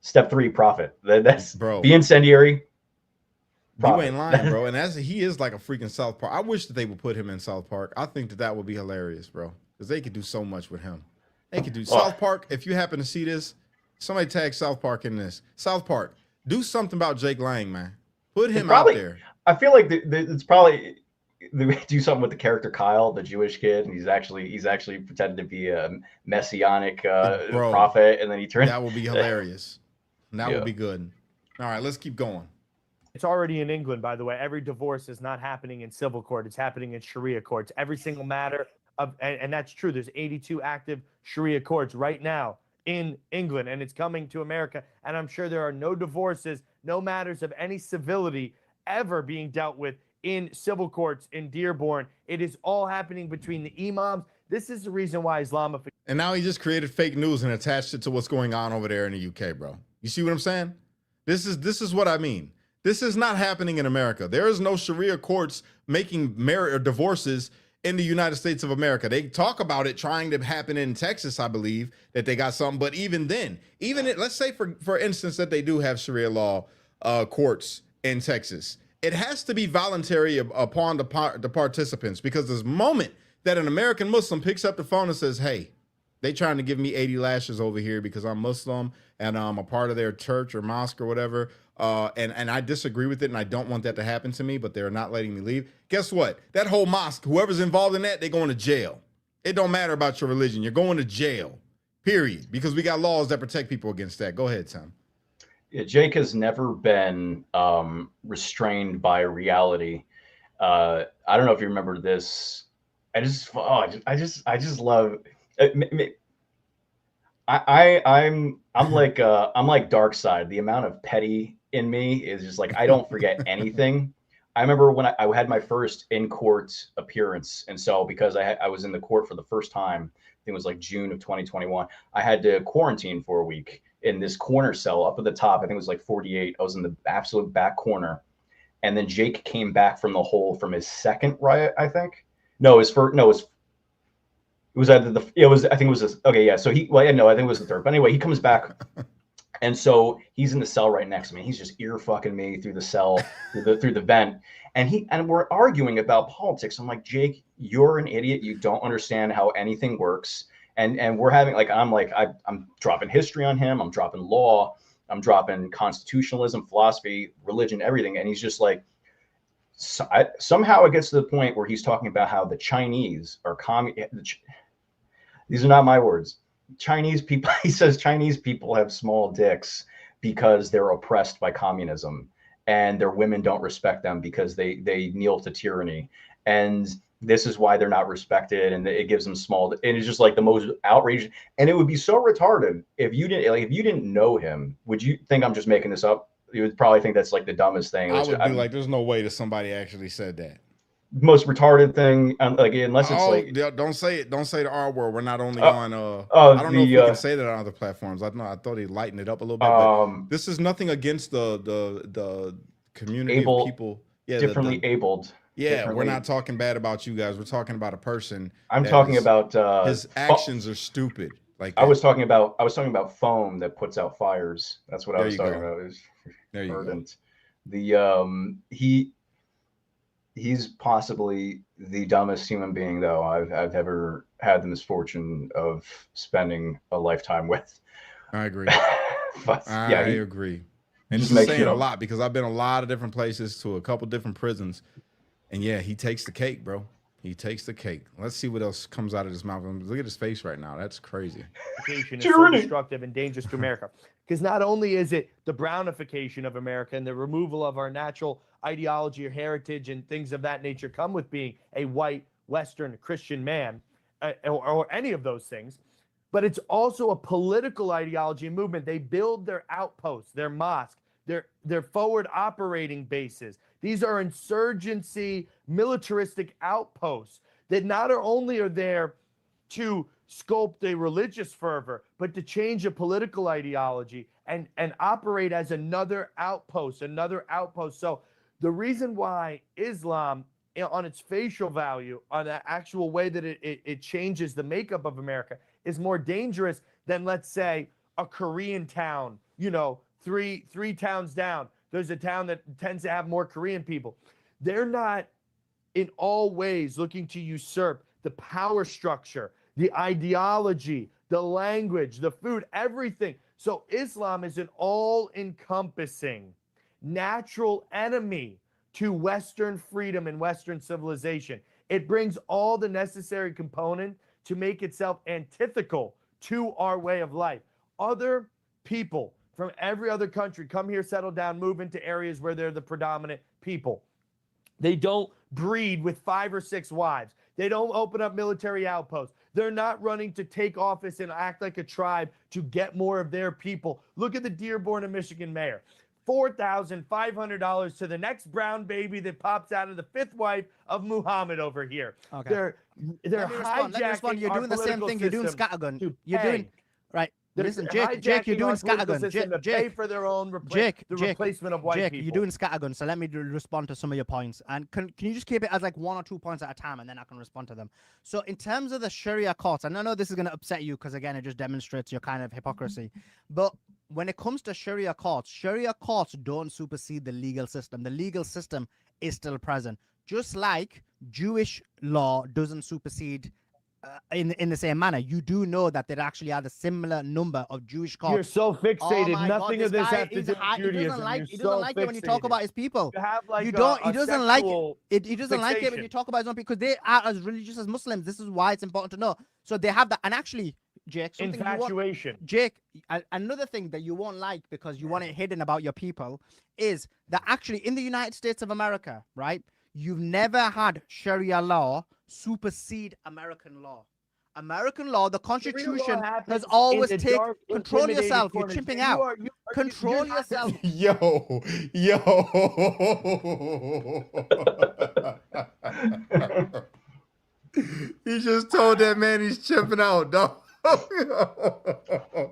step 3, profit. That's bro. Be incendiary. Profit. You ain't lying, bro. And he is like a freaking South Park. I wish that they would put him in South Park. I think that would be hilarious, bro. Because they could do so much with him. They could do South Park. If you happen to see this, somebody tag South Park in this. South Park, do something about Jake Lang, man. Put him out there. I feel like it's probably they do something with the character Kyle, the Jewish kid, and he's actually pretending to be a messianic prophet, and then he turns. That will be hilarious. That will be good. All right, let's keep going. It's already in England, by the way. Every divorce is not happening in civil court. It's happening in Sharia courts. Every single matter and that's true. There's 82 active Sharia courts right now in England, and it's coming to America. And I'm sure there are no divorces, no matters of any civility ever being dealt with in civil courts in Dearborn. It is all happening between the imams. This is the reason why Islamification. And now he just created fake news and attached it to what's going on over there in the UK, bro. You see what I'm saying? This is what I mean. This is not happening in America. There is no Sharia courts making marriage or divorces in the United States of America. They talk about it trying to happen in Texas, I believe, that they got something. But even then, let's say for instance that they do have Sharia law courts in Texas, it has to be voluntary upon the participants, because this moment that an American Muslim picks up the phone and says, hey, They trying to give me 80 lashes over here because I'm Muslim and I'm a part of their church or mosque or whatever. And I disagree with it, and I don't want that to happen to me, but they're not letting me leave. Guess what? That whole mosque, whoever's involved in that, they're going to jail. It don't matter about your religion. You're going to jail, period, because we got laws that protect people against that. Go ahead, Tim. Yeah, Jake has never been restrained by reality. I don't know if you remember this. I just love. I'm like Dark Side. The amount of petty in me is just like I don't forget anything. I remember when I had my first in-court appearance, and so because I was in the court for the first time, I think it was like June of 2021. I had to quarantine for a week in this corner cell up at the top. I think it was like 48. I was in the absolute back corner, and then Jake came back from the hole from his second riot. I think no, his first. No, it was either the. It was. I think it was this. Okay, yeah. So he. Well, yeah, no, I think it was the third. But anyway, he comes back. And so he's in the cell right next to me. He's just ear fucking me through the cell, through the vent. And we're arguing about politics. I'm like, Jake, you're an idiot. You don't understand how anything works. And we're having I'm dropping history on him. I'm dropping law. I'm dropping constitutionalism, philosophy, religion, everything. And he's just like, somehow it gets to the point where he's talking about how the Chinese are these are not my words. Chinese people, he says Chinese people have small dicks because they're oppressed by communism, and their women don't respect them because they kneel to tyranny, and this is why they're not respected, and it gives them small. And it's just like the most outrageous. And it would be so retarded if you didn't know him. Would you think I'm just making this up? You would probably think that's like the dumbest thing. I would be like, there's no way that somebody actually said that. Most retarded thing, like unless it's like don't say it. Don't say the R word. We're not only on. I don't know if we can say that on other platforms. I thought he lightened it up a little bit. But this is nothing against the community of people. Yeah, differently abled. Yeah, we're not talking bad about you guys. We're talking about a person. I'm talking about his actions are stupid. Like I was talking about foam that puts out fires. That's what I was talking about. There you go. The he's possibly the dumbest human being, though, I've ever had the misfortune of spending a lifetime with. I agree. But, I agree. And this is saying a lot because I've been a lot of different places to a couple different prisons. And yeah, he takes the cake, bro. He takes the cake. Let's see what else comes out of his mouth. Look at his face right now. That's crazy. Is so destructive and dangerous to America. Because not only is it the brownification of America and the removal of our natural ideology or heritage and things of that nature come with being a white Western Christian man or any of those things, but it's also a political ideology and movement. They build their outposts, their mosques, their forward operating bases. These are insurgency, militaristic outposts that not only are there to sculpt a religious fervor, but to change a political ideology and operate as another outpost. So the reason why Islam, on its facial value, on the actual way that it changes the makeup of America, is more dangerous than, let's say, a Korean town, three towns down. There's a town that tends to have more Korean people. They're not in all ways looking to usurp the power structure, the ideology, the language, the food, everything. So Islam is an all-encompassing natural enemy to Western freedom and Western civilization. It brings all the necessary component to make itself antithetical to our way of life. Other people from every other country come here, settle down, move into areas where they're the predominant people. They don't breed with 5 or 6 wives. They don't open up military outposts. They're not running to take office and act like a tribe to get more of their people. Look at the Dearborn, Michigan mayor. $4,500 to the next brown baby that pops out of the 5th wife of Muhammad over here. Okay. They're hijacking You're doing the same thing. You're doing scattergun. You're doing right. Listen, Jake, you're doing scattergun. Pay for their own replacement of white people. You're doing scattergun. So let me respond to some of your points. And can you just keep it as like 1 or 2 points at a time, and then I can respond to them. So in terms of the Sharia courts, and I know this is going to upset you because again, it just demonstrates your kind of hypocrisy. But when it comes to Sharia courts don't supersede the legal system. The legal system is still present, just like Jewish law doesn't supersede in the same manner. You do know that there actually are the similar number of Jewish You're cults. so fixated. my Nothing God, of this this guy has to is do with high- Judaism. he doesn't like it when you talk about his people. You have like You don't. He a doesn't like sexual it. He doesn't like it when fixation. you talk about his own people because they are as religious as Muslims. This is why it's important to know. So they have that. And actually, Jake, something you want, infatuation. Jake, another thing that you won't like because you want it hidden about your people is that actually in the United States of America, right? You've never had Sharia law supersede American law. American law, the Constitution has always taken. Control yourself. You're chimping out. Control yourself. Yo. He just told that man he's chipping out, dog.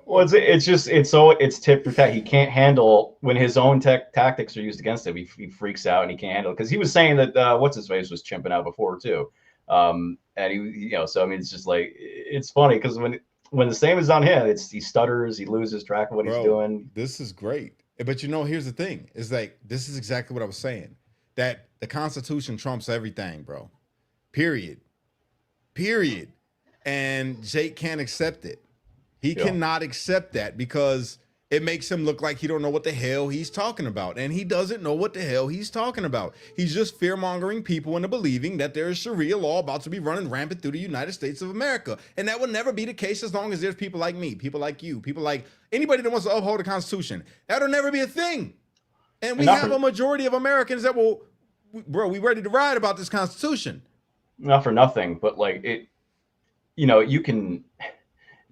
Well, it's tit for tat. He can't handle when his own tactics are used against him. He freaks out and he can't handle it because he was saying that what's his face was chimping out before too. And he, so I mean, it's just like it's funny because when the same is on him, he stutters, he loses track of what he's doing. This is great, but here's the thing: is like this is exactly what I was saying. That the Constitution trumps everything, bro. Period. And Jake can't accept it. He cannot accept that because it makes him look like he don't know what the hell he's talking about. And he doesn't know what the hell he's talking about. He's just fear-mongering people into believing that there is Sharia law about to be running rampant through the United States of America. And that will never be the case as long as there's people like me, people like you, people like anybody that wants to uphold the Constitution. That'll never be a thing. And we have a majority of Americans that we ready to ride about this Constitution. Not for nothing, but like it, you can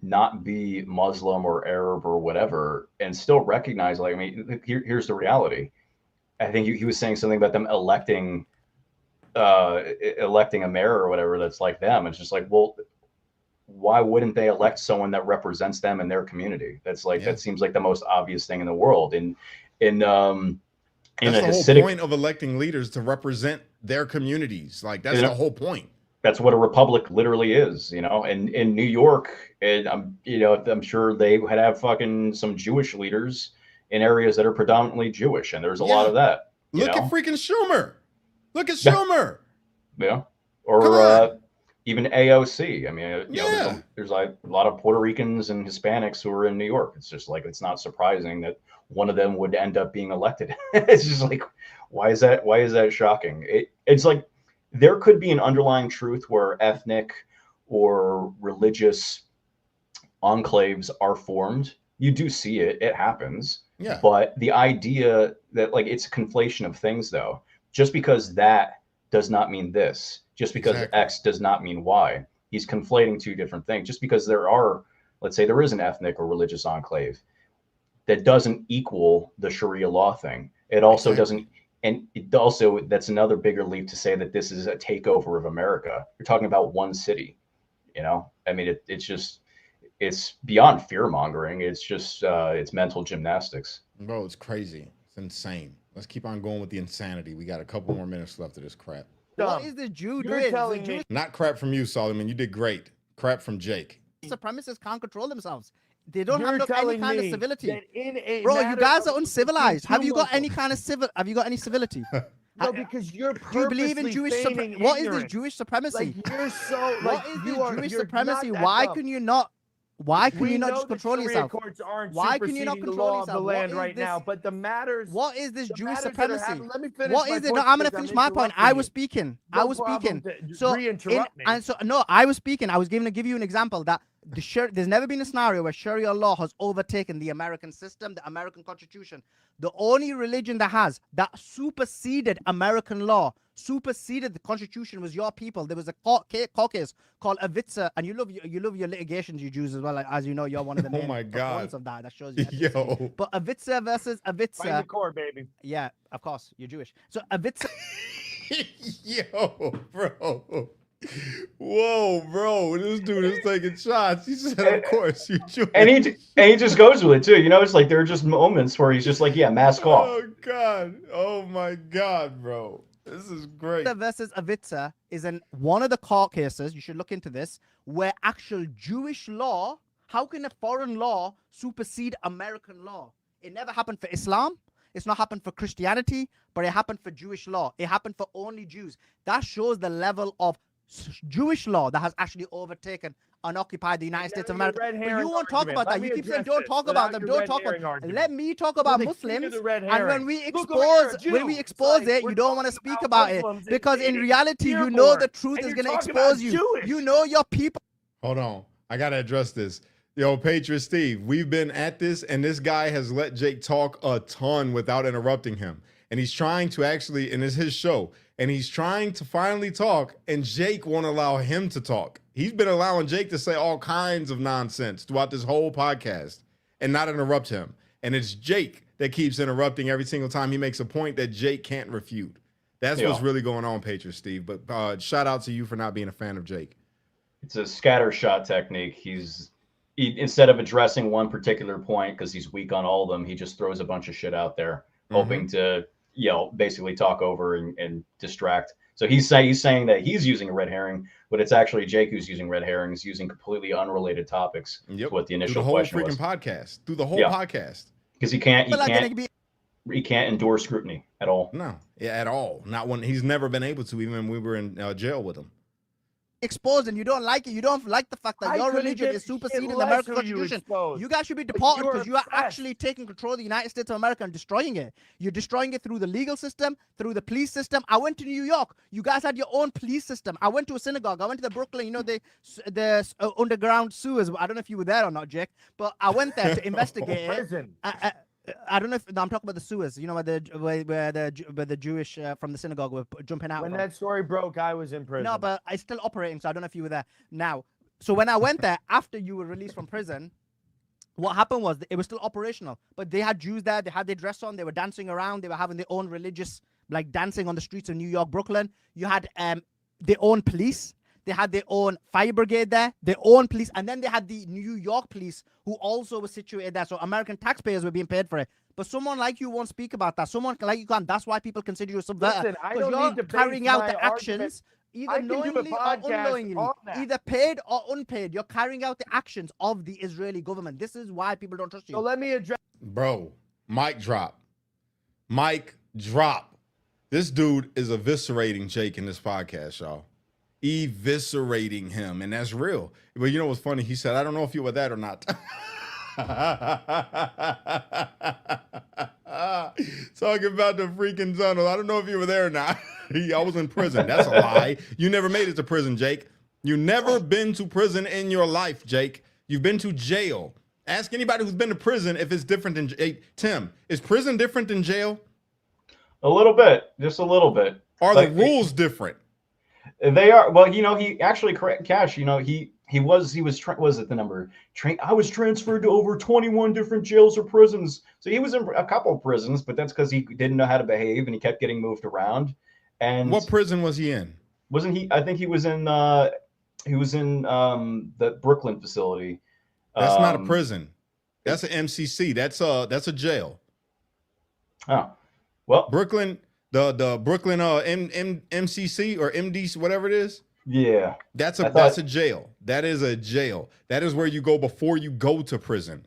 not be Muslim or Arab or whatever and still recognize, like, I mean, here's the reality. I think he was saying something about them electing a mayor or whatever that's like them. It's just like, well, why wouldn't they elect someone that represents them in their community? That's like, that seems like the most obvious thing in the world. That's the whole point of electing leaders, to represent their communities. Like that's the whole point. That's what a republic literally is, And in New York, and I'm sure they would have fucking some Jewish leaders in areas that are predominantly Jewish, and there's a lot of that. Look at freaking Schumer. Look at Schumer. Yeah. Or even AOC. I mean, there's like a lot of Puerto Ricans and Hispanics who are in New York. It's just like, it's not surprising that one of them would end up being elected. It's just like, why is that shocking? It's like, there could be an underlying truth where ethnic or religious enclaves are formed. You do see it. It happens. Yeah. But the idea that, like, it's a conflation of things, though. Just because that does not mean this. Just because X does not mean Y. He's conflating two different things. Just because let's say there is an ethnic or religious enclave, that doesn't equal the Sharia law thing. It also doesn't. And it also, that's another bigger leap to say that this is a takeover of America. You're talking about one city, I mean, it's beyond fear mongering. It's just, it's mental gymnastics. Bro, it's crazy. It's insane. Let's keep on going with the insanity. We got a couple more minutes left of this crap. What is the Jew You're doing? telling The me- Not crap from you, Solomon. You did great. Crap from Jake. supremacists can't control themselves. They don't You're have any telling kind of me civility. that in a Bro, you matter guys of are uncivilized. Have you got Muslims- any kind of have you got any civility? No, because you're Do you believe in purposely Jewish feigning what is this ignorance. Jewish supremacy? Like, you're so What like is you this are Jewish you're supremacy? not that Why dumb. can you not We know just the control Sharia yourself? courts aren't Why can you not superseding the control law of the yourself? What land is right this? now? But the matters. What is this the Jewish matters that are supremacy? happening- Let me finish What my is it? point No, I'm gonna because finish my point. I interrupting was you. speaking. No I was problem speaking. to So re-interrupt me. I was speaking. I was going to give you an example that there's never been a scenario where Sharia law has overtaken the American system, the American Constitution. The only religion that superseded American law, superseded the Constitution, was your people. There was a court case called Avitsa, and you love your litigations, you Jews, as well. As you know, you're one of the main my God. proponents of that. That shows you. Yo. But Avitsa versus Find Avitsa. the core, baby. Yeah, of course, you're Jewish. So Avitsa. Yo, bro. Whoa, bro. This dude is taking shots. He said, of course, you Jewish. And he just goes with it too. It's like there are just moments where he's just like, yeah, mask off. Oh, God. Oh, my God, bro. This is great. Versus Avitsa is one of the court cases, you should look into this, where actual Jewish law, how can a foreign law supersede American law? It never happened for Islam. It's not happened for Christianity, but it happened for Jewish law. It happened for only Jews. That shows the level of Jewish law that has actually overtaken and occupied the United States of America. But you won't talk about that. You keep saying don't talk about them. Don't talk about them. Let me talk about Muslims. And when we expose it, you don't want to speak about it because in reality, you know the truth is going to expose you. You know your people. Hold on. I got to address this. Yo, Patriot Steve, we've been at this, and this guy has let Jake talk a ton without interrupting him. And he's trying to actually, and it's his show, and he's trying to finally talk, and Jake won't allow him to talk. He's been allowing Jake to say all kinds of nonsense throughout this whole podcast and not interrupt him. And it's Jake that keeps interrupting every single time he makes a point that Jake can't refute. That's what's really going on, Patriot Steve. But shout out to you for not being a fan of Jake. It's a scatter shot technique. He, instead of addressing one particular point because he's weak on all of them, he just throws a bunch of shit out there, hoping to, basically talk over and distract. So he's saying that he's using a red herring, but it's actually Jake who's using red herrings, using completely unrelated topics to what the initial question was. Through the whole podcast. Because he can't endure scrutiny at all. No, at all. Not when he's never been able to, even when we were in jail with him. Exposed and you don't like it. You don't like the fact that your religion is superseding the American Constitution. You guys should be deported because you are actually taking control of the United States of America and destroying it. You're destroying it through the legal system, through the police system. I went to New York. You guys had your own police system. I went to a synagogue. I went to the Brooklyn, the underground sewers. I don't know if you were there or not, Jake, but I went there to investigate it. I don't know if I'm talking about the sewers. You know where the Jewish from the synagogue were jumping out. When that story broke, I was in prison. No, but I still operating, so I don't know if you were there. Now, so when I went there after you were released from prison, what happened was it was still operational, but they had Jews there. They had their dress on. They were dancing around. They were having their own religious, like dancing on the streets of New York, Brooklyn. You had their own police. They had their own fire brigade there, their own police, and then they had the New York police who also was situated there. So American taxpayers were being paid for it. But someone like you won't speak about that. Someone like you can't. That's why people consider you a subverter. Because you're carrying out the actions either knowingly or unknowingly, either paid or unpaid. You're carrying out the actions of the Israeli government. This is why people don't trust you. So let me address. Bro, mic drop. Mic drop. This dude is eviscerating Jake in this podcast, y'all. Eviscerating him, and that's real. But you know what's funny? He said, I don't know if you were that or not. Talking about the freaking tunnel. I don't know if you were there or not. I was in prison. That's a lie. You never made it to prison, Jake. You never been to prison in your life, Jake. You've been to jail. Ask anybody who's been to prison if it's different than Tim. Is prison different than jail? A little bit, just a little bit. Are the rules different? They are. Well, he actually, Cash, I was transferred to over 21 different jails or prisons. So he was in a couple of prisons, but that's because he didn't know how to behave and he kept getting moved around. And what prison was he in? Wasn't he? I think he was in the Brooklyn facility. That's not a prison. That's an MCC. That's a jail. Oh, well, Brooklyn. The Brooklyn MCC or MD, whatever it is. Yeah. That's a jail. That is a jail. That is where you go before you go to prison.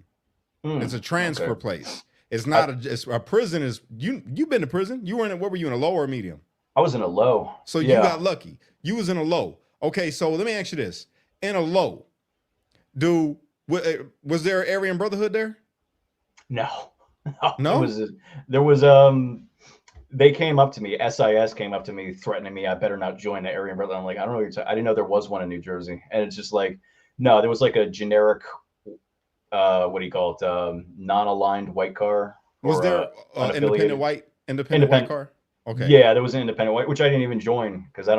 It's a transfer place. It's not a prison is you've been to prison. You were in what were you in a low or a medium? I was in a low. So you got lucky. You was in a low. Okay, so let me ask you this. In a low, was there Aryan Brotherhood there? No. No? There was they came up to me. SIS came up to me, threatening me. I better not join the Aryan Brotherhood. I'm like, I don't know what you're talking. I didn't know there was one in New Jersey. And it's just like, no, there was like a generic, what do you call it? Non-aligned white car. Was there independent white car? Okay. Yeah, there was an independent white, which I didn't even join because I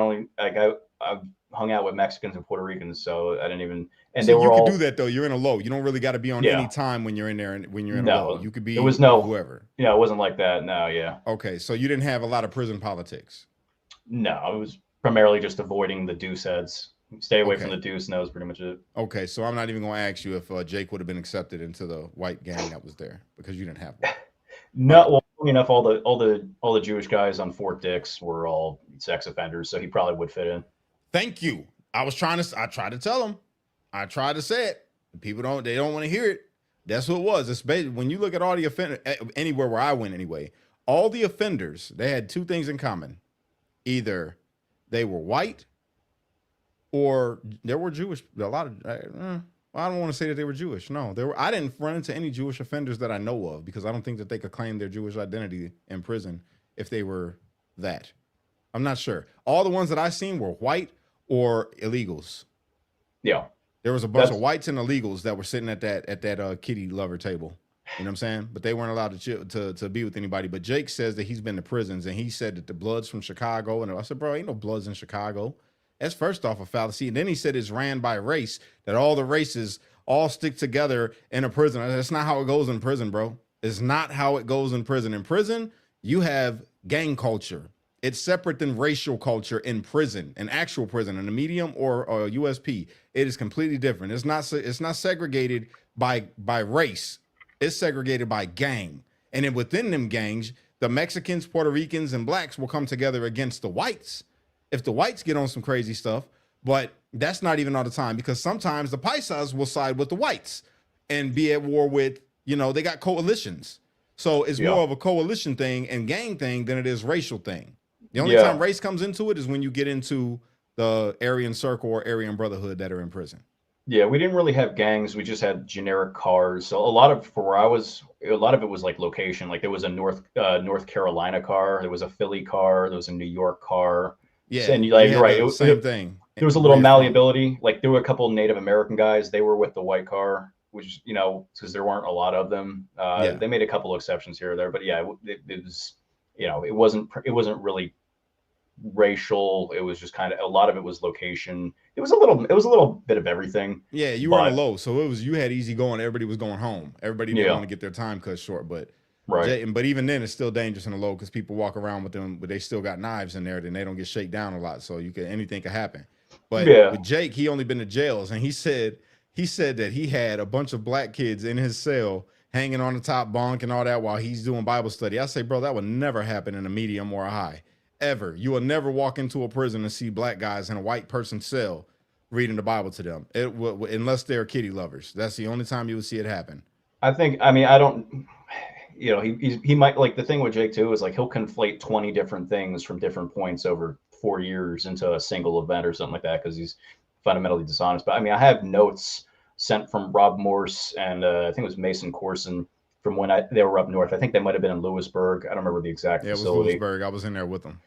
hung out with Mexicans and Puerto Ricans, so I didn't even. And so you could do that though. You're in a low. You don't really got to be on any time when you're in there and when you're in a low. You could be. There was no whoever. Yeah, it wasn't like that. No, yeah. Okay, so you didn't have a lot of prison politics. No, it was primarily just avoiding the deuce heads. Stay away from the deuce, and that was pretty much it. Okay, so I'm not even going to ask you if Jake would have been accepted into the white gang that was there because you didn't have one. No, well, funny enough, all the Jewish guys on Fort Dix were all sex offenders, so he probably would fit in. Thank you. I tried to tell him. I tried to say it. People don't want to hear it. That's what it was. It's basically, when you look at all the offenders, anywhere where I went anyway, all the offenders, they had two things in common. Either they were white or there were Jewish, a lot of, I don't want to say that they were Jewish. No, I didn't run into any Jewish offenders that I know of, because I don't think that they could claim their Jewish identity in prison if they were that. I'm not sure. All the ones that I seen were white or illegals. Yeah. There was a bunch of whites and illegals that were sitting at that kitty lover table. You know what I'm saying? But they weren't allowed to be with anybody. But Jake says that he's been to prisons, and he said that the blood's from Chicago. And I said, bro, ain't no bloods in Chicago. That's first off a fallacy. And then he said it's ran by race, that all the races all stick together in a prison. That's not how it goes in prison, bro. It's not how it goes in prison. In prison, you have gang culture. It's separate than racial culture in prison, in actual prison, in a medium or USP. It is completely different. It's not segregated by race. It's segregated by gang. And then within them gangs, the Mexicans, Puerto Ricans, and blacks will come together against the whites if the whites get on some crazy stuff. But that's not even all the time, because sometimes the paisas will side with the whites and be at war with, they got coalitions. So it's more of a coalition thing and gang thing than it is racial thing. The only time race comes into it is when you get into the Aryan Circle or Aryan Brotherhood that are in prison. Yeah, we didn't really have gangs. We just had generic cars. So a lot of it was like location. Like there was a North Carolina car, there was a Philly car, there was a New York car. Yeah, and you're right. It was same thing. There was a little malleability. Like there were a couple of Native American guys. They were with the white car, which because there weren't a lot of them. They made a couple of exceptions here or there, but yeah, it was it wasn't really racial. It was just kind of, a lot of it was location. It was a little bit of everything. Yeah, you were on a low, so you had easy going. Everybody was going home. Everybody didn't want to get their time cut short, but but even then it's still dangerous in the low, because people walk around with them, but they still got knives in there, then they don't get shaken down a lot, so anything could happen. But with Jake, he only been to jails, and he said that he had a bunch of black kids in his cell hanging on the top bunk and all that while he's doing Bible study. I say, bro, that would never happen in a medium or a high. Ever. You will never walk into a prison and see black guys in a white person's cell reading the Bible to them, unless they're kitty lovers. That's the only time you would see it happen. I don't, he might, like, the thing with Jake too is like he'll conflate 20 different things from different points over 4 years into a single event or something like that, because he's fundamentally dishonest. But I mean, I have notes sent from Rob Morse and I think it was Mason Corson from when they were up north. I think they might have been in Lewisburg. I don't remember the exact facility. It was Lewisburg. I was in there with them.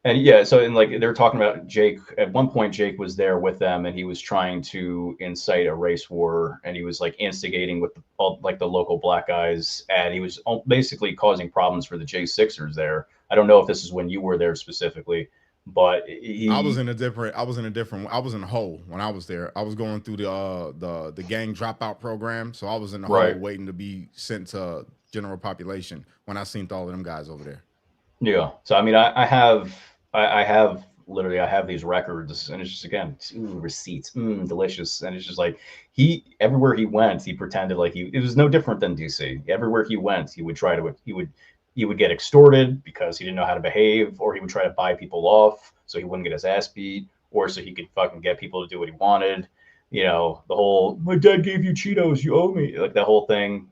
And like they're talking about Jake. At one point, Jake was there with them, and he was trying to incite a race war, and he was like instigating with all like the local black guys, and he was basically causing problems for the J6ers there. I don't know if this is when you were there specifically, but I was in a hole when I was there. I was going through the gang dropout program, so I was in the hole waiting to be sent to general population when I seen all of them guys over there. Yeah. So I mean, I have these records, and it's just, again, receipts, delicious, and it's just like everywhere he went, he pretended like it was no different than DC. Everywhere he went, he would get extorted because he didn't know how to behave, or he would try to buy people off so he wouldn't get his ass beat, or so he could fucking get people to do what he wanted. The whole, my dad gave you Cheetos, you owe me, like that whole thing.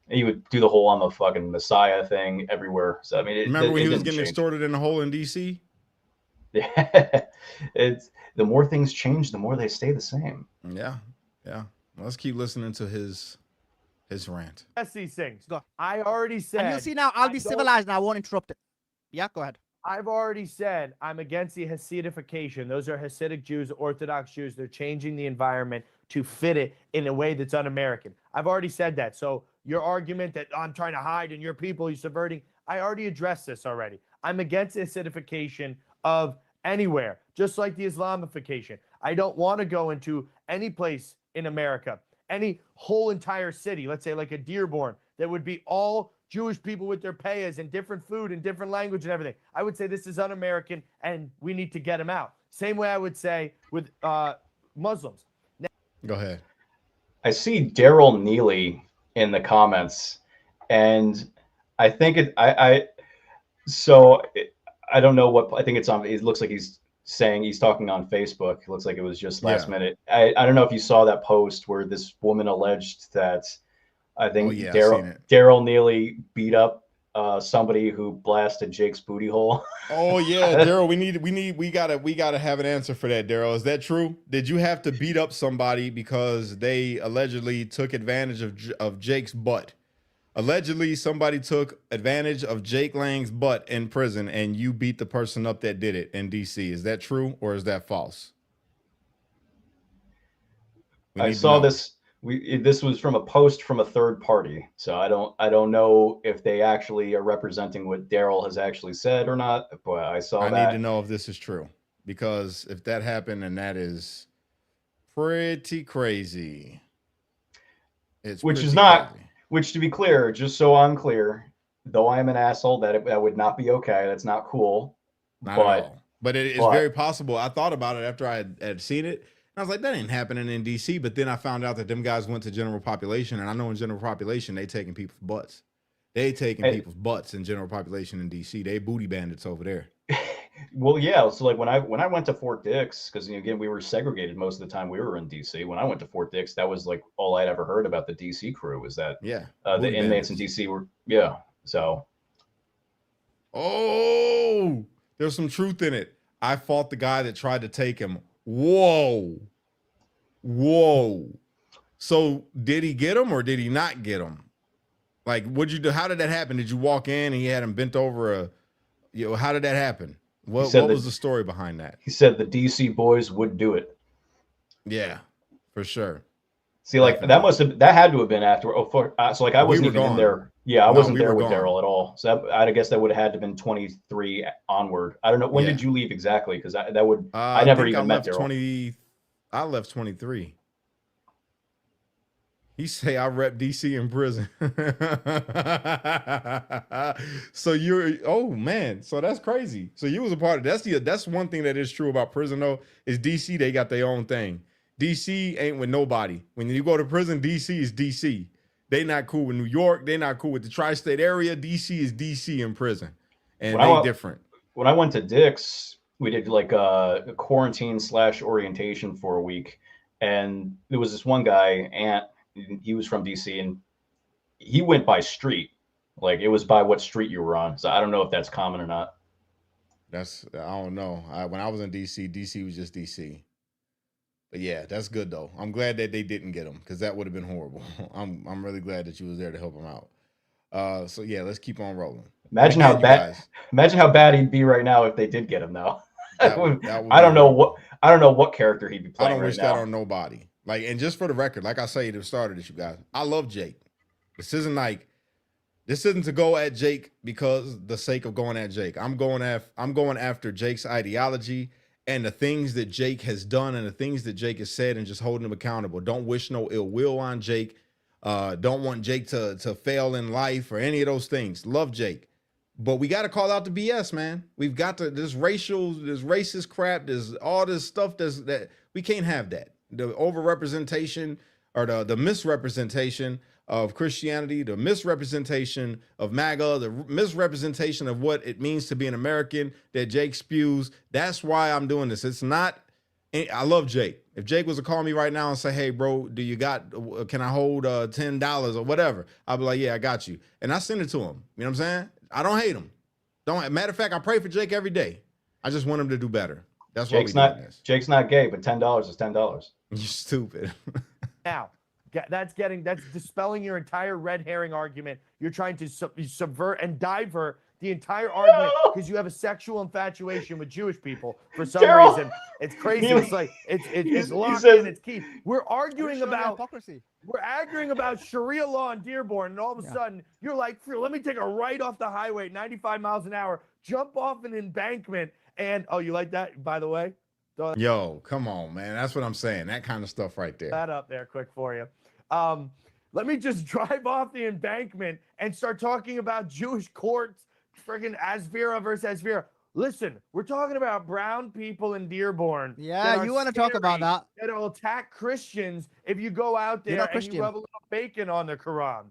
And he would do the whole I'm a fucking Messiah thing everywhere. So I mean, remember when he was getting extorted in the hole in DC? Yeah, it's the more things change, the more they stay the same. Yeah. Let's keep listening to his rant. That's these things. I already said. And you'll see now, I'll be civilized and I won't interrupt it. Yeah, go ahead. I've already said I'm against the Hasidification. Those are Hasidic Jews, Orthodox Jews. They're changing the environment to fit it in a way that's un-American. I've already said that. So your argument that I'm trying to hide and your people, you're subverting, I already addressed this already. I'm against the Hasidification of anywhere, just like the Islamification. I don't want to go into any place in America, any whole entire city, let's say like a Dearborn, that would be all Jewish people with their payas and different food and different language and everything. I would say this is un-American and we need to get them out. Same way I would say with Muslims. Go ahead. I see Daryl Neely in the comments, and I think I don't know what, I think it's on, it looks like he's talking on Facebook. It looks like it was just last minute. I don't know if you saw that post where this woman alleged that I think Daryl Neely beat up somebody who blasted Jake's booty hole. Oh yeah, Daryl, we gotta have an answer for that, Daryl. Is that true? Did you have to beat up somebody because they allegedly took advantage of Jake's butt? Allegedly, somebody took advantage of Jake Lang's butt in prison, and you beat the person up that did it in DC. Is that true or is that false? I saw this. This was from a post from a third party, so I don't know if they actually are representing what Daryl has actually said or not. But I saw that. I need to know if this is true, because if that happened, then that is pretty crazy. Which is not. Crazy. Which, to be clear, just so I'm clear, though I am an asshole, that would not be okay. That's not cool. Not at all. But it's very possible. I thought about it after I had seen it. And I was like, that ain't happening in DC. But then I found out that them guys went to general population. And I know in general population, they taking people's butts. They taking people's butts in general population in DC. They booty bandits over there. Well, yeah. So like when I went to Fort Dix, because again we were segregated most of the time we were in DC. When I went to Fort Dix, that was like all I'd ever heard about the DC crew was that the inmates in DC were So. Oh, there's some truth in it. I fought the guy that tried to take him. Whoa. So did he get him or did he not get him? Like, what'd you do? How did that happen? Did you walk in and he had him bent over how did that happen? What was the story behind that? He said the DC boys would do it. Yeah, for sure. See, like that had to have been after. So like I wasn't even in there. Yeah, I wasn't there with Daryl at all. So I guess that would have had to have been 23 onward. I don't know when did you leave exactly? Because I never even met Daryl. I left 23. He say I rep DC in prison. So so that's crazy. So you was a part of that's one thing that is true about prison though, is DC, they got their own thing. DC ain't with nobody. When you go to prison, DC is DC. They not cool with New York. They not cool with the tri-state area. DC is DC in prison. And they different. When I went to Dick's, we did like a quarantine / orientation for a week. And there was this one guy, Ant, he was from DC, and he went by street. Like it was by what street you were on. So I don't know if that's common or not. I don't know. When I was in DC, DC was just DC. But yeah, that's good though. I'm glad that they didn't get him because that would have been horrible. I'm really glad that you was there to help him out. So yeah, let's keep on rolling. Imagine how bad he'd be right now if they did get him though. I don't know what character he'd be playing. I don't wish that on nobody. Like, and just for the record, like I say at the start of this, you guys, I love Jake. This isn't to go at Jake because the sake of going at Jake. I'm going after Jake's ideology and the things that Jake has done and the things that Jake has said and just holding him accountable. Don't wish no ill will on Jake. Don't want Jake to fail in life or any of those things. Love Jake. But we got to call out the BS, man. We've got to, this racist crap, there's all this stuff that we can't have that. The overrepresentation or the misrepresentation of Christianity, the misrepresentation of MAGA, the misrepresentation of what it means to be an American that Jake spews. That's why I'm doing this. It's not, I love Jake. If Jake was to call me right now and say, hey, bro, can I hold $10 or whatever? I'll be like, yeah, I got you. And I send it to him. You know what I'm saying? I don't hate him. Matter of fact, I pray for Jake every day. I just want him to do better. That's why Jake's not gay, but $10 is $10. You stupid. Now, that's dispelling your entire red herring argument. You're trying to subvert and divert the entire argument because you have a sexual infatuation with Jewish people for some reason. It's crazy. It's like it's locked in. It's key. We're arguing about hypocrisy. We're arguing about Sharia law in Dearborn, and all of a sudden you're like, let me take a right off the highway, 95 miles an hour, jump off an embankment, and you like that, by the way? Yo, come on, man. That's what I'm saying. That kind of stuff right there. That up there quick for you. Let me just drive off the embankment and start talking about Jewish courts, friggin' Asvira versus Asvira. Listen, we're talking about brown people in Dearborn. Yeah, you want to talk about that. That'll attack Christians if you go out there and you have a little bacon on the Quran.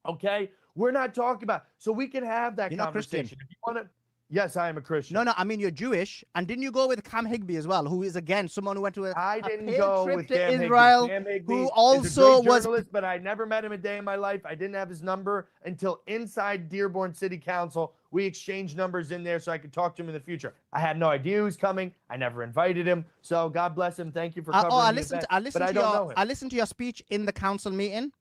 Okay? We're not talking about, so we can have that conversation. If you want to, Yes, I am a Christian. No, I mean you're Jewish, and didn't you go with Cam Higby as well, who is again someone who went to I a didn't paid go trip with to Cam Israel, Higby. Cam Higby who is also a great was. journalist, but I never met him a day in my life. I didn't have his number until inside Dearborn City Council. We exchanged numbers in there so I could talk to him in the future. I had no idea he was coming. I never invited him. So God bless him. Thank you for covering I the listened. event, I listened but to I don't your. know him. I listened to your speech in the council meeting.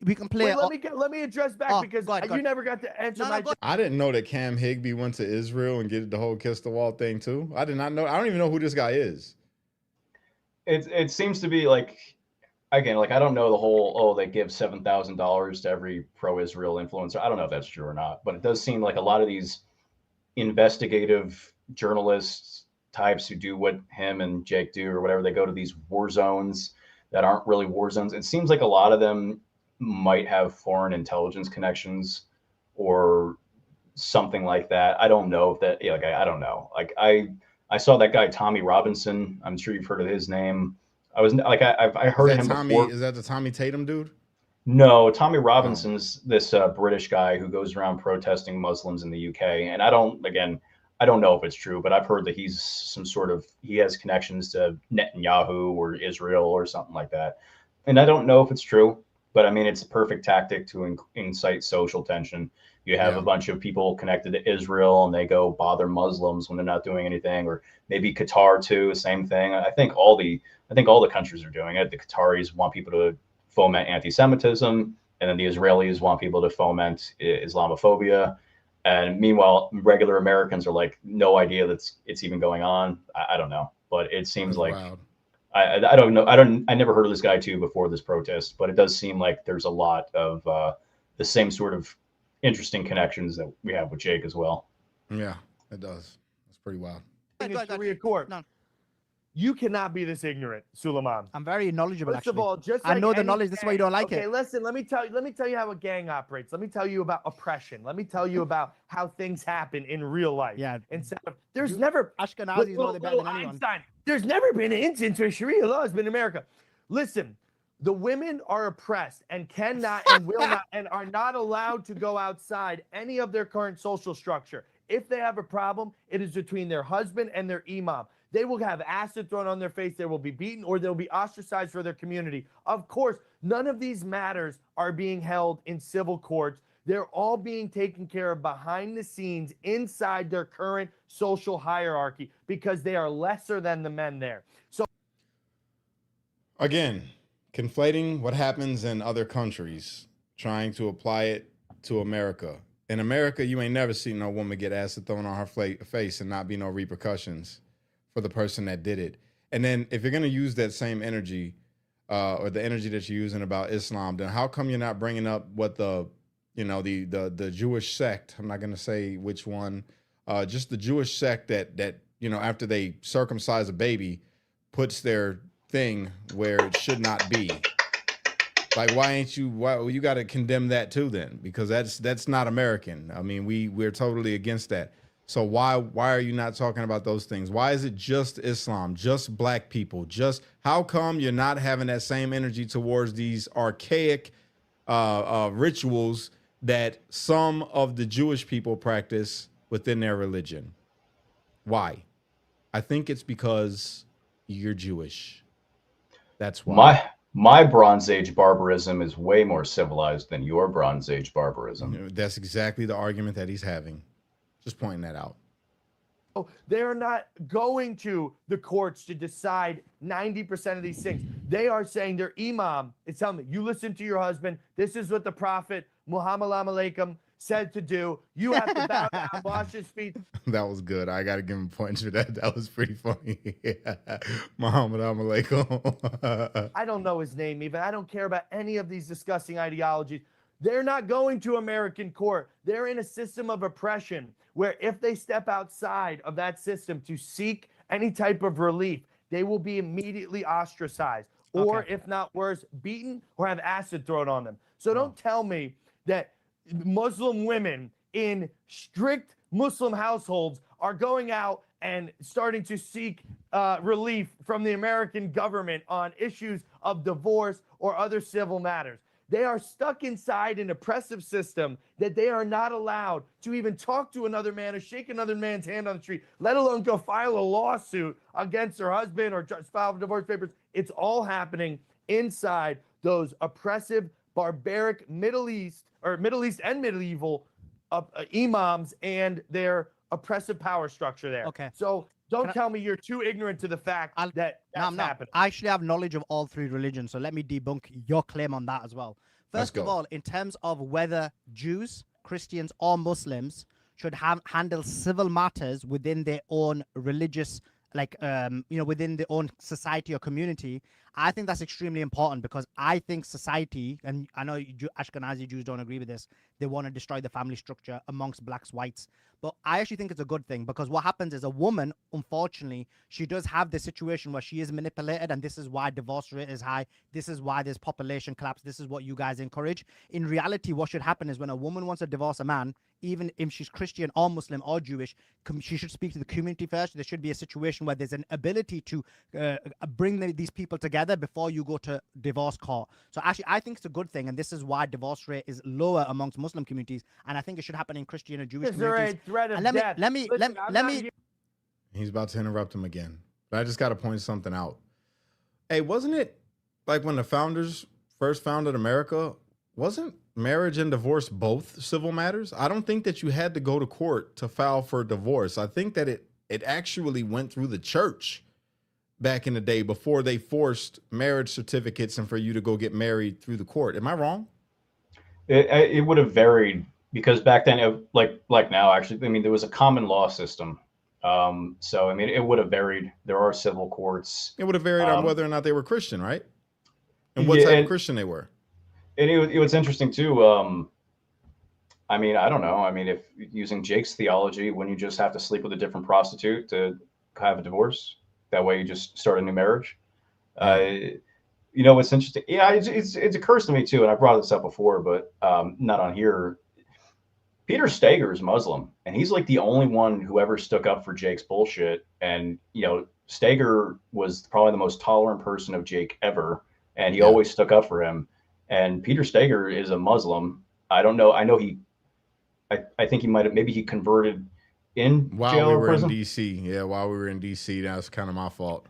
We can play. Wait, let me address back because go ahead. you never got to answer my. I didn't know that Cam Higby went to Israel and get the whole kiss the wall thing too. I did not know. I don't even know who this guy is. It seems to be like, again, like I don't know the whole they give $7,000 to every pro-Israel influencer. I don't know if that's true or not, but it does seem like a lot of these investigative journalists types who do what him and Jake do or whatever, they go to these war zones that aren't really war zones. It seems like a lot of them might have foreign intelligence connections or something like that. I don't know if that, like, I don't know. Like I saw that guy, Tommy Robinson. I'm sure you've heard of his name. I was like, I heard him before. Is that the Tommy Tatum dude? No, Tommy Robinson's this British guy who goes around protesting Muslims in the UK. And I don't know if it's true, but I've heard that he has connections to Netanyahu or Israel or something like that. And I don't know if it's true, but I mean, it's a perfect tactic to incite social tension. You have a bunch of people connected to Israel and they go bother Muslims when they're not doing anything, or maybe Qatar too, same thing. I think all the countries are doing it. The Qataris want people to foment anti-Semitism, and then the Israelis want people to foment Islamophobia. And meanwhile, regular Americans are like, no idea that it's even going on. I don't know, but it seems like I don't know. I never heard of this guy too before this protest, but it does seem like there's a lot of the same sort of interesting connections that we have with Jake as well. Yeah, it does. It's pretty wild. Sharia court. No. You cannot be this ignorant, Suliman. I'm very knowledgeable. First of all, just I like know the knowledge. This is why you don't like it. Okay, listen. Let me tell you how a gang operates. Let me tell you about oppression. Let me tell you about how things happen in real life. Yeah. Instead of there's never Ashkenazis know better than anyone. Einstein. There's never been an instance where Sharia law has been in America. Listen, the women are oppressed and cannot and will not and are not allowed to go outside any of their current social structure. If they have a problem, it is between their husband and their imam. They will have acid thrown on their face. They will be beaten or they'll be ostracized for their community. Of course, none of these matters are being held in civil courts. They're all being taken care of behind the scenes inside their current social hierarchy because they are lesser than the men there. So again, conflating what happens in other countries, trying to apply it to America. In America, you ain't never seen no woman get acid thrown on her face and not be no repercussions for the person that did it. And then if you're going to use that same energy or the energy that you're using about Islam, then how come you're not bringing up what the Jewish sect, I'm not going to say which one, just the Jewish sect that after they circumcise a baby, puts their thing where it should not be. Like, why you got to condemn that too then? Because that's not American. I mean, we're totally against that. So why are you not talking about those things? Why is it just Islam, just black people? Just how come you're not having that same energy towards these archaic rituals that some of the Jewish people practice within their religion? Why? I think it's because you're Jewish. That's why. My Bronze Age barbarism is way more civilized than your Bronze Age barbarism. That's exactly the argument that he's having. Just pointing that out. They're not going to the courts to decide 90% of these things. They are saying their imam is telling me, you listen to your husband. This is what the Prophet Muhammad alaikum said to do. You have to bow down, wash his feet. That was good. I got to give him points for that. That was pretty funny. Muhammad alaikum. I don't know his name even. I don't care about any of these disgusting ideologies. They're not going to American court. They're in a system of oppression where if they step outside of that system to seek any type of relief, they will be immediately ostracized or, if not worse, beaten or have acid thrown on them. So don't tell me that Muslim women in strict Muslim households are going out and starting to seek relief from the American government on issues of divorce or other civil matters. They are stuck inside an oppressive system that they are not allowed to even talk to another man or shake another man's hand on the street, let alone go file a lawsuit against their husband or just file divorce papers. It's all happening inside those oppressive, barbaric Middle East and medieval imams and their oppressive power structure there. Okay. So don't tell me you're too ignorant to the fact that that's I'm not. happening. I actually have knowledge of all three religions, so let me debunk your claim on that as well. First of all, in terms of whether Jews, Christians, or Muslims should handle civil matters within their own religious, within their own society or community, I think that's extremely important, because I think society, and I know Ashkenazi Jews don't agree with this, they want to destroy the family structure amongst blacks, whites. But I actually think it's a good thing, because what happens is a woman, unfortunately, she does have this situation where she is manipulated, and this is why divorce rate is high. This is why there's population collapse. This is what you guys encourage. In reality, what should happen is when a woman wants to divorce a man, even if she's Christian or Muslim or Jewish, she should speak to the community first. There should be a situation where there's an ability to bring these people together before you go to divorce court. So actually, I think it's a good thing, and this is why divorce rate is lower amongst Muslim communities, and I think it should happen in Christian and Jewish communities. Threat of And death. let me. He's about to interrupt him again, but I just got to point something out. Hey, wasn't it like when the founders first founded America? Wasn't marriage and divorce both civil matters? I don't think that you had to go to court to file for divorce. I think that it actually went through the church back in the day before they forced marriage certificates and for you to go get married through the court. Am I wrong? It would have varied, because back then, like now, actually, I mean, there was a common law system. So, I mean, it would have varied. There are civil courts. It would have varied on whether or not they were Christian, right? And what type of Christian they were. And it was interesting too. I mean, I don't know. I mean, if using Jake's theology, when you just have to sleep with a different prostitute to have a divorce, that way you just start a new marriage. It's interesting. Yeah, it occurs to me too, and I brought this up before, but not on here. Peter Steger is Muslim, and he's like the only one who ever stuck up for Jake's bullshit. And Steger was probably the most tolerant person of Jake ever, and he always stuck up for him. And Peter Steger is a Muslim. I don't know. I know I think he might have, maybe he converted in while jail we or were prison. in DC. Yeah, while we were in DC, that was kind of my fault.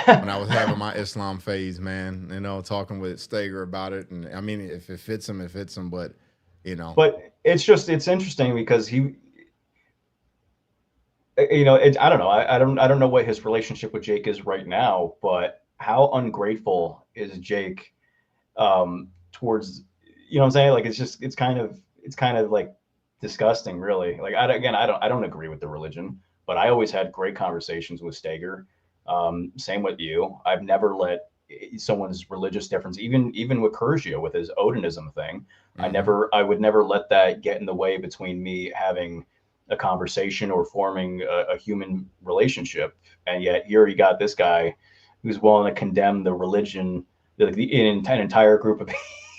When I was having my Islam phase, man, talking with Steger about it. And I mean, if it fits him, it fits him. But But it's interesting because he, I don't know. I don't know what his relationship with Jake is right now, but how ungrateful is Jake towards, what I'm saying? Like, it's kind of like disgusting, really. Like, I don't agree with the religion, but I always had great conversations with Steger. Same with you. I've never let someone's religious difference, even with Kurgia with his Odinism thing, I would never let that get in the way between me having a conversation or forming a human relationship. And yet here you got this guy who's willing to condemn the religion, an entire group of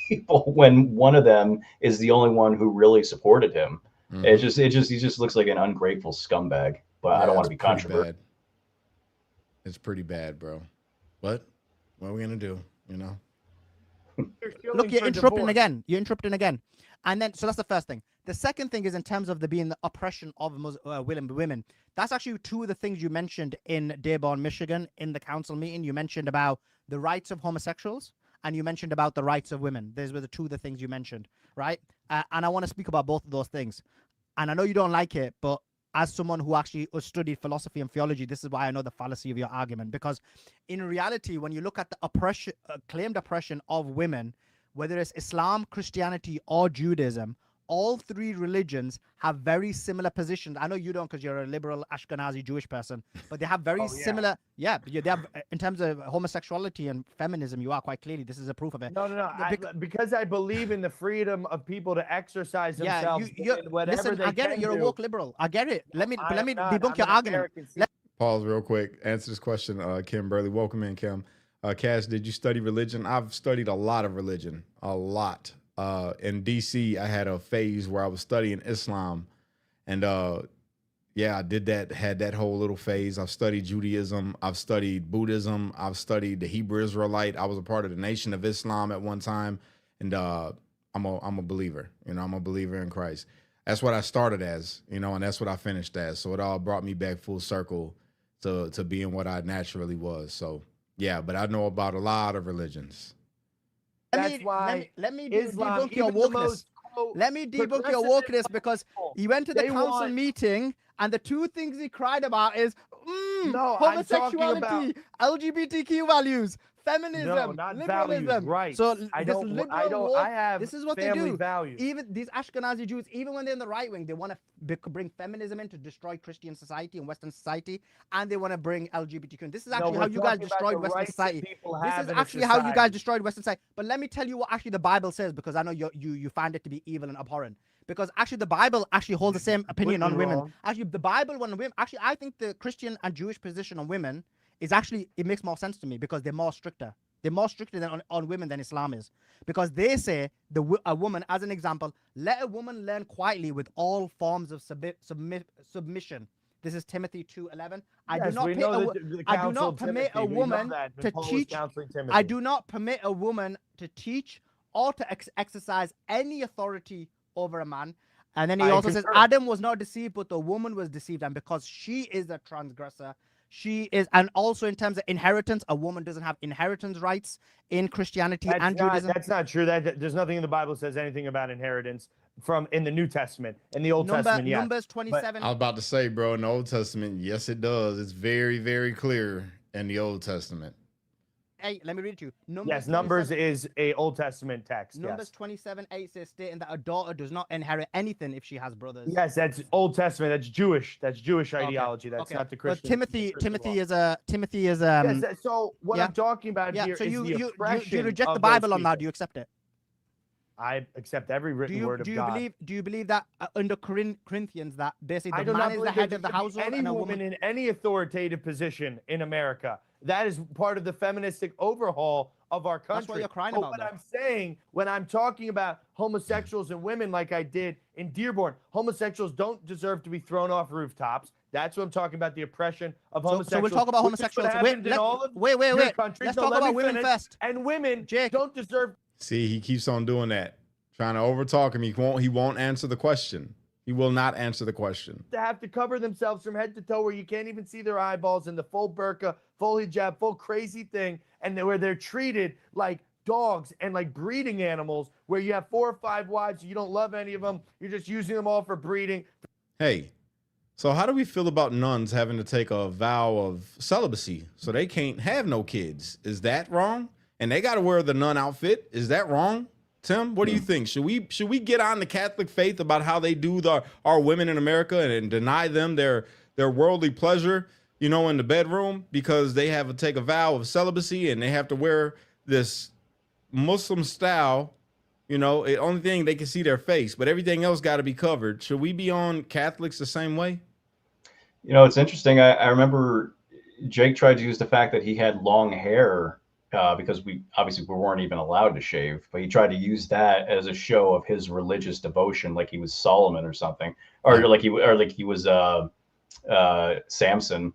people, when one of them is the only one who really supported him. He just looks like an ungrateful scumbag. But I don't want to be controversial. It's pretty bad, bro. What are we gonna do? Look, you're interrupting again. And then, so that's the first thing. The second thing is in terms of the oppression of women. That's actually two of the things you mentioned in Dearborn, Michigan, in the council meeting. You mentioned about the rights of homosexuals, and you mentioned about the rights of women. Those were the two of the things you mentioned, right? And I want to speak about both of those things. And I know you don't like it, but as someone who actually studied philosophy and theology, this is why I know the fallacy of your argument. Because in reality, when you look at the claimed oppression of women, whether it's Islam, Christianity, or Judaism, all three religions have very similar positions. I know you don't, because you're a liberal Ashkenazi Jewish person, but they have very similar. Yeah, they have, in terms of homosexuality and feminism, you are quite clearly. This is a proof of it. No. Because I believe in the freedom of people to exercise themselves. Listen, I get it. You're a woke liberal. I get it. Let me debunk your argument. Pause real quick. Answer this question, Kim Burley. Welcome in, Kim. Kash, did you study religion? I've studied a lot of religion, a lot. In DC, I had a phase where I was studying Islam, and I did that. Had that whole little phase. I've studied Judaism. I've studied Buddhism. I've studied the Hebrew Israelite. I was a part of the Nation of Islam at one time, and I'm a believer. You know, I'm a believer in Christ. That's what I started as, you know, and that's what I finished as. So it all brought me back full circle to being what I naturally was. So yeah, but I know about a lot of religions. That's why let me Islam, debunk your even the wokeness. most Let me debunk your progressive wokeness because he went to the they council want- meeting and the two things he cried about is No, I'm talking homosexuality, LGBTQ values, feminism, No, not liberalism. values, rights. So I this don't. liberal I don't. woke, I have. this is what they family do. values. Even these Ashkenazi Jews, even when they're in the right wing, they want to bring feminism in to destroy Christian society and Western society, and they want to bring LGBTQ. This is actually we're how you guys talking about destroyed the Western rights that society. people This have is in a actually how you guys society. destroyed Western society. But let me tell you what actually the Bible says, because I know you find it to be evil and abhorrent. Because actually the Bible actually holds the same opinion on women. wrong. Actually, the Bible when women, actually I think the Christian and Jewish position on women is actually, it makes more sense to me because they're more stricter. They're more stricter than on women than Islam is, because they say a woman, as an example, let a woman learn quietly with all forms of submission. This is Timothy 2:11. I do not permit a woman to teach. I do not permit a woman to teach or to exercise any authority over a man. And then he also says, Adam was not deceived, but the woman was deceived, and because she is a transgressor. She is, and also in terms of inheritance, a woman doesn't have inheritance rights in Christianity and Judaism. That's not true. There's nothing in the Bible that says anything about inheritance in the New Testament. In the Old Testament, yes. Numbers 27. I was about to say, bro, in the Old Testament, yes, it does. It's very, very clear in the Old Testament. Hey, let me read it to you. Numbers is a Old Testament text. Numbers 27:8 says, stating that a daughter does not inherit anything if she has brothers. Yes, that's Old Testament. That's Jewish. That's Jewish ideology. That's not the Christian. But Timothy is Yes, so what I'm talking about here so is you the oppression do you reject of the Bible those on that? people. Do you accept it? I accept every written word of God. Do you believe that under Corinthians that basically I the do man not is the believe head there of the could be household any and a woman woman in any authoritative position in America. That is part of the feministic overhaul of our country. That's what you're crying But about, what though. I'm saying, when I'm talking about homosexuals and women like I did in Dearborn, homosexuals don't deserve to be thrown off rooftops. That's what I'm talking about, the oppression of homosexuals. So we'll talk about which is what homosexuals. happened in all of Wait. your countries. Let's No, talk let me about women finish. first. And women Jake. don't deserve See, he keeps on doing that, trying to overtalk him. He won't answer the question. He will not answer the question. to have to cover themselves from head to toe where you can't even see their eyeballs in the full burqa, full hijab, full crazy thing, and where they're treated like dogs and like breeding animals, where you have 4 or 5 wives, you don't love any of them, you're just using them all for breeding. Hey, so how do we feel about nuns having to take a vow of celibacy so they can't have no kids? Is that wrong? And they got to wear the nun outfit. Is that wrong? Tim, what do you think? Should we get on the Catholic faith about how they do our women in America and deny them their worldly pleasure, you know, in the bedroom because they have to take a vow of celibacy and they have to wear this Muslim style, you know, the only thing they can see their face, but everything else got to be covered. Should we be on Catholics the same way? You know, it's interesting. I remember Jake tried to use the fact that he had long hair because we weren't even allowed to shave, but he tried to use that as a show of his religious devotion, like he was Solomon or something, or like he was Samson,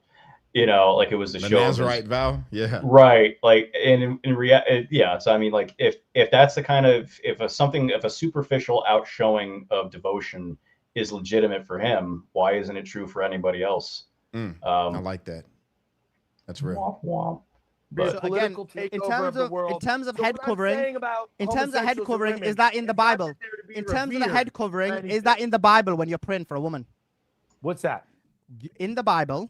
you know, like it was a The show Nazarite vow, yeah, right. Like, and in reality, yeah. So I mean, like, if that's the kind of if a superficial outshowing of devotion is legitimate for him, why isn't it true for anybody else? I like that. That's real. Womp womp. But So again, political in takeover terms of the of world. head So what I'm covering, saying about in terms of head homosexuals and covering, women, is that in the it's not Bible? that they're to be In terms of the revered head or covering, anything. is that in the Bible when you're praying for a woman? What's that? In the Bible,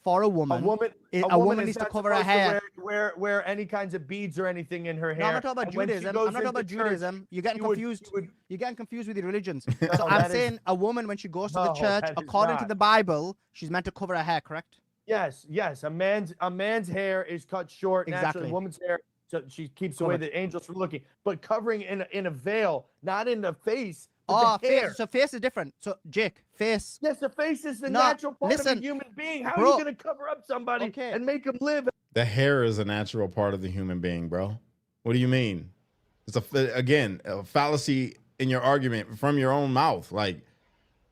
for a woman, A woman needs is to not cover her supposed to hair. wear any kinds of beads or anything in her hair. No, I'm not talking about And when she Judaism. goes I'm not talking about into church, Judaism. You're getting she would- confused. she would- You're getting confused with the religions. No, So I'm that is- saying a woman, when she goes to the No, church, that is according to not. the Bible, she's meant to cover her hair, correct? Yes. A man's hair is cut short. Exactly. Naturally, a woman's hair, so she keeps away Covered. the angels from looking. But covering in a veil, not in the face. Oh, But the hair. face. So face is different. So Jake, face. Yes, the face is the No, natural part of listen, a human being. How bro. are you going to cover up somebody Okay. and make them live? The hair is a natural part of the human being, bro. What do you mean? It's a fallacy in your argument from your own mouth. Like,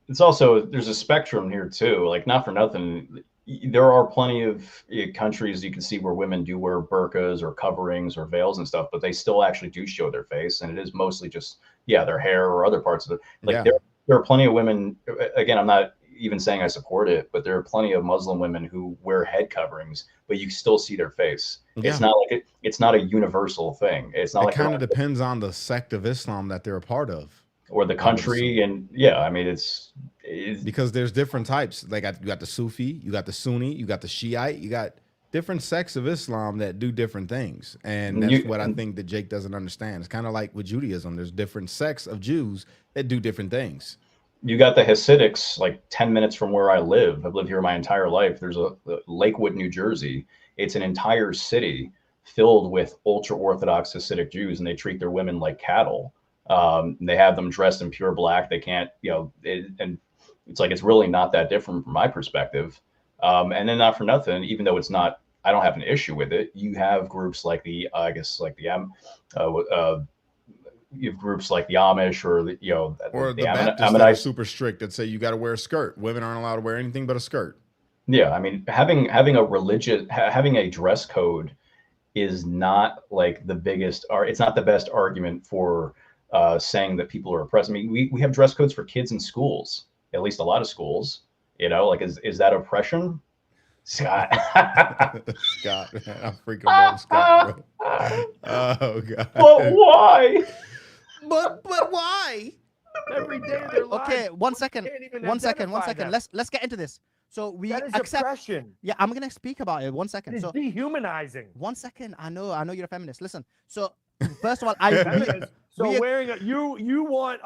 It's also there's a spectrum here too. Like, not for nothing, there are plenty of countries you can see where women do wear burqas or coverings or veils and stuff, but they still actually do show their face, and it is mostly just their hair or other parts of it. Like Yeah. there are plenty of women. Again, I'm not even saying I support it, but there are plenty of Muslim women who wear head coverings, but you still see their face. Yeah. It's not like it's not a universal thing. It's not It like kind of depends on the sect of Islam that they're a part of, or the country, and I mean it's because there's different types. Like you got the Sufi, you got the Sunni, you got the Shiite, you got different sects of Islam that do different things, and that's what I think that Jake doesn't understand. It's kind of like with Judaism. There's different sects of Jews that do different things. You got the Hasidics like 10 minutes from where I live. I've lived here my entire life. There's a Lakewood, New Jersey. It's an entire city filled with ultra Orthodox Hasidic Jews, and they treat their women like cattle. They have them dressed in pure black. They can't, and it's like, it's really not that different from my perspective. And then not for nothing, even though it's not, I don't have an issue with it. You have groups like you have groups like the Amish or the Baptists that are super strict that say you got to wear a skirt. Women aren't allowed to wear anything but a skirt. Yeah, I mean, having a dress code is not like the biggest, or it's not the best argument for saying that people are oppressed. I mean, we have dress codes for kids in schools, at least a lot of schools. Like, is that oppression? Scott. Scott, man, I'm freaking love Scott, bro. Oh god. But why? But why? Every day of their lives. Okay, one second. One second. them. Let's get into this. So we That is accept. oppression. Yeah, I'm gonna speak about it. 1 second. It's So dehumanizing. 1 second. I know you're a feminist. Listen. So first of all, I agree. So wearing you want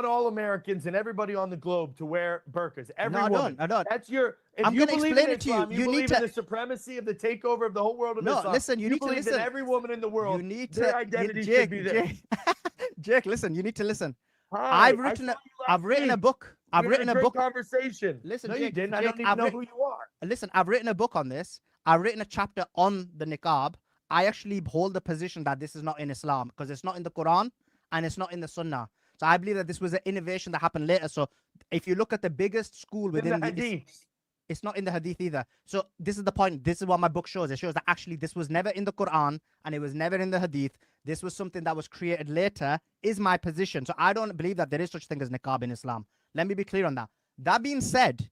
all Americans and everybody on the globe to wear burqas. Every woman. I don't. That's your. If I'm you gonna believe explain in it to you. Islam, You need believe to- in the supremacy of the takeover of the whole world of No, Islam. listen, you need to believe listen. that every woman in the world, You need their to. identity Jake, should be there. Jake, listen. You need to listen. Hi, I've written a book. I've We had written a great book. Conversation. Listen, no, you Jake, didn't. I Jake, don't even I've know writ- who you are. Listen, I've written a book on this. I've written a chapter on the niqab. I actually hold the position that this is not in Islam because it's not in the Quran and it's not in the Sunnah. So I believe that this was an innovation that happened later. So if you look at the biggest school within the hadith. it's not in the hadith either. So this is the point. This is what my book shows. It shows that actually this was never in the Quran and it was never in the hadith. This was something that was created later, is my position. So I don't believe that there is such thing as niqab in Islam. Let me be clear on that. That being said,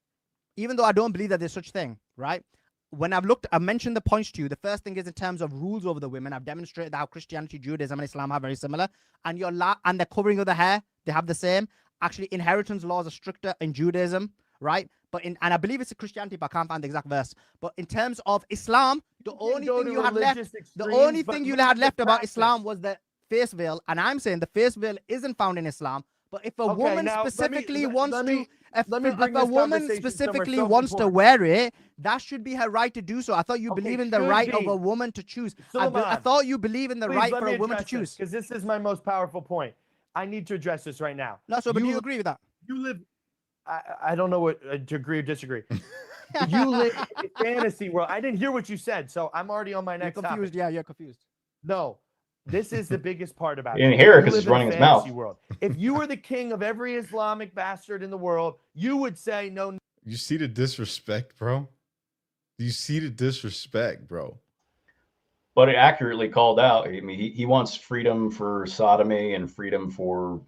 even though I don't believe that there's such thing, right? When I've mentioned the points to you, the first thing is in terms of rules over the women. I've demonstrated how Christianity, Judaism, and Islam are very similar. And and the covering of the hair, they have the same. Actually, inheritance laws are stricter in Judaism, right? And I believe it's a Christianity, but I can't find the exact verse. But in terms of Islam, the only thing you had left about Islam was the face veil. And I'm saying the face veil isn't found in Islam. But if a woman specifically wants to wear it, that should be her right to do so. I thought you believe in the right of a woman to choose. I thought you believe in the right for a woman to choose. Because this is my most powerful point. I need to address this right now. No, so but do you agree with that? You live. I don't know what to agree or disagree. You live in a fantasy world. I didn't hear what you said, so I'm already on my next confused. topic. Yeah, you're confused. No, this is the biggest part about it. You didn't hear it You because live he's in a running his fantasy mouth. world. If you were the king of every Islamic bastard in the world, you would say no. You see the disrespect, bro? You see the disrespect, bro? But it accurately called out. I mean, he wants freedom for sodomy and freedom for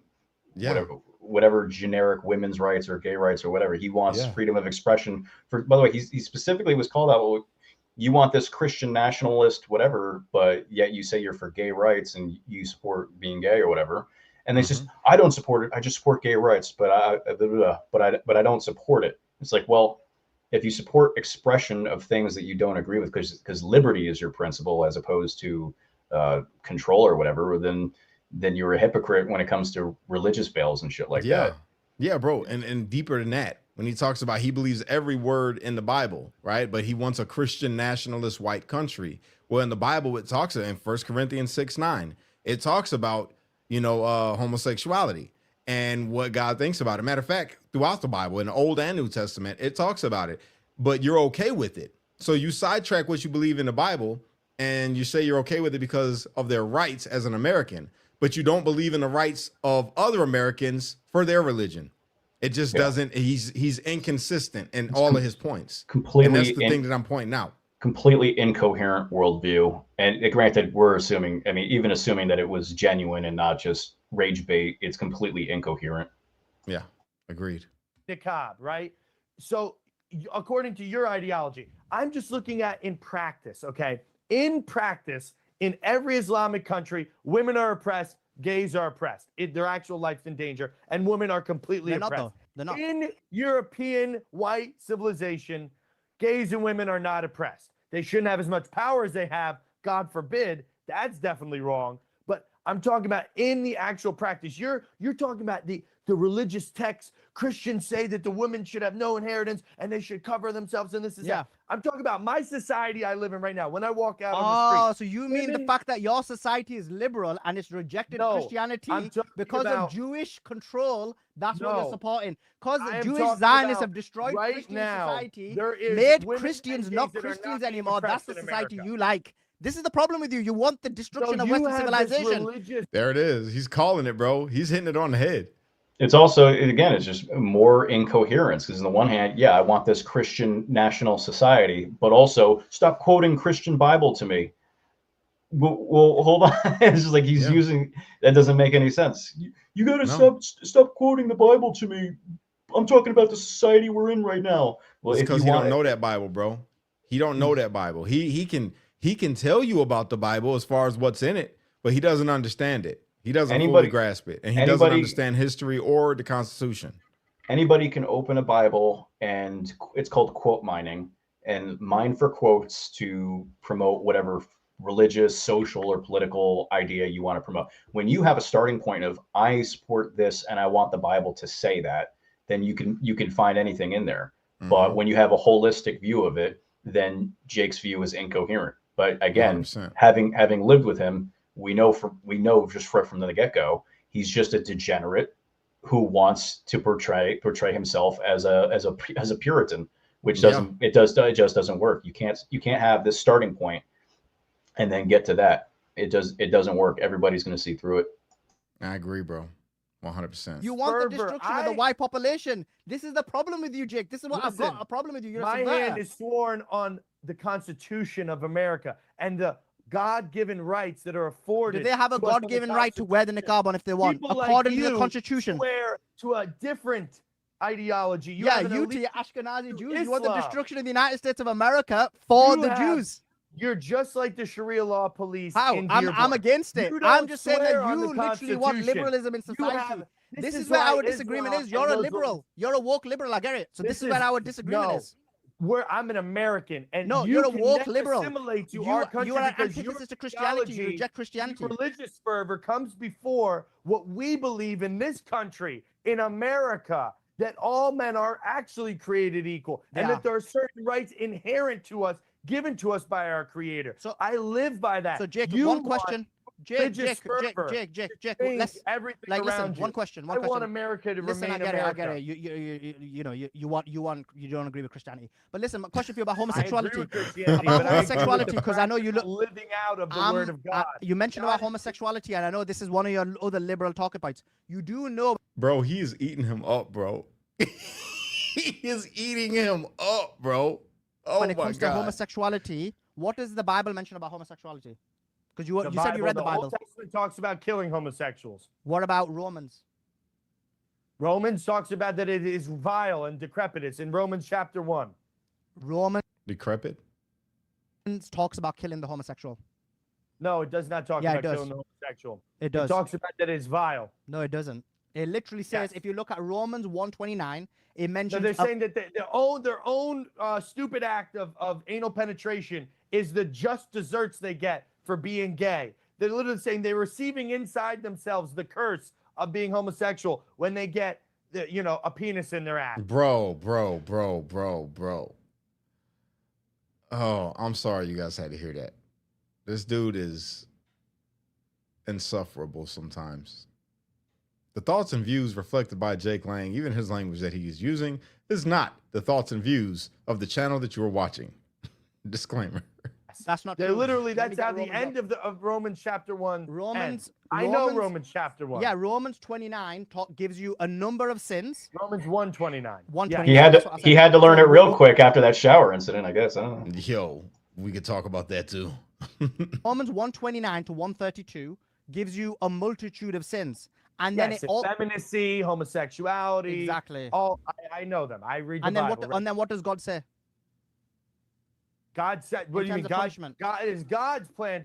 whatever generic women's rights or gay rights or whatever. He wants freedom of expression. By the way, he specifically was called out. Well, you want this Christian nationalist, whatever, but yet you say you're for gay rights and you support being gay or whatever. And they just, I don't support it. I just support gay rights, but I don't support it. It's like, well, if you support expression of things that you don't agree with, because liberty is your principle as opposed to control or whatever, then you're a hypocrite when it comes to religious veils and shit like that. Yeah, bro. And deeper than that, when he talks about he believes every word in the Bible, right? But he wants a Christian nationalist white country. Well, in the Bible, it talks in 1 Corinthians 6:9, it talks about, homosexuality and what God thinks about it. Matter of fact, throughout the Bible, in the Old and New Testament, it talks about it, but you're okay with it. So you sidetrack what you believe in the Bible and you say you're okay with it because of their rights as an American, but you don't believe in the rights of other Americans for their religion. It just Yeah. doesn't. He's inconsistent in all of his points. Completely, and that's the thing that I'm pointing out. Completely incoherent worldview. And granted, we're assuming. I mean, even assuming that it was genuine and not just rage bait, it's completely incoherent. Yeah, agreed. Niqab, right? So, according to your ideology, I'm just looking at in practice, okay? In practice, in every Islamic country, women are oppressed, gays are oppressed. Their actual life's in danger, and women are completely They're not, oppressed. though. They're not. In European white civilization, gays and women are not oppressed. They shouldn't have as much power as they have, God forbid. That's definitely wrong. But I'm talking about in the actual practice. You're talking about the religious texts. Christians say that the women should have no inheritance and they should cover themselves, and this is that. I'm talking about my society I live in right now. When I walk out on the street. So you mean the fact that your society is liberal and it's rejected Christianity because of Jewish control? That's what you're supporting. Because the Jewish Zionists have destroyed Christian society, made Christians not Christians anymore. That's the society you like. This is the problem with you. You want the destruction of Western civilization. There it is. He's calling it, bro. He's hitting it on the head. It's also, again, it's just more incoherence. Because on the one hand, yeah, I want this Christian national society, but also stop quoting Christian Bible to me. Well, hold on. It's just like he's using, that doesn't make any sense. You got to stop quoting the Bible to me. I'm talking about the society we're in right now. Well, it's because he don't know that Bible, bro. He don't know that Bible. He can tell you about the Bible as far as what's in it, but he doesn't understand it. He doesn't fully grasp it, and he doesn't understand history or the Constitution. Anybody can open a Bible, and it's called quote mining, and mine for quotes to promote whatever religious, social, or political idea you want to promote. When you have a starting point of I support this and I want the Bible to say that, then you can find anything in there. Mm-hmm. But when you have a holistic view of it, then Jake's view is incoherent. But again, 100%. having lived with him, we know just from the get-go, he's just a degenerate who wants to portray himself as a Puritan, which it just doesn't work. You can't have this starting point and then get to that. It doesn't work. Everybody's going to see through it. I agree, bro. 100%. You want the destruction of the white population. This is the problem with you, Jake. This is what I've got a problem with you. You're my hand is sworn on the Constitution of America and the God-given rights that are afforded. Do they have a God-given right to wear the niqab on if they want, according to the Constitution? Swear to a different ideology. You to your Ashkenazi Jews. You want the destruction of the United States of America for the Jews. You're just like the Sharia law police. How? I'm against it. I'm just saying that you literally want liberalism in society. This is where our disagreement is. You're a liberal. You're a woke liberal. I get it. So this is where our disagreement is. I'm an American, and you're a woke liberal. Assimilate to our country you are an antithesis to Christianity. You reject Christianity. Religious fervor comes before what we believe in this country, in America, that all men are actually created equal, and that there are certain rights inherent to us, given to us by our Creator. So I live by that. So Jake, one question. Jake, listen, one question. I want America to remain America. I get it. You don't agree with Christianity. But listen, my question for you about homosexuality. Because I know you look living out of the word of God. You mentioned about homosexuality, and I know this is one of your other liberal talking points. You do know, bro. He is eating him up, bro. He is eating him up, bro. Oh when it comes to homosexuality, what does the Bible mention about homosexuality? Because you said you read the Bible. The Old Testament talks about killing homosexuals. What about Romans? Romans talks about that it is vile and decrepit. It's in Romans chapter 1. Romans decrepit talks about killing the homosexual. No, it does not talk about killing the homosexual. It does. It talks about that it's vile. No, it doesn't. It literally says, if you look at Romans 1:29, it mentions... So they're saying that their own stupid act of anal penetration is the just desserts they get for being gay. They're literally saying they're receiving inside themselves the curse of being homosexual when they get, a penis in their ass. Bro. Oh, I'm sorry you guys had to hear that. This dude is insufferable sometimes. The thoughts and views reflected by Jake Lang, even his language that he is using, is not the thoughts and views of the channel that you are watching. Disclaimer. Yes. That's not They're true. literally, Let me that's get how the Romans end of Romans chapter 1 Romans. ends. I know Romans chapter 1. Yeah, Romans 29 gives you a number of sins. Romans 1:29. 129. He had to learn it real quick after that shower incident, I guess. I don't know. Yo, we could talk about that too. Romans 129 to 132 gives you a multitude of sins. And then Yes, it all effeminacy, homosexuality. exactly. All I know them. I read the Bible. And then what does God say? God said, what do you mean? God it is God's plan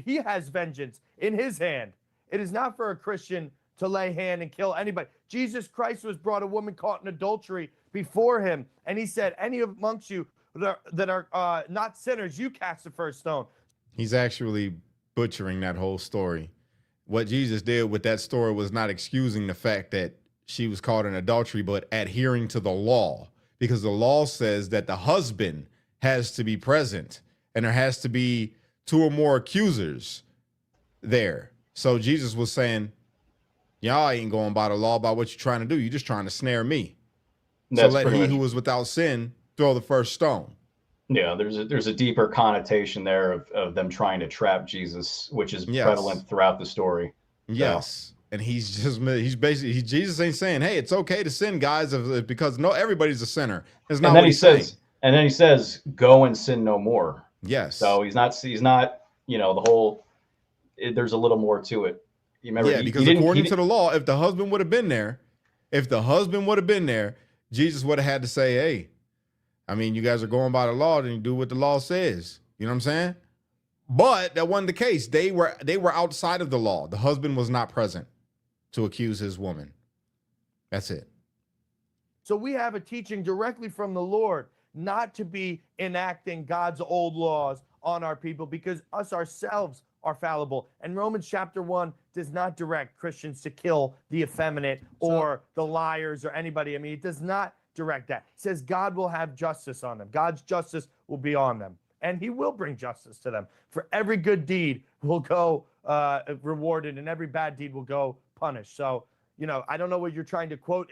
he has vengeance in his hand. It is not for a Christian to lay hand and kill anybody. Jesus Christ was brought a woman caught in adultery before him. And he said, any amongst you that are not sinners, you cast the first stone. He's actually butchering that whole story. What Jesus did with that story was not excusing the fact that she was caught in adultery, but adhering to the law, because the law says that the husband has to be present and there has to be 2 or more accusers there. So Jesus was saying, y'all ain't going by the law, by what you're trying to do. You're just trying to snare me. So let he who was without sin throw the first stone. Yeah, there's a deeper connotation there of them trying to trap Jesus, which is prevalent throughout the story. Yes. And Jesus ain't saying, hey, it's okay to sin, guys, because everybody's a sinner. It's not what he's saying. And then he says, go and sin no more. Yes. So he's not, the whole, there's a little more to it. You remember? Because according to the law, if the husband would have been there, Jesus would have had to say, hey, I mean, you guys are going by the law, then you do what the law says. You know what I'm saying? But that wasn't the case. They were outside of the law. The husband was not present to accuse his woman. That's it. So we have a teaching directly from the Lord not to be enacting God's old laws on our people, because us ourselves are fallible. And Romans chapter 1 does not direct Christians to kill the effeminate or the liars or anybody. I mean, it does not direct that. It says God will have justice on them. God's justice will be on them. And he will bring justice to them. For every good deed will go rewarded, and every bad deed will go punished. So, I don't know what you're trying to quote.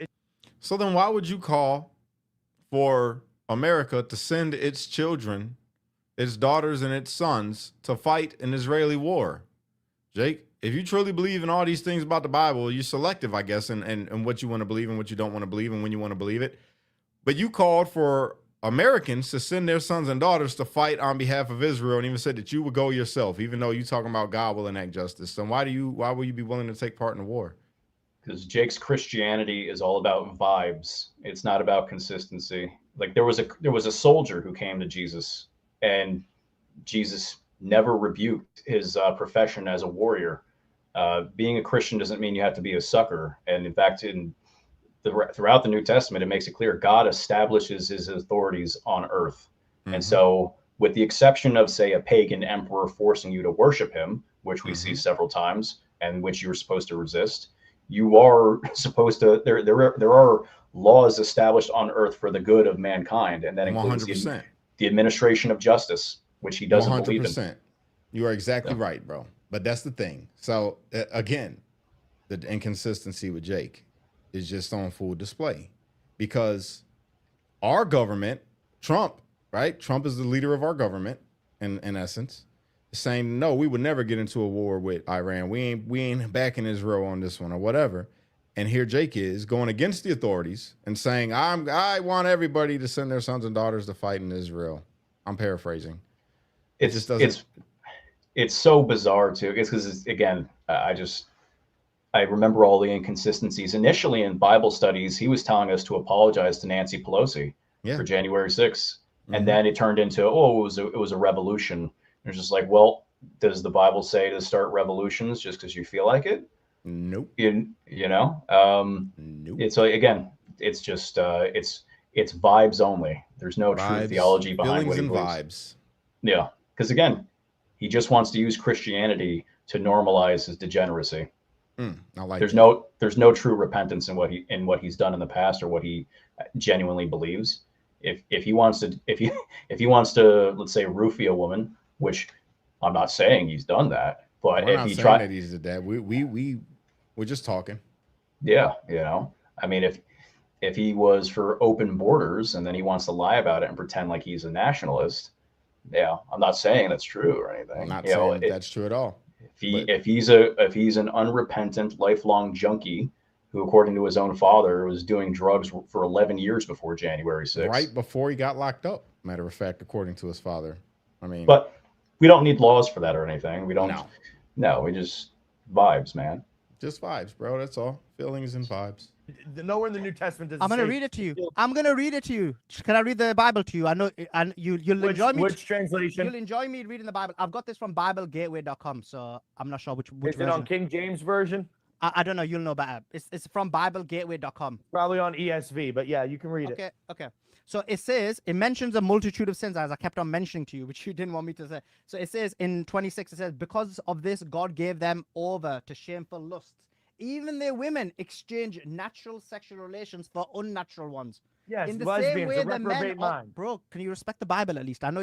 So then why would you call for America to send its children, its daughters and its sons, to fight an Israeli war? Jake, if you truly believe in all these things about the Bible, you're selective, I guess, in what you want to believe and what you don't want to believe and when you want to believe it. But you called for Americans to send their sons and daughters to fight on behalf of Israel, and even said that you would go yourself, even though you're talking about God will enact justice. So why will you be willing to take part in the war? Because Jake's Christianity is all about vibes. It's not about consistency. Like there was a soldier who came to Jesus, and Jesus never rebuked his profession as a warrior. Being a Christian doesn't mean you have to be a sucker. And in fact, throughout the New Testament, it makes it clear God establishes his authorities on earth. Mm-hmm. And so with the exception of, say, a pagan emperor forcing you to worship him, which we see several times, and which you're supposed to resist, you are supposed to, there are laws established on earth for the good of mankind. And that includes the administration of justice, which he doesn't 100%. Believe in. You are exactly right, bro. But that's the thing. So again, the inconsistency with Jake is just on full display, because our government, Trump, right? Trump is the leader of our government in essence, saying, no, we would never get into a war with Iran. We ain't backing Israel on this one or whatever. And here Jake is going against the authorities and saying, I want everybody to send their sons and daughters to fight in Israel. I'm paraphrasing. It just doesn't. It's so bizarre too. It's because, again, I remember all the inconsistencies. Initially in Bible studies, he was telling us to apologize to Nancy Pelosi for January 6th. And then it turned into, it was a revolution. It's just like, well, does the Bible say to start revolutions just because you feel like it? Nope. Nope. It's like, again, it's just, it's vibes only. There's no true theology behind what he believes. Vibes. Yeah. Because again, he just wants to use Christianity to normalize his degeneracy. There's no true repentance in what he's done in the past or what he genuinely believes. If he wants to let's say roofie a woman, which I'm not saying he's done that, but if he tried, he's did that. We're just talking. Yeah, I mean, if he was for open borders and then he wants to lie about it and pretend like he's a nationalist, Yeah, I'm not saying that's true or anything. I'm not You know, saying that that's true at all. if he's an unrepentant, lifelong junkie who, according to his own father, was doing drugs for 11 years before January 6th. Right before he got locked up, matter of fact, according to his father. I mean, But we don't need laws for that or anything. We don't. No. No, we just vibes, man. just vibes, bro. That's all. Feelings and vibes. Nowhere in the New Testament does it I'm gonna say read it to you. steal- I'm gonna read it to you. Can I read the Bible to you? I know, and you'll enjoy me. Which translation? You'll enjoy me reading the Bible. I've got this from BibleGateway.com, so I'm not sure which Is it version. on King James version? I don't know. You'll know better. It's from BibleGateway.com. Probably on ESV, but yeah, you can read it. Okay. So it says, it mentions a multitude of sins, as I kept on mentioning to you, which you didn't want me to say. So it says in 26, it says, because of this, God gave them over to shameful lusts. Even their women exchange natural sexual relations for unnatural ones. Yes, In the lesbians, same way, a the men, reprobate mind. bro, can you respect the Bible at least? I know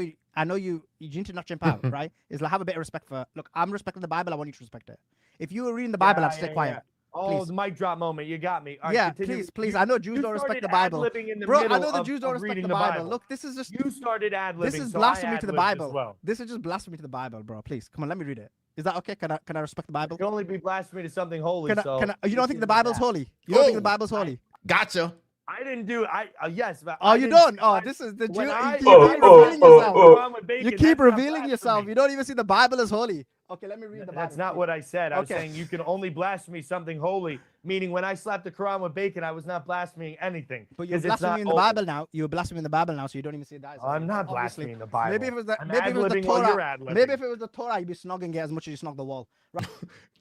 you need to not jump out, right? Is like, have a bit of respect for. Look, I'm respecting the Bible. I want you to respect it. If you were reading the Bible, I'd stay quiet. Oh, Please. the mic drop moment. You got me. All right, Yeah, continue. please. You- I know Jews you don't respect started the Bible. ad-libbing in the Bro, I middle know the of- Jews don't of respect reading the Bible. Look, this is just You started ad-libbing. this is so I blasphemy to the ad-libbed Bible. as well. This is just blasphemy to the Bible, bro. Please, come on, let me read it. Is that okay? Can I respect the Bible? It can only be blasphemy to something holy. So You don't think the Bible's holy? You don't Oh, think the Bible's holy? Gotcha. I didn't do. Yes, but Oh, I you didn't- don't? Oh, I- this is the Jew. when I- You keep when I revealing said yourself. Quran with bacon, You keep that's not revealing yourself. blasphemy. You don't even see the Bible as holy. Okay, let me read the Bible. That's not please. what I said. I was Okay. saying you can only blaspheme something holy. Meaning, when I slapped the Quran with bacon, I was not blaspheming anything. But you're 'cause it's not blaspheming the holy. Bible now. You're blaspheming the Bible now, so you don't even see that. as I'm holy. not Obviously. blaspheming the Bible. Maybe if it was the I'm maybe if it was the ad-libbing while you're Torah. ad-libbing. Maybe if it was the Torah, you'd be snogging it as much as you snog the wall. Right.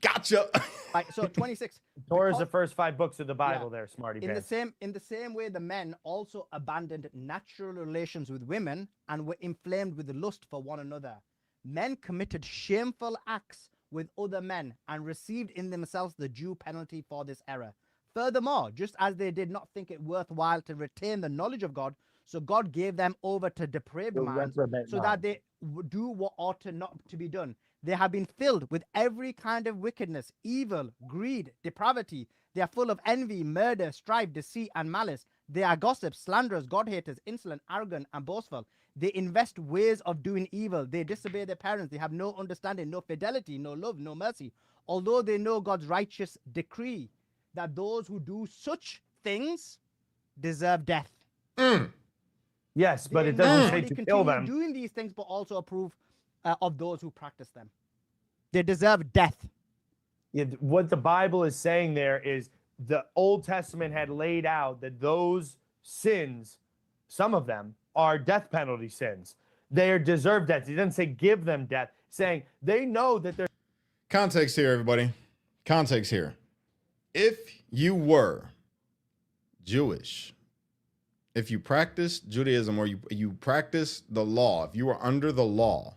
Gotcha. Right. So 26. Torah is Because- the first 5 books of the Bible. There, smarty In the pants. same way, the men also abandoned natural relations with women and were inflamed with lust for one another. Men committed shameful acts with other men and received in themselves the due penalty for this error. Furthermore, just as they did not think it worthwhile to retain the knowledge of God, so God gave them over to depraved minds, so that they do what ought to not to be done. They have been filled with every kind of wickedness, evil, greed, depravity. They are full of envy, murder, strife, deceit, and malice. They are gossips, slanderers, God-haters, insolent, arrogant, and boastful. They invest ways of doing evil. They disobey their parents. They have no understanding, no fidelity, no love, no mercy. Although they know God's righteous decree that those who do such things deserve death. Yes, but They it doesn't not say only to kill continue them. doing these things, but also approve of those who practice them. They deserve death. Yeah, what the Bible is saying there is the Old Testament had laid out that those sins, some of them, are death penalty sins. They are deserved death. He doesn't say give them death, saying they know that they're. Context here, everybody. Context here. If you were Jewish, if you practiced Judaism or you practiced the law, if you were under the law,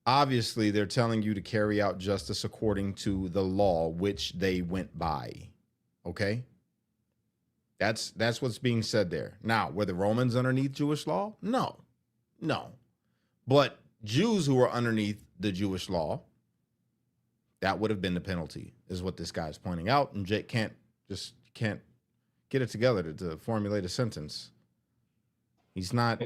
obviously they're telling you to carry out justice according to the law which they went by. Okay? That's what's being said there. Now, were the Romans underneath Jewish law? No. But Jews who were underneath the Jewish law, that would have been the penalty, is what this guy's pointing out. And Jake can't get it together to formulate a sentence. He's not.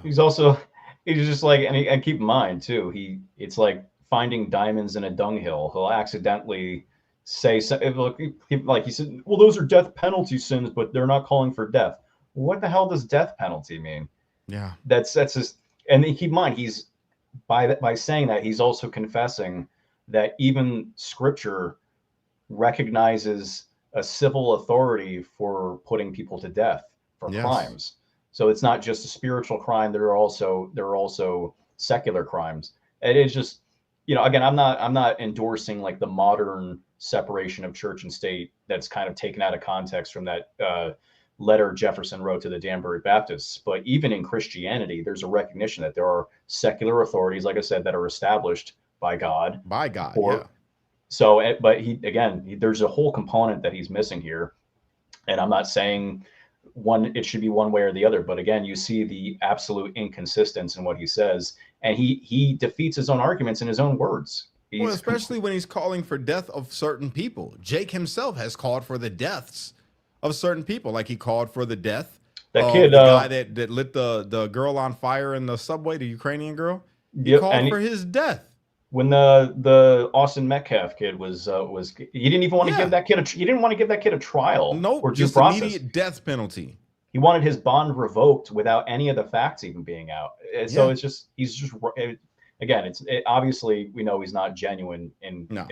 He's just like, and keep in mind too, it's like finding diamonds in a dunghill. He'll accidentally say, like he said, well, those are death penalty sins, but they're not calling for death. What the hell does death penalty mean? Yeah, that's just, and keep in mind, he's by saying that, he's also confessing that even Scripture recognizes a civil authority for putting people to death for crimes. So it's not just a spiritual crime. There are also secular crimes. And it's just, again, I'm not endorsing like the modern separation of church and state that's kind of taken out of context from that letter Jefferson wrote to the Danbury Baptists. But even in Christianity, there's a recognition that there are secular authorities, like I said, that are established by God. Yeah. So, but there's a whole component that he's missing here. And I'm not saying it should be one way or the other, but again, you see the absolute inconsistency in what he says, and he defeats his own arguments in his own words. Well, especially when he's calling for death of certain people. Jake himself has called for the deaths of certain people. Like he called for the death That kid, the guy that lit the girl on fire in the subway, the Ukrainian girl, he yep, called and for his death. when the Austin Metcalf kid was he didn't even want to give that kid he didn't want to give that kid a trial Nope, or due just process. immediate death penalty. He wanted his bond revoked without any of the facts even being out. So it's just again, obviously we know he's not genuine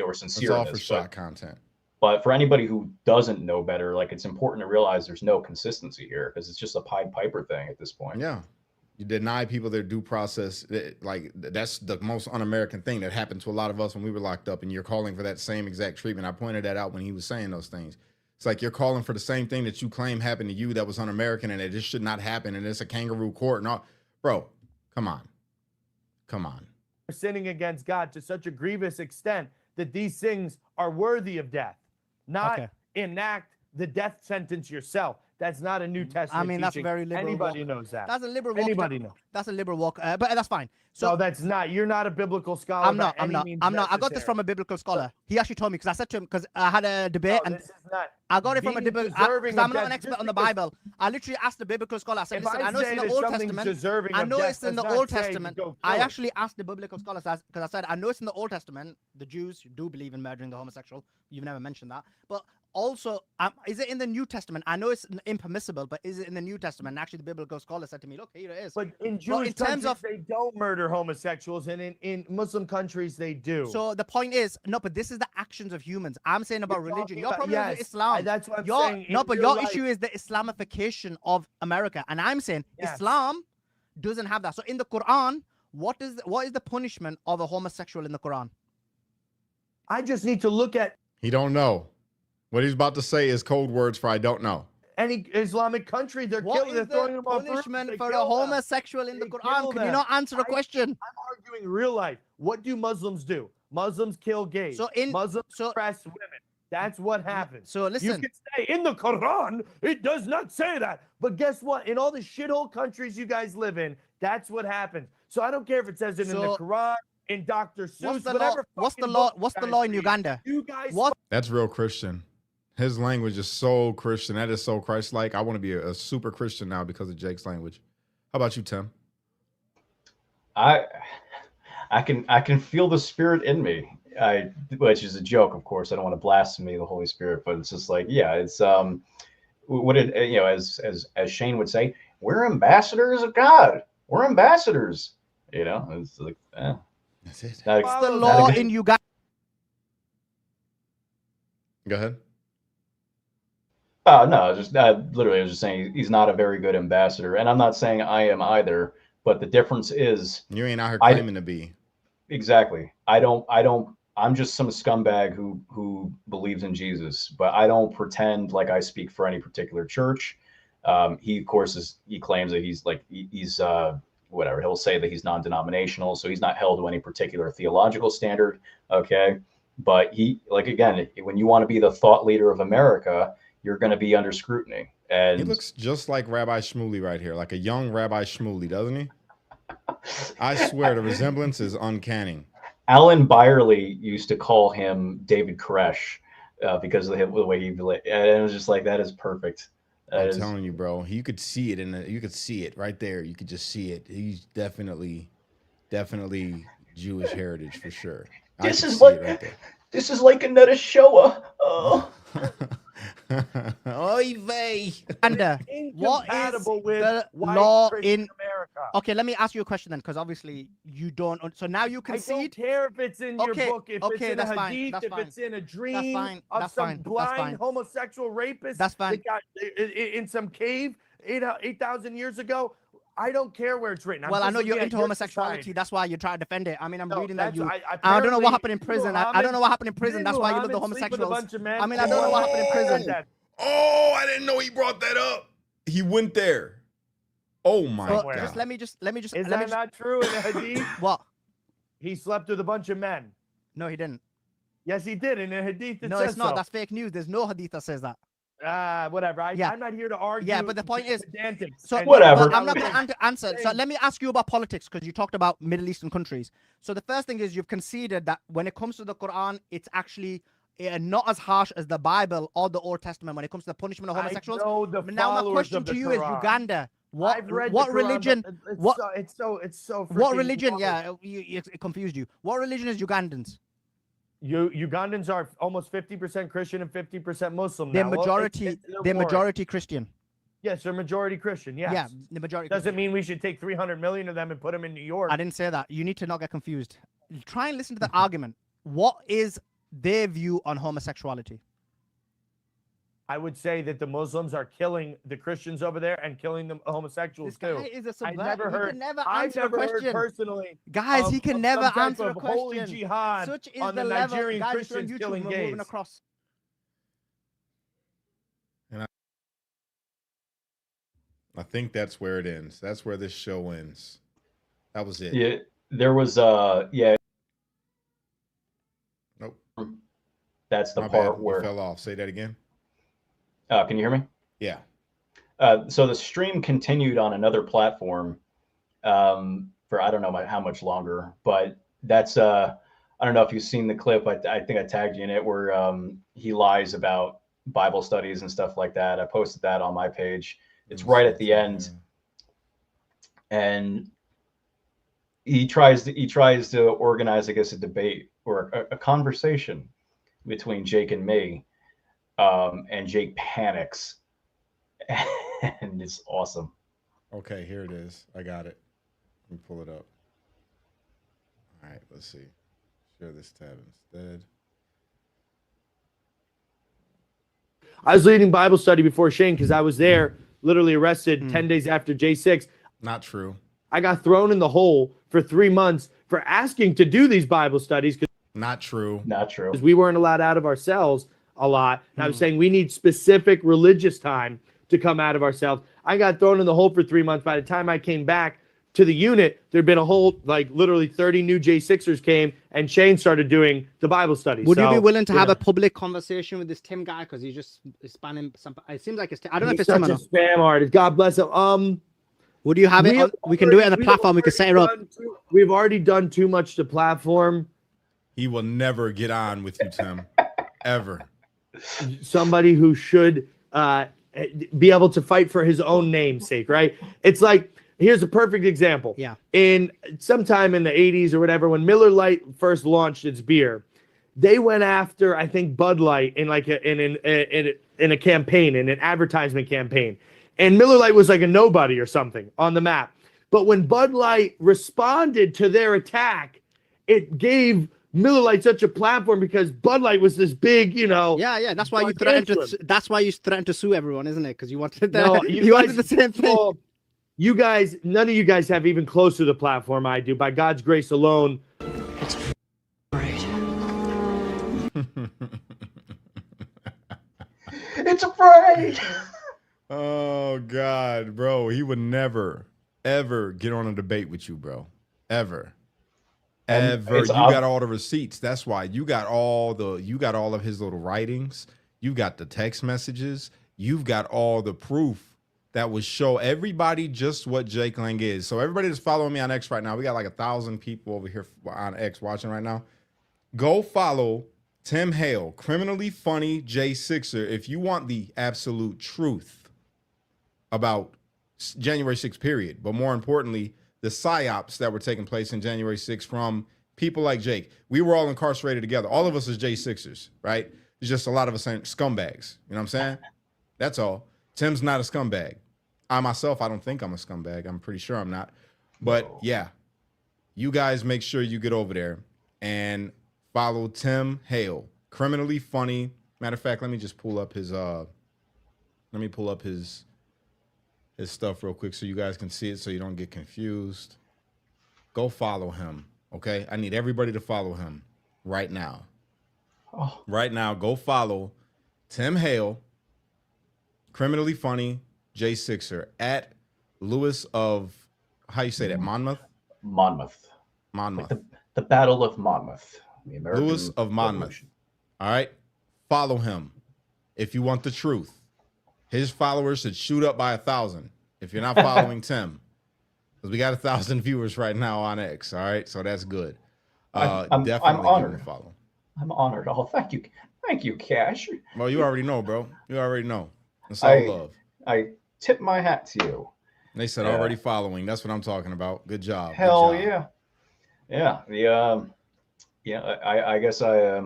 or sincere. It's all in this, for shot content. But for anybody who doesn't know better, like it's important to realize there's no consistency here because it's just a Pied Piper thing at this point. Yeah. You deny people their due process. Like that's the most un-American thing that happened to a lot of us when we were locked up, and you're calling for that same exact treatment. I pointed that out when he was saying those things. It's like you're calling for the same thing that you claim happened to you that was un-American and it just should not happen, and it's a kangaroo court and all. Bro, come on. Sinning against God to such a grievous extent that these things are worthy of death. Not enact the death sentence yourself. That's not a New Testament. I mean, that's teaching. very liberal. Anybody knows that. That's a liberal walk. Anybody knows. That's a liberal walk. But that's fine. So that's not. You're not a biblical scholar. I'm not. I got this from a biblical scholar. He actually told me because I said to him because I had a debate and this is not. I got it from a biblical. Because I'm not an expert on the Bible. I literally asked the biblical scholar. I said, "Listen, I know it's in the Old Testament. I know it's in the Old Testament. I actually asked the biblical scholar because I said I know it's in the Old Testament. The Jews do believe in murdering the homosexual. You've never mentioned that, but." Also, is it in the New Testament? I know it's impermissible, but is it in the New Testament? And actually, the biblical scholar said to me, "Look, here it is." But in Jewish countries, they don't murder homosexuals, and in Muslim countries, they do. So the point is, no, but this is the actions of humans. I'm saying about religion. Your problem is Islam. That's what I'm saying. No, but your issue is the Islamification of America, and I'm saying Islam doesn't have that. So in the Quran, what is the punishment of a homosexual in the Quran? I just need to look at. He don't know. What he's about to say is code words for I don't know. Any Islamic country, they're killing. They're throwing them off. Punishment for a homosexual in the Quran? Can you not answer a question? I'm arguing real life. What do Muslims do? Muslims kill gays. Muslims oppress women. That's what happens. So listen. You can say in the Quran, it does not say that. But guess what? In all the shithole countries you guys live in, that's what happens. So I don't care if it says it in the Quran, in Dr. Seuss, what's the law in Uganda? You guys. That's real Christian. His language is so Christian. That is so Christ-like. I want to be a super Christian now because of Jake's language. How about you, Tim? I can feel the spirit in me. Which is a joke, of course. I don't want to blaspheme the Holy Spirit, but it's just like, it's as Shane would say, we're ambassadors of God. We're ambassadors. It's like, that's it. What's the law in Uganda? Go ahead. No, literally, I was just saying he's not a very good ambassador, and I'm not saying I am either. But the difference is you ain't out here claiming to be. Exactly. I'm just some scumbag who believes in Jesus, but I don't pretend like I speak for any particular church. He, of course, he claims that he's whatever. He'll say that he's non-denominational, so he's not held to any particular theological standard. Okay, but again, when you want to be the thought leader of America, you're going to be under scrutiny. And he looks just like Rabbi Shmuley right here, like a young Rabbi Shmuley, doesn't he? I swear the resemblance is uncanny. Alan Byerly used to call him David Koresh because of the way he, and it was just like, that is perfect. I'm telling you, bro. You could see it you could see it right there. You could just see it. He's definitely Jewish heritage for sure. This is like another Shoah. Oh. Oy vey. And what is the law in America? Okay, let me ask you a question then, because obviously you don't. So now you concede. I don't care if it's in your book, if it's in a hadith, if it's in a dream of some blind homosexual rapist. That's fine. That got in some cave 8,000 years ago. I don't care where it's written. Well, I know you're into homosexuality. That's why you try to defend it. I mean, I'm reading that you. I don't know what happened in prison. I don't know what happened in prison. That's why you love the homosexuals. I mean, I don't know what happened in prison. Oh, I didn't know he brought that up. He went there. Oh my God. Let me just. Is that not true in the hadith? What? He slept with a bunch of men. No, he didn't. Yes, he did in the hadith. No, it's not. That's fake news. There's no hadith that says that. Whatever. I'm not here to argue. Yeah, but the point is, so whatever. I'm not going to answer. So let me ask you about politics, because you talked about Middle Eastern countries. So the first thing is you've conceded that when it comes to the Quran, it's actually not as harsh as the Bible or the Old Testament when it comes to the punishment of homosexuals. I know the Now my followers question of the to you is Quran. Uganda. I've read What the Quran, religion? but it's What it's so what freaking religion? large. Yeah, it confused you. What religion is Ugandans? Ugandans are almost 50% Christian and 50% Muslim. They're now. Well, majority. They're more. majority Christian. Yes, they're majority Christian. Yes. Yeah, the majority. Doesn't mean we should take 300 million of them and put them in New York. I didn't say that. You need to not get confused. Try and listen to the argument. What is their view on homosexuality? I would say that the Muslims are killing the Christians over there and killing the homosexuals This too. guy is a I subvert. never heard. He can never I've answer a never heard question. personally. Guys, he can never some type answer a of holy question. jihad Such is on the the level. Nigerian Guys, if you're on Christians YouTube, killing we're gays. moving across. I think that's where it ends. That's where this show ends. That was it. Yeah, there was Nope. That's the My part bad. where You fell off. Say that again. can you hear me? Yeah. So the stream continued on another platform for I don't know how much longer, but that's I don't know if you've seen the clip. I think I tagged you in it where he lies about Bible studies and stuff like that. I posted that on my page. It's right at the end, and he tries to organize, I guess, a debate or a conversation between Jake and me, and Jake panics, and it's awesome. Okay, here it is. I got it. Let me pull it up. All right, let's see. Share this tab instead. I was leading Bible study before Shane because I was there, literally arrested 10 days after J6. Not true. I got thrown in the hole for 3 months for asking to do these Bible studies Not true. Not true. because we weren't allowed out of our cells a lot. And I was saying we need specific religious time to come out of ourselves. I got thrown in the hole for 3 months. By the time I came back to the unit, there'd been a whole, like literally 30 new J6ers came, and Shane started doing the Bible study. Would you be So, willing to have know, a public conversation with this Tim guy? Because he's just spamming some. It seems like it's. I don't know if he's it's Tim or such a not. spam artist. God bless him. Would you have it? We can do it on the platform. We can set it up. We've already done too much to platform. He will never get on with you, Tim. Ever. Somebody who should be able to fight for his own namesake, right? It's like, here's a perfect example. Yeah. In sometime in the 80s or whatever, when Miller Lite first launched its beer, they went after, I think, Bud Light in like in a campaign, in an advertisement campaign. And Miller Lite was like a nobody or something on the map. But when Bud Light responded to their attack, it gave Miller Lite such a platform because Bud Light was this big, Yeah. That's why you threatened to. That's why you threatened to sue everyone, isn't it? Because you wanted the. No, you wanted the same thing. Well, you guys, none of you guys have even close to the platform I do. By God's grace alone. It's afraid. Oh God, bro. He would never, ever get on a debate with you, bro. Ever. Ever. You got all the receipts. That's why you got all of his little writings. You got the text messages. You've got all the proof that would show everybody just what Jake Lang is. So everybody that's following me on X right now, we got like 1,000 people over here on X watching right now. Go follow Tim Hale, criminally funny J6er, if you want the absolute truth about January 6th, period. But more importantly, the psyops that were taking place in January 6th from people like Jake. We were all incarcerated together. All of us as J6ers, right? It's just a lot of us ain't scumbags. You know what I'm saying? That's all. Tim's not a scumbag. I myself, I don't think I'm a scumbag. I'm pretty sure I'm not. But yeah, you guys make sure you get over there and follow Tim Hale, criminally funny. Matter of fact, let me just pull up his his stuff real quick so you guys can see it so you don't get confused. Go follow him, okay? I need everybody to follow him right now. Oh. Right now, go follow Tim Hale, criminally funny J6er at Lewis of, how you say that, Monmouth? Monmouth. Monmouth. Like the Battle of Monmouth. The American Lewis of Monmouth. Revolution. All right? Follow him if you want the truth. His followers should shoot up by 1,000 if you're not following Tim. Because we got 1,000 viewers right now on X, all right? So that's good. I'm Definitely give him honored. a follow. I'm honored. Oh, thank you. Thank you, Cash. Well, you already know, bro. You already know. It's all love. I tip my hat to you. They said already following. That's what I'm talking about. Good job. Hell Good job. yeah. I guess I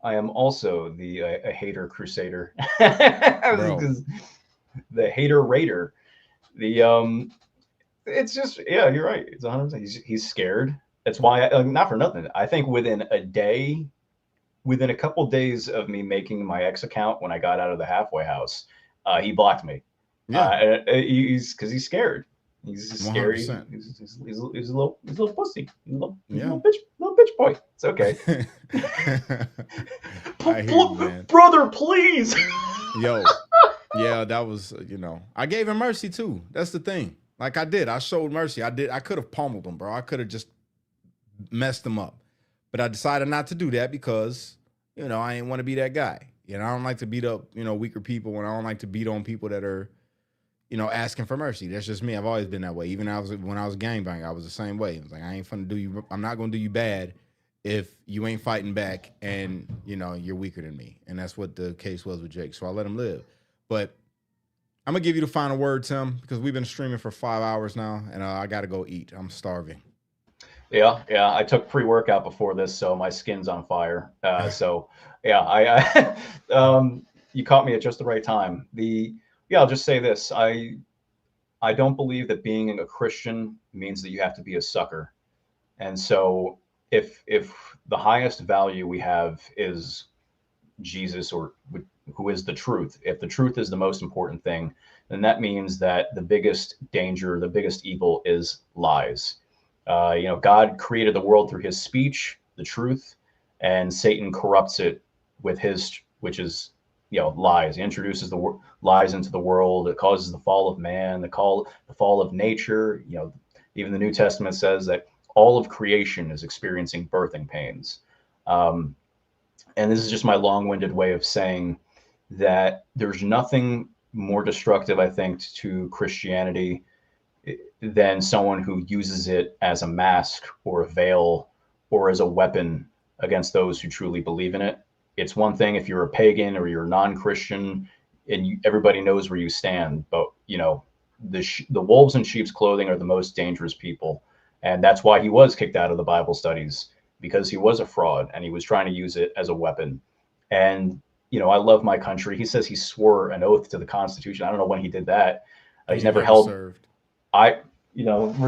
am also the a hater crusader. Bro. The hater raider. The it's just you're right. It's 100%. He's scared. That's why not for nothing. I think within a couple days of me making my ex account when I got out of the halfway house, he blocked me. Yeah. He's scared. He's just scared. He's a little pussy. He's a little bitch boy. It's okay. I hear you, man. Brother, please. Yo, yeah, that was, I gave him mercy too. That's the thing. Like I did. I showed mercy. I could have pummeled him, bro. I could have just messed him up. But I decided not to do that because, I ain't want to be that guy. I don't like to beat up, weaker people, and I don't like to beat on people that are, asking for mercy. That's just me. I've always been that way. Even when I was gangbanging, I was the same way. I was like, I ain't finna do you. I'm not gonna do you bad if you ain't fighting back and you're weaker than me. And that's what the case was with Jake. So I let him live. But I'm gonna give you the final word, Tim, because we've been streaming for 5 hours now, and I gotta go eat. I'm starving. Yeah. I took pre-workout before this, so my skin's on fire. I you caught me at just the right time. I'll just say this. I don't believe that being a Christian means that you have to be a sucker. And so if the highest value we have is Jesus, or who is the truth, if the truth is the most important thing, then that means that the biggest danger, the biggest evil is lies. God created the world through his speech, the truth, and Satan corrupts it with which is lies. He introduces the lies into the world. It causes the fall of man, the fall of nature. Even the New Testament says that all of creation is experiencing birthing pains. And this is just my long-winded way of saying that there's nothing more destructive, I think, to Christianity than someone who uses it as a mask or a veil or as a weapon against those who truly believe in it. It's one thing if you're a pagan or you're a non-Christian and everybody knows where you stand, but the wolves in sheep's clothing are the most dangerous people. And that's why he was kicked out of the Bible studies, because he was a fraud and he was trying to use it as a weapon. And, I love my country. He says he swore an oath to the Constitution. I don't know when he did that. He's never held served. I got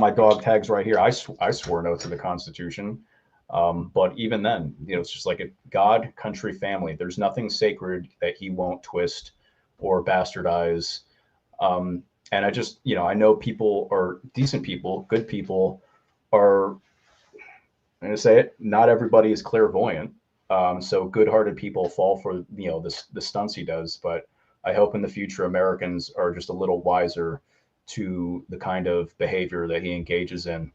my dog tags right here. I swore an oath to the Constitution. But even then, it's just like a God, country, family. There's nothing sacred that he won't twist or bastardize. And I just, I know people are decent people, good people are, I'm going to say it, not everybody is clairvoyant. So good-hearted people fall for, the stunts he does. But I hope in the future Americans are just a little wiser to the kind of behavior that he engages in,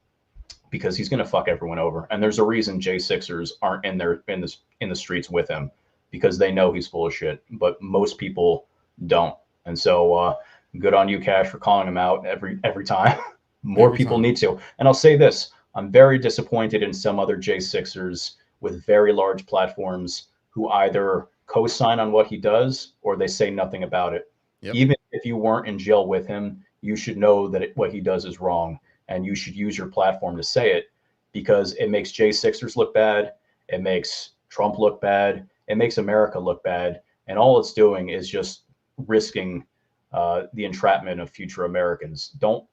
because he's going to fuck everyone over. And there's a reason J6ers aren't in the streets with him, because they know he's full of shit, but most people don't. And so good on you, Cash, for calling him out every time. More people need to. And I'll say this, I'm very disappointed in some other J6ers with very large platforms who either co-sign on what he does or they say nothing about it. Yep. Even if you weren't in jail with him, you should know that what he does is wrong, and you should use your platform to say it, because it makes J6ers look bad. It makes Trump look bad. It makes America look bad. And all it's doing is just risking the entrapment of future Americans. Don't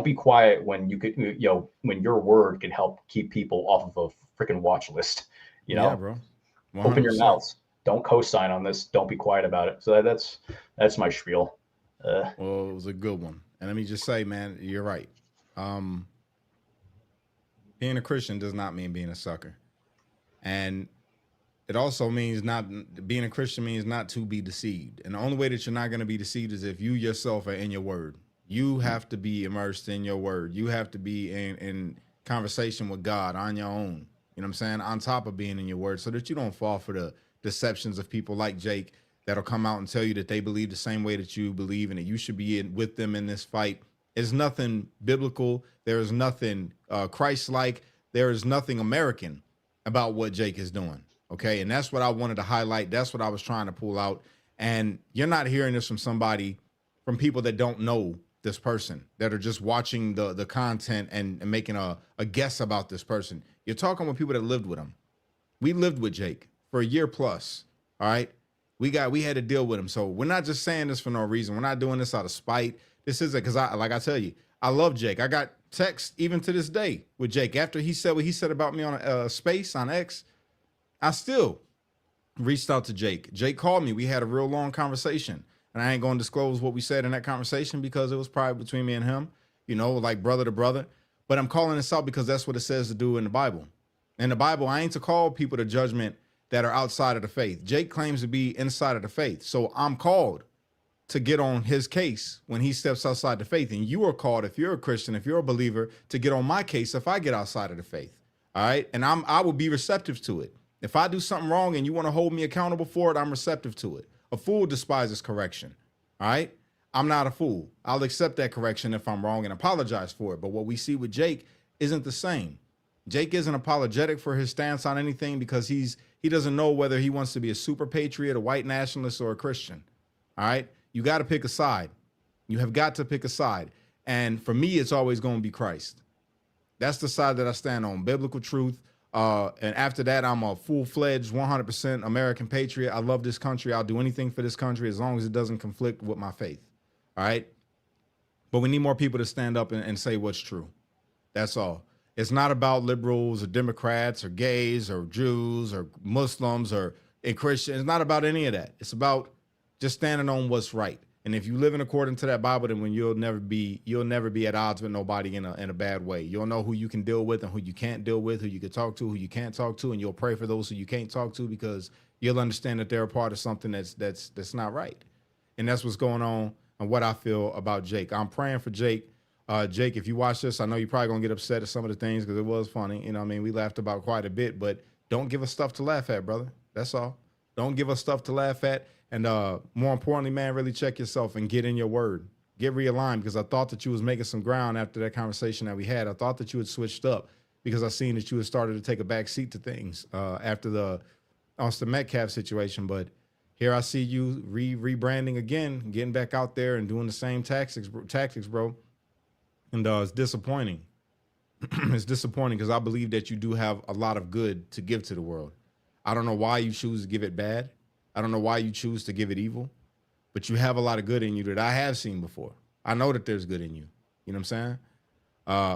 be quiet when you could, when your word can help keep people off of a freaking watch list. Yeah, bro. 100%. Open your mouth. Don't co-sign on this. Don't be quiet about it. So that's my spiel. Well, it was a good one. And let me just say, man, you're right. Being a Christian does not mean being a sucker. And it also means being a Christian means not to be deceived. And the only way that you're not going to be deceived is if you yourself are in your word. You have to be immersed in your word. You have to be in conversation with God on your own. You know what I'm saying? On top of being in your word, so that you don't fall for the deceptions of people like Jake that'll come out and tell you that they believe the same way that you believe and that you should be with them in this fight. There's nothing biblical. There is nothing Christ-like. there is nothing American about what Jake is doing. Okay. And that's what I wanted to highlight. That's what I was trying to pull out. And you're not hearing this from people that don't know this person, that are just watching the content and making a guess about this person. You're talking with people that lived with him. We lived with Jake for a year plus. All right. We had to deal with him. So we're not just saying this for no reason. We're not doing this out of spite. This isn't because like I tell you, I love Jake. I got texts even to this day with Jake. After he said what he said about me on Space on X, I still reached out to Jake. Jake called me. We had a real long conversation. And I ain't going to disclose what we said in that conversation because it was private between me and him, you know, like brother to brother. But I'm calling this out because that's what it says to do in the Bible. In the Bible, I ain't to call people to judgment that are outside of the faith. Jake claims to be inside of the faith. So I'm called to get on his case when he steps outside the faith. And you are called, if you're a Christian, if you're a believer, to get on my case if I get outside of the faith. All right. And I will be receptive to it. If I do something wrong and you want to hold me accountable for it, I'm receptive to it. A fool despises correction. All right. I'm not a fool. I'll accept that correction if I'm wrong and apologize for it. But what we see with Jake isn't the same. Jake isn't apologetic for his stance on anything because he doesn't know whether he wants to be a super patriot, a white nationalist, or a Christian. All right. You got to pick a side. You have got to pick a side. And for me, it's always going to be Christ. That's the side that I stand on, biblical truth. And after that, I'm a full-fledged 100% American patriot. I love this country. I'll do anything for this country as long as it doesn't conflict with my faith. All right. But we need more people to stand up and say what's true. That's all. It's not about liberals or Democrats or gays or Jews or Muslims or Christians. It's not about any of that. It's about just standing on what's right. And if you live in according to that Bible, then you'll never be at odds with nobody in a bad way. You'll know who you can deal with and who you can't deal with, who you can talk to, who you can't talk to, and you'll pray for those who you can't talk to because you'll understand that they're a part of something that's not right. And that's what's going on and what I feel about Jake. I'm praying for Jake. Jake, if you watch this, I know you're probably gonna get upset at some of the things because it was funny. You know what I mean? We laughed about quite a bit, but don't give us stuff to laugh at, brother. That's all. Don't give us stuff to laugh at. And more importantly, man, really check yourself and get in your word. Get realigned because I thought that you was making some ground after that conversation that we had. I thought that you had switched up because I seen that you had started to take a back seat to things after the Austin Metcalf situation. But here I see you rebranding again, getting back out there and doing the same tactics, bro. And it's disappointing. It's disappointing because I believe that you do have a lot of good to give to the world. I don't know why you choose to give it bad. I don't know why you choose to give it evil, but you have a lot of good in you that I have seen before. I know that there's good in you. You know what I'm saying?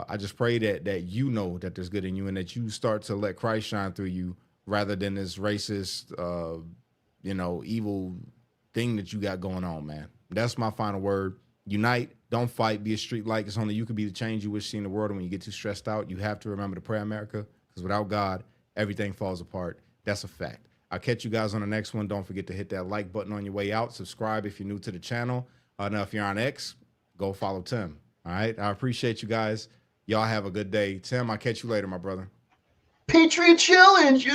I just pray that you know that there's good in you and that you start to let Christ shine through you rather than this racist, evil thing that you got going on, man. That's my final word. Unite, don't fight, be a street light. It's only you can be the change you wish to see in the world. And when you get too stressed out, you have to remember to pray, America, because without God, everything falls apart. That's a fact. I'll catch you guys on the next one. Don't forget to hit that like button on your way out. Subscribe if you're new to the channel. Now, if you're on X, go follow Tim. All right. I appreciate you guys. Y'all have a good day. Tim, I'll catch you later, my brother. Patriot Challenge.